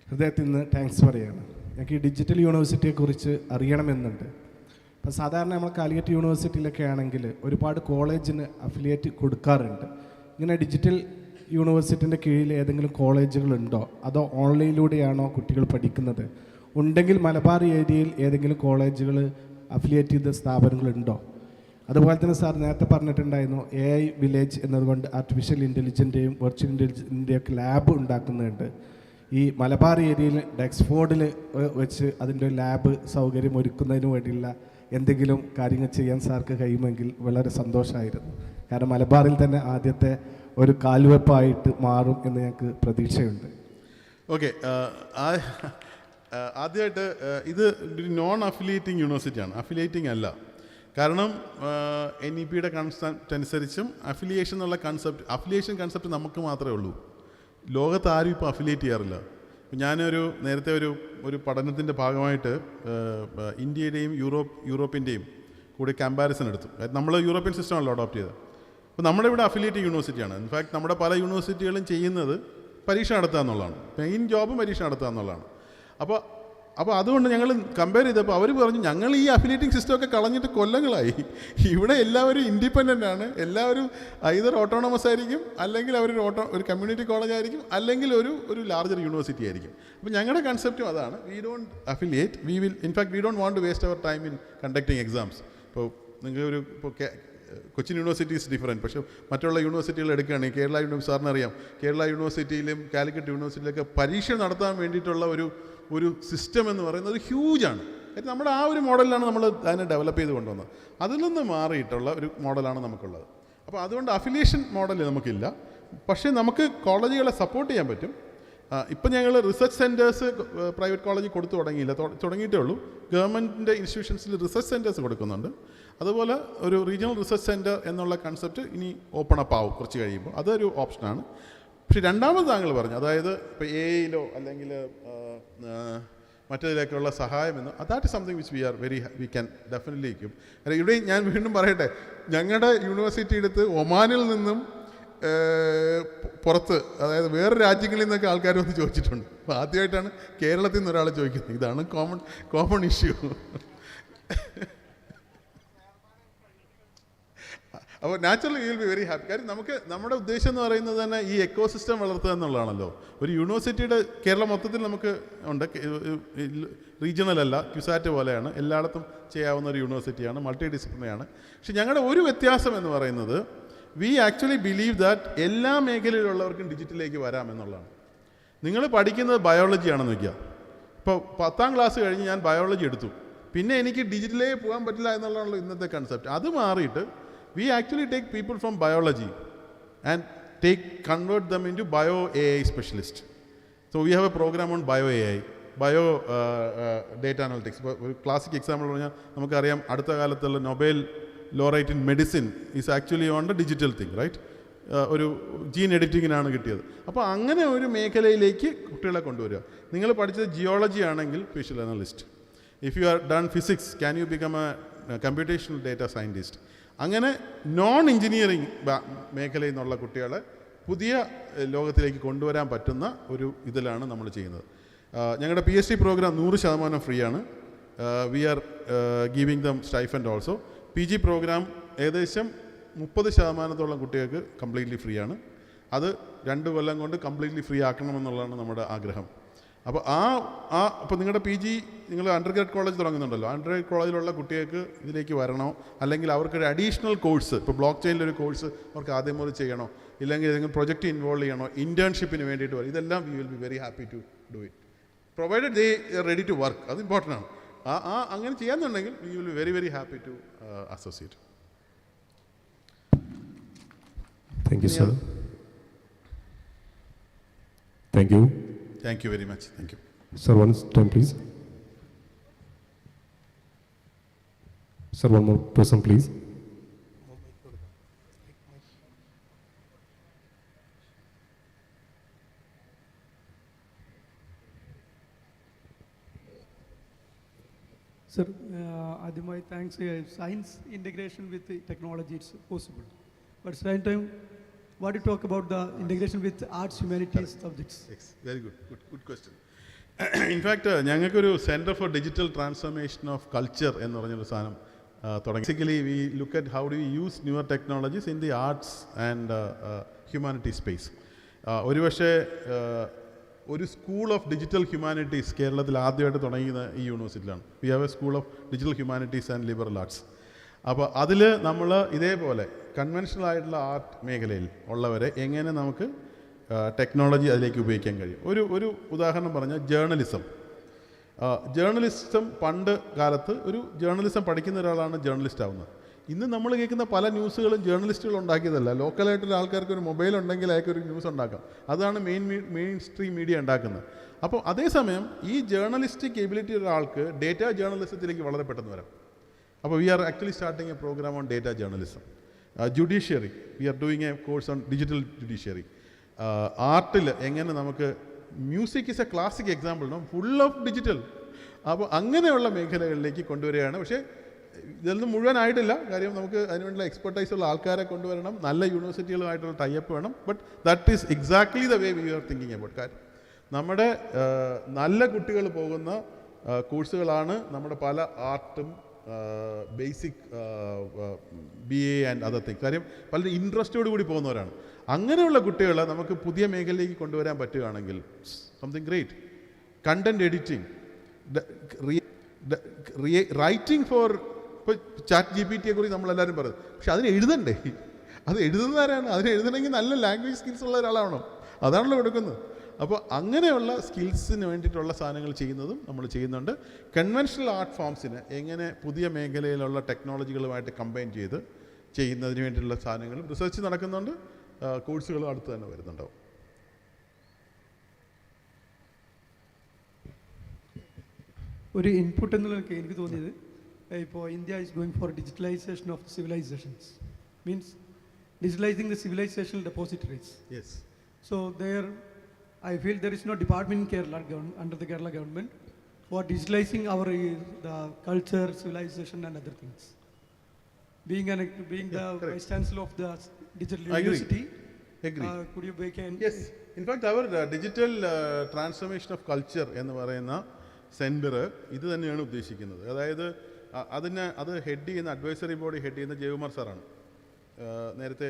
ഹൃദയത്തിൽ നിന്ന് താങ്ക്സ് പറയുകയാണ്. ഞങ്ങൾക്ക് ഈ ഡിജിറ്റൽ യൂണിവേഴ്സിറ്റിയെക്കുറിച്ച് അറിയണമെന്നുണ്ട്. ഇപ്പോൾ സാധാരണ നമ്മൾ കാലിക്കറ്റ് യൂണിവേഴ്സിറ്റിയിലൊക്കെ ആണെങ്കിൽ ഒരുപാട് കോളേജിന് അഫിലിയേറ്റ് കൊടുക്കാറുണ്ട്. ഇങ്ങനെ ഡിജിറ്റൽ യൂണിവേഴ്സിറ്റിൻ്റെ കീഴിൽ ഏതെങ്കിലും കോളേജുകളുണ്ടോ, അതോ ഓൺലൈനിലൂടെയാണോ കുട്ടികൾ പഠിക്കുന്നത്? ഉണ്ടെങ്കിൽ മലബാർ ഏരിയയിൽ ഏതെങ്കിലും കോളേജുകൾ അഫിലിയേറ്റ് ചെയ്ത സ്ഥാപനങ്ങളുണ്ടോ? അതുപോലെ തന്നെ സാർ നേരത്തെ പറഞ്ഞിട്ടുണ്ടായിരുന്നു AI വില്ലേജ് എന്നതുകൊണ്ട് ആർട്ടിഫിഷ്യൽ ഇൻ്റലിജൻറ്റേയും വെർച്വൽ ഇൻ്റലിജൻറ്റിൻ്റെയും ഒക്കെ ലാബ് ഉണ്ടാക്കുന്നുണ്ട്. ഈ മലബാർ ഏരിയയിൽ ഡെക്സ്ഫോർഡിൽ വെച്ച് അതിൻ്റെ ലാബ് സൗകര്യം ഒരുക്കുന്നതിന് വേണ്ടിയുള്ള എന്തെങ്കിലും കാര്യങ്ങൾ ചെയ്യാൻ സാർക്ക് കഴിയുമെങ്കിൽ വളരെ സന്തോഷമായിരുന്നു. കാരണം മലബാറിൽ തന്നെ ആദ്യത്തെ ഒരു കാൽവെപ്പായിട്ട് മാറും എന്ന് ഞങ്ങൾക്ക് പ്രതീക്ഷയുണ്ട്. ഓക്കെ, ആദ്യമായിട്ട് ഇത് ഒരു നോൺ അഫിലിയേറ്റിംഗ് യൂണിവേഴ്സിറ്റിയാണ്, അഫിലിയേറ്റിംഗ് അല്ല. കാരണം NEPയുടെ കൺസെപ്റ്റ് അനുസരിച്ചും അഫിലിയേഷൻ എന്നുള്ള അഫിലിയേഷൻ കൺസെപ്റ്റ് നമുക്ക് മാത്രമേ ഉള്ളൂ. ലോകത്ത് ആരും ഇപ്പോൾ അഫിലിയേറ്റ് ചെയ്യാറില്ല. ഞാനൊരു നേരത്തെ ഒരു പഠനത്തിൻ്റെ ഭാഗമായിട്ട് ഇന്ത്യയുടെയും യൂറോപ്പിൻ്റെയും കൂടി കമ്പാരിസൺ എടുത്തു. നമ്മൾ യൂറോപ്യൻ സിസ്റ്റമാണല്ലോ അഡോപ്റ്റ് ചെയ്തത്. അപ്പോൾ നമ്മുടെ ഇവിടെ അഫിലിയേറ്റിംഗ് യൂണിവേഴ്സിറ്റിയാണ്. ഇൻഫാക്ട് നമ്മുടെ പല യൂണിവേഴ്സിറ്റികളും ചെയ്യുന്നത് പരീക്ഷ നടത്തുക എന്നുള്ളതാണ്. മെയിൻ ജോബും പരീക്ഷ നടത്തുക എന്നുള്ളതാണ്. അപ്പോൾ അതുകൊണ്ട് ഞങ്ങൾ കമ്പയർ ചെയ്തപ്പോൾ അവർ പറഞ്ഞു ഞങ്ങൾ ഈ അഫിലിയേറ്റിംഗ് സിസ്റ്റമൊക്കെ കളഞ്ഞിട്ട് കൊല്ലങ്ങളായി. ഇവിടെ എല്ലാവരും ഇൻഡിപെൻഡൻ്റ് ആണ്. എല്ലാവരും ഐദർ ഓട്ടോണമസ് ആയിരിക്കും, അല്ലെങ്കിൽ ഒരു കമ്മ്യൂണിറ്റി കോളേജ് ആയിരിക്കും, അല്ലെങ്കിൽ ഒരു ലാർജർ യൂണിവേഴ്സിറ്റി ആയിരിക്കും. അപ്പോൾ ഞങ്ങളുടെ കൺസെപ്റ്റും അതാണ്. We don't affiliate. We don't want to waste our time in conducting exams. ഇപ്പോൾ നിങ്ങൾക്ക് ഇപ്പോൾ കൊച്ചിൻ യൂണിവേഴ്സിറ്റി ഈസ് ഡിഫറൻറ്റ്. പക്ഷേ മറ്റുള്ള യൂണിവേഴ്സിറ്റികൾ എടുക്കുകയാണെങ്കിൽ കേരള യൂണിവേഴ്സിറ്റി സാറിനറിയാം, കേരള യൂണിവേഴ്സിറ്റിയിലും കാലിക്കറ്റ് യൂണിവേഴ്സിറ്റിയിലൊക്കെ പരീക്ഷ നടത്താൻ വേണ്ടിയിട്ടുള്ള ഒരു സിസ്റ്റം എന്ന് പറയുന്നത് ഹ്യൂജാണ്. കാര്യം നമ്മുടെ ആ ഒരു മോഡലിലാണ് നമ്മൾ അതിനെ ഡെവലപ്പ് ചെയ്ത് കൊണ്ടുവന്നത്. അതിൽ നിന്ന് മാറിയിട്ടുള്ള ഒരു മോഡലാണ് നമുക്കുള്ളത്. അപ്പോൾ അതുകൊണ്ട് അഫിലിയേഷൻ മോഡൽ നമുക്കില്ല. പക്ഷേ നമുക്ക് കോളേജുകളെ സപ്പോർട്ട് ചെയ്യാൻ പറ്റും. ഇപ്പം ഞങ്ങൾ റിസർച്ച് സെൻറ്റേഴ്സ് പ്രൈവറ്റ് കോളേജിൽ കൊടുത്തു തുടങ്ങിയില്ല, തുടങ്ങിയിട്ടേ ഉള്ളൂ. ഗവൺമെൻറ്റിൻ്റെ ഇൻസ്റ്റിറ്റ്യൂഷൻസിൽ റിസർച്ച് സെൻറ്റേഴ്സ് കൊടുക്കുന്നുണ്ട്. അതുപോലെ ഒരു റീജിയണൽ റിസർച്ച് സെൻറ്റർ എന്നുള്ള കൺസെപ്റ്റ് ഇനി ഓപ്പൺ അപ്പ് ആവും കുറച്ച് കഴിയുമ്പോൾ, അതൊരു ഓപ്ഷനാണ്. പക്ഷേ രണ്ടാമത് താങ്കൾ പറഞ്ഞു, അതായത് ഇപ്പോൾ എയിലോ അല്ലെങ്കിൽ മറ്റേതിലേക്കുള്ള സഹായമെന്ന്, that is something which we can definitely give. ഇവിടെ ഞാൻ വീണ്ടും പറയട്ടെ, ഞങ്ങളുടെ യൂണിവേഴ്സിറ്റി എടുത്ത് ഒമാനിൽ നിന്നും പുറത്ത്, അതായത് വേറെ രാജ്യങ്ങളിൽ നിന്നൊക്കെ ആൾക്കാർ വന്ന് ചോദിച്ചിട്ടുണ്ട്. അപ്പോൾ ആദ്യമായിട്ടാണ് കേരളത്തിൽ നിന്ന് ഒരാൾ ചോദിക്കുന്നത്. ഇതാണ് കോമൺ ഇഷ്യൂ. അപ്പോൾ naturally you will be very happy. കാര്യം നമ്മുടെ ഉദ്ദേശം എന്ന് പറയുന്നത് തന്നെ ഈ എക്കോസിസ്റ്റം വളർത്തുക എന്നുള്ളതാണല്ലോ. ഒരു യൂണിവേഴ്സിറ്റിയുടെ കേരളം മൊത്തത്തിൽ നമുക്ക് ഉണ്ട്, റീജിയണൽ അല്ല, ക്യുസാറ്റ് പോലെയാണ്, എല്ലായിടത്തും ചെയ്യാവുന്ന ഒരു യൂണിവേഴ്സിറ്റിയാണ്, മൾട്ടി ഡിസിപ്ലിനറിയാണ്. പക്ഷെ ഞങ്ങളുടെ ഒരു വ്യത്യാസം എന്ന് പറയുന്നത്, വി ആക്ച്വലി ബിലീവ് ദാറ്റ് എല്ലാ മേഖലയിലുള്ളവർക്കും ഡിജിറ്റലിലേക്ക് വരാമെന്നുള്ളതാണ്. നിങ്ങൾ പഠിക്കുന്നത് ബയോളജിയാണെന്ന് വയ്ക്കുക. ഇപ്പോൾ 10ാം ക്ലാസ് കഴിഞ്ഞ് ഞാൻ ബയോളജി എടുത്തു, പിന്നെ എനിക്ക് ഡിജിറ്റലിലേക്ക് പോകാൻ പറ്റില്ല എന്നുള്ളതാണല്ലോ ഇന്നത്തെ കൺസെപ്റ്റ്. അത് മാറിയിട്ട് we actually take people from biology and convert them into bio AI specialists. So we have a program on bio AI, bio data analytics. ഒരു ക്ലാസിക് എക്സാമ്പിൾ പറഞ്ഞാൽ നമുക്കറിയാം, അടുത്ത കാലത്തുള്ള Nobel laureate in medicine is actually on the digital thing, right? ഒരു gene എഡിറ്റിങ്ങിനാണ് കിട്ടിയത്. അപ്പോൾ അങ്ങനെ ഒരു മേഖലയിലേക്ക് കുട്ടികളെ കൊണ്ടുവരിക. നിങ്ങൾ പഠിച്ചത് ജിയോളജി ആണെങ്കിൽ special analyst. If you are done physics, can you become A computational data scientist? അങ്ങനെ നോൺ എഞ്ചിനീയറിംഗ് മേഖലയിൽ നിന്നുള്ള കുട്ടികളെ പുതിയ ലോകത്തിലേക്ക് കൊണ്ടുവരാൻ പറ്റുന്ന ഒരു ഇതിലാണ് നമ്മൾ ചെയ്യുന്നത്. ഞങ്ങളുടെ PhD പ്രോഗ്രാം 100% ഫ്രീ ആണ്. We are giving them stipend also. PG program ഏകദേശം 30% കുട്ടികൾക്ക് കംപ്ലീറ്റ്ലി ഫ്രീ ആണ്. അത് 2 കൊല്ലം കൊണ്ട് കംപ്ലീറ്റ്ലി ഫ്രീ ആക്കണമെന്നുള്ളതാണ് നമ്മുടെ ആഗ്രഹം. അപ്പോൾ അപ്പോൾ നിങ്ങളുടെ PG, നിങ്ങൾ അണ്ടർ ഗ്രാഡ് കോളേജ് തുടങ്ങുന്നുണ്ടല്ലോ, അണ്ടർ ഗ്രാഡ് കോളേജിലുള്ള കുട്ടികൾക്ക് ഇതിലേക്ക് വരണോ, അല്ലെങ്കിൽ അവർക്കൊരു അഡീഷണൽ കോഴ്സ്, ഇപ്പോൾ ബ്ലോക്ക് ചെയിനിലൊരു കോഴ്സ് അവർക്ക് ആദ്യം മുതൽ ചെയ്യണോ, ഇല്ലെങ്കിൽ ഏതെങ്കിലും പ്രൊജക്റ്റ് ഇൻവോൾവ് ചെയ്യണോ, ഇൻറ്റേൺഷിപ്പിന് വേണ്ടിയിട്ട് വരും, ഇതെല്ലാം we will be very happy to do it, provided they are ready to work. അത് ഇമ്പോർട്ടൻ്റ് ആണ്. അങ്ങനെ ചെയ്യാന്നുണ്ടെങ്കിൽ we will be very very happy to associate. Thank you sir. Thank you. Thank you very much. Thank you. Sir, one time, please. Sir, one more person, please. Sir, Adimai, thanks. Science integration with the technology, it's possible. But at the same time, what do you talk about the integration with arts, humanities, subjects? Yes, very good. Good question. In fact ഞങ്ങൾക്കൊരു centre for digital transformation of culture എന്ന് പറഞ്ഞൊരു സാധനം തുടങ്ങി. Basically we look at how do we use newer technologies in the arts and humanity space. ഒരുപക്ഷെ ഒരു school of digital humanities കേരളത്തിൽ ആദ്യമായിട്ട് തുടങ്ങിയത് ഈ യൂണിവേഴ്സിറ്റിയിലാണ്. We have a school of digital humanities and liberal arts. അപ്പോൾ അതിൽ നമ്മൾ ഇതേപോലെ കൺവെൻഷണൽ ആയിട്ടുള്ള ആർട്ട് മേഖലയിൽ ഉള്ളവരെ എങ്ങനെ നമുക്ക് ടെക്നോളജി അതിലേക്ക് ഉപയോഗിക്കാൻ കഴിയും. ഒരു ഉദാഹരണം പറഞ്ഞാൽ ജേർണലിസം പണ്ട് കാലത്ത് ഒരു ജേർണലിസം പഠിക്കുന്ന ഒരാളാണ് ജേർണലിസ്റ്റ് ആവുന്നത്. ഇന്ന് നമ്മൾ കേൾക്കുന്ന പല ന്യൂസുകളും ജേർണലിസ്റ്റുകൾ ഉണ്ടാക്കിയതല്ല. ലോക്കലായിട്ടുള്ള ആൾക്കാർക്ക് ഒരു മൊബൈൽ ഉണ്ടെങ്കിൽ അയാൾക്കൊരു ന്യൂസ് ഉണ്ടാക്കാം. അതാണ് മെയിൻ സ്ട്രീം മീഡിയ ഉണ്ടാക്കുന്നത്. അപ്പോൾ അതേസമയം ഈ ജേർണലിസ്റ്റിക് എബിലിറ്റി ഒരാൾക്ക് ഡേറ്റ ജേർണലിസത്തിലേക്ക് വളരെ പെട്ടെന്ന് വരാം. അപ്പോൾ we are actually starting a program on data journalism. Judiciary, we are doing a course on digital judiciary. ആർട്ടിൽ എങ്ങനെ നമുക്ക്, music is a classic example, full of digital. അപ്പോൾ അങ്ങനെയുള്ള മേഖലകളിലേക്ക് കൊണ്ടുവരികയാണ്. പക്ഷേ ഇതൊന്നും മുഴുവനായിട്ടില്ല. കാര്യം നമുക്ക് അതിനുവേണ്ടിയുള്ള എക്സ്പെർട്ടൈസ് ഉള്ള ആൾക്കാരെ കൊണ്ടുവരണം, നല്ല യൂണിവേഴ്സിറ്റികളുമായിട്ടുള്ള ടൈപ്പ് വേണം. But that is exactly the way we are thinking about. കാര്യം നമ്മുടെ നല്ല കുട്ടികൾ പോകുന്ന കോഴ്സുകളാണ് നമ്മുടെ പല ആർട്ടും basic BA and other thing. കാര്യം പലരും ഇൻട്രസ്റ്റോട് കൂടി പോകുന്നവരാണ്. അങ്ങനെയുള്ള കുട്ടികളെ നമുക്ക് പുതിയ മേഖലയിലേക്ക് കൊണ്ടുവരാൻ പറ്റുകയാണെങ്കിൽ something great. Content editing, writing for ഇപ്പോൾ ചാറ്റ് GPT കുറിച്ച് നമ്മളെല്ലാവരും പറയും, പക്ഷെ അതിന് എഴുതണ്ടേ? അത് എഴുതുന്നവരാണ്. അതിന് എഴുതണമെങ്കിൽ നല്ല ലാംഗ്വേജ് സ്കിൽസ് ഉള്ള ഒരാളാണോ? അതാണല്ലോ കൊടുക്കുന്നത്. അപ്പോൾ അങ്ങനെയുള്ള സ്കിൽസിന് വേണ്ടിയിട്ടുള്ള സാധനങ്ങൾ ചെയ്യുന്നതും നമ്മൾ ചെയ്യുന്നുണ്ട്. കൺവെൻഷണൽ ആർട്ട് ഫോംസിന് എങ്ങനെ പുതിയ മേഖലയിലുള്ള ടെക്നോളജികളുമായിട്ട് കമ്പൈൻ ചെയ്ത് ചെയ്യുന്നതിന് വേണ്ടിയിട്ടുള്ള സാധനങ്ങളും റിസർച്ച് നടക്കുന്നുണ്ട്. കോഴ്സുകളും അടുത്ത് തന്നെ വരുന്നുണ്ടാവും. ഒരു ഇൻപുട്ട് എന്നുള്ളതൊക്കെ എനിക്ക് തോന്നിയത്, ഇപ്പോൾ India is going for digitalisation of civilisations, means digitalizing the civilizational depositories. Yes. So there, I feel there is no department in Kerala under the Kerala government for digitalizing our the culture, civilization, and other things. Being the vice chancellor of the digital university, could you make an? Yes. In fact, our digital transformation of culture എന്ന് പറയുന്ന centre ഇത് തന്നെയാണ് ഉദ്ദേശിക്കുന്നത്. അതായത് അത് head ചെയ്യുന്ന advisory body head ചെയ്യുന്ന ജയകുമാർ സാറാണ്. നേരത്തെ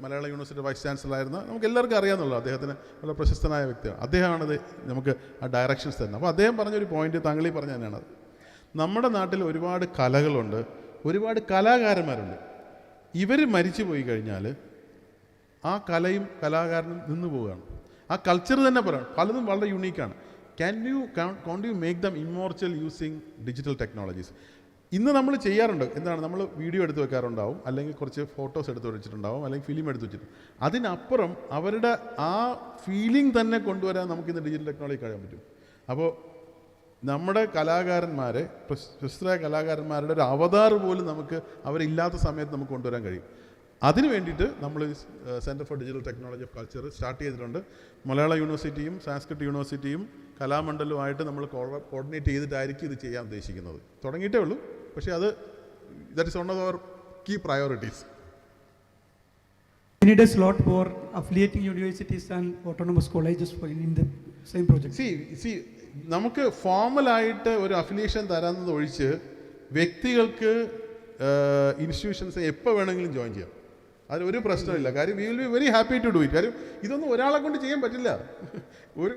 മലയാള യൂണിവേഴ്സിറ്റി വൈസ് ചാൻസലറായിരുന്ന നമുക്ക് എല്ലാവർക്കും അറിയാമെന്നുള്ളൂ. അദ്ദേഹത്തിന് വളരെ പ്രശസ്തനായ വ്യക്തിയാണ്. അദ്ദേഹമാണത് നമുക്ക് ആ ഡയറക്ഷൻസ് തരുന്നത്. അപ്പോൾ അദ്ദേഹം പറഞ്ഞൊരു പോയിന്റ് താങ്കളീ പറഞ്ഞ തന്നെയാണ്. നമ്മുടെ നാട്ടിൽ ഒരുപാട് കലകളുണ്ട്, ഒരുപാട് കലാകാരന്മാരുണ്ട്. ഇവർ മരിച്ചു പോയി കഴിഞ്ഞാൽ ആ കലയും കലാകാരനും നിന്നു പോവുകയാണ്. ആ കൾച്ചർ തന്നെ പറയണം, പലതും വളരെ യുണീക്കാണ്. Can't you make them immortal using digital technologies? ഇന്ന് നമ്മൾ ചെയ്യാറുണ്ട്. എന്താണ്, നമ്മൾ വീഡിയോ എടുത്ത് വെക്കാറുണ്ടാവും, അല്ലെങ്കിൽ കുറച്ച് ഫോട്ടോസ് എടുത്ത് വെച്ചിട്ടുണ്ടാവും, അല്ലെങ്കിൽ ഫിലിം എടുത്ത് വെച്ചിട്ട് അതിനപ്പുറം അവരുടെ ആ ഫീലിംഗ് തന്നെ കൊണ്ടുവരാൻ നമുക്കിന്ന് ഡിജിറ്റൽ ടെക്നോളജി കഴിയാൻ പറ്റും. അപ്പോൾ നമ്മുടെ കലാകാരന്മാരെ, പ്രശസ്തരായ കലാകാരന്മാരുടെ ഒരു അവതാർ പോലും നമുക്ക് അവരില്ലാത്ത സമയത്ത് നമുക്ക് കൊണ്ടുവരാൻ കഴിയും. അതിന് വേണ്ടിയിട്ട് നമ്മൾ centre for digital technology of culture start ചെയ്തിട്ടുണ്ട്. മലയാള യൂണിവേഴ്സിറ്റിയും സാൻസ്ക്രിറ്റ് യൂണിവേഴ്സിറ്റിയും കലാമണ്ഡലവുമായിട്ട് നമ്മൾ കോർഡിനേറ്റ് ചെയ്തിട്ടായിരിക്കും ഇത് ചെയ്യാൻ ഉദ്ദേശിക്കുന്നത്. തുടങ്ങിയിട്ടേ ഉള്ളൂ, പക്ഷേ that is one of our key priorities. We need a slot for affiliating universities and autonomous colleges in the same project. See, നമുക്ക് ഫോർമലായിട്ട് ഒരു അഫിലിയേഷൻ തരാമെന്നത് ഒഴിച്ച് വ്യക്തികൾക്ക് ഇൻസ്റ്റിറ്റ്യൂഷൻസ് എപ്പോൾ വേണമെങ്കിലും ജോയിൻ ചെയ്യാം. അതിലൊരു പ്രശ്നമില്ല. കാര്യം we will be very happy to do it. കാര്യം ഇതൊന്നും ഒരാളെ കൊണ്ട് ചെയ്യാൻ പറ്റില്ല.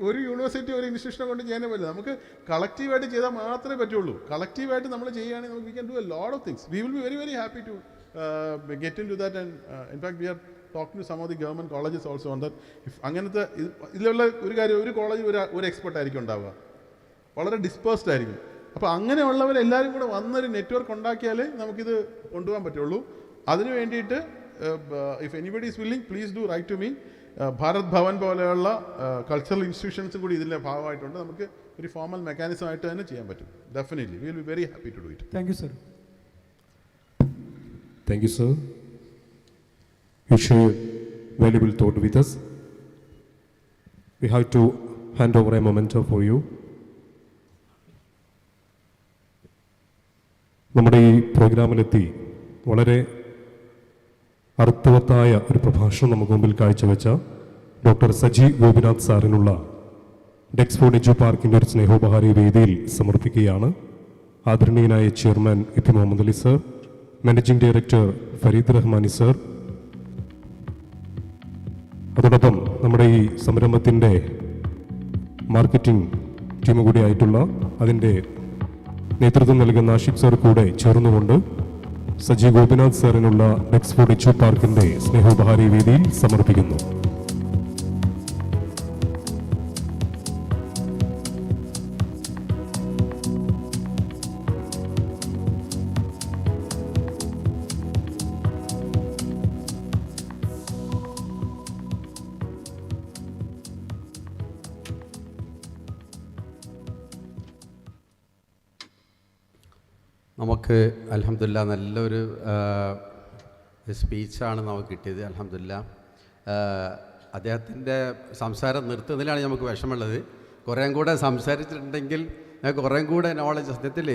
ഒരു യൂണിവേഴ്സിറ്റി ഒരു ഇൻസ്റ്റിറ്റ്യൂഷനെ കൊണ്ട് ചെയ്യാനേ പറ്റില്ല. നമുക്ക് കളക്റ്റീവായിട്ട് ചെയ്താൽ മാത്രമേ പറ്റുള്ളൂ. കളക്റ്റീവായിട്ട് നമ്മൾ ചെയ്യുകയാണെങ്കിൽ നമുക്ക് we can do a lot of things. We will be very happy to get into that. And in fact we are talking to some of the government colleges also on that. അങ്ങനത്തെ ഇതിലുള്ള ഒരു കാര്യം, ഒരു കോളേജിൽ ഒരു expert ആയിരിക്കും ഉണ്ടാവുക, വളരെ ഡിസ്പേഴ്സ്ഡ് ആയിരിക്കും. അപ്പോൾ അങ്ങനെയുള്ളവരെല്ലാവരും കൂടെ വന്നൊരു നെറ്റ്വർക്ക് ഉണ്ടാക്കിയാലേ നമുക്കിത് കൊണ്ടുപോകാൻ പറ്റുള്ളൂ. അതിന് വേണ്ടിയിട്ട് if anybody is willing, please do write to me. Bharat Bhavan പോലെയുള്ള കൾച്ചറൽ ഇൻസ്റ്റിറ്റ്യൂഷൻസും കൂടി ഇതിൻ്റെ ഭാഗമായിട്ടുണ്ട്. നമുക്ക് ഒരു ഫോർമൽ മെക്കാനിസം ആയിട്ട് തന്നെ ചെയ്യാൻ പറ്റും. Definitely we will be very happy to do it. Thank you sir. Thank you, sir. You share valuable thought with us. We have to hand over a memento for you. നമ്മുടെ ഈ പ്രോഗ്രാമിലെത്തി വളരെ അർത്ഥവത്തായ ഒരു പ്രഭാഷണം നമുക്ക് മുമ്പിൽ കാഴ്ചവെച്ച ഡോക്ടർ സജി ഗോപിനാഥ് സാറിനുള്ള ഡെക്സ്ഫോർഡ് എഡ്യു പാർക്കിൻ്റെ ഒരു സ്നേഹോപഹാരി വേദിയിൽ സമർപ്പിക്കുകയാണ്. ആദരണീയനായ chairman E P. Muhammad Ali sir, managing director Farid Rahmani sir, അതോടൊപ്പം നമ്മുടെ ഈ സംരംഭത്തിൻ്റെ മാർക്കറ്റിംഗ് ടീം കൂടിയായിട്ടുള്ള അതിൻ്റെ നേതൃത്വം നൽകുന്ന ആഷിഖ് സാർ കൂടെ ചേർന്നുകൊണ്ട് സജി ഗോപിനാഥ് സാറിനുള്ള ഡെക്സ്ഫോർഡ് എഡ്യു പാർക്കിൻ്റെ സ്നേഹോപഹാരി വേദിയിൽ സമർപ്പിക്കുന്നു. നമുക്ക് അൽഹംദുലില്ലാ നല്ലൊരു സ്പീച്ചാണ് നമുക്ക് കിട്ടിയത്. അൽഹംദുലില്ലാ അദ്ദേഹത്തിൻ്റെ സംസാരം നിർത്തുന്നതിലാണ് നമുക്ക് വിഷമമുള്ളത്. കുറേയും കൂടെ സംസാരിച്ചിട്ടുണ്ടെങ്കിൽ കുറേയും കൂടെ നോളജ്, സത്യത്തിൽ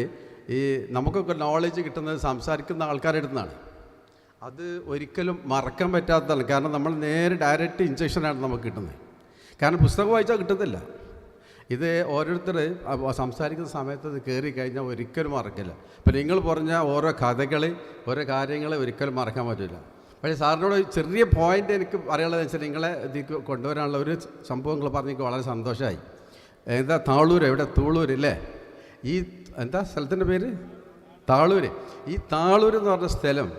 ഈ നമുക്കൊക്കെ നോളജ് കിട്ടുന്നത് സംസാരിക്കുന്ന ആൾക്കാരുടെ അടുത്താണ്. അത് ഒരിക്കലും മറക്കാൻ പറ്റാത്തതാണ്. കാരണം നമ്മൾ നേരെ ഡയറക്റ്റ് ഇൻജക്ഷനാണ് നമുക്ക് കിട്ടുന്നത്. കാരണം പുസ്തകം വായിച്ചാൽ കിട്ടുന്നില്ല. ഇത് ഓരോരുത്തർ സംസാരിക്കുന്ന സമയത്ത് ഇത് കയറി കഴിഞ്ഞാൽ ഒരിക്കലും മറക്കില്ല. ഇപ്പം നിങ്ങൾ പറഞ്ഞ ഓരോ കഥകൾ, ഓരോ കാര്യങ്ങൾ ഒരിക്കലും മറക്കാൻ പറ്റില്ല. പക്ഷേ സാറിനോട് ചെറിയ പോയിൻ്റ് എനിക്ക് പറയാനുള്ളതെന്ന് വെച്ചാൽ നിങ്ങളെ ഇതിൽ കൊണ്ടുവരാനുള്ള ഒരു സംഭവങ്ങൾ പറഞ്ഞെനിക്ക് വളരെ സന്തോഷമായി. എന്താ താളൂർ, എവിടെ തൂളൂർ അല്ലേ? ഈ എന്താ സ്ഥലത്തിൻ്റെ പേര്? താളൂർ. ഈ താളൂർ എന്ന് പറഞ്ഞ സ്ഥലം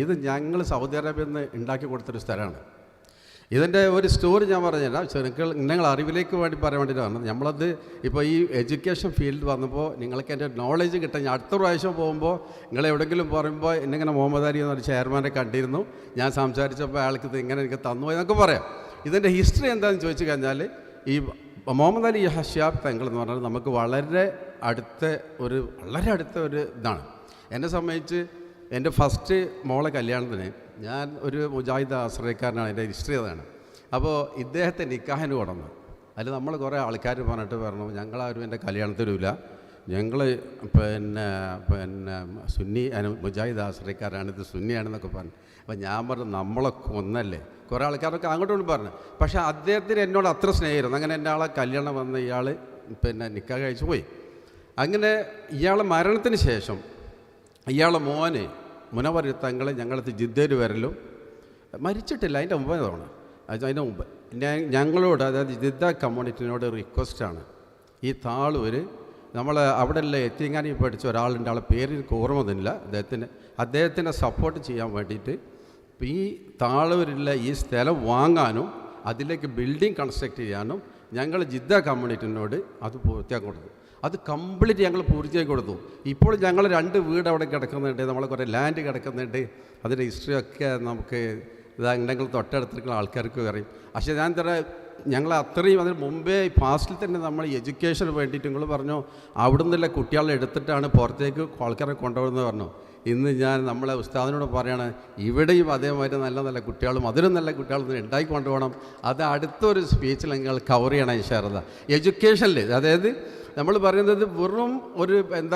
ഇത് ഞങ്ങൾ സൗദി അറേബ്യയിൽ നിന്ന് ഉണ്ടാക്കി കൊടുത്തൊരു സ്ഥലമാണ്. ഇതിൻ്റെ ഒരു സ്റ്റോറി ഞാൻ പറഞ്ഞുതരാം. നിങ്ങൾ അറിവിലേക്ക് വേണ്ടി പറയാൻ വേണ്ടിയിട്ടാണ്. നമ്മളത് ഇപ്പോൾ ഈ എഡ്യൂക്കേഷൻ ഫീൽഡ് വന്നപ്പോൾ നിങ്ങൾക്ക് എൻ്റെ നോളേജ് കിട്ടാൻ ഞാൻ അടുത്ത പ്രാവശ്യം പോകുമ്പോൾ നിങ്ങൾ എവിടെയെങ്കിലും പറയുമ്പോൾ എന്നിങ്ങനെ മുഹമ്മദ് അലി എന്നൊരു ചെയർമാനെ കണ്ടിരുന്നു, ഞാൻ സംസാരിച്ചപ്പോൾ അയാൾക്ക് ഇത് ഇങ്ങനെ എനിക്ക് തന്നു എന്നൊക്കെ പറയാം. ഇതിൻ്റെ ഹിസ്റ്ററി എന്താണെന്ന് ചോദിച്ചു കഴിഞ്ഞാൽ ഈ മുഹമ്മദ് അലി ഷിഹാബ് തങ്ങൾ എന്ന് പറഞ്ഞാൽ നമുക്ക് വളരെ അടുത്ത ഒരു ഇതാണ്. എന്നെ സംബന്ധിച്ച് എൻ്റെ ഫസ്റ്റ് മോളെ കല്യാണത്തിന് ഞാൻ ഒരു മുജാഹിദ് ആശ്രയക്കാരനാണ്. എൻ്റെ ഹിസ്റ്ററി അതാണ്. അപ്പോൾ ഇദ്ദേഹത്തെ നിക്കാഹിന് കൊണ്ടുവന്നു. അതിൽ നമ്മൾ കുറേ ആൾക്കാർ പറഞ്ഞിട്ട് പറഞ്ഞു ഞങ്ങളാരും എൻ്റെ കല്യാണത്തിനുമില്ല, ഞങ്ങൾ പിന്നെ സുന്നി മുജാഹിദ് ആശ്രയക്കാരാണ്, ഇത് സുന്നിയാണെന്നൊക്കെ പറഞ്ഞു. അപ്പോൾ ഞാൻ പറഞ്ഞു നമ്മളെ കൊന്നല്ലേ. കുറേ ആൾക്കാരൊക്കെ അങ്ങോട്ടും പറഞ്ഞു. പക്ഷേ അദ്ദേഹത്തിന് എന്നോട് അത്ര സ്നേഹമായിരുന്നു. അങ്ങനെ എൻ്റെ ആളെ കല്യാണം വന്ന് ഇയാൾ നിക്കാഹ് കഴിച്ചു പോയി. അങ്ങനെ ഇയാളെ മരണത്തിന് ശേഷം ഇയാളെ മോന് മുനവർ തങ്ങൾ ഞങ്ങളത് ജിദ്ദയിൽ വരലും മരിച്ചിട്ടില്ല, അതിൻ്റെ 9 തവണ. അതിൻ്റെ മുമ്പ് ഞങ്ങളോട്, അതായത് ജിദ്ദ കമ്മ്യൂണിറ്റിനോട് റിക്വസ്റ്റാണ്, ഈ താളൂർ നമ്മൾ അവിടെ ഉള്ള എത്തിങ്ങാനി പഠിച്ച ഒരാളുണ്ട്, ആളെ പേര് എനിക്ക് ഓർമ്മ തന്നില്ല, അദ്ദേഹത്തിനെ സപ്പോർട്ട് ചെയ്യാൻ വേണ്ടിയിട്ട് ഈ താളൂരിലുള്ള ഈ സ്ഥലം വാങ്ങാനും അതിലേക്ക് ബിൽഡിംഗ് കൺസ്ട്രക്ട് ചെയ്യാനും ഞങ്ങൾ ജിദ്ദ കമ്മ്യൂണിറ്റിനോട് അത് പൂർത്തിയാക്കി കൊടുത്തു. അത് കംപ്ലീറ്റ് ഞങ്ങൾ പൂർത്തിയാക്കി കൊടുത്തു. ഇപ്പോൾ ഞങ്ങൾ 2 വീട് അവിടെ കിടക്കുന്നുണ്ട്, നമ്മളെ കുറേ ലാൻഡ് കിടക്കുന്നുണ്ട്. അതിൻ്റെ ഹിസ്റ്ററിയൊക്കെ നമുക്ക് ഇതുണ്ടെങ്കിൽ തൊട്ടടുത്തിരിക്കുന്ന ആൾക്കാർക്ക് അറിയും. പക്ഷേ ഞാൻ ഞങ്ങൾ അത്രയും അതിന് മുമ്പേ പാസ്റ്റിൽ തന്നെ നമ്മൾ എഡ്യൂക്കേഷന് വേണ്ടിയിട്ട് നിങ്ങൾ പറഞ്ഞു അവിടെ നിന്നുള്ള കുട്ടികളെ എടുത്തിട്ടാണ് പുറത്തേക്ക് ആൾക്കാരെ കൊണ്ടുപോകുന്നത് പറഞ്ഞു. ഇന്ന് ഞാൻ നമ്മളെ ഉസ്താദിനോട് പറയണം ഇവിടെയും അതേമാതിരി നല്ല നല്ല കുട്ടികളും അതിലും നല്ല കുട്ടികളും ഉണ്ടാക്കി കൊണ്ടുപോകണം. അത് അടുത്തൊരു സ്പീച്ചിൽ നിങ്ങൾ കവർ ചെയ്യണം ഇൻഷാഅല്ലാ. എഡ്യൂക്കേഷനിൽ അതായത് നമ്മൾ പറയുന്നത് വെറും ഒരു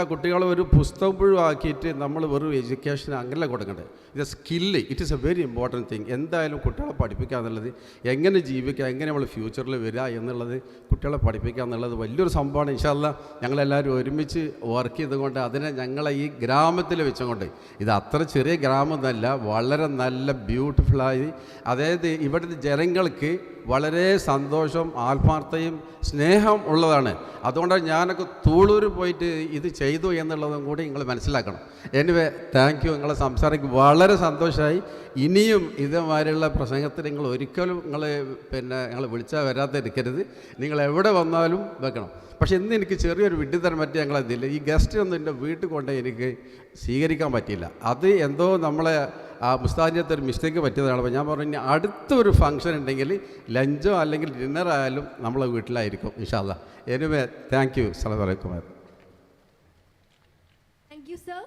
കുട്ടികളെ ഒരു പുസ്തകം പുഴു ആക്കിയിട്ട് നമ്മൾ വെറും എഡ്യൂക്കേഷൻ അങ്ങനെയല്ല കൊടുക്കേണ്ടത്. ഇത് skill, it is A very important thing. എന്തായാലും കുട്ടികളെ പഠിപ്പിക്കുക എന്നുള്ളത്, എങ്ങനെ ജീവിക്കുക, എങ്ങനെ നമ്മൾ ഫ്യൂച്ചറിൽ വരിക എന്നുള്ളത് കുട്ടികളെ പഠിപ്പിക്കുക എന്നുള്ളത് വലിയൊരു സംഭവമാണ്. ഇൻഷാഅല്ലാ ഞങ്ങളെല്ലാവരും ഒരുമിച്ച് വർക്ക് ചെയ്തുകൊണ്ട് അതിനെ ഞങ്ങളെ ഈ ഗ്രാമത്തിൽ വെച്ചുകൊണ്ട്, ഇത് അത്ര ചെറിയ ഗ്രാമമൊന്നുമല്ല, വളരെ നല്ല ബ്യൂട്ടിഫുള്ളായി, അതായത് ഇവിടുത്തെ ജനങ്ങൾക്ക് വളരെ സന്തോഷം ആത്മാർത്ഥയും സ്നേഹം ഉള്ളതാണ്. അതുകൊണ്ടാണ് ഞാനൊക്കെ തൂളൂർ പോയിട്ട് ഇത് ചെയ്തു എന്നുള്ളതും കൂടി നിങ്ങൾ മനസ്സിലാക്കണം. Anyway thank you. നിങ്ങളെ സംസാരിക്കും വളരെ സന്തോഷമായി. ഇനിയും ഇതേമാതിരിയുള്ള പ്രസംഗത്തിൽ നിങ്ങൾ ഒരിക്കലും ഞങ്ങൾ വിളിച്ചാൽ വരാതിരിക്കരുത്. നിങ്ങൾ എവിടെ വന്നാലും വെക്കണം. പക്ഷേ ഇന്ന് എനിക്ക് ചെറിയൊരു വിഡ്ഢിത്തരം പറ്റി ഞങ്ങളതില്ല. ഈ ഗസ്റ്റ് ഒന്നും എൻ്റെ വീട്ടിൽ കൊണ്ട് എനിക്ക് സ്വീകരിക്കാൻ പറ്റിയില്ല. അത് എന്തോ നമ്മളെ ആ മുസ്താദിൻ്റെ ഒരു മിസ്റ്റേക്ക് പറ്റിയതാണ്. അപ്പോൾ ഞാൻ പറഞ്ഞു അടുത്തൊരു ഫംഗ്ഷൻ ഉണ്ടെങ്കിൽ ലഞ്ചോ അല്ലെങ്കിൽ ഡിന്നർ ആയാലും നമ്മളെ വീട്ടിലായിരിക്കും ഇൻഷാ അല്ലാ. Anyway thank you. അസ്സലാമു അലൈക്കും. Thank you, sir.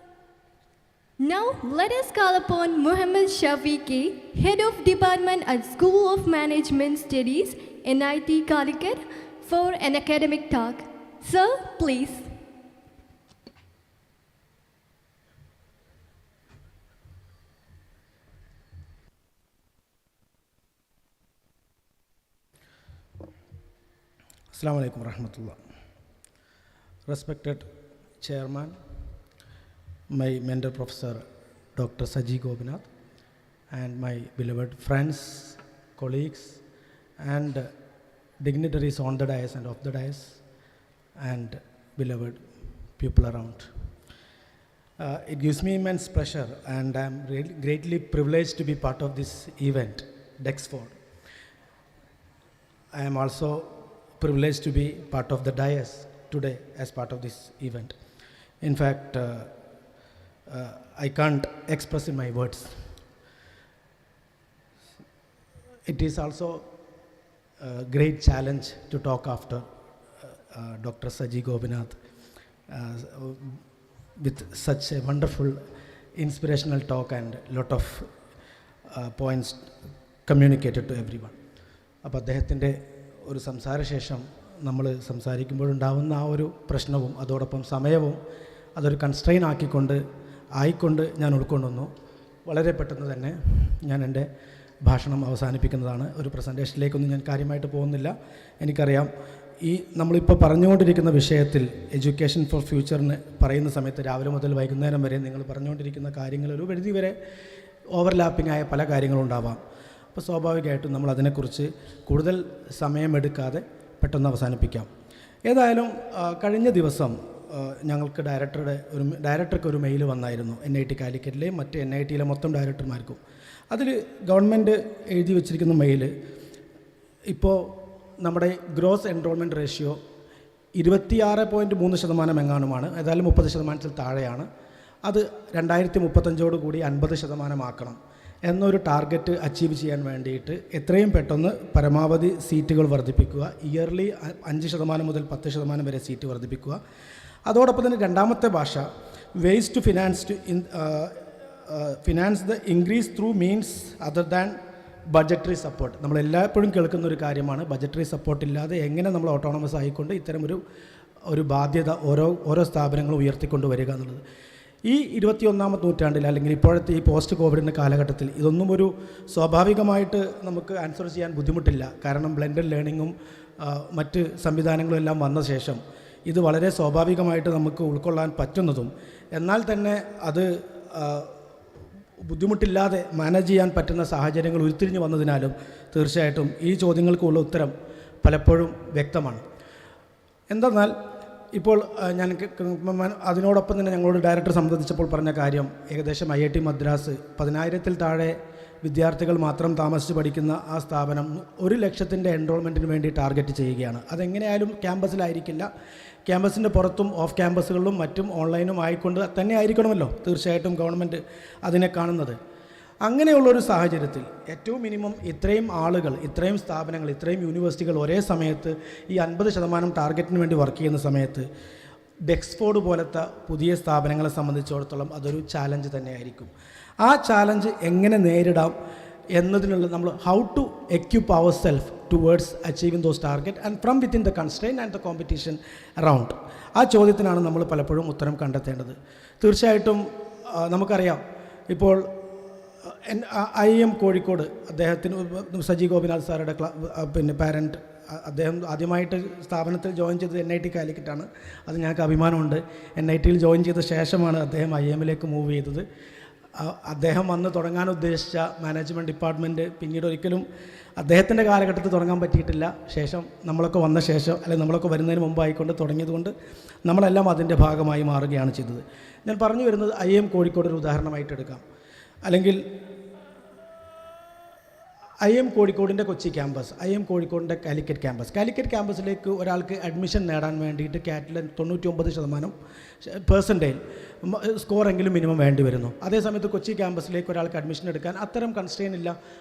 Now let us call upon Muhammad Shafiqi, Head of Department at School of Management Studies, NIT Calicut, for an academic talk. Sir, please. Assalamu alaikum warahmatullah. Respected Chairman, my mentor Professor Dr. Saji Gopinath, and my beloved friends, colleagues, and dignitaries on the dais and off the dais, and beloved people around. It gives me immense pleasure, and I am greatly privileged to be part of this event, Duxford. I am also privileged to be part of the dais today as part of this event. In fact, I can't express in my words. It is also a great challenge to talk after Dr. Saji Gopinath with such a wonderful inspirational talk and lot of points communicated to everyone. അപ്പോൾ അദ്ദേഹത്തിൻ്റെ ഒരു സംസാരശേഷം നമ്മൾ സംസാരിക്കുമ്പോഴുണ്ടാവുന്ന ആ ഒരു പ്രശ്നവും അതോടൊപ്പം സമയവും അതൊരു കൺസ്ട്രെയിൻ ആയിക്കൊണ്ട് ഞാൻ ഉൾക്കൊണ്ടുവന്നു. വളരെ പെട്ടെന്ന് തന്നെ ഞാൻ എൻ്റെ ഭാഷണം അവസാനിപ്പിക്കുന്നതാണ്. ഒരു പ്രസൻറ്റേഷനിലേക്കൊന്നും ഞാൻ കാര്യമായിട്ട് പോകുന്നില്ല. എനിക്കറിയാം ഈ നമ്മളിപ്പോൾ പറഞ്ഞുകൊണ്ടിരിക്കുന്ന വിഷയത്തിൽ എഡ്യൂക്കേഷൻ ഫോർ ഫ്യൂച്ചറിന് പറയുന്ന സമയത്ത് രാവിലെ മുതൽ വൈകുന്നേരം വരെ നിങ്ങൾ പറഞ്ഞുകൊണ്ടിരിക്കുന്ന കാര്യങ്ങൾ ഒരു പരിധി വരെ ഓവർലാപ്പിംഗ് ആയ പല കാര്യങ്ങളുണ്ടാവാം. അപ്പോൾ സ്വാഭാവികമായിട്ടും നമ്മൾ അതിനെക്കുറിച്ച് കൂടുതൽ സമയമെടുക്കാതെ പെട്ടെന്ന് അവസാനിപ്പിക്കാം. ഏതായാലും കഴിഞ്ഞ ദിവസം ഞങ്ങൾക്ക് ഡയറക്ടർക്ക് ഒരു മെയിൽ വന്നായിരുന്നു, NIT കാലിക്കറ്റിലെയും മറ്റ് NITയിലെ മൊത്തം ഡയറക്ടർമാർക്കും. അതിൽ ഗവൺമെൻറ് എഴുതി വച്ചിരിക്കുന്ന മെയിൽ, ഇപ്പോൾ നമ്മുടെ ഗ്രോസ് എൻറോൾമെൻറ്റ് റേഷ്യോ 26.3% എങ്ങാനുമാണ്, ഏതായാലും 30% താഴെയാണ്. അത് 2035 കൂടി 50% ആക്കണം എന്നൊരു ടാർഗറ്റ് അച്ചീവ് ചെയ്യാൻ വേണ്ടിയിട്ട് എത്രയും പെട്ടെന്ന് പരമാവധി സീറ്റുകൾ വർദ്ധിപ്പിക്കുക, ഇയർലി 5% മുതൽ 10% വരെ സീറ്റ് വർദ്ധിപ്പിക്കുക. അതോടൊപ്പം തന്നെ രണ്ടാമത്തെ ഭാഷ, ways to finance the increase through means other than budgetary support. നമ്മളെല്ലായ്പ്പോഴും കേൾക്കുന്ന ഒരു കാര്യമാണ്, ബഡ്ജറ്ററി സപ്പോർട്ട് ഇല്ലാതെ എങ്ങനെ നമ്മൾ ഓട്ടോണമസ് ആയിക്കൊണ്ട് ഇത്തരം ഒരു ബാധ്യത ഓരോ സ്ഥാപനങ്ങളും ഉയർത്തിക്കൊണ്ട് വരിക എന്നുള്ളത്. ഈ 21ാമത്തെ നൂറ്റാണ്ടിൽ അല്ലെങ്കിൽ ഇപ്പോഴത്തെ ഈ പോസ്റ്റ് കോവിഡിൻ്റെ കാലഘട്ടത്തിൽ ഇതൊന്നും ഒരു സ്വാഭാവികമായിട്ട് നമുക്ക് ആൻസർ ചെയ്യാൻ ബുദ്ധിമുട്ടില്ല. കാരണം ബ്ലെൻഡഡ് ലേണിങ്ങും മറ്റ് സംവിധാനങ്ങളും എല്ലാം വന്ന ശേഷം ഇത് വളരെ സ്വാഭാവികമായിട്ട് നമുക്ക് ഉൾക്കൊള്ളാൻ പറ്റുന്നതും എന്നാൽ തന്നെ അത് ബുദ്ധിമുട്ടില്ലാതെ മാനേജ് ചെയ്യാൻ പറ്റുന്ന സാഹചര്യങ്ങൾ ഉരുത്തിരിഞ്ഞു വന്നതിനാലും തീർച്ചയായിട്ടും ഈ ചോദ്യങ്ങൾക്കുള്ള ഉത്തരം പലപ്പോഴും വ്യക്തമാണ്. എന്തെന്നാൽ ഇപ്പോൾ ഞാൻ അതിനോടൊപ്പം തന്നെ ഞങ്ങളോട് ഡയറക്ടർ സംബന്ധിച്ചപ്പോൾ പറഞ്ഞ കാര്യം, ഏകദേശം IIT മദ്രാസ് 10,000-ൽ താഴെ വിദ്യാർത്ഥികൾ മാത്രം താമസിച്ച് പഠിക്കുന്ന ആ സ്ഥാപനം 1,00,000 എൻറോൾമെൻറ്റിന് വേണ്ടി ടാർഗറ്റ് ചെയ്യുകയാണ്. അതെങ്ങനെയായാലും ക്യാമ്പസിലായിരിക്കില്ല, ക്യാമ്പസിൻ്റെ പുറത്തും ഓഫ് ക്യാമ്പസുകളിലും മറ്റും ഓൺലൈനും ആയിക്കൊണ്ട് തന്നെ ആയിരിക്കണമല്ലോ തീർച്ചയായിട്ടും ഗവൺമെൻറ് അതിനെ കാണുന്നത്. അങ്ങനെയുള്ളൊരു സാഹചര്യത്തിൽ ഏറ്റവും മിനിമം ഇത്രയും ആളുകൾ, ഇത്രയും സ്ഥാപനങ്ങൾ, ഇത്രയും യൂണിവേഴ്സിറ്റികൾ ഒരേ സമയത്ത് ഈ 50% ടാർഗറ്റിന് വേണ്ടി വർക്ക് ചെയ്യുന്ന സമയത്ത് ഡെക്സ്ഫോർഡ് പോലത്തെ പുതിയ സ്ഥാപനങ്ങളെ സംബന്ധിച്ചിടത്തോളം അതൊരു ചാലഞ്ച് തന്നെയായിരിക്കും. ആ ചാലഞ്ച് എങ്ങനെ നേരിടാം എന്നതിനുള്ള നമ്മൾ how to equip our self towards achieving those target and from within the constrain and the competition around. ആ ചോദ്യത്തിനാണ് നമ്മൾ പലപ്പോഴും ഉത്തരം കണ്ടെത്തേണ്ടത്. തീർച്ചയായിട്ടും നമുക്കറിയാം, ഇപ്പോൾ IIM കോഴിക്കോട് അദ്ദേഹത്തിന് സജി ഗോപിനാഥ് സാറുടെ പാരൻറ്റ്, അദ്ദേഹം ആദ്യമായിട്ട് സ്ഥാപനത്തിൽ ജോയിൻ ചെയ്തത് NIT കാലിക്കറ്റാണ്. അത് ഞങ്ങൾക്ക് അഭിമാനമുണ്ട്. NITയിൽ ജോയിൻ ചെയ്ത ശേഷമാണ് അദ്ദേഹം IIMലേക്ക് മൂവ് ചെയ്തത്. അദ്ദേഹം വന്ന് തുടങ്ങാൻ ഉദ്ദേശിച്ച മാനേജ്മെൻറ്റ് ഡിപ്പാർട്ട്മെൻറ്റ് പിന്നീട് ഒരിക്കലും അദ്ദേഹത്തിൻ്റെ കാലഘട്ടത്തിൽ തുടങ്ങാൻ പറ്റിയിട്ടില്ല. ശേഷം നമ്മളൊക്കെ വന്ന ശേഷം, അല്ലെങ്കിൽ നമ്മളൊക്കെ വരുന്നതിന് മുമ്പായിക്കൊണ്ട് തുടങ്ങിയതുകൊണ്ട് നമ്മളെല്ലാം അതിൻ്റെ ഭാഗമായി മാറുകയാണ് ചെയ്തത്. ഞാൻ പറഞ്ഞു വരുന്നത് IIM കോഴിക്കോട് ഒരു ഉദാഹരണമായിട്ട് എടുക്കാം. അല്ലെങ്കിൽ IIM കോഴിക്കോടിൻ്റെ കൊച്ചി ക്യാമ്പസ്, IIM കോഴിക്കോടിൻ്റെ കാലിക്കറ്റ് ക്യാമ്പസിലേക്ക് ഒരാൾക്ക് അഡ്മിഷൻ നേടാൻ വേണ്ടിയിട്ട് CATൽ 99% സ്കോറെങ്കിലും മിനിമം വേണ്ടി വരുന്നു. അതേസമയത്ത് കൊച്ചി ക്യാമ്പസിലേക്ക് ഒരാൾക്ക് അഡ്മിഷൻ എടുക്കാൻ അത്തരം കൺസ്ട്രെയിൻ ഇല്ല,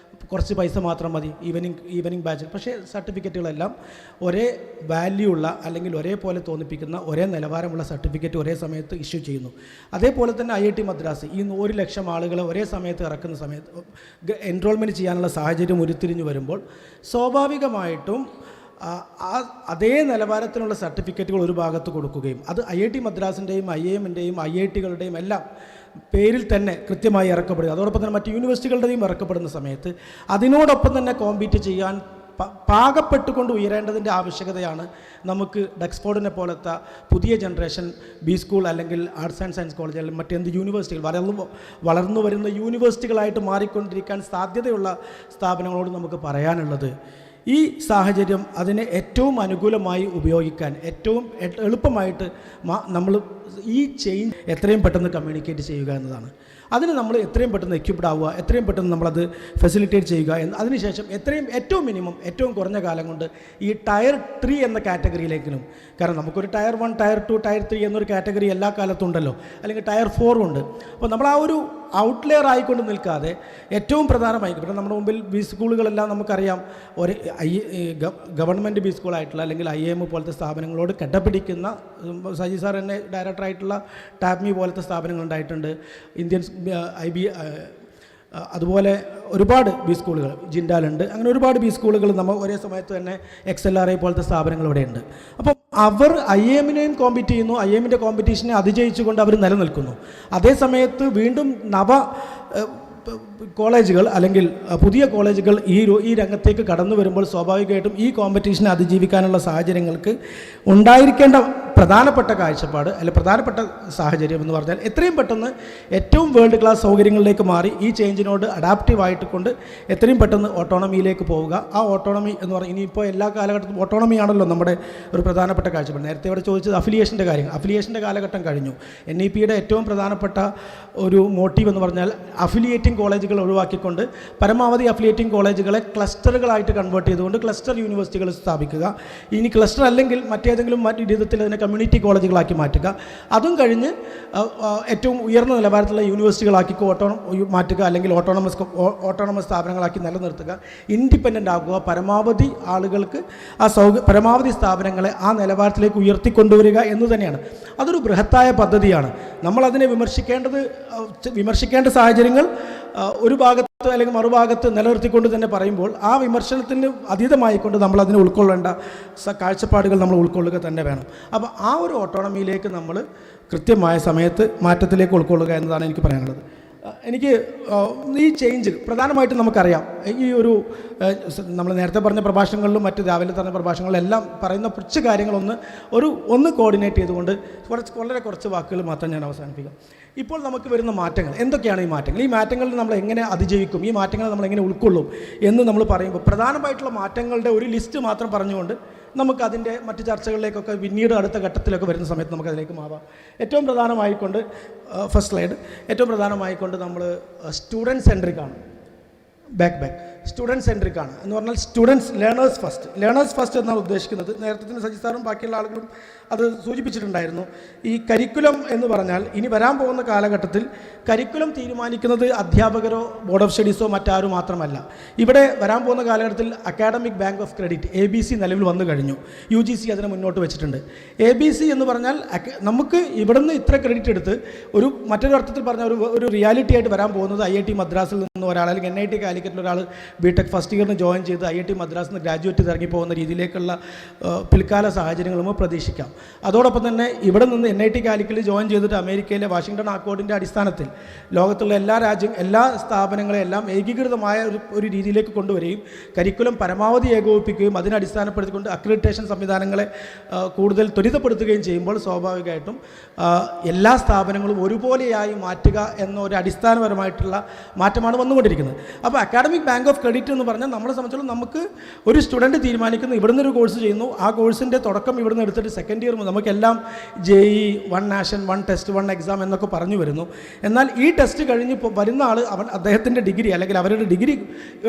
കുറച്ച് പൈസ മാത്രം മതി ഈവനിങ് ബാച്ചിൽ. പക്ഷേ സർട്ടിഫിക്കറ്റുകളെല്ലാം ഒരേ വാല്യൂ ഉള്ള അല്ലെങ്കിൽ ഒരേപോലെ തോന്നിപ്പിക്കുന്ന ഒരേ നിലവാരമുള്ള സർട്ടിഫിക്കറ്റ് ഒരേ സമയത്ത് ഇഷ്യൂ ചെയ്യുന്നു. അതേപോലെ തന്നെ IIT മദ്രാസ് ഈ 100,000 ആളുകളെ ഒരേ സമയത്ത് ഇറക്കുന്ന സമയത്ത് എൻറോൾമെൻറ്റ് ചെയ്യാനുള്ള സാഹചര്യം ഉരുത്തിരിഞ്ഞു വരുമ്പോൾ സ്വാഭാവികമായിട്ടും അതേ നിലവാരത്തിലുള്ള സർട്ടിഫിക്കറ്റുകൾ ഒരു ഭാഗത്ത് കൊടുക്കുകയും അത് IIT മദ്രാസിൻ്റെയും IIMൻ്റെയും IITകളുടെയും എല്ലാം പേരിൽ തന്നെ കൃത്യമായി ഇറക്കപ്പെടുക, അതോടൊപ്പം തന്നെ മറ്റ് യൂണിവേഴ്സിറ്റികളുടെയും ഇറക്കപ്പെടുന്ന സമയത്ത് അതിനോടൊപ്പം തന്നെ കോമ്പീറ്റ് ചെയ്യാൻ പാകപ്പെട്ടുകൊണ്ട് ഉയരേണ്ടതിൻ്റെ ആവശ്യകതയാണ് നമുക്ക് ഡക്സ്ഫോർഡിനെ പോലത്തെ പുതിയ ജനറേഷൻ ബി സ്കൂൾ അല്ലെങ്കിൽ ആർട്സ് ആൻഡ് സയൻസ് കോളേജ് അല്ലെങ്കിൽ മറ്റെന്ത് യൂണിവേഴ്സിറ്റികൾ വളർന്നു വരുന്ന യൂണിവേഴ്സിറ്റികളായിട്ട് മാറിക്കൊണ്ടിരിക്കാൻ സാധ്യതയുള്ള സ്ഥാപനങ്ങളോട് നമുക്ക് പറയാനുള്ളത്. ഈ സാഹചര്യം അതിനെ ഏറ്റവും അനുകൂലമായി ഉപയോഗിക്കാൻ ഏറ്റവും എളുപ്പമായിട്ട് നമ്മൾ ഈ ചേഞ്ച് എത്രയും പെട്ടെന്ന് കമ്മ്യൂണിക്കേറ്റ് ചെയ്യുക എന്നതാണ്. അതിന് നമ്മൾ എത്രയും പെട്ടെന്ന് എക്യുപ്ഡ് ആവുക, എത്രയും പെട്ടെന്ന് നമ്മളത് ഫെസിലിറ്റേറ്റ് ചെയ്യുക അതിനുശേഷം ഏറ്റവും മിനിമം ഏറ്റവും കുറഞ്ഞ കാലം കൊണ്ട് ഈ ടയർ 3 എന്ന കാറ്റഗറിയിലേക്കിനും, കാരണം നമുക്കൊരു ടയർ 1, ടയർ 2, ടയർ 3 എന്നൊരു കാറ്റഗറി എല്ലാ കാലത്തും ഉണ്ടല്ലോ, അല്ലെങ്കിൽ ടയർ 4 ഉണ്ട്. അപ്പോൾ നമ്മൾ ആ ഒരു ഔട്ട്ലെയർ ആയിക്കൊണ്ട് നിൽക്കാതെ ഏറ്റവും പ്രധാനമായി പിന്നെ നമ്മുടെ മുമ്പിൽ ബി സ്കൂളുകളെല്ലാം നമുക്കറിയാം, ഒരു ഗവൺമെൻറ് ബി സ്കൂളായിട്ടുള്ള അല്ലെങ്കിൽ IIM പോലത്തെ സ്ഥാപനങ്ങളോട് കെട്ടപ്പിടിക്കുന്ന, സജി സാർ തന്നെ ഡയറക്ടറായിട്ടുള്ള ടാപ്മി പോലത്തെ സ്ഥാപനങ്ങൾ ഉണ്ടായിട്ടുണ്ട്, ഇന്ത്യൻ അതുപോലെ ഒരുപാട് ബി സ്കൂളുകൾ ജിൻഡാലുണ്ട്, അങ്ങനെ ഒരുപാട് ബി സ്കൂളുകൾ നമ്മൾ ഒരേ സമയത്ത് തന്നെ XLRI പോലത്തെ സ്ഥാപനങ്ങൾ ഇവിടെയുണ്ട്. അപ്പം അവർ IIMനെയും കോമ്പീറ്റ് ചെയ്യുന്നു, IIMൻ്റെ കോമ്പറ്റീഷനെ അതിജയിച്ചുകൊണ്ട് അവർ നിലനിൽക്കുന്നു. അതേ സമയത്ത് വീണ്ടും കോളേജുകൾ അല്ലെങ്കിൽ പുതിയ കോളേജുകൾ ഈ രംഗത്തേക്ക് കടന്നു വരുമ്പോൾ സ്വാഭാവികമായിട്ടും ഈ കോമ്പറ്റീഷനെ അതിജീവിക്കാനുള്ള സാഹചര്യങ്ങൾക്ക് ഉണ്ടായിരിക്കേണ്ട പ്രധാനപ്പെട്ട കാഴ്ചപ്പാട് അല്ലെങ്കിൽ പ്രധാനപ്പെട്ട സാഹചര്യം എന്ന് പറഞ്ഞാൽ എത്രയും പെട്ടെന്ന് ഏറ്റവും വേൾഡ് ക്ലാസ് സൗകര്യങ്ങളിലേക്ക് മാറി ഈ ചേഞ്ചിനോട് അഡാപ്റ്റീവ് ആയിട്ട് കൊണ്ട് എത്രയും പെട്ടെന്ന് ഓട്ടോണമിയിലേക്ക് പോവുക. ആ ഓട്ടോണമി എന്ന് പറഞ്ഞാൽ ഇനിയിപ്പോൾ എല്ലാ കാലഘട്ടത്തിലും ഓട്ടോണമിയാണല്ലോ നമ്മുടെ ഒരു പ്രധാനപ്പെട്ട കാഴ്ചപ്പാട്. നേരത്തെ ഇവിടെ ചോദിച്ചത് അഫിലിയേഷൻ്റെ കാര്യം. അഫിലിയേഷൻ്റെ കാലഘട്ടം കഴിഞ്ഞു. NEPയുടെ ഏറ്റവും പ്രധാനപ്പെട്ട ഒരു മോട്ടീവ് എന്ന് പറഞ്ഞാൽ അഫിലിയേറ്റിംഗ് കോളേജുകൾ ഒഴിവാക്കിക്കൊണ്ട് പരമാവധി അഫിലിയേറ്റിംഗ് കോളേജുകളെ ക്ലസ്റ്ററുകളായിട്ട് കൺവേർട്ട് ചെയ്തുകൊണ്ട് ക്ലസ്റ്റർ യൂണിവേഴ്സിറ്റികൾ സ്ഥാപിക്കുക. ഇനി ക്ലസ്റ്റർ അല്ലെങ്കിൽ മറ്റേതെങ്കിലും മറ്റു വിധത്തിൽ അതിനെ കമ്മ്യൂണിറ്റി കോളേജുകളാക്കി മാറ്റുക. അതും കഴിഞ്ഞ് ഏറ്റവും ഉയർന്ന നിലവാരത്തിലുള്ള യൂണിവേഴ്സിറ്റികളാക്കി മാറ്റുക അല്ലെങ്കിൽ ഓട്ടോണമസ് സ്ഥാപനങ്ങളാക്കി നിലനിർത്തുക. ഇൻഡിപെൻഡൻ്റ് ആകുക. പരമാവധി ആളുകൾക്ക് പരമാവധി സ്ഥാപനങ്ങളെ ആ നിലവാരത്തിലേക്ക് ഉയർത്തിക്കൊണ്ടുവരിക എന്ന് തന്നെയാണ്. അതൊരു ബൃഹത്തായ പദ്ധതിയാണ്. നമ്മളതിനെ വിമർശിക്കേണ്ട സാഹചര്യങ്ങൾ ഒരു ഭാഗത്ത് അല്ലെങ്കിൽ മറുഭാഗത്ത് നിലനിർത്തിക്കൊണ്ട് തന്നെ പറയുമ്പോൾ ആ വിമർശനത്തിന് അതീതമായിക്കൊണ്ട് നമ്മളതിനെ ഉൾക്കൊള്ളേണ്ട കാഴ്ചപ്പാടുകൾ നമ്മൾ ഉൾക്കൊള്ളുക തന്നെ വേണം. അപ്പോൾ ആ ഒരു ഓട്ടോണമിയിലേക്ക് നമ്മൾ കൃത്യമായ സമയത്ത് മാറ്റത്തിലേക്ക് ഉൾക്കൊള്ളുക എന്നതാണ് എനിക്ക് പറയാനുള്ളത്. എനിക്ക് ഈ ചേഞ്ച് പ്രധാനമായിട്ടും നമുക്കറിയാം. ഈ ഒരു നമ്മൾ നേരത്തെ പറഞ്ഞ പ്രഭാഷണങ്ങളിലും മറ്റ് രാവിലെ പറഞ്ഞ പ്രഭാഷണങ്ങളിലെല്ലാം പറയുന്ന കുറച്ച് കാര്യങ്ങളൊന്ന് കോർഡിനേറ്റ് ചെയ്തുകൊണ്ട് വളരെ കുറച്ച് വാക്കുകൾ മാത്രം ഞാൻ അവസാനിപ്പിക്കാം. ഇപ്പോൾ നമുക്ക് വരുന്ന മാറ്റങ്ങൾ എന്തൊക്കെയാണ്? ഈ മാറ്റങ്ങളിൽ നമ്മൾ എങ്ങനെ അതിജീവിക്കും, ഈ മാറ്റങ്ങൾ നമ്മൾ എങ്ങനെ ഉൾക്കൊള്ളും എന്ന് നമ്മൾ പറയുമ്പോൾ പ്രധാനമായിട്ടുള്ള മാറ്റങ്ങളുടെ ഒരു ലിസ്റ്റ് മാത്രം പറഞ്ഞുകൊണ്ട് നമുക്കതിൻ്റെ മറ്റ് ചർച്ചകളിലേക്കൊക്കെ പിന്നീട് അടുത്ത ഘട്ടത്തിലൊക്കെ വരുന്ന സമയത്ത് നമുക്കതിലേക്ക് മാറാം. ഏറ്റവും പ്രധാനമായിക്കൊണ്ട് ഫസ്റ്റ് സ്ലൈഡ് ഏറ്റവും പ്രധാനമായിക്കൊണ്ട് നമ്മൾ സ്റ്റുഡൻറ്റ് സെൻട്രിക്കാണ്. സ്റ്റുഡൻറ്റ് സെൻട്രിക്കാണ് എന്ന് പറഞ്ഞാൽ ലേണേഴ്സ് ഫസ്റ്റ് എന്നാണ് ഉദ്ദേശിക്കുന്നത്. നേരത്തെ തന്നെ സജി സാറും ബാക്കിയുള്ള ആളുകളും അത് സൂചിപ്പിച്ചിട്ടുണ്ടായിരുന്നു. ഈ കരിക്കുലം എന്ന് പറഞ്ഞാൽ ഇനി വരാൻ പോകുന്ന കാലഘട്ടത്തിൽ കരിക്കുലം തീരുമാനിക്കുന്നത് അധ്യാപകരോ ബോർഡ് ഓഫ് സ്റ്റഡീസോ മറ്റാരും മാത്രമല്ല. ഇവിടെ വരാൻ പോകുന്ന കാലഘട്ടത്തിൽ academic bank of credit ABC നിലവിൽ വന്നു കഴിഞ്ഞു. UGC അതിനെ മുന്നോട്ട് വെച്ചിട്ടുണ്ട്. ABC എന്ന് പറഞ്ഞാൽ നമുക്ക് ഇവിടുന്ന് ഇത്ര ക്രെഡിറ്റ് എടുത്ത് മറ്റൊരു അർത്ഥത്തിൽ പറഞ്ഞ ഒരു റിയാലിറ്റി ആയിട്ട് വരാൻ പോകുന്നത് IIT മദ്രാസിൽ നിന്ന് ഒരാൾ അല്ലെങ്കിൽ NIT കാലിക്കറ്റിൽ ഒരാൾ BTech ഫസ്റ്റ് ഇയറിന് ജോയിൻ ചെയ്ത് IIT മദ്രാസിൽ നിന്ന് ഗ്രാജുവേറ്റ് ചെയ്ത് ഇറങ്ങിപ്പോകുന്ന രീതിയിലേക്കുള്ള പിൽക്കാല സാഹചര്യങ്ങൾ നമുക്ക് പ്രതീക്ഷിക്കാം. അതോടൊപ്പം തന്നെ ഇവിടെ നിന്ന് NIT കാലിക്കറ്റിൽ ജോയിൻ ചെയ്തിട്ട് അമേരിക്കയിലെ വാഷിംഗ്ടൺ അക്കോർഡിൻ്റെ അടിസ്ഥാനത്തിൽ ലോകത്തുള്ള എല്ലാ സ്ഥാപനങ്ങളെയും എല്ലാം ഏകീകൃതമായ ഒരു രീതിയിലേക്ക് കൊണ്ടുവരികയും കരിക്കുലം പരമാവധി ഏകോപിപ്പിക്കുകയും അതിനെ അടിസ്ഥാനപ്പെടുത്തിക്കൊണ്ട് അക്രഡിറ്റേഷൻ സംവിധാനങ്ങളെ കൂടുതൽ ത്വരിതപ്പെടുത്തുകയും ചെയ്യുമ്പോൾ സ്വാഭാവികമായിട്ടും എല്ലാ സ്ഥാപനങ്ങളും ഒരുപോലെയായി മാറ്റുക എന്നൊരു അടിസ്ഥാനപരമായിട്ടുള്ള മാറ്റമാണ് വന്നുകൊണ്ടിരിക്കുന്നത്. അപ്പോൾ അക്കാഡമിക് ബാങ്ക് ഓഫ് ക്രെഡിറ്റ് എന്ന് പറഞ്ഞാൽ നമ്മളെ സംബന്ധിച്ചിടത്തോളം നമുക്ക് ഒരു സ്റ്റുഡൻറ്റ് തീരുമാനിക്കുന്നു ഇവിടുന്ന് ഒരു കോഴ്സ് ചെയ്യുന്നു, ആ കോഴ്സിൻ്റെ തുടക്കം ഇവിടുന്ന് എടുത്തിട്ട് സെക്കൻഡ് ഇയർ നമുക്കെല്ലാം JEE 1 നാഷൻ 1 ടെസ്റ്റ് 1 എക്സാം എന്നൊക്കെ പറഞ്ഞു വരുന്നു. എന്നാൽ ഈ ടെസ്റ്റ് കഴിഞ്ഞ് വരുന്ന ആൾ അദ്ദേഹത്തിൻ്റെ ഡിഗ്രി അല്ലെങ്കിൽ അവരുടെ ഡിഗ്രി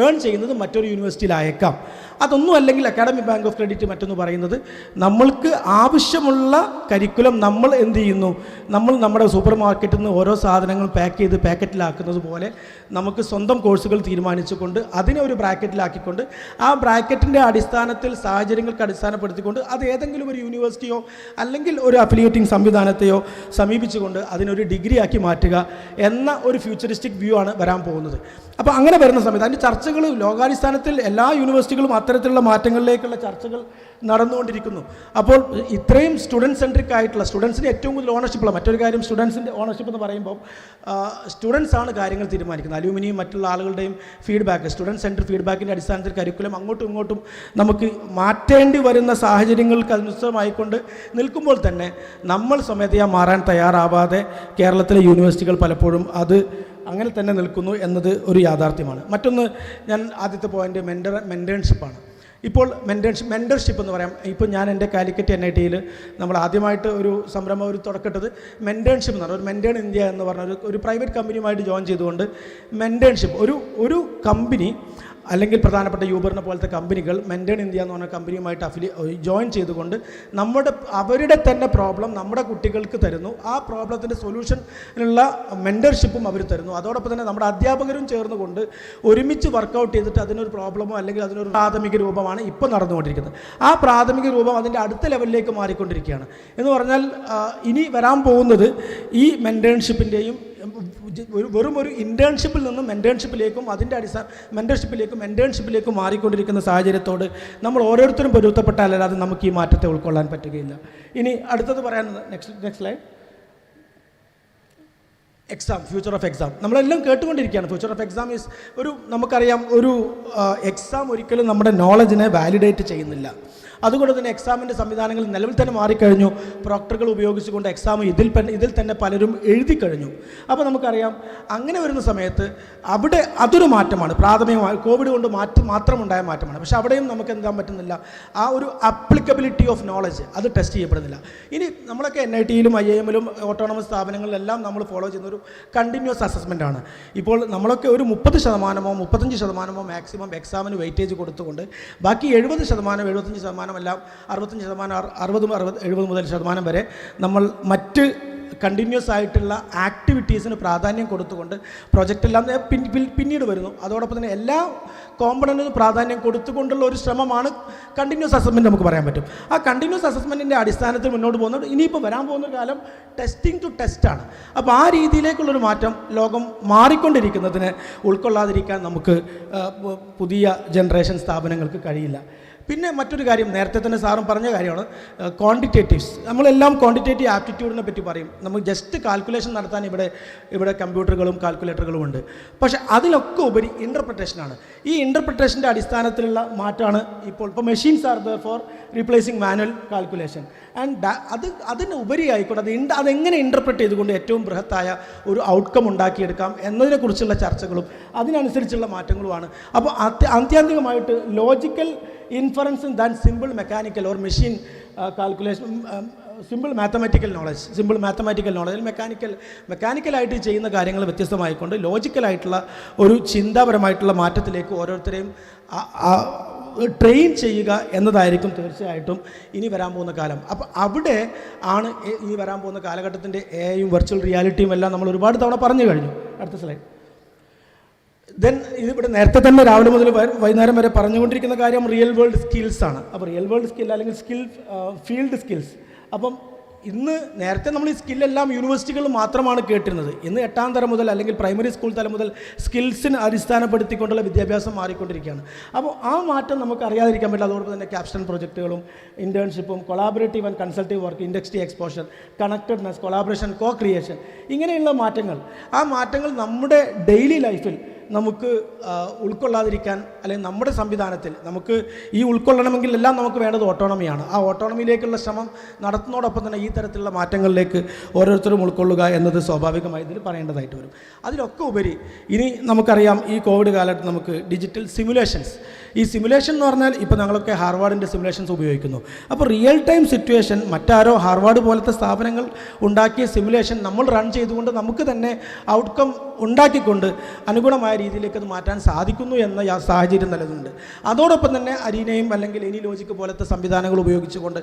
ഏൺ ചെയ്യുന്നത് മറ്റൊരു യൂണിവേഴ്സിറ്റിയിലായേക്കാം. അതൊന്നും അല്ലെങ്കിൽ അക്കാഡമിക് ബാങ്ക് ഓഫ് ക്രെഡിറ്റ് മറ്റൊന്ന് പറയുന്നത് നമ്മൾക്ക് ആവശ്യമുള്ള കരിക്കുലം നമ്മൾ എന്ത് ചെയ്യുന്നു, നമ്മൾ നമ്മുടെ സൂപ്പർ മാർക്കറ്റിൽ നിന്ന് ഓരോ സാധനങ്ങൾ പാക്ക് ചെയ്ത് പാക്കറ്റിലാക്കുന്നത് പോലെ നമുക്ക് സ്വന്തം കോഴ്സുകൾ തീരുമാനിച്ചുകൊണ്ട് അതിനെ ഒരു ബ്രാക്കറ്റിലാക്കിക്കൊണ്ട് ആ ബ്രാക്കറ്റിൻ്റെ അടിസ്ഥാനത്തിൽ സാഹചര്യങ്ങൾക്ക് അടിസ്ഥാനപ്പെടുത്തിക്കൊണ്ട് അത് ഏതെങ്കിലും ഒരു യൂണിവേഴ്സിറ്റിയോ അല്ലെങ്കിൽ ഒരു അഫിലിയേറ്റിംഗ് സംവിധാനത്തെയോ സമീപിച്ചുകൊണ്ട് അതിനൊരു ഡിഗ്രി ആക്കി മാറ്റുക എന്ന ഒരു ഫ്യൂച്ചറിസ്റ്റിക് വ്യൂ ആണ് വരാൻ പോകുന്നത്. അപ്പോൾ അങ്ങനെ വരുന്ന സമയത്ത് അതിൻ്റെ ചർച്ചകൾ ലോകാടിസ്ഥാനത്തിൽ എല്ലാ യൂണിവേഴ്സിറ്റികളും അത്തരത്തിലുള്ള മാറ്റങ്ങളിലേക്കുള്ള ചർച്ചകൾ നടന്നുകൊണ്ടിരിക്കുന്നു. അപ്പോൾ ഇത്രയും സ്റ്റുഡൻറ്റ് സെൻട്രിക് ആയിട്ടുള്ള സ്റ്റുഡൻസിന് ഏറ്റവും കൂടുതൽ ഓണർഷിപ്പുള്ള മറ്റൊരു കാര്യം സ്റ്റുഡൻസിൻ്റെ ഓണർഷിപ്പ് എന്ന് പറയുമ്പോൾ സ്റ്റുഡൻസ് ആണ് കാര്യങ്ങൾ തീരുമാനിക്കുന്നത്. അലൂമിനിയും മറ്റുള്ള ആളുകളുടെയും ഫീഡ്ബാക്ക് സ്റ്റുഡൻറ്റ് സെൻട്രിക് ഫീഡ്ബാക്കിൻ്റെ അടിസ്ഥാനത്തിൽ കരിക്കുലം അങ്ങോട്ടും ഇങ്ങോട്ടും നമുക്ക് മാറ്റേണ്ടി വരുന്ന സാഹചര്യങ്ങൾക്ക് അനുസൃതമായിക്കൊണ്ട് നിൽക്കുമ്പോൾ തന്നെ നമ്മൾ സ്വമേധയാ മാറാൻ തയ്യാറാവാതെ കേരളത്തിലെ യൂണിവേഴ്സിറ്റികൾ പലപ്പോഴും അത് അങ്ങനെ തന്നെ നിൽക്കുന്നു എന്നത് ഒരു യാഥാർത്ഥ്യമാണ്. മറ്റൊന്ന് ഞാൻ ആദ്യത്തെ പോയിൻ്റ് മെൻറ്റേൺഷിപ്പാണ്. ഇപ്പോൾ മെൻറ്റർഷിപ്പ് എന്ന് പറയാം. ഇപ്പോൾ ഞാൻ എൻ്റെ കാലിക്കറ്റ് NITയിൽ നമ്മൾ ആദ്യമായിട്ട് ഒരു സംരംഭം തുടക്കമിട്ടത് മെൻറ്റേൺഷിപ്പ് എന്ന് പറഞ്ഞാൽ ഒരു മെൻറ്റേൺ ഇന്ത്യ എന്ന് പറഞ്ഞ ഒരു പ്രൈവറ്റ് കമ്പനിയുമായിട്ട് ജോയിൻ ചെയ്തുകൊണ്ട് മെൻറ്റേൺഷിപ്പ് ഒരു കമ്പനി അല്ലെങ്കിൽ പ്രധാനപ്പെട്ട യൂബറിനെ പോലത്തെ കമ്പനികൾ മെൻറ്റേൺ ഇന്ത്യ എന്ന് പറഞ്ഞ കമ്പനിയുമായിട്ട് ജോയിൻ ചെയ്തുകൊണ്ട് അവരുടെ തന്നെ പ്രോബ്ലം നമ്മുടെ കുട്ടികൾക്ക് തരുന്നു. ആ പ്രോബ്ലത്തിൻ്റെ സൊല്യൂഷനുള്ള മെൻറ്റർഷിപ്പും അവർ തരുന്നു. അതോടൊപ്പം തന്നെ നമ്മുടെ അധ്യാപകരും ചേർന്നുകൊണ്ട് ഒരുമിച്ച് വർക്കൗട്ട് ചെയ്തിട്ട് അതിനൊരു പ്രോബ്ലമോ അല്ലെങ്കിൽ അതിനൊരു പ്രാഥമിക രൂപമാണ് ഇപ്പോൾ നടന്നുകൊണ്ടിരിക്കുന്നത്. ആ പ്രാഥമിക രൂപം അതിൻ്റെ അടുത്ത ലെവലിലേക്ക് മാറിക്കൊണ്ടിരിക്കുകയാണ്. എന്ന് പറഞ്ഞാൽ ഇനി വരാൻ പോകുന്നത് ഈ മെൻറ്റേൺഷിപ്പിൻ്റെയും വെറും ഒരു ഇൻറ്റേൺഷിപ്പിൽ നിന്നും മെൻറ്റേൺഷിപ്പിലേക്കും മാറിക്കൊണ്ടിരിക്കുന്ന സാഹചര്യത്തോട് നമ്മൾ ഓരോരുത്തരും പൊരുത്തപ്പെട്ടാലല്ലാതെ നമുക്ക് ഈ മാറ്റത്തെ ഉൾക്കൊള്ളാൻ പറ്റുകയില്ല. ഇനി അടുത്തത് പറയാൻ next slide. Exam, future of exam നമ്മളെല്ലാം കേട്ടുകൊണ്ടിരിക്കുകയാണ്. ഫ്യൂച്ചർ ഓഫ് എക്സാം ഈസ് നമുക്കറിയാം ഒരു എക്സാം ഒരിക്കലും നമ്മുടെ നോളജിനെ വാലിഡേറ്റ് ചെയ്യുന്നില്ല. അതുകൊണ്ട് തന്നെ എക്സാമിൻ്റെ സംവിധാനങ്ങൾ നിലവിൽ തന്നെ മാറിക്കഴിഞ്ഞു. പ്രോക്ടറുകൾ ഉപയോഗിച്ചുകൊണ്ട് എക്സാം ഇതിൽ തന്നെ പലരും എഴുതി കഴിഞ്ഞു. അപ്പോൾ നമുക്കറിയാം അങ്ങനെ വരുന്ന സമയത്ത് അവിടെ അതൊരു മാറ്റമാണ്, പ്രാഥമികമായി കോവിഡ് കൊണ്ട് മാത്രമുണ്ടായ മാറ്റമാണ്. പക്ഷേ അവിടെയും നമുക്ക് എന്താൻ പറ്റുന്നില്ല, ആ ഒരു അപ്ലിക്കബിലിറ്റി ഓഫ് നോളജ് അത് ടെസ്റ്റ് ചെയ്യപ്പെടുന്നില്ല. ഇനി നമ്മളൊക്കെ NIT-യിലും IIM-ലും ഓട്ടോണമസ് സ്ഥാപനങ്ങളിലെല്ലാം നമ്മൾ ഫോളോ ചെയ്യുന്ന ഒരു കണ്ടിന്യൂസ് അസസ്മെൻ്റ് ആണ്. ഇപ്പോൾ നമ്മളൊക്കെ ഒരു 30% 35% മാക്സിമം എക്സാമിന് വെയിറ്റേജ് കൊടുത്തുകൊണ്ട് ബാക്കി 70% 75% എല്ലാം 65% 60 മുതൽ ശതമാനം വരെ നമ്മൾ മറ്റ് കണ്ടിന്യൂസ് ആയിട്ടുള്ള ആക്ടിവിറ്റീസിന് പ്രാധാന്യം കൊടുത്തുകൊണ്ട് പ്രൊജക്റ്റെല്ലാം പിന്നീട് വരുന്നു. അതോടൊപ്പം തന്നെ എല്ലാ കോമ്പണൻറ്റിനും പ്രാധാന്യം കൊടുത്തുകൊണ്ടുള്ള ഒരു ശ്രമമാണ് കണ്ടിന്യൂസ് അസസ്മെൻറ്റ് നമുക്ക് പറയാൻ പറ്റും. ആ കണ്ടിന്യൂസ് അസസ്മെൻറ്റിൻ്റെ അടിസ്ഥാനത്തിൽ മുന്നോട്ട് പോകുന്നത് ഇനിയിപ്പോൾ വരാൻ പോകുന്ന കാലം ടെസ്റ്റിംഗ് ടു ടെസ്റ്റാണ്. അപ്പോൾ ആ രീതിയിലേക്കുള്ളൊരു മാറ്റം ലോകം മാറിക്കൊണ്ടിരിക്കുന്നതിന് ഉൾക്കൊള്ളാതിരിക്കാൻ നമുക്ക് പുതിയ ജനറേഷൻ സ്ഥാപനങ്ങൾക്ക് കഴിയില്ല. പിന്നെ മറ്റൊരു കാര്യം, നേരത്തെ തന്നെ സാറും പറഞ്ഞ കാര്യമാണ് ക്വാണ്ടിറ്റേറ്റീവ്സ്. നമ്മളെല്ലാം ക്വാണ്ടിറ്റേറ്റീവ് ആപ്റ്റിറ്റ്യൂഡിനെ പറ്റി പറയും. നമുക്ക് ജസ്റ്റ് കാൽക്കുലേഷൻ നടത്താൻ ഇവിടെ കമ്പ്യൂട്ടറുകളും കാൽക്കുലേറ്ററുകളും ഉണ്ട്. പക്ഷേ അതിലൊക്കെ ഉപരി ഇൻ്റർപ്രിട്ടേഷനാണ്. ഈ ഇൻ്റർപ്രിട്ടേഷൻ്റെ അടിസ്ഥാനത്തിലുള്ള മാറ്റമാണ് ഇപ്പോൾ machines are there for replacing manual calculation. And അതിന് ഉപരിയായിക്കൊണ്ട് അതെങ്ങനെ ഇൻ്റർപ്രറ്റ് ചെയ്തുകൊണ്ട് ഏറ്റവും ബൃഹത്തായ ഒരു ഔട്ട്കം ഉണ്ടാക്കിയെടുക്കാം എന്നതിനെക്കുറിച്ചുള്ള ചർച്ചകളും അതിനനുസരിച്ചുള്ള മാറ്റങ്ങളുമാണ്. അപ്പോൾ ആത്യന്തികമായിട്ട് logical inference than simple mechanical or machine calculation, simple mathematical knowledge മെക്കാനിക്കലായിട്ട് ചെയ്യുന്ന കാര്യങ്ങൾ വ്യത്യസ്തമായിക്കൊണ്ട് ലോജിക്കലായിട്ടുള്ള ഒരു ചിന്താപരമായിട്ടുള്ള മാറ്റത്തിലേക്ക് ഓരോരുത്തരെയും ട്രെയിൻ ചെയ്യുക എന്നതായിരിക്കും തീർച്ചയായിട്ടും ഇനി വരാൻ പോകുന്ന കാലം. അപ്പോൾ അവിടെ ആണ് ഇനി വരാൻ പോകുന്ന കാലഘട്ടത്തിൻ്റെ AI-യും വെർച്വൽ റിയാലിറ്റിയും എല്ലാം നമ്മൾ ഒരുപാട് തവണ പറഞ്ഞു കഴിഞ്ഞു. അടുത്ത സ്ലൈഡ്. ദെൻ ഇതിവിടെ നേരത്തെ തന്നെ രാവിലെ മുതൽ വൈകുന്നേരം വരെ പറഞ്ഞുകൊണ്ടിരിക്കുന്ന കാര്യം റിയൽ വേൾഡ് സ്കിൽസ് ആണ്. അപ്പോൾ റിയൽ വേൾഡ് സ്കിൽ അല്ലെങ്കിൽ ഫീൽഡ് സ്കിൽസ്. അപ്പം ഇന്ന് നേരത്തെ നമ്മൾ ഈ സ്കില്ലെല്ലാം യൂണിവേഴ്സിറ്റികൾ മാത്രമാണ് കേട്ടിരുന്നത്. ഇന്ന് 8ാം തരം മുതൽ അല്ലെങ്കിൽ പ്രൈമറി സ്കൂൾ തലം മുതൽ സ്കിൽസിന് അടിസ്ഥാനപ്പെടുത്തിക്കൊണ്ടുള്ള വിദ്യാഭ്യാസം മാറിക്കൊണ്ടിരിക്കുകയാണ്. അപ്പോൾ ആ മാറ്റം നമുക്ക് അറിയാതിരിക്കാൻ പറ്റില്ല. അതോടൊപ്പം തന്നെ ക്യാപ്സ്റ്റൺ പ്രൊജക്റ്റുകളും ഇൻറ്റേൺഷിപ്പും collaborative and consultative work, industry exposure, connectedness, collaboration, co creation, ഇങ്ങനെയുള്ള മാറ്റങ്ങൾ, ആ മാറ്റങ്ങൾ നമ്മുടെ ഡെയിലി ലൈഫിൽ നമുക്ക് ഉൾക്കൊള്ളാതിരിക്കാൻ അല്ലെങ്കിൽ നമ്മുടെ സംവിധാനത്തിൽ നമുക്ക് ഈ ഉൾക്കൊള്ളണമെങ്കിൽ എല്ലാം നമുക്ക് വേണ്ടത് ഓട്ടോണമിയാണ്. ആ ഓട്ടോണമിയിലേക്കുള്ള ശ്രമം നടത്തുന്നതോടൊപ്പം തന്നെ ഈ തരത്തിലുള്ള മാറ്റങ്ങളിലേക്ക് ഓരോരുത്തരും ഉൾക്കൊള്ളുക എന്നത് സ്വാഭാവികമായി ഇതിൽ പറയേണ്ടതായിട്ട് വരും. അതിലൊക്കെ ഉപരി ഇനി നമുക്കറിയാം ഈ കോവിഡ് കാലത്ത് നമുക്ക് ഡിജിറ്റൽ സിമുലേഷൻസ്, ഈ സിമുലേഷൻ എന്ന് പറഞ്ഞാൽ ഇപ്പോൾ ഞങ്ങളൊക്കെ ഹാർവാർഡിൻ്റെ സിമുലേഷൻസ് ഉപയോഗിക്കുന്നു. അപ്പോൾ റിയൽ ടൈം സിറ്റുവേഷൻ മറ്റാരോ ഹാർവാർഡ് പോലത്തെ സ്ഥാപനങ്ങൾ ഉണ്ടാക്കിയ സിമുലേഷൻ നമ്മൾ റൺ ചെയ്തുകൊണ്ട് നമുക്ക് തന്നെ ഔട്ട്കം ഉണ്ടാക്കിക്കൊണ്ട് അനുഗുണമായ രീതിയിലേക്ക് അത് മാറ്റാൻ സാധിക്കുന്നു എന്ന സാഹചര്യം നിലനിന്നുണ്ട്. അതോടൊപ്പം തന്നെ അരീനയും അല്ലെങ്കിൽ എനി ലോജിക്ക് പോലത്തെ സംവിധാനങ്ങൾ ഉപയോഗിച്ചുകൊണ്ട്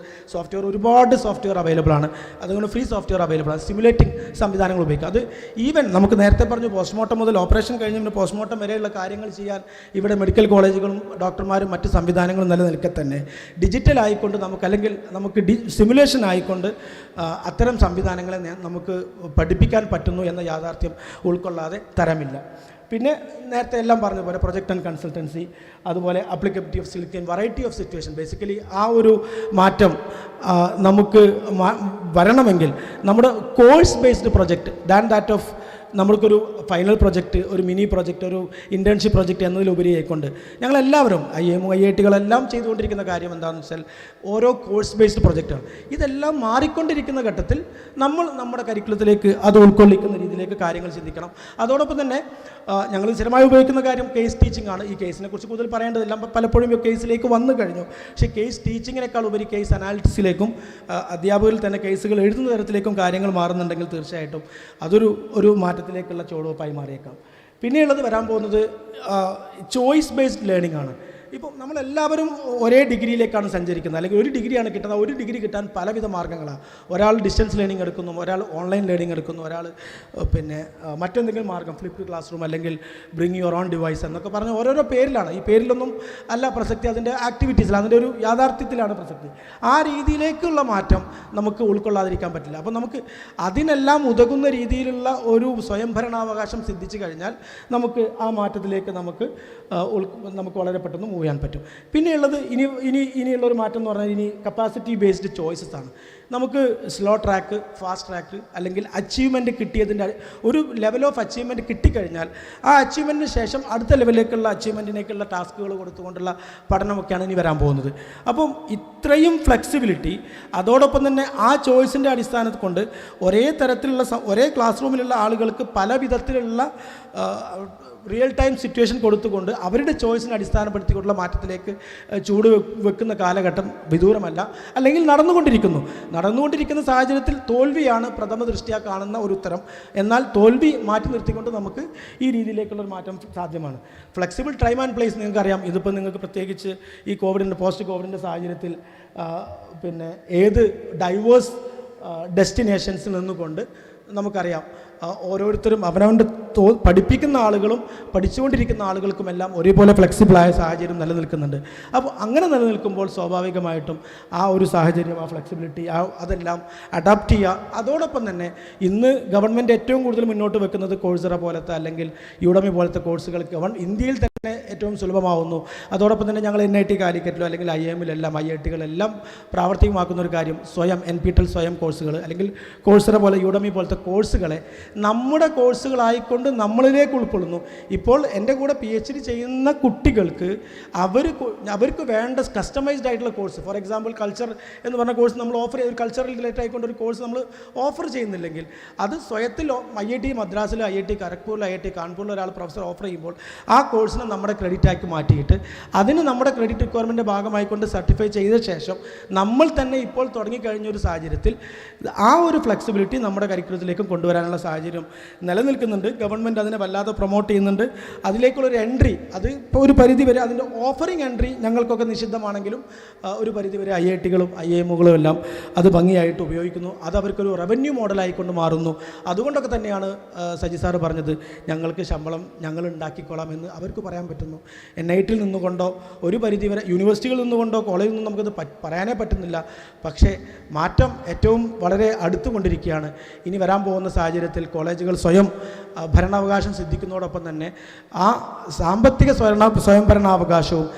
ഒരുപാട് സോഫ്റ്റ്വെയർ അവൈലബിൾ ആണ്. അതുകൊണ്ട് ഫ്രീ സോഫ്റ്റ്വെയർ അവൈലബിൾ ആണ്. സിമുലേറ്റിംഗ് സംവിധാനങ്ങൾ ഉപയോഗിക്കുക. അത് ഈവൻ നമുക്ക് നേരത്തെ പറഞ്ഞു പോസ്റ്റ്മോർട്ടം മുതൽ ഓപ്പറേഷൻ കഴിഞ്ഞ പോസ്റ്റ്മോർട്ടം വരെയുള്ള കാര്യങ്ങൾ ചെയ്യാൻ ഇവിടെ മെഡിക്കൽ കോളേജുകളും ഡോക്ടർമാരും മറ്റ് സംവിധാനങ്ങളും നിലനിൽക്കെ തന്നെ ഡിജിറ്റൽ ആയിക്കൊണ്ട് നമുക്ക് സിമുലേഷൻ ആയിക്കൊണ്ട് അത്തരം സംവിധാനങ്ങളെ നമുക്ക് പഠിപ്പിക്കാൻ പറ്റുന്നു എന്ന യാഥാർത്ഥ്യം ഉൾക്കൊള്ളാതെ തരമില്ല. പിന്നെ നേരത്തെ എല്ലാം പറഞ്ഞ പോലെ പ്രൊജക്റ്റ് ആൻഡ് കൺസൾട്ടൻസി, അതുപോലെ applicability of skill, variety of situation. Basically ആ ഒരു മാറ്റം നമുക്ക് വരണമെങ്കിൽ നമ്മുടെ course based project that of നമ്മൾക്കൊരു ഫൈനൽ പ്രൊജക്റ്റ്, ഒരു മിനി പ്രൊജക്റ്റ്, ഒരു ഇൻറ്റേൺഷിപ്പ് പ്രൊജക്റ്റ് എന്നതിലുപരിയായിക്കൊണ്ട് ഞങ്ങളെല്ലാവരും IIM-IIT-കളെല്ലാം ചെയ്തുകൊണ്ടിരിക്കുന്ന കാര്യം എന്താണെന്ന് വെച്ചാൽ ഓരോ കോഴ്സ് ബേസ്ഡ് പ്രൊജക്റ്റാണ്. ഇതെല്ലാം മാറിക്കൊണ്ടിരിക്കുന്ന ഘട്ടത്തിൽ നമ്മൾ നമ്മുടെ കരിക്കുലത്തിലേക്ക് അത് ഉൾക്കൊള്ളിക്കുന്ന രീതിയിലേക്ക് കാര്യങ്ങൾ ചിന്തിക്കണം. അതോടൊപ്പം തന്നെ ഞങ്ങൾ സ്ഥിരമായി ഉപയോഗിക്കുന്ന കാര്യം കേസ് ടീച്ചിങ് ആണ്. ഈ കേസിനെ കുറിച്ച് കൂടുതൽ പറയേണ്ടതില്ല, പലപ്പോഴും കേസിലേക്ക് വന്നു കഴിഞ്ഞു. പക്ഷേ കേസ് ടീച്ചിങ്ങിനേക്കാൾ ഉപരി കേസ് അനാലിസിസിലേക്കും അധ്യാപകരിൽ തന്നെ കേസുകൾ എഴുതുന്ന തരത്തിലേക്കും കാര്യങ്ങൾ മാറുന്നുണ്ടെങ്കിൽ തീർച്ചയായിട്ടും അതൊരു മാറ്റത്തിലേക്കുള്ള ചുവടുവെപ്പായി മാറിയേക്കാം. പിന്നെയുള്ളത് വരാൻ പോകുന്നത് ചോയ്സ് ബേസ്ഡ് ലേണിംഗ് ആണ്. ഇപ്പോൾ നമ്മളെല്ലാവരും ഒരേ ഡിഗ്രിയിലേക്കാണ് സഞ്ചരിക്കുന്നത്, അല്ലെങ്കിൽ ഒരു ഡിഗ്രിയാണ് കിട്ടുന്നത്. ഒരു ഡിഗ്രി കിട്ടാൻ പലവിധ മാർഗ്ഗങ്ങളാണ്. ഒരാൾ ഡിസ്റ്റൻസ് ലേണിംഗ് എടുക്കുന്നു, ഒരാൾ ഓൺലൈൻ ലേണിംഗ് എടുക്കുന്നു, ഒരാൾ മറ്റെന്തെങ്കിലും മാർഗ്ഗം, ഫ്ലിപ്ഡ് ക്ലാസ് റൂം അല്ലെങ്കിൽ ബ്രിങ് യുവർ ഓൺ ഡിവൈസ് എന്നൊക്കെ പറഞ്ഞ് ഓരോരോ പേരിലാണ്. ഈ പേരിലൊന്നും അല്ല പ്രസക്തി, അതിൻ്റെ ആക്ടിവിറ്റീസിൽ, അതിൻ്റെ ഒരു യാഥാർത്ഥ്യത്തിലാണ് പ്രസക്തി. ആ രീതിയിലേക്കുള്ള മാറ്റം നമുക്ക് ഉൾക്കൊള്ളാതിരിക്കാൻ പറ്റില്ല. അപ്പോൾ നമുക്ക് അതിനെല്ലാം ഉതകുന്ന രീതിയിലുള്ള ഒരു സ്വയംഭരണാവകാശം സിദ്ധിച്ചു കഴിഞ്ഞാൽ നമുക്ക് ആ മാറ്റത്തിലേക്ക് നമുക്ക് വളരെ പെട്ടെന്ന് മൂവ് ചെയ്യാൻ പറ്റും. പിന്നെയുള്ളത് ഇനിയുള്ളൊരു മാറ്റം എന്ന് പറഞ്ഞാൽ ഇനി കപ്പാസിറ്റി ബേസ്ഡ് ചോയ്സസ് ആണ്. നമുക്ക് സ്ലോ ട്രാക്ക്, ഫാസ്റ്റ് ട്രാക്ക്, അല്ലെങ്കിൽ അച്ചീവ്മെൻറ്റ് കിട്ടിയതിൻ്റെ ഒരു ലെവൽ ഓഫ് അച്ചീവ്മെൻറ്റ് കിട്ടിക്കഴിഞ്ഞാൽ ആ അച്ചീവ്മെൻറ്റിന് ശേഷം അടുത്ത ലെവലിലേക്കുള്ള അച്ചീവ്മെൻറ്റിനേക്കുള്ള ടാസ്കുകൾ കൊടുത്തുകൊണ്ടുള്ള പഠനമൊക്കെയാണ് ഇനി വരാൻ പോകുന്നത്. അപ്പം ഇത്രയും ഫ്ലെക്സിബിലിറ്റി, അതോടൊപ്പം തന്നെ ആ ചോയ്സിൻ്റെ അടിസ്ഥാനത്തിൽ കൊണ്ട് ഒരേ തരത്തിലുള്ള ഒരേ ക്ലാസ് റൂമിലുള്ള ആളുകൾക്ക് പല വിധത്തിലുള്ള റിയൽ ടൈം സിറ്റുവേഷൻ കൊടുത്തുകൊണ്ട് അവരുടെ ചോയ്സിനെ അടിസ്ഥാനപ്പെടുത്തിക്കൊണ്ടുള്ള മാറ്റത്തിലേക്ക് വെക്കുന്ന കാലഘട്ടം വിദൂരമല്ല, അല്ലെങ്കിൽ നടന്നുകൊണ്ടിരിക്കുന്ന സാഹചര്യത്തിൽ തോൽവിയാണ് പ്രഥമ ദൃഷ്ട്യാ കാണുന്ന ഒരു ഉത്തരം. എന്നാൽ തോൽവി മാറ്റി നിർത്തിക്കൊണ്ട് നമുക്ക് ഈ രീതിയിലേക്കുള്ളൊരു മാറ്റം സാധ്യമാണ്. ഫ്ലെക്സിബിൾ ടൈം ആൻഡ് പ്ലേസ് നിങ്ങൾക്കറിയാം. ഇതിപ്പോൾ നിങ്ങൾക്ക് പ്രത്യേകിച്ച് ഈ പോസ്റ്റ് കോവിഡിൻ്റെ സാഹചര്യത്തിൽ പിന്നെ ഏത് ഡൈവേഴ്സ് ഡെസ്റ്റിനേഷൻസിൽ നിന്നുകൊണ്ട് നമുക്കറിയാം ഓരോരുത്തരും അവനവൻ്റെ പഠിപ്പിക്കുന്ന ആളുകളും പഠിച്ചുകൊണ്ടിരിക്കുന്ന ആളുകൾക്കുമെല്ലാം ഒരേപോലെ ഫ്ലെക്സിബിളായ സാഹചര്യം നിലനിൽക്കുന്നുണ്ട്. അപ്പോൾ അങ്ങനെ നിലനിൽക്കുമ്പോൾ സ്വാഭാവികമായിട്ടും ആ ഒരു സാഹചര്യം, ആ ഫ്ലെക്സിബിലിറ്റി, അതെല്ലാം അഡാപ്റ്റ് ചെയ്യുക. അതോടൊപ്പം തന്നെ ഇന്ന് ഗവൺമെൻറ് ഏറ്റവും കൂടുതൽ മുന്നോട്ട് വെക്കുന്നത് കോഴ്സറ പോലത്തെ അല്ലെങ്കിൽ യുഡമി പോലത്തെ കോഴ്സുകൾക്ക് ഇന്ത്യയിൽ തന്നെ ഏറ്റവും സുലഭമാവുന്നു. അതോടൊപ്പം തന്നെ ഞങ്ങൾ NIT കാലിക്കറ്റിലോ അല്ലെങ്കിൽ IIM-ലെല്ലാം IIT-കളെല്ലാം പ്രാവർത്തികമാക്കുന്ന ഒരു കാര്യം സ്വയം NPTEL സ്വയം കോഴ്സുകൾ അല്ലെങ്കിൽ കോഴ്സറ പോലെ യുഡമി പോലത്തെ കോഴ്സുകളെ നമ്മുടെ കോഴ്സുകളായിക്കൊണ്ട് നമ്മളിലേക്ക് ഉൾപ്പെടുന്നു. ഇപ്പോൾ എൻ്റെ കൂടെ PhD ചെയ്യുന്ന കുട്ടികൾക്ക് അവർക്ക് വേണ്ട കസ്റ്റമൈസ്ഡ് ആയിട്ടുള്ള കോഴ്സ്, ഫോർ എക്സാമ്പിൾ കൾച്ചർ എന്ന് പറഞ്ഞ കോഴ്സ് നമ്മൾ ഓഫർ ചെയ്ത്, ഒരു കൾച്ചറൽ റിലേറ്റഡ് ആയിക്കൊണ്ട് ഒരു കോഴ്സ് നമ്മൾ ഓഫർ ചെയ്യുന്നില്ലെങ്കിൽ അത് സ്വയത്തിൽ IIT മദ്രാസിലോ IIT ഖരഗ്പൂരിലോ IIT കാൺപൂരിലോ ഒരാൾ പ്രൊഫസർ ഓഫർ ചെയ്യുമ്പോൾ ആ കോഴ്സിനെ നമ്മുടെ ക്രെഡിറ്റ് ആക്കി മാറ്റിയിട്ട് അതിന് നമ്മുടെ ക്രെഡിറ്റ് റിക്വയർമെൻറ്റിൻ്റെ ഭാഗമായിക്കൊണ്ട് സർട്ടിഫൈ ചെയ്ത ശേഷം നമ്മൾ തന്നെ ഇപ്പോൾ തുടങ്ങിക്കഴിഞ്ഞൊരു സാഹചര്യത്തിൽ ആ ഒരു ഫ്ലെക്സിബിലിറ്റി നമ്മുടെ കരിക്കുലത്തിലേക്കും കൊണ്ടുവരാനുള്ള സാഹചര്യം നിലനിൽക്കുന്നുണ്ട്. ഗവൺമെൻറ് അതിനെ വല്ലാതെ പ്രൊമോട്ട് ചെയ്യുന്നുണ്ട്. അതിലേക്കുള്ളൊരു എൻട്രി, അത് ഇപ്പോൾ ഒരു പരിധിവരെ അതിൻ്റെ ഓഫറിങ് എൻട്രി ഞങ്ങൾക്കൊക്കെ നിഷിദ്ധമാണെങ്കിലും ഒരു പരിധിവരെ IIT-കളും IIM-കളും എല്ലാം അത് ഭംഗിയായിട്ട് ഉപയോഗിക്കുന്നു. അത് അവർക്കൊരു റവന്യൂ മോഡലായിക്കൊണ്ട് മാറുന്നു. അതുകൊണ്ടൊക്കെ തന്നെയാണ് സജി സാറ് പറഞ്ഞത് ഞങ്ങൾക്ക് ശമ്പളം ഞങ്ങൾ ഉണ്ടാക്കിക്കോളാം എന്ന് അവർക്ക് പറയാൻ പറ്റുന്നു. NIT-ൽ നിന്നുകൊണ്ടോ ഒരു പരിധിവരെ യൂണിവേഴ്സിറ്റികളിൽ നിന്നുകൊണ്ടോ കോളേജിൽ നിന്നും നമുക്കത് പറയാനേ പറ്റുന്നില്ല. പക്ഷേ മാറ്റം ഏറ്റവും വളരെ അടുത്തുകൊണ്ടിരിക്കുകയാണ്. ഇനി വരാൻ പോകുന്ന സാഹചര്യത്തിൽ കോളേജുകൾ സ്വയം ഭരണാവകാശം സിദ്ധിക്കുന്നതോടൊപ്പം തന്നെ ആ സാമ്പത്തിക സ്വയംഭരണാവകാശവും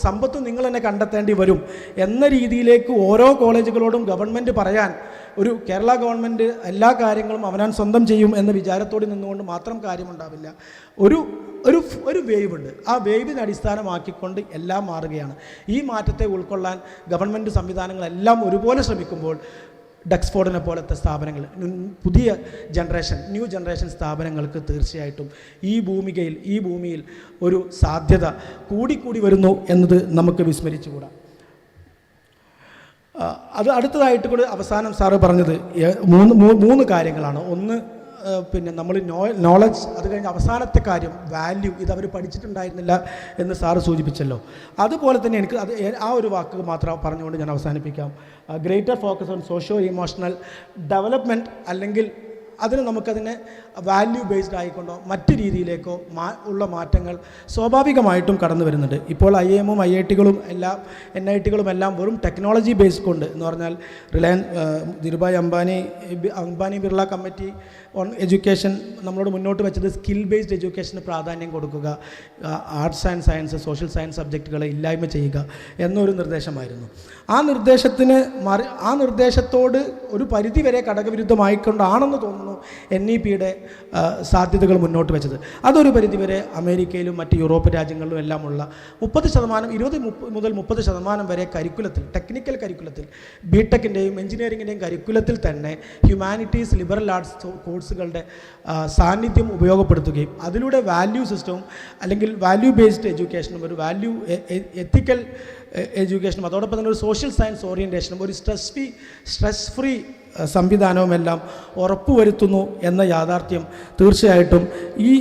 സമ്പത്ത് നിങ്ങൾ തന്നെ കണ്ടെത്തേണ്ടി വരും എന്ന രീതിയിലേക്ക് ഓരോ കോളേജുകളോടും ഗവൺമെൻറ് പറയാൻ, ഒരു കേരള ഗവൺമെൻറ് എല്ലാ കാര്യങ്ങളും അവനാൻ സ്വന്തം ചെയ്യും എന്ന വിചാരത്തോടെ നിന്നുകൊണ്ട് മാത്രം കാര്യമുണ്ടാവില്ല. ഒരു വേവ് ഉണ്ട്. ആ വേവിനെ അടിസ്ഥാനമാക്കിക്കൊണ്ട് എല്ലാം മാറുകയാണ്. ഈ മാറ്റത്തെ ഉൾക്കൊള്ളാൻ ഗവൺമെൻറ് സംവിധാനങ്ങളെല്ലാം ഒരുപോലെ ശ്രമിക്കുമ്പോൾ ഡക്സ്ഫോർഡിനെ പോലത്തെ സ്ഥാപനങ്ങൾ, പുതിയ ന്യൂ ജനറേഷൻ സ്ഥാപനങ്ങൾക്ക് തീർച്ചയായിട്ടും ഈ ഭൂമിയിൽ ഒരു സാധ്യത കൂടിക്കൂടി വരുന്നു എന്നത് നമുക്ക് വിസ്മരിച്ചുകൂടാ. അത് അടുത്തതായിട്ട് കൂടി അവസാനം സാറ് പറഞ്ഞത് മൂന്ന് കാര്യങ്ങളാണ്. ഒന്ന് പിന്നെ നമ്മൾ നോളജ്, അത് കഴിഞ്ഞ് അവസാനത്തെ കാര്യം വാല്യൂ, ഇതവർ പഠിച്ചിട്ടുണ്ടായിരുന്നില്ല എന്ന് സാറ് സൂചിപ്പിച്ചല്ലോ. അതുപോലെ തന്നെ എനിക്ക് ആ ഒരു വാക്ക് മാത്രം പറഞ്ഞുകൊണ്ട് ഞാൻ അവസാനിപ്പിക്കാം. Greater focus on socio emotional development, അല്ലെങ്കിൽ നമുക്കതിനെ വാല്യൂ ബേസ്ഡ് ആയിക്കൊണ്ടോ മറ്റ് രീതിയിലേക്കോ ഉള്ള മാറ്റങ്ങൾ സ്വാഭാവികമായിട്ടും കടന്നു വരുന്നുണ്ട്. ഇപ്പോൾ IIM-ഉം IIT-കളും എല്ലാം NIT-കളും എല്ലാം വെറും ടെക്നോളജി ബേസ്ഡ് കൊണ്ട് എന്ന് പറഞ്ഞാൽ Dhirubhai Ambani Birla committee on education നമ്മളോട് മുന്നോട്ട് വെച്ചത് സ്കിൽ ബേസ്ഡ് എഡ്യൂക്കേഷന് പ്രാധാന്യം കൊടുക്കുക, arts and science, social science സബ്ജക്റ്റുകളെ ഇല്ലായ്മ ചെയ്യുക എന്നൊരു നിർദ്ദേശമായിരുന്നു. ആ നിർദ്ദേശത്തോട് ഒരു പരിധിവരെ ഘടകവിരുദ്ധമായിക്കൊണ്ടാണെന്ന് തോന്നുന്നു NEP-യുടെ സാധ്യതകൾ മുന്നോട്ട് വെച്ചത്. അതൊരു പരിധിവരെ അമേരിക്കയിലും മറ്റ് യൂറോപ്യൻ രാജ്യങ്ങളിലും എല്ലാമുള്ള 30%, 20 മുതൽ 30% വരെ കരിക്കുലത്തിൽ, ടെക്നിക്കൽ കരിക്കുലത്തിൽ, BTech-ൻ്റെയും എഞ്ചിനീയറിങ്ങിൻ്റെയും കരിക്കുലത്തിൽ തന്നെ ഹ്യൂമാനിറ്റീസ്, ലിബറൽ ആർട്സ് കോഴ്സുകളുടെ സാന്നിധ്യം ഉപയോഗപ്പെടുത്തുകയും അതിലൂടെ വാല്യൂ സിസ്റ്റവും അല്ലെങ്കിൽ വാല്യൂ ബേസ്ഡ് എഡ്യൂക്കേഷനും ഒരു വാല്യൂ എത്തിക്കൽ എഡ്യൂക്കേഷനും അതോടൊപ്പം തന്നെ ഒരു സോഷ്യൽ സയൻസ് ഓറിയൻറ്റേഷനും ഒരു സ്ട്രെസ് ഫ്രീ സംവിധാനവുമെല്ലാം ഉറപ്പുവരുത്തുന്നു എന്ന യാഥാർത്ഥ്യം തീർച്ചയായിട്ടും ഈ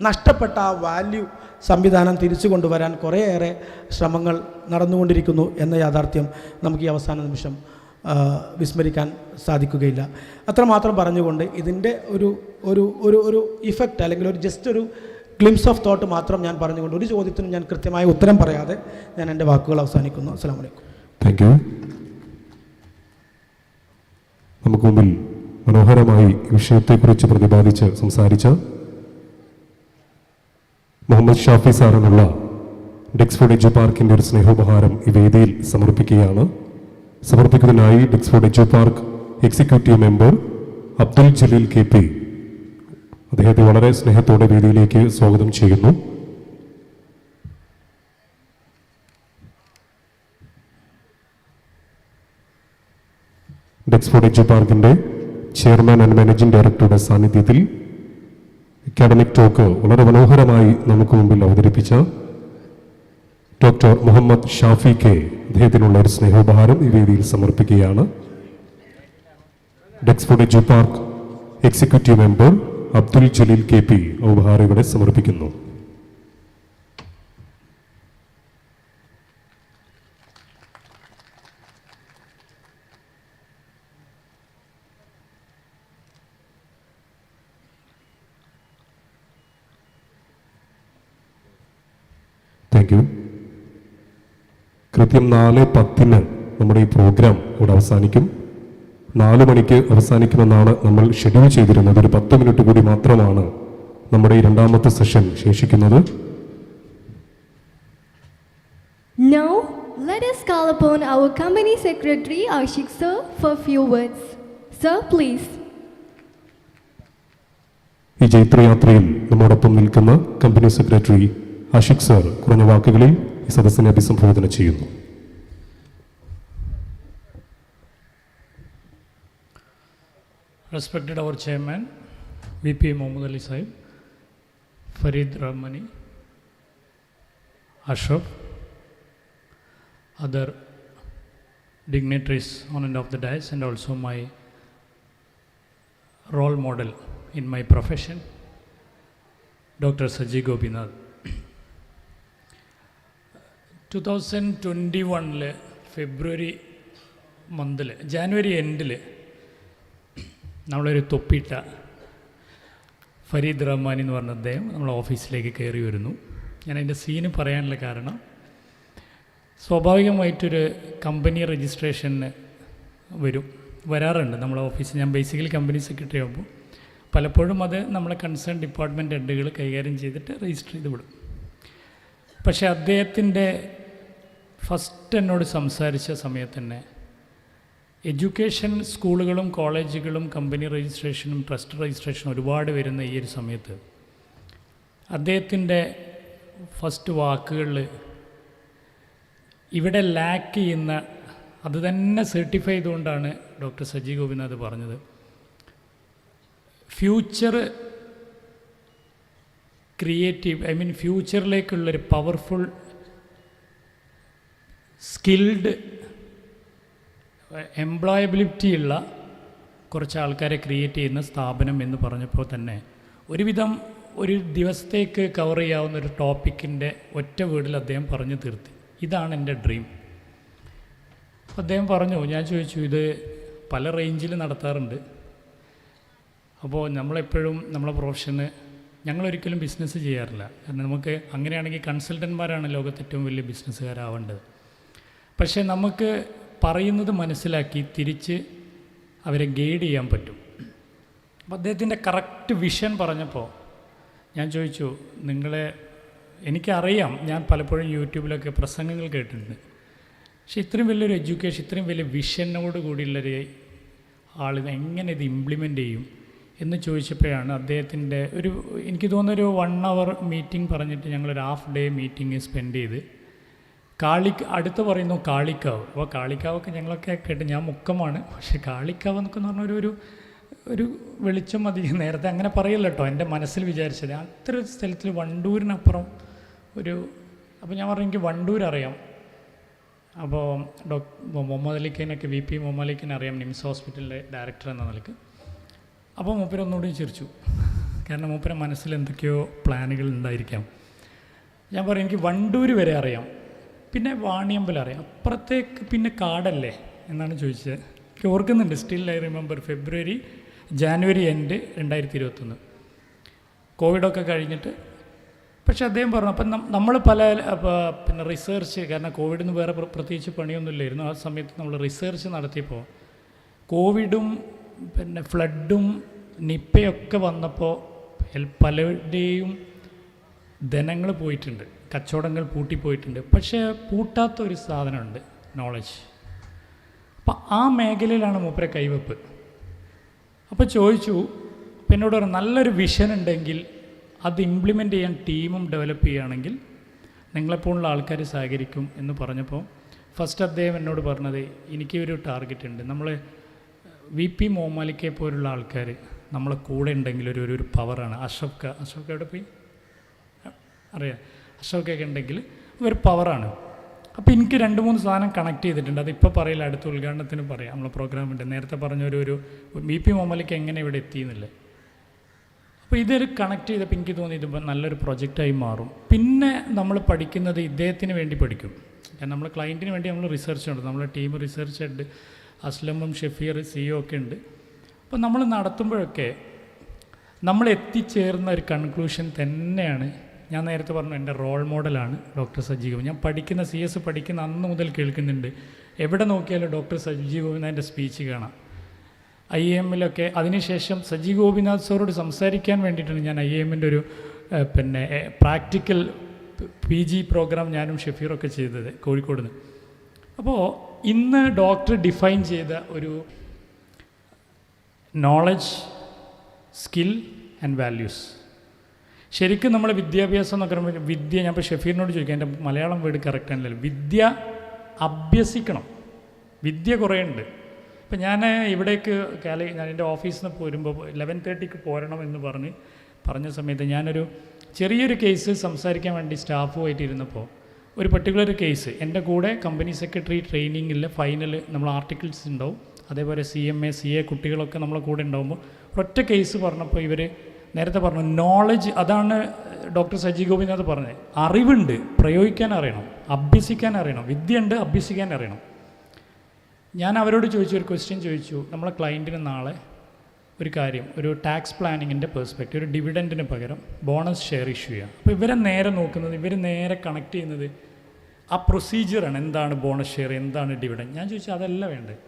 നഷ്ടപ്പെട്ട ആ വാല്യൂ സംവിധാനം തിരിച്ചു കൊണ്ടുവരാൻ കുറേയേറെ ശ്രമങ്ങൾ നടന്നുകൊണ്ടിരിക്കുന്നു എന്ന യാഥാർത്ഥ്യം നമുക്ക് ഈ അവസാന നിമിഷം വിസ്മരിക്കാൻ സാധിക്കുകയില്ല. അത്രമാത്രം പറഞ്ഞുകൊണ്ട് ഇതിൻ്റെ ഒരു ഇഫക്റ്റ് അല്ലെങ്കിൽ ഒരു ഗ്ലിംസ് ഓഫ് തോട്ട് മാത്രം ഞാൻ പറഞ്ഞുകൊണ്ട് ഒരു ചോദ്യത്തിനും ഞാൻ കൃത്യമായ ഉത്തരം പറയാതെ ഞാൻ എൻ്റെ വാക്കുകൾ അവസാനിക്കുന്നു. അസ്സലാമു അലൈക്കും. Thank you. നമുക്ക് മുമ്പിൽ മനോഹരമായി വിഷയത്തെക്കുറിച്ച് പ്രതിപാദിച്ച് സംസാരിച്ച മുഹമ്മദ് ഷാഫി സാറിനുള്ള ഡെക്സ്ഫോർഡ് എഡ്യു പാർക്കിൻ്റെ ഒരു സ്നേഹോപഹാരം ഈ വേദിയിൽ സമർപ്പിക്കുകയാണ്. സമർപ്പിക്കുന്നതിനായി Dexford edu park executive member Abdul Jaleel KP അദ്ദേഹത്തെ വളരെ സ്നേഹത്തോടെ വേദിയിലേക്ക് സ്വാഗതം ചെയ്യുന്നു. ഡെക്സ്ഫോർഡ് എഡ്യു പാർക്കിൻ്റെ ചെയർമാൻ ആൻഡ് മാനേജിംഗ് ഡയറക്ടറുടെ സാന്നിധ്യത്തിൽ അക്കാഡമിക് ടോക്ക് വളരെ മനോഹരമായി നമുക്ക് മുമ്പിൽ അവതരിപ്പിച്ച ഡോക്ടർ മുഹമ്മദ് ഷാഫി K അദ്ദേഹത്തിനുള്ള ഒരു സ്നേഹോപഹാരം ഈ വേദിയിൽ സമർപ്പിക്കുകയാണ്. Dexford edu park executive member Abdul Jaleel KP ഉപഹാരം ഇവിടെ സമർപ്പിക്കുന്നു. Thank you. കൃത്യം 4:10 നമ്മുടെ ഈ പ്രോഗ്രാം ഇവിടെ അവസാനിക്കും. 4 മണിക്ക് അവസാനിക്കുമെന്നാണ് നമ്മൾ ഷെഡ്യൂൾ ചെയ്തിരുന്നത്. ഒരു 10 മിനിറ്റ് കൂടി മാത്രമാണ് നമ്മുടെ ഈ രണ്ടാമത്തെ സെഷൻ ശേഷിക്കുന്നത്. Now, let us call upon our company secretary, Ashik sir, for a few words. Sir, please. ഈ ജൈത്രയാത്രയിൽ നമ്മോടൊപ്പം നിൽക്കുന്ന കമ്പനി സെക്രട്ടറി ആഷിഖ് സർ കുറഞ്ഞ വാക്കുകളിൽ ഈ സദസ്സിനെ അഭിസംബോധന ചെയ്യുന്നു. Respected our chairman, VP Mohammad Ali Sahib, Farid Rahmani, Ashraf, other dignitaries on and off the dais, and also my role model in my profession, Dr. Saji Gopinath. 2021 ഫെബ്രുവരി മന്തിൽ ജാനുവരി എൻഡിൽ നമ്മളൊരു തൊപ്പിയിട്ട ഫരീദ് റഹ്മാനി എന്ന് പറഞ്ഞ അദ്ദേഹം നമ്മളെ ഓഫീസിലേക്ക് കയറി വരുന്നു. ഞാൻ അതിൻ്റെ സീന് പറയാനുള്ള കാരണം സ്വാഭാവികമായിട്ടൊരു കമ്പനി രജിസ്ട്രേഷന് വരാറുണ്ട് നമ്മളെ ഓഫീസിൽ. ഞാൻ ബേസിക്കലി കമ്പനി സെക്രട്ടറി ആകുമ്പോൾ പലപ്പോഴും അത് നമ്മളെ കൺസേൺ ഡിപ്പാർട്ട്മെൻറ്റ് ഹെഡുകൾ കൈകാര്യം ചെയ്തിട്ട് രജിസ്റ്റർ ചെയ്ത് വിടും. പക്ഷേ അദ്ദേഹത്തിൻ്റെ ഫസ്റ്റ് എന്നോട് സംസാരിച്ച സമയത്ത് തന്നെ എഡ്യൂക്കേഷൻ സ്കൂളുകളും കോളേജുകളും കമ്പനി രജിസ്ട്രേഷനും ട്രസ്റ്റ് രജിസ്ട്രേഷനും ഒരുപാട് വരുന്ന ഈ ഒരു സമയത്ത് അദ്ദേഹത്തിൻ്റെ ഫസ്റ്റ് വാക്കുകളിൽ ഇവിടെ ലാക്ക് ചെയ്യുന്ന അത് തന്നെ സർട്ടിഫൈ ചെയ്തുകൊണ്ടാണ് ഡോക്ടർ സജി ഗോപിനാഥ് പറഞ്ഞത്. ഫ്യൂച്ചർ ക്രിയേറ്റീവ് ഫ്യൂച്ചറിലേക്കുള്ളൊരു പവർഫുൾ സ്കിൽഡ് എംപ്ലോയബിലിറ്റി ഉള്ള കുറച്ച് ആൾക്കാരെ ക്രിയേറ്റ് ചെയ്യുന്ന സ്ഥാപനം എന്ന് പറഞ്ഞപ്പോൾ തന്നെ ഒരുവിധം ഒരു ദിവസത്തേക്ക് കവർ ചെയ്യാവുന്ന ഒരു ടോപ്പിക്കിൻ്റെ ഒറ്റ വേർഡിൽ അദ്ദേഹം പറഞ്ഞു തീർത്തി. ഇതാണ് എൻ്റെ ഡ്രീം. അദ്ദേഹം പറഞ്ഞു, ഞാൻ ചോദിച്ചു ഇത് പല റേഞ്ചിൽ നടത്താറുണ്ട്. അപ്പോൾ നമ്മളെപ്പോഴും നമ്മളെ പ്രൊഫഷന് ഞങ്ങളൊരിക്കലും ബിസിനസ് ചെയ്യാറില്ല. കാരണം നമുക്ക് അങ്ങനെയാണെങ്കിൽ കൺസൾട്ടന്മാരാണ് ലോകത്ത് ഏറ്റവും വലിയ ബിസിനസ്സുകാരാവേണ്ടത്. പക്ഷേ നമുക്ക് പറയുന്നത് മനസ്സിലാക്കി തിരിച്ച് അവരെ ഗൈഡ് ചെയ്യാൻ പറ്റും. അപ്പോൾ അദ്ദേഹത്തിൻ്റെ കറക്റ്റ് വിഷൻ പറഞ്ഞപ്പോൾ ഞാൻ ചോദിച്ചു, എനിക്കറിയാം, ഞാൻ പലപ്പോഴും യൂട്യൂബിലൊക്കെ പ്രസംഗങ്ങൾ കേട്ടിട്ടുണ്ട്, പക്ഷേ ഇത്രയും വലിയൊരു എഡ്യൂക്കേഷൻ, ഇത്രയും വലിയ വിഷനോട് കൂടിയുള്ളൊരു ആളിനെ എങ്ങനെ ഇത് ഇംപ്ലിമെൻ്റ് ചെയ്യും എന്ന് ചോദിച്ചപ്പോഴാണ് അദ്ദേഹത്തിൻ്റെ എനിക്ക് തോന്നുന്നൊരു 1 hour മീറ്റിംഗ് പറഞ്ഞിട്ട് ഞങ്ങളൊരു ഹാഫ് ഡേ മീറ്റിംഗ് സ്പെൻഡ് ചെയ്ത് അടുത്ത് പറയുന്നു കാളിക്കാവ്. അപ്പോൾ കാളിക്കാവൊക്കെ ഞങ്ങളൊക്കെ കേട്ട്, ഞാൻ മുക്കമാണ്, പക്ഷേ കാളിക്കാവ് എന്നൊക്കെ പറഞ്ഞൊരു ഒരു വെളിച്ചം മതി. നേരത്തെ അങ്ങനെ പറയല്ലോ കേട്ടോ, എൻ്റെ മനസ്സിൽ വിചാരിച്ചത് അത്ര സ്ഥലത്തിൽ വണ്ടൂരിനപ്പുറം അപ്പോൾ ഞാൻ പറഞ്ഞു എനിക്ക് വണ്ടൂർ അറിയാം. അപ്പോൾ മുഹമ്മദ് അലിഖിനൊക്കെ VP മുഹമ്മദ് അലിഖിനെ അറിയാം, നിംസ് ഹോസ്പിറ്റലിലെ ഡയറക്ടർ എന്ന നിലയ്ക്ക്. അപ്പോൾ മൂപ്പര് ഒന്നുകൂടി ചിരിച്ചു, കാരണം മൂപ്പരെ മനസ്സിൽ എന്തൊക്കെയോ പ്ലാനുകൾ ഉണ്ടായിരിക്കാം. ഞാൻ പറയും എനിക്ക് വണ്ടൂർ വരെ അറിയാം, പിന്നെ വാണിയമ്പലം അറിയാം, അപ്പുറത്തേക്ക് പിന്നെ കാടല്ലേ എന്നാണ് ചോദിച്ചത്. എനിക്ക് ഓർക്കുന്നുണ്ട്, still I remember. January end 2021 കോവിഡൊക്കെ കഴിഞ്ഞിട്ട്. പക്ഷെ അദ്ദേഹം പറഞ്ഞു, അപ്പം നമ്മൾ പിന്നെ റിസർച്ച്, കാരണം കോവിഡിന് വേറെ പ്രത്യേകിച്ച് പണിയൊന്നുമില്ലായിരുന്നു ആ സമയത്ത്. നമ്മൾ റിസർച്ച് നടത്തിയപ്പോൾ കോവിഡും പിന്നെ ഫ്ലഡും നിപ്പയൊക്കെ വന്നപ്പോൾ പലരുടെയും ധനങ്ങൾ പോയിട്ടുണ്ട്. കച്ചവടങ്ങൾ പൂട്ടിപ്പോയിട്ടുണ്ട്. പക്ഷേ പൂട്ടാത്ത ഒരു സാധനമുണ്ട്, നോളജ്. അപ്പം ആ മേഖലയിലാണ് മൂപ്പരെ കൈവെപ്പ്. അപ്പോൾ ചോദിച്ചു, എന്നോട് പറഞ്ഞു നല്ലൊരു വിഷൻ ഉണ്ടെങ്കിൽ അത് ഇംപ്ലിമെൻ്റ് ചെയ്യാൻ ടീമും ഡെവലപ്പ് ചെയ്യുകയാണെങ്കിൽ നിങ്ങളെപ്പോലുള്ള ആൾക്കാർ സഹകരിക്കും എന്ന് പറഞ്ഞപ്പോൾ ഫസ്റ്റ് അദ്ദേഹം എന്നോട് പറഞ്ഞത്, എനിക്ക് ഒരു ടാർഗറ്റ് ഉണ്ട്. നമ്മൾ VP മോമാലിക്കെ പോലുള്ള ആൾക്കാർ നമ്മളെ കൂടെ ഉണ്ടെങ്കിൽ ഒരു പവറാണ്. അശോക എവിടെ പോയി അറിയാം, അശോകൊക്കെ ഉണ്ടെങ്കിൽ ഒരു പവറാണ്. അപ്പോൾ എനിക്ക് 2-3 സാധനം കണക്ട് ചെയ്തിട്ടുണ്ട്. അതിപ്പോൾ പറയില്ല, അടുത്ത ഉദ്ഘാടനത്തിന് പറയാം. നമ്മളെ പ്രോഗ്രാമിൻ്റെ നേരത്തെ പറഞ്ഞൊരു VP മോമാലിക്ക് എങ്ങനെ ഇവിടെ എത്തിയെന്നില്ല. അപ്പോൾ ഇതൊരു കണക്ട് ചെയ്തപ്പോൾ എനിക്ക് തോന്നി ഇതിപ്പോൾ നല്ലൊരു പ്രൊജക്റ്റായി മാറും. പിന്നെ നമ്മൾ പഠിക്കുന്നത് ഇദ്ദേഹത്തിന് വേണ്ടി പഠിക്കും. കാരണം നമ്മൾ ക്ലയൻറ്റിന് വേണ്ടി നമ്മൾ റിസർച്ച് ഉണ്ട്. നമ്മളെ ടീം റിസർച്ച് ഉണ്ട്, അസ്ലമും ഷെഫീർ CEO ഒക്കെ ഉണ്ട്. അപ്പോൾ നമ്മൾ നടത്തുമ്പോഴൊക്കെ നമ്മൾ എത്തിച്ചേർന്ന ഒരു കൺക്ലൂഷൻ തന്നെയാണ്, ഞാൻ നേരത്തെ പറഞ്ഞു എൻ്റെ റോൾ മോഡലാണ് ഡോക്ടർ സജി ഗോപി. ഞാൻ പഠിക്കുന്ന CS പഠിക്കുന്ന അന്ന് മുതൽ കേൾക്കുന്നുണ്ട്. എവിടെ നോക്കിയാലും ഡോക്ടർ സജി ഗോപിനാഥിൻ്റെ സ്പീച്ച് കാണാം. IIMലൊക്കെ അതിനുശേഷം സജി ഗോപിനാഥ് സാറോട് സംസാരിക്കാൻ വേണ്ടിയിട്ടാണ് ഞാൻ IIMൻ്റെ ഒരു പ്രാക്ടിക്കൽ PG പ്രോഗ്രാം ഞാനും ഷെഫീറൊക്കെ ചെയ്തത് കോഴിക്കോട് നിന്ന്. അപ്പോൾ ഇന്ന് ഡോക്ടർ ഡിഫൈൻ ചെയ്ത ഒരു നോളജ്, സ്കിൽ ആൻഡ് വാല്യൂസ്. ശരിക്കും നമ്മൾ വിദ്യാഭ്യാസം എന്നൊക്കെ പറയുമ്പോൾ വിദ്യ, ഞാൻ ഇപ്പോൾ ഷെഫീറിനോട് ചോദിക്കാം, എൻ്റെ മലയാളം വേർഡ് കറക്റ്റ് ആണല്ലോ. വിദ്യ അഭ്യസിക്കണം. വിദ്യ കുറേ ഉണ്ട്. ഇപ്പം ഞാൻ ഇവിടേക്ക് ഞാൻ എൻ്റെ ഓഫീസിൽ നിന്ന് പോരുമ്പോൾ 11:30 പോരണം എന്ന് പറഞ്ഞ സമയത്ത് ഞാനൊരു ചെറിയൊരു കേസ് സംസാരിക്കാൻ വേണ്ടി സ്റ്റാഫുമായിട്ട് ഇരുന്നപ്പോൾ ഒരു പർട്ടിക്കുലർ കേസ് എൻ്റെ കൂടെ കമ്പനി സെക്രട്ടറി ട്രെയിനിങ്ങിൽ ഫൈനൽ നമ്മൾ ആർട്ടിക്കിൾസ് ഉണ്ടാവും, അതേപോലെ CMA CA കുട്ടികളൊക്കെ നമ്മളെ കൂടെ ഉണ്ടാകുമ്പോൾ ഒറ്റ കേസ് പറഞ്ഞപ്പോൾ ഇവർ നേരത്തെ പറഞ്ഞു നോളജ്. അതാണ് ഡോക്ടർ സജി ഗോപിനാഥ് പറഞ്ഞത്. അറിവുണ്ട്, പ്രയോഗിക്കാൻ അറിയണം, അഭ്യസിക്കാൻ അറിയണം. വിദ്യയുണ്ട്, അഭ്യസിക്കാൻ അറിയണം. ഞാൻ അവരോട് ചോദിച്ചു, ഒരു ക്വസ്റ്റ്യൻ ചോദിച്ചു, നമ്മളെ ക്ലയൻറ്റിന് നാളെ ഒരു കാര്യം, ഒരു ടാക്സ് പ്ലാനിങ്ങിൻ്റെ പെർസ്പെക്റ്റീവ്, ഒരു ഡിവിഡൻറ്റിന് പകരം ബോണസ് ഷെയർ ഇഷ്യൂ ചെയ്യുക. അപ്പോൾ ഇവരെ നേരെ നോക്കുന്നത്, ഇവർ നേരെ കണക്ട് ചെയ്യുന്നത് ആ പ്രൊസീജിയറാണ്. എന്താണ് ബോണസ് ഷെയർ, എന്താണ് ഡിവിഡൻറ്റ്. ഞാൻ ചോദിച്ചു അതല്ല വേണ്ടത്,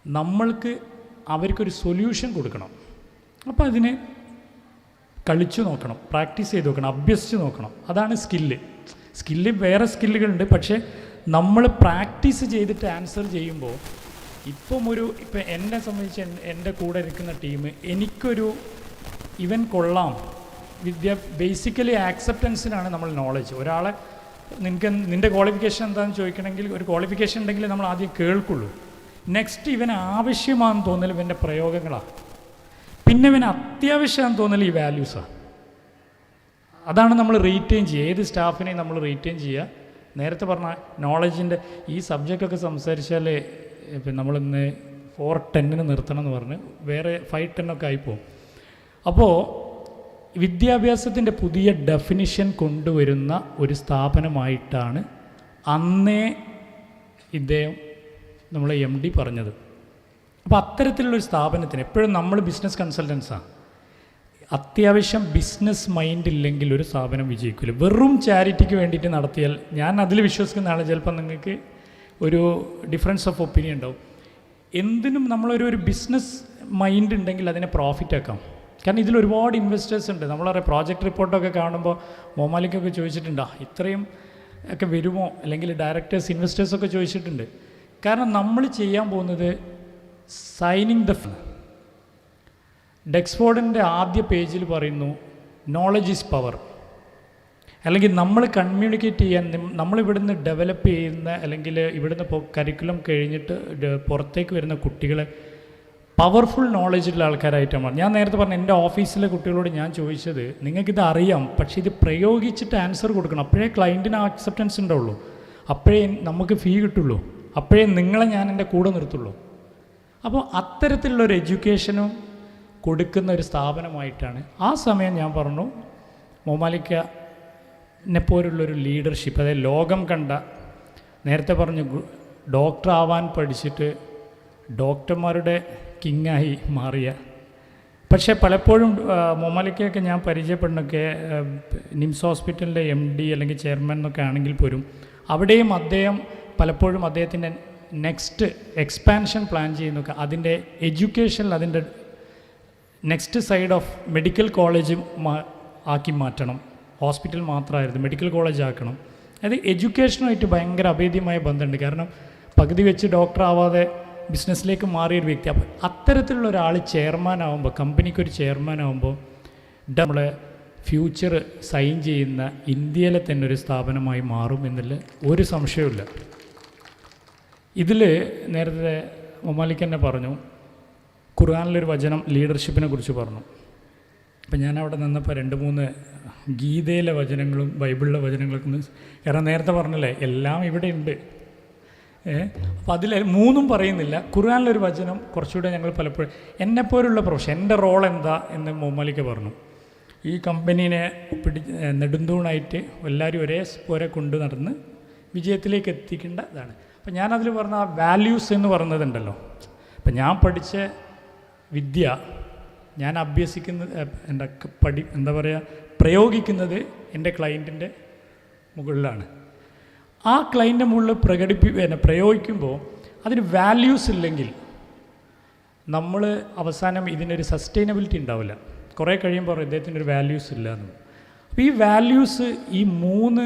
നമ്മൾക്ക് അവർക്കൊരു സൊല്യൂഷൻ കൊടുക്കണം. അപ്പോൾ അതിന് കളിച്ചു നോക്കണം, പ്രാക്ടീസ് ചെയ്ത് നോക്കണം, അഭ്യസിച്ച് നോക്കണം. അതാണ് സ്കില്ല്. വേറെ സ്കില്ലുകളുണ്ട്, പക്ഷേ നമ്മൾ പ്രാക്ടീസ് ചെയ്തിട്ട് ആൻസർ ചെയ്യുമ്പോൾ ഇപ്പം എന്നെ സംബന്ധിച്ച് എൻ്റെ കൂടെ ഇരിക്കുന്ന ടീം എനിക്കൊരു ഇവൻ കൊള്ളാം. ബേസിക്കലി ആക്സെപ്റ്റൻസിനാണ് നമ്മൾ നോളജ്. ഒരാളെ നിൻ്റെ ക്വാളിഫിക്കേഷൻ എന്താണെന്ന് ചോദിക്കണമെങ്കിൽ ഒരു ക്വാളിഫിക്കേഷൻ ഉണ്ടെങ്കിൽ നമ്മൾ ആദ്യം കേൾക്കുള്ളൂ. നെക്സ്റ്റ് ഇവന് ആവശ്യമാണെന്ന് തോന്നൽ ഇവൻ്റെ പ്രയോഗങ്ങളാണ്. പിന്നെ ഇവന് അത്യാവശ്യമാണെന്ന് തോന്നൽ ഈ വാല്യൂസാണ്. അതാണ് നമ്മൾ റീറ്റെയിൻ ചെയ്യുക. ഏത് സ്റ്റാഫിനെയും നമ്മൾ റീറ്റെയിൻ ചെയ്യുക. നേരത്തെ പറഞ്ഞ നോളജിൻ്റെ ഈ സബ്ജക്റ്റൊക്കെ സംസാരിച്ചാൽ ഇപ്പം നമ്മളിന്ന് 4:10 നിർത്തണം എന്ന് പറഞ്ഞ് വേറെ 5:10 ആയിപ്പോവും. അപ്പോൾ വിദ്യാഭ്യാസത്തിൻ്റെ പുതിയ ഡെഫിനിഷൻ കൊണ്ടുവരുന്ന ഒരു സ്ഥാപനമായിട്ടാണ് അന്നേ ഇദ്ദേഹം നമ്മളെ MD പറഞ്ഞത്. അപ്പോൾ അത്തരത്തിലുള്ളൊരു സ്ഥാപനത്തിന് എപ്പോഴും നമ്മൾ ബിസിനസ് കൺസൾട്ടൻസാണ്. അത്യാവശ്യം ബിസിനസ് മൈൻഡ് ഇല്ലെങ്കിൽ ഒരു സ്ഥാപനം വിജയിക്കില്ല. വെറും ചാരിറ്റിക്ക് വേണ്ടിയിട്ട് നടത്തിയാൽ, ഞാൻ അതിൽ വിശ്വസിക്കുന്ന ആൾ, ചിലപ്പോൾ നിങ്ങൾക്ക് ഒരു ഡിഫറൻസ് ഓഫ് ഒപ്പീനിയൻ ഉണ്ടാവും. എന്തിനും നമ്മളൊരു ബിസിനസ് മൈൻഡ് ഉണ്ടെങ്കിൽ അതിനെ പ്രോഫിറ്റ് ആക്കാം. കാരണം ഇതിൽ ഒരുപാട് ഇൻവെസ്റ്റേഴ്സ് ഉണ്ട്. നമ്മളറിയാം, പ്രോജക്റ്റ് റിപ്പോർട്ടൊക്കെ കാണുമ്പോൾ മോമാലിക്കൊക്കെ ചോദിച്ചിട്ടുണ്ടോ ഇത്രയും ഒക്കെ വരുമോ, അല്ലെങ്കിൽ ഡയറക്ടേഴ്സ് ഇൻവെസ്റ്റേഴ്സൊക്കെ ചോദിച്ചിട്ടുണ്ട്. കാരണം നമ്മൾ ചെയ്യാൻ പോകുന്നത് സൈനിങ് ഡെക്സ്ഫോർഡിൻ്റെ ആദ്യ പേജിൽ പറയുന്നു നോളജ് ഈസ് പവർ. അല്ലെങ്കിൽ നമ്മൾ കമ്മ്യൂണിക്കേറ്റ് ചെയ്യാൻ, നമ്മളിവിടുന്ന് ഡെവലപ്പ് ചെയ്യുന്ന, അല്ലെങ്കിൽ ഇവിടുന്ന് കരിക്കുലം കഴിഞ്ഞിട്ട് പുറത്തേക്ക് വരുന്ന കുട്ടികളെ പവർഫുൾ നോളജുള്ള ആൾക്കാരായിട്ടാണ്. ഞാൻ നേരത്തെ പറഞ്ഞു, എൻ്റെ ഓഫീസിലെ കുട്ടികളോട് ഞാൻ ചോദിച്ചത്, നിങ്ങൾക്കിത് അറിയാം, പക്ഷേ ഇത് പ്രയോഗിച്ചിട്ട് ആൻസർ കൊടുക്കണം. അപ്പോഴേ ക്ലയൻറ്റിന് ആക്സെപ്റ്റൻസ് ഉണ്ടാവുള്ളൂ, അപ്പോഴേ നമുക്ക് ഫീ കിട്ടുള്ളൂ, അപ്പോഴേ നിങ്ങളെ ഞാൻ എൻ്റെ കൂടെ നിർത്തുള്ളൂ. അപ്പോൾ അത്തരത്തിലുള്ളൊരു എഡ്യൂക്കേഷനും കൊടുക്കുന്ന ഒരു സ്ഥാപനമായിട്ടാണ്. ആ സമയം ഞാൻ പറഞ്ഞു, മോമാലിക്കനെപ്പോലുള്ളൊരു ലീഡർഷിപ്പ്, അതായത് ലോകം കണ്ട, നേരത്തെ പറഞ്ഞു ഡോക്ടർ ആവാൻ പഠിച്ചിട്ട് ഡോക്ടർമാരുടെ കിങ്ങായി മാറിയ, പക്ഷേ പലപ്പോഴും മോമാലിക്കയൊക്കെ ഞാൻ പരിചയപ്പെടുന്നൊക്കെ നിംസ് ഹോസ്പിറ്റലിൻ്റെ MD അല്ലെങ്കിൽ ചെയർമാൻ എന്നൊക്കെ ആണെങ്കിൽ പോലും അവിടെയും അദ്ദേഹം പലപ്പോഴും അദ്ദേഹത്തിൻ്റെ നെക്സ്റ്റ് എക്സ്പാൻഷൻ പ്ലാൻ ചെയ്യുന്നൊക്കെ അതിൻ്റെ എഡ്യൂക്കേഷനിൽ അതിൻ്റെ next side of medical college ആക്കി മാറ്റണം. ഹോസ്പിറ്റൽ മാത്രമായിരുന്നു, മെഡിക്കൽ കോളേജ് ആക്കണം. അത് എഡ്യൂക്കേഷനുമായിട്ട് ഭയങ്കര അഭേദ്യമായ ബന്ധമുണ്ട്. കാരണം പകുതി വെച്ച് ഡോക്ടർ ആവാതെ ബിസിനസ്സിലേക്ക് മാറിയൊരു വ്യക്തി. അപ്പം അത്തരത്തിലുള്ള ഒരാൾ ചെയർമാനാവുമ്പോൾ, കമ്പനിക്കൊരു ചെയർമാനാവുമ്പോൾ നമ്മളെ ഫ്യൂച്ചർ സൈൻ ചെയ്യുന്ന ഇന്ത്യയിലെ തന്നെ ഒരു സ്ഥാപനമായി മാറും എന്നുള്ള ഒരു സംശയവുമില്ല. ഇതിൽ നേരത്തെ മൊമാലിക്ക് തന്നെ പറഞ്ഞു, ഖുർആനിലൊരു വചനം ലീഡർഷിപ്പിനെ കുറിച്ച് പറഞ്ഞു. അപ്പം ഞാനവിടെ നിന്നപ്പോൾ 2-3 ഗീതയിലെ വചനങ്ങളും ബൈബിളിലെ വചനങ്ങളൊക്കെ ഒന്ന്, കാരണം നേരത്തെ പറഞ്ഞല്ലേ എല്ലാം ഇവിടെ ഉണ്ട്. അപ്പോൾ അതിൽ 3 പറയുന്നില്ല. ഖുർആനിലൊരു വചനം കുറച്ചുകൂടെ ഞങ്ങൾ പലപ്പോഴും എന്നെപ്പോലുള്ള പ്രൊഫഷൻ, എൻ്റെ റോൾ എന്താ എന്ന് മൊമാലിക്ക് പറഞ്ഞു. ഈ കമ്പനീനെ നെടുന്തൂണായിട്ട് എല്ലാവരും ഒരേ പോലെ കൊണ്ടു നടന്ന് വിജയത്തിലേക്ക് എത്തിക്കേണ്ട ഇതാണ്. അപ്പം ഞാനതിൽ പറഞ്ഞ ആ വാല്യൂസ് എന്ന് പറയുന്നതുണ്ടല്ലോ, അപ്പം ഞാൻ പഠിച്ച വിദ്യ ഞാൻ അഭ്യസിക്കുന്നത് എന്താ പറയുക, പ്രയോഗിക്കുന്നത് എൻ്റെ ക്ലയൻറ്റിൻ്റെ മുകളിലാണ്. ആ ക്ലയൻറ്റിൻ്റെ മുകളിൽ പ്രയോഗിക്കുമ്പോൾ അതിന് വാല്യൂസ് ഇല്ലെങ്കിൽ നമ്മൾ അവസാനം ഇതിനൊരു സസ്റ്റൈനബിലിറ്റി ഉണ്ടാവില്ല. കുറേ കഴിയുമ്പോൾ ഇദ്ദേഹത്തിനൊരു വാല്യൂസ് ഇല്ല എന്ന്. അപ്പോൾ ഈ വാല്യൂസ് ഈ 3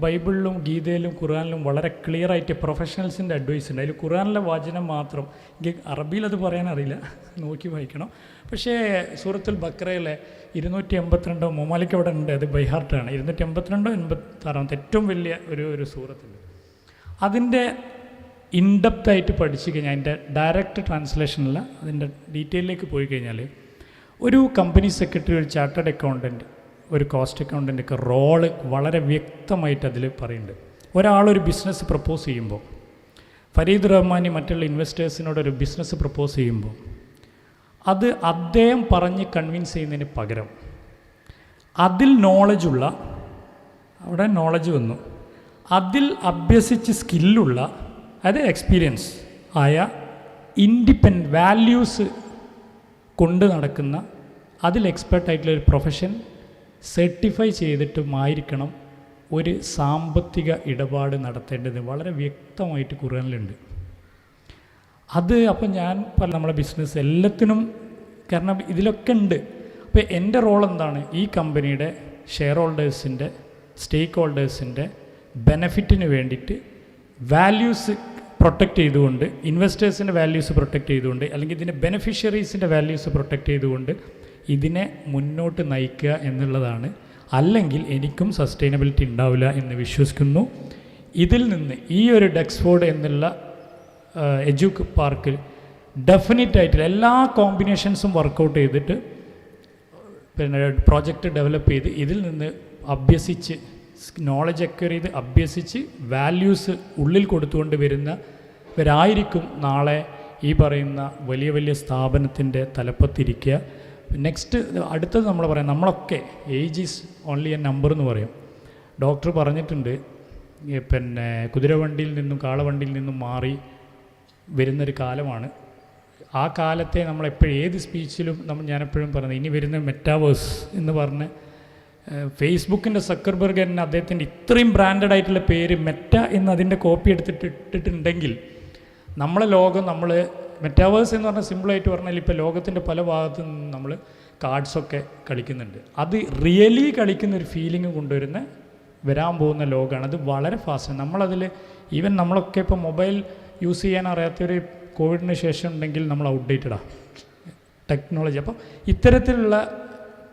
ബൈബിളിലും ഗീതയിലും ഖുർആനിലും വളരെ ക്ലിയറായിട്ട് പ്രൊഫഷണൽസിൻ്റെ അഡ്വൈസ് ഉണ്ട്. അതിൽ ഖുർആനിലെ വചനം മാത്രം, എനിക്ക് അറബിയിൽ അത് പറയാനറിയില്ല, നോക്കി വായിക്കണം. പക്ഷേ സൂറത്തുൽ ബക്കറയിലെ 282 മൊമാലിക്ക് അവിടെ ഉണ്ട്, അത് ബൈഹാർട്ടാണ്. 282-86 ഏറ്റവും വലിയ ഒരു സൂറത്തുണ്ട്. അതിൻ്റെ ഇൻഡെപ്തായിട്ട് പഠിച്ചു കഴിഞ്ഞാൽ, അതിൻ്റെ ഡയറക്റ്റ് ട്രാൻസ്ലേഷനല്ല, അതിൻ്റെ ഡീറ്റെയിലേക്ക് പോയി കഴിഞ്ഞാൽ ഒരു കമ്പനി സെക്രട്ടറി, ഒരു ചാർട്ടേഡ് അക്കൗണ്ടൻറ്റ്, ഒരു കോസ്റ്റ് അക്കൗണ്ടൻ്റ് ഒക്കെ റോള് വളരെ വ്യക്തമായിട്ട് അതിൽ പറയുന്നുണ്ട്. ഒരാളൊരു ബിസിനസ് പ്രപ്പോസ് ചെയ്യുമ്പോൾ, ഫരീദ് റഹ്മാനി മറ്റുള്ള ഇൻവെസ്റ്റേഴ്സിനോടൊരു ബിസിനസ് പ്രപ്പോസ് ചെയ്യുമ്പോൾ അത് അദ്ദേഹം പറഞ്ഞ് കൺവിൻസ് ചെയ്യുന്നതിന് പകരം അതിൽ നോളജുള്ള, അവിടെ നോളജ് വന്നു, അതിൽ അഭ്യസിച്ച് സ്കില്ലുള്ള, അത് എക്സ്പീരിയൻസ് ആയ ഇൻഡിപെൻഡൻ്റ് വാല്യൂസ് കൊണ്ട് നടക്കുന്ന, അതിൽ എക്സ്പെർട്ടായിട്ടുള്ള ഒരു പ്രൊഫഷൻ സർട്ടിഫൈ ചെയ്തിട്ടുമായിരിക്കണം ഒരു സാമ്പത്തിക ഇടപാട് നടത്തേണ്ടത്. വളരെ വ്യക്തമായിട്ട് ഖുർആനിലുണ്ട് അത്. അപ്പം ഞാൻ നമ്മളെ ബിസിനസ് എല്ലാത്തിനും, കാരണം ഇതിലൊക്കെ ഉണ്ട്. അപ്പോൾ എൻ്റെ റോൾ എന്താണ്, ഈ കമ്പനിയുടെ ഷെയർ ഹോൾഡേഴ്സിൻ്റെ, സ്റ്റേക്ക് ഹോൾഡേഴ്സിൻ്റെ ബെനഫിറ്റിന് വേണ്ടിയിട്ട് വാല്യൂസ് പ്രൊട്ടക്റ്റ് ചെയ്തുകൊണ്ട്, ഇൻവെസ്റ്റേഴ്സിൻ്റെ വാല്യൂസ് പ്രൊട്ടക്റ്റ് ചെയ്തുകൊണ്ട്, അല്ലെങ്കിൽ ഇതിൻ്റെ ബെനഫിഷ്യറീസിൻ്റെ വാല്യൂസ് പ്രൊട്ടക്റ്റ് ചെയ്തുകൊണ്ട് ഇതിനെ മുന്നോട്ട് നയിക്കുക എന്നുള്ളതാണ്. അല്ലെങ്കിൽ എനിക്കും സസ്റ്റൈനബിലിറ്റി ഉണ്ടാവില്ല എന്ന് വിശ്വസിക്കുന്നു. ഇതിൽ നിന്ന് ഈ ഒരു ഡെക്സ്ഫോർഡ് എന്നുള്ള എഡ്യൂക്ക് പാർക്കിൽ ഡെഫിനറ്റായിട്ടുള്ള എല്ലാ കോമ്പിനേഷൻസും വർക്കൗട്ട് ചെയ്തിട്ട് പിന്നെ പ്രോജക്റ്റ് ഡെവലപ്പ് ചെയ്ത് ഇതിൽ നിന്ന് അഭ്യസിച്ച് നോളജ് അക്വയർ ചെയ്ത് അഭ്യസിച്ച് വാല്യൂസ് ഉള്ളിൽ കൊടുത്തുകൊണ്ട് വരുന്നവരായിരിക്കും നാളെ ഈ പറയുന്ന വലിയ വലിയ സ്ഥാപനത്തിൻ്റെ തലപ്പത്തിരിക്കുക. നെക്സ്റ്റ് അടുത്തത് നമ്മൾ പറയാം, നമ്മളൊക്കെ age is only A number എന്ന് പറയും. ഡോക്ടർ പറഞ്ഞിട്ടുണ്ട്, പിന്നെ കുതിരവണ്ടിയിൽ നിന്നും കാളവണ്ടിയിൽ നിന്നും മാറി വരുന്നൊരു കാലമാണ്. ആ കാലത്തെ നമ്മളെപ്പോഴും ഏത് സ്പീച്ചിലും ഞാനെപ്പോഴും പറയുന്നത്, ഇനി വരുന്ന മെറ്റാവേഴ്സ് എന്ന് പറഞ്ഞ് ഫേസ്ബുക്കിൻ്റെ സക്കർബർഗ് തന്നെ അദ്ദേഹത്തിൻ്റെ ഇത്രയും ബ്രാൻഡഡ് ആയിട്ടുള്ള പേര് മെറ്റ എന്ന് അതിൻ്റെ കോപ്പി ഇട്ടിട്ടുണ്ടെങ്കിൽ നമ്മളെ ലോകം, നമ്മൾ മെറ്റാവേഴ്സ് എന്ന് പറഞ്ഞാൽ സിമ്പിളായിട്ട് പറഞ്ഞാൽ ഇപ്പോൾ ലോകത്തിൻ്റെ പല ഭാഗത്തു നിന്നും നമ്മൾ കാർഡ്സൊക്കെ കളിക്കുന്നുണ്ട്. അത് റിയലി കളിക്കുന്ന ഒരു ഫീലിംഗ് കൊണ്ടുവരുന്ന വരാൻ പോകുന്ന ലോകമാണ്. അത് വളരെ ഫാസ്റ്റ്. നമ്മളതിൽ ഈവൻ നമ്മളൊക്കെ ഇപ്പോൾ മൊബൈൽ യൂസ് ചെയ്യാൻ അറിയാത്തൊരു കോവിഡിന് ശേഷം ഉണ്ടെങ്കിൽ നമ്മൾ ഔട്ട്ഡേറ്റഡാണ് ടെക്നോളജി. അപ്പോൾ ഇത്തരത്തിലുള്ള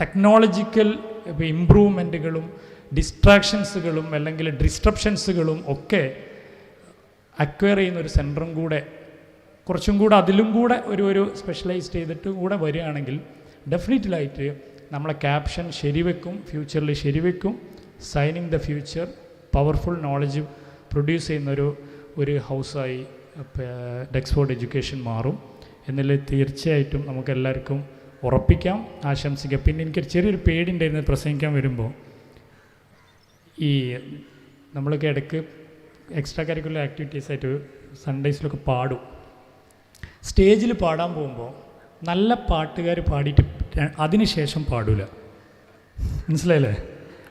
ടെക്നോളജിക്കൽ ഇമ്പ്രൂവ്മെൻറ്റുകളും ഡിസ്ട്രാക്ഷൻസുകളും അല്ലെങ്കിൽ ഡിസ്ട്രപ്ഷൻസുകളും ഒക്കെ അക്വയർ ചെയ്യുന്ന ഒരു സെൻറ്ററും കൂടെ കുറച്ചും കൂടെ അതിലും കൂടെ ഒരു സ്പെഷ്യലൈസ് ചെയ്തിട്ട് കൂടെ വരികയാണെങ്കിൽ ഡെഫിനറ്റ്ലായിട്ട് നമ്മളെ ക്യാപ്ഷൻ ശരിവെക്കും, ഫ്യൂച്ചറിൽ ശരിവെക്കും. Signing the future, powerful knowledge produce ചെയ്യുന്ന ഒരു ഹൗസായി ഡെക്സ്ഫോർഡ് എഡ്യൂക്കേഷൻ മാറും എന്നുള്ളത് തീർച്ചയായിട്ടും നമുക്കെല്ലാവർക്കും ഉറപ്പിക്കാം, ആശംസിക്കാം. പിന്നെ എനിക്കൊരു ചെറിയൊരു പേടിയുണ്ടായിരുന്നു പ്രസംഗിക്കാൻ വരുമ്പോൾ. ഈ നമ്മളൊക്കെ ഇടയ്ക്ക് എക്സ്ട്രാ കരിക്കുലർ ആക്ടിവിറ്റീസായിട്ട് സൺഡേസിലൊക്കെ പാടും. സ്റ്റേജിൽ പാടാൻ പോകുമ്പോൾ നല്ല പാട്ടുകാർ പാടിയിട്ട് അതിനുശേഷം പാടില്ല. മനസ്സിലായില്ലേ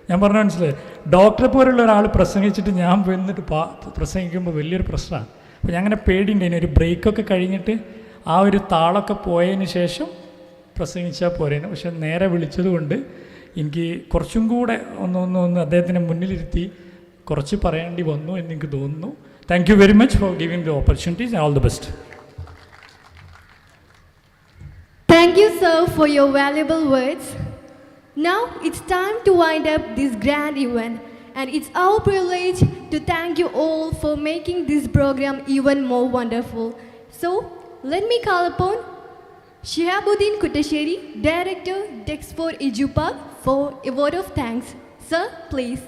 ഞാൻ പറഞ്ഞ? മനസ്സിലായി? ഡോക്ടറെ പോലുള്ള ഒരാൾ പ്രസംഗിച്ചിട്ട് ഞാൻ വന്നിട്ട് പ്രസംഗിക്കുമ്പോൾ വലിയൊരു പ്രശ്നമാണ്. അപ്പോൾ ഞാൻ അങ്ങനെ പേടിയുണ്ടായിരുന്നു, ഒരു ബ്രേക്കൊക്കെ കഴിഞ്ഞിട്ട് ആ ഒരു താളൊക്കെ പോയതിന് ശേഷം പ്രസംഗിച്ചാൽ പോരേനു. പക്ഷെ നേരെ വിളിച്ചതുകൊണ്ട് എനിക്ക് കുറച്ചും കൂടെ ഒന്ന് അദ്ദേഹത്തിൻ്റെ മുന്നിലിരുത്തി കുറച്ച് പറയേണ്ടി വന്നു എന്നെനിക്ക് തോന്നുന്നു. Thank you very much for giving the opportunities. All the best. Thank you, sir, for your valuable words. Now it's time to wind up this grand event, and it's our privilege to thank you all for making this program even more wonderful. So, let me call upon Shihabuddin Kutasheri, Director, Duxford Ejupark, for a word of thanks. Sir, please.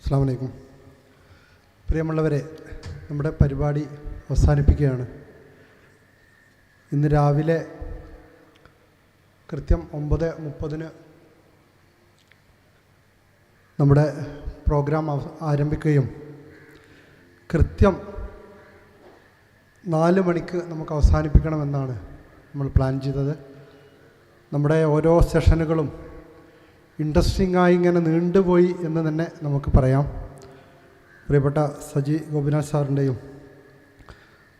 അസ്സാം വലൈക്കും. പ്രിയമുള്ളവരെ, നമ്മുടെ പരിപാടി അവസാനിപ്പിക്കുകയാണ്. ഇന്ന് രാവിലെ കൃത്യം 9:30 നമ്മുടെ പ്രോഗ്രാം ആരംഭിക്കുകയും കൃത്യം 4 മണിക്ക് നമുക്ക് അവസാനിപ്പിക്കണമെന്നാണ് നമ്മൾ പ്ലാൻ ചെയ്തത്. നമ്മുടെ ഓരോ സെഷനുകളും ഇൻട്രസ്റ്റിംഗായി ഇങ്ങനെ നീണ്ടുപോയി എന്ന് തന്നെ നമുക്ക് പറയാം. പ്രിയപ്പെട്ട സജി ഗോപിനാഥ് സാറിൻ്റെയും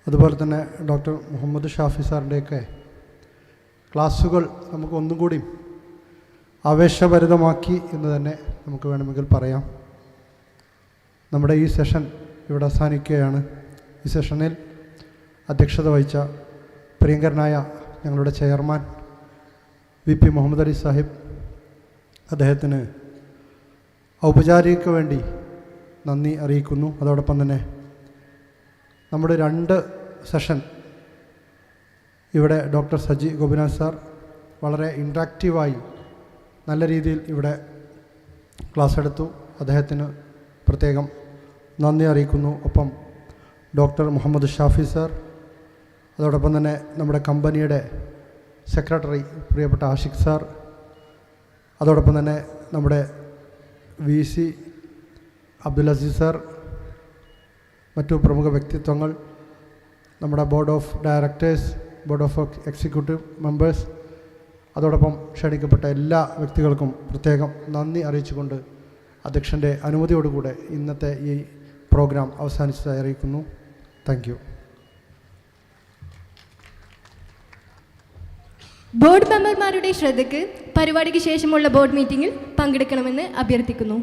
അതുപോലെ തന്നെ ഡോക്ടർ മുഹമ്മദ് ഷാഫി സാറിൻ്റെയൊക്കെ ക്ലാസ്സുകൾ നമുക്ക് ഒന്നും കൂടി ആവേശഭരിതമാക്കി എന്ന് തന്നെ നമുക്ക് വേണമെങ്കിൽ പറയാം. നമ്മുടെ ഈ സെഷൻ ഇവിടെ അവസാനിക്കുകയാണ്. ഈ സെഷനിൽ അധ്യക്ഷത വഹിച്ച പ്രിയങ്കരനായ ഞങ്ങളുടെ ചെയർമാൻ VP മുഹമ്മദ് അലി സാഹിബ്, അദ്ദേഹത്തിന് ഔപചാരികക്ക് വേണ്ടി നന്ദി അറിയിക്കുന്നു. അതോടൊപ്പം തന്നെ നമ്മുടെ 2 സെഷൻ ഇവിടെ ഡോക്ടർ സജി ഗോപിനാഥ് സാർ വളരെ ഇൻട്രാക്റ്റീവായി നല്ല രീതിയിൽ ഇവിടെ ക്ലാസ് എടുത്തു. അദ്ദേഹത്തിന് പ്രത്യേകം നന്ദി അറിയിക്കുന്നു. ഒപ്പം ഡോക്ടർ മുഹമ്മദ് ഷാഫി സാർ, അതോടൊപ്പം തന്നെ നമ്മുടെ കമ്പനിയുടെ സെക്രട്ടറി പ്രിയപ്പെട്ട ആഷിഖ് സാർ, അതോടൊപ്പം തന്നെ നമ്മുടെ VC അബ്ദുൽ അസീസ് സാർ, മറ്റു പ്രമുഖ വ്യക്തിത്വങ്ങൾ, നമ്മുടെ board of directors, board of executive members, അതോടൊപ്പം ക്ഷണിക്കപ്പെട്ട എല്ലാ വ്യക്തികൾക്കും പ്രത്യേകം നന്ദി അറിയിച്ചുകൊണ്ട് അധ്യക്ഷൻ്റെ അനുമതിയോടുകൂടെ ഇന്നത്തെ ഈ പ്രോഗ്രാം അവസാനിച്ചതായി അറിയിക്കുന്നു. Thank you. ബോർഡ് മെമ്പർമാരുടെ ശ്രദ്ധയ്ക്ക് പരിപാടിക്ക് ശേഷമുള്ള ബോർഡ് മീറ്റിംഗിൽ പങ്കെടുക്കണമെന്ന് അഭ്യർത്ഥിക്കുന്നു.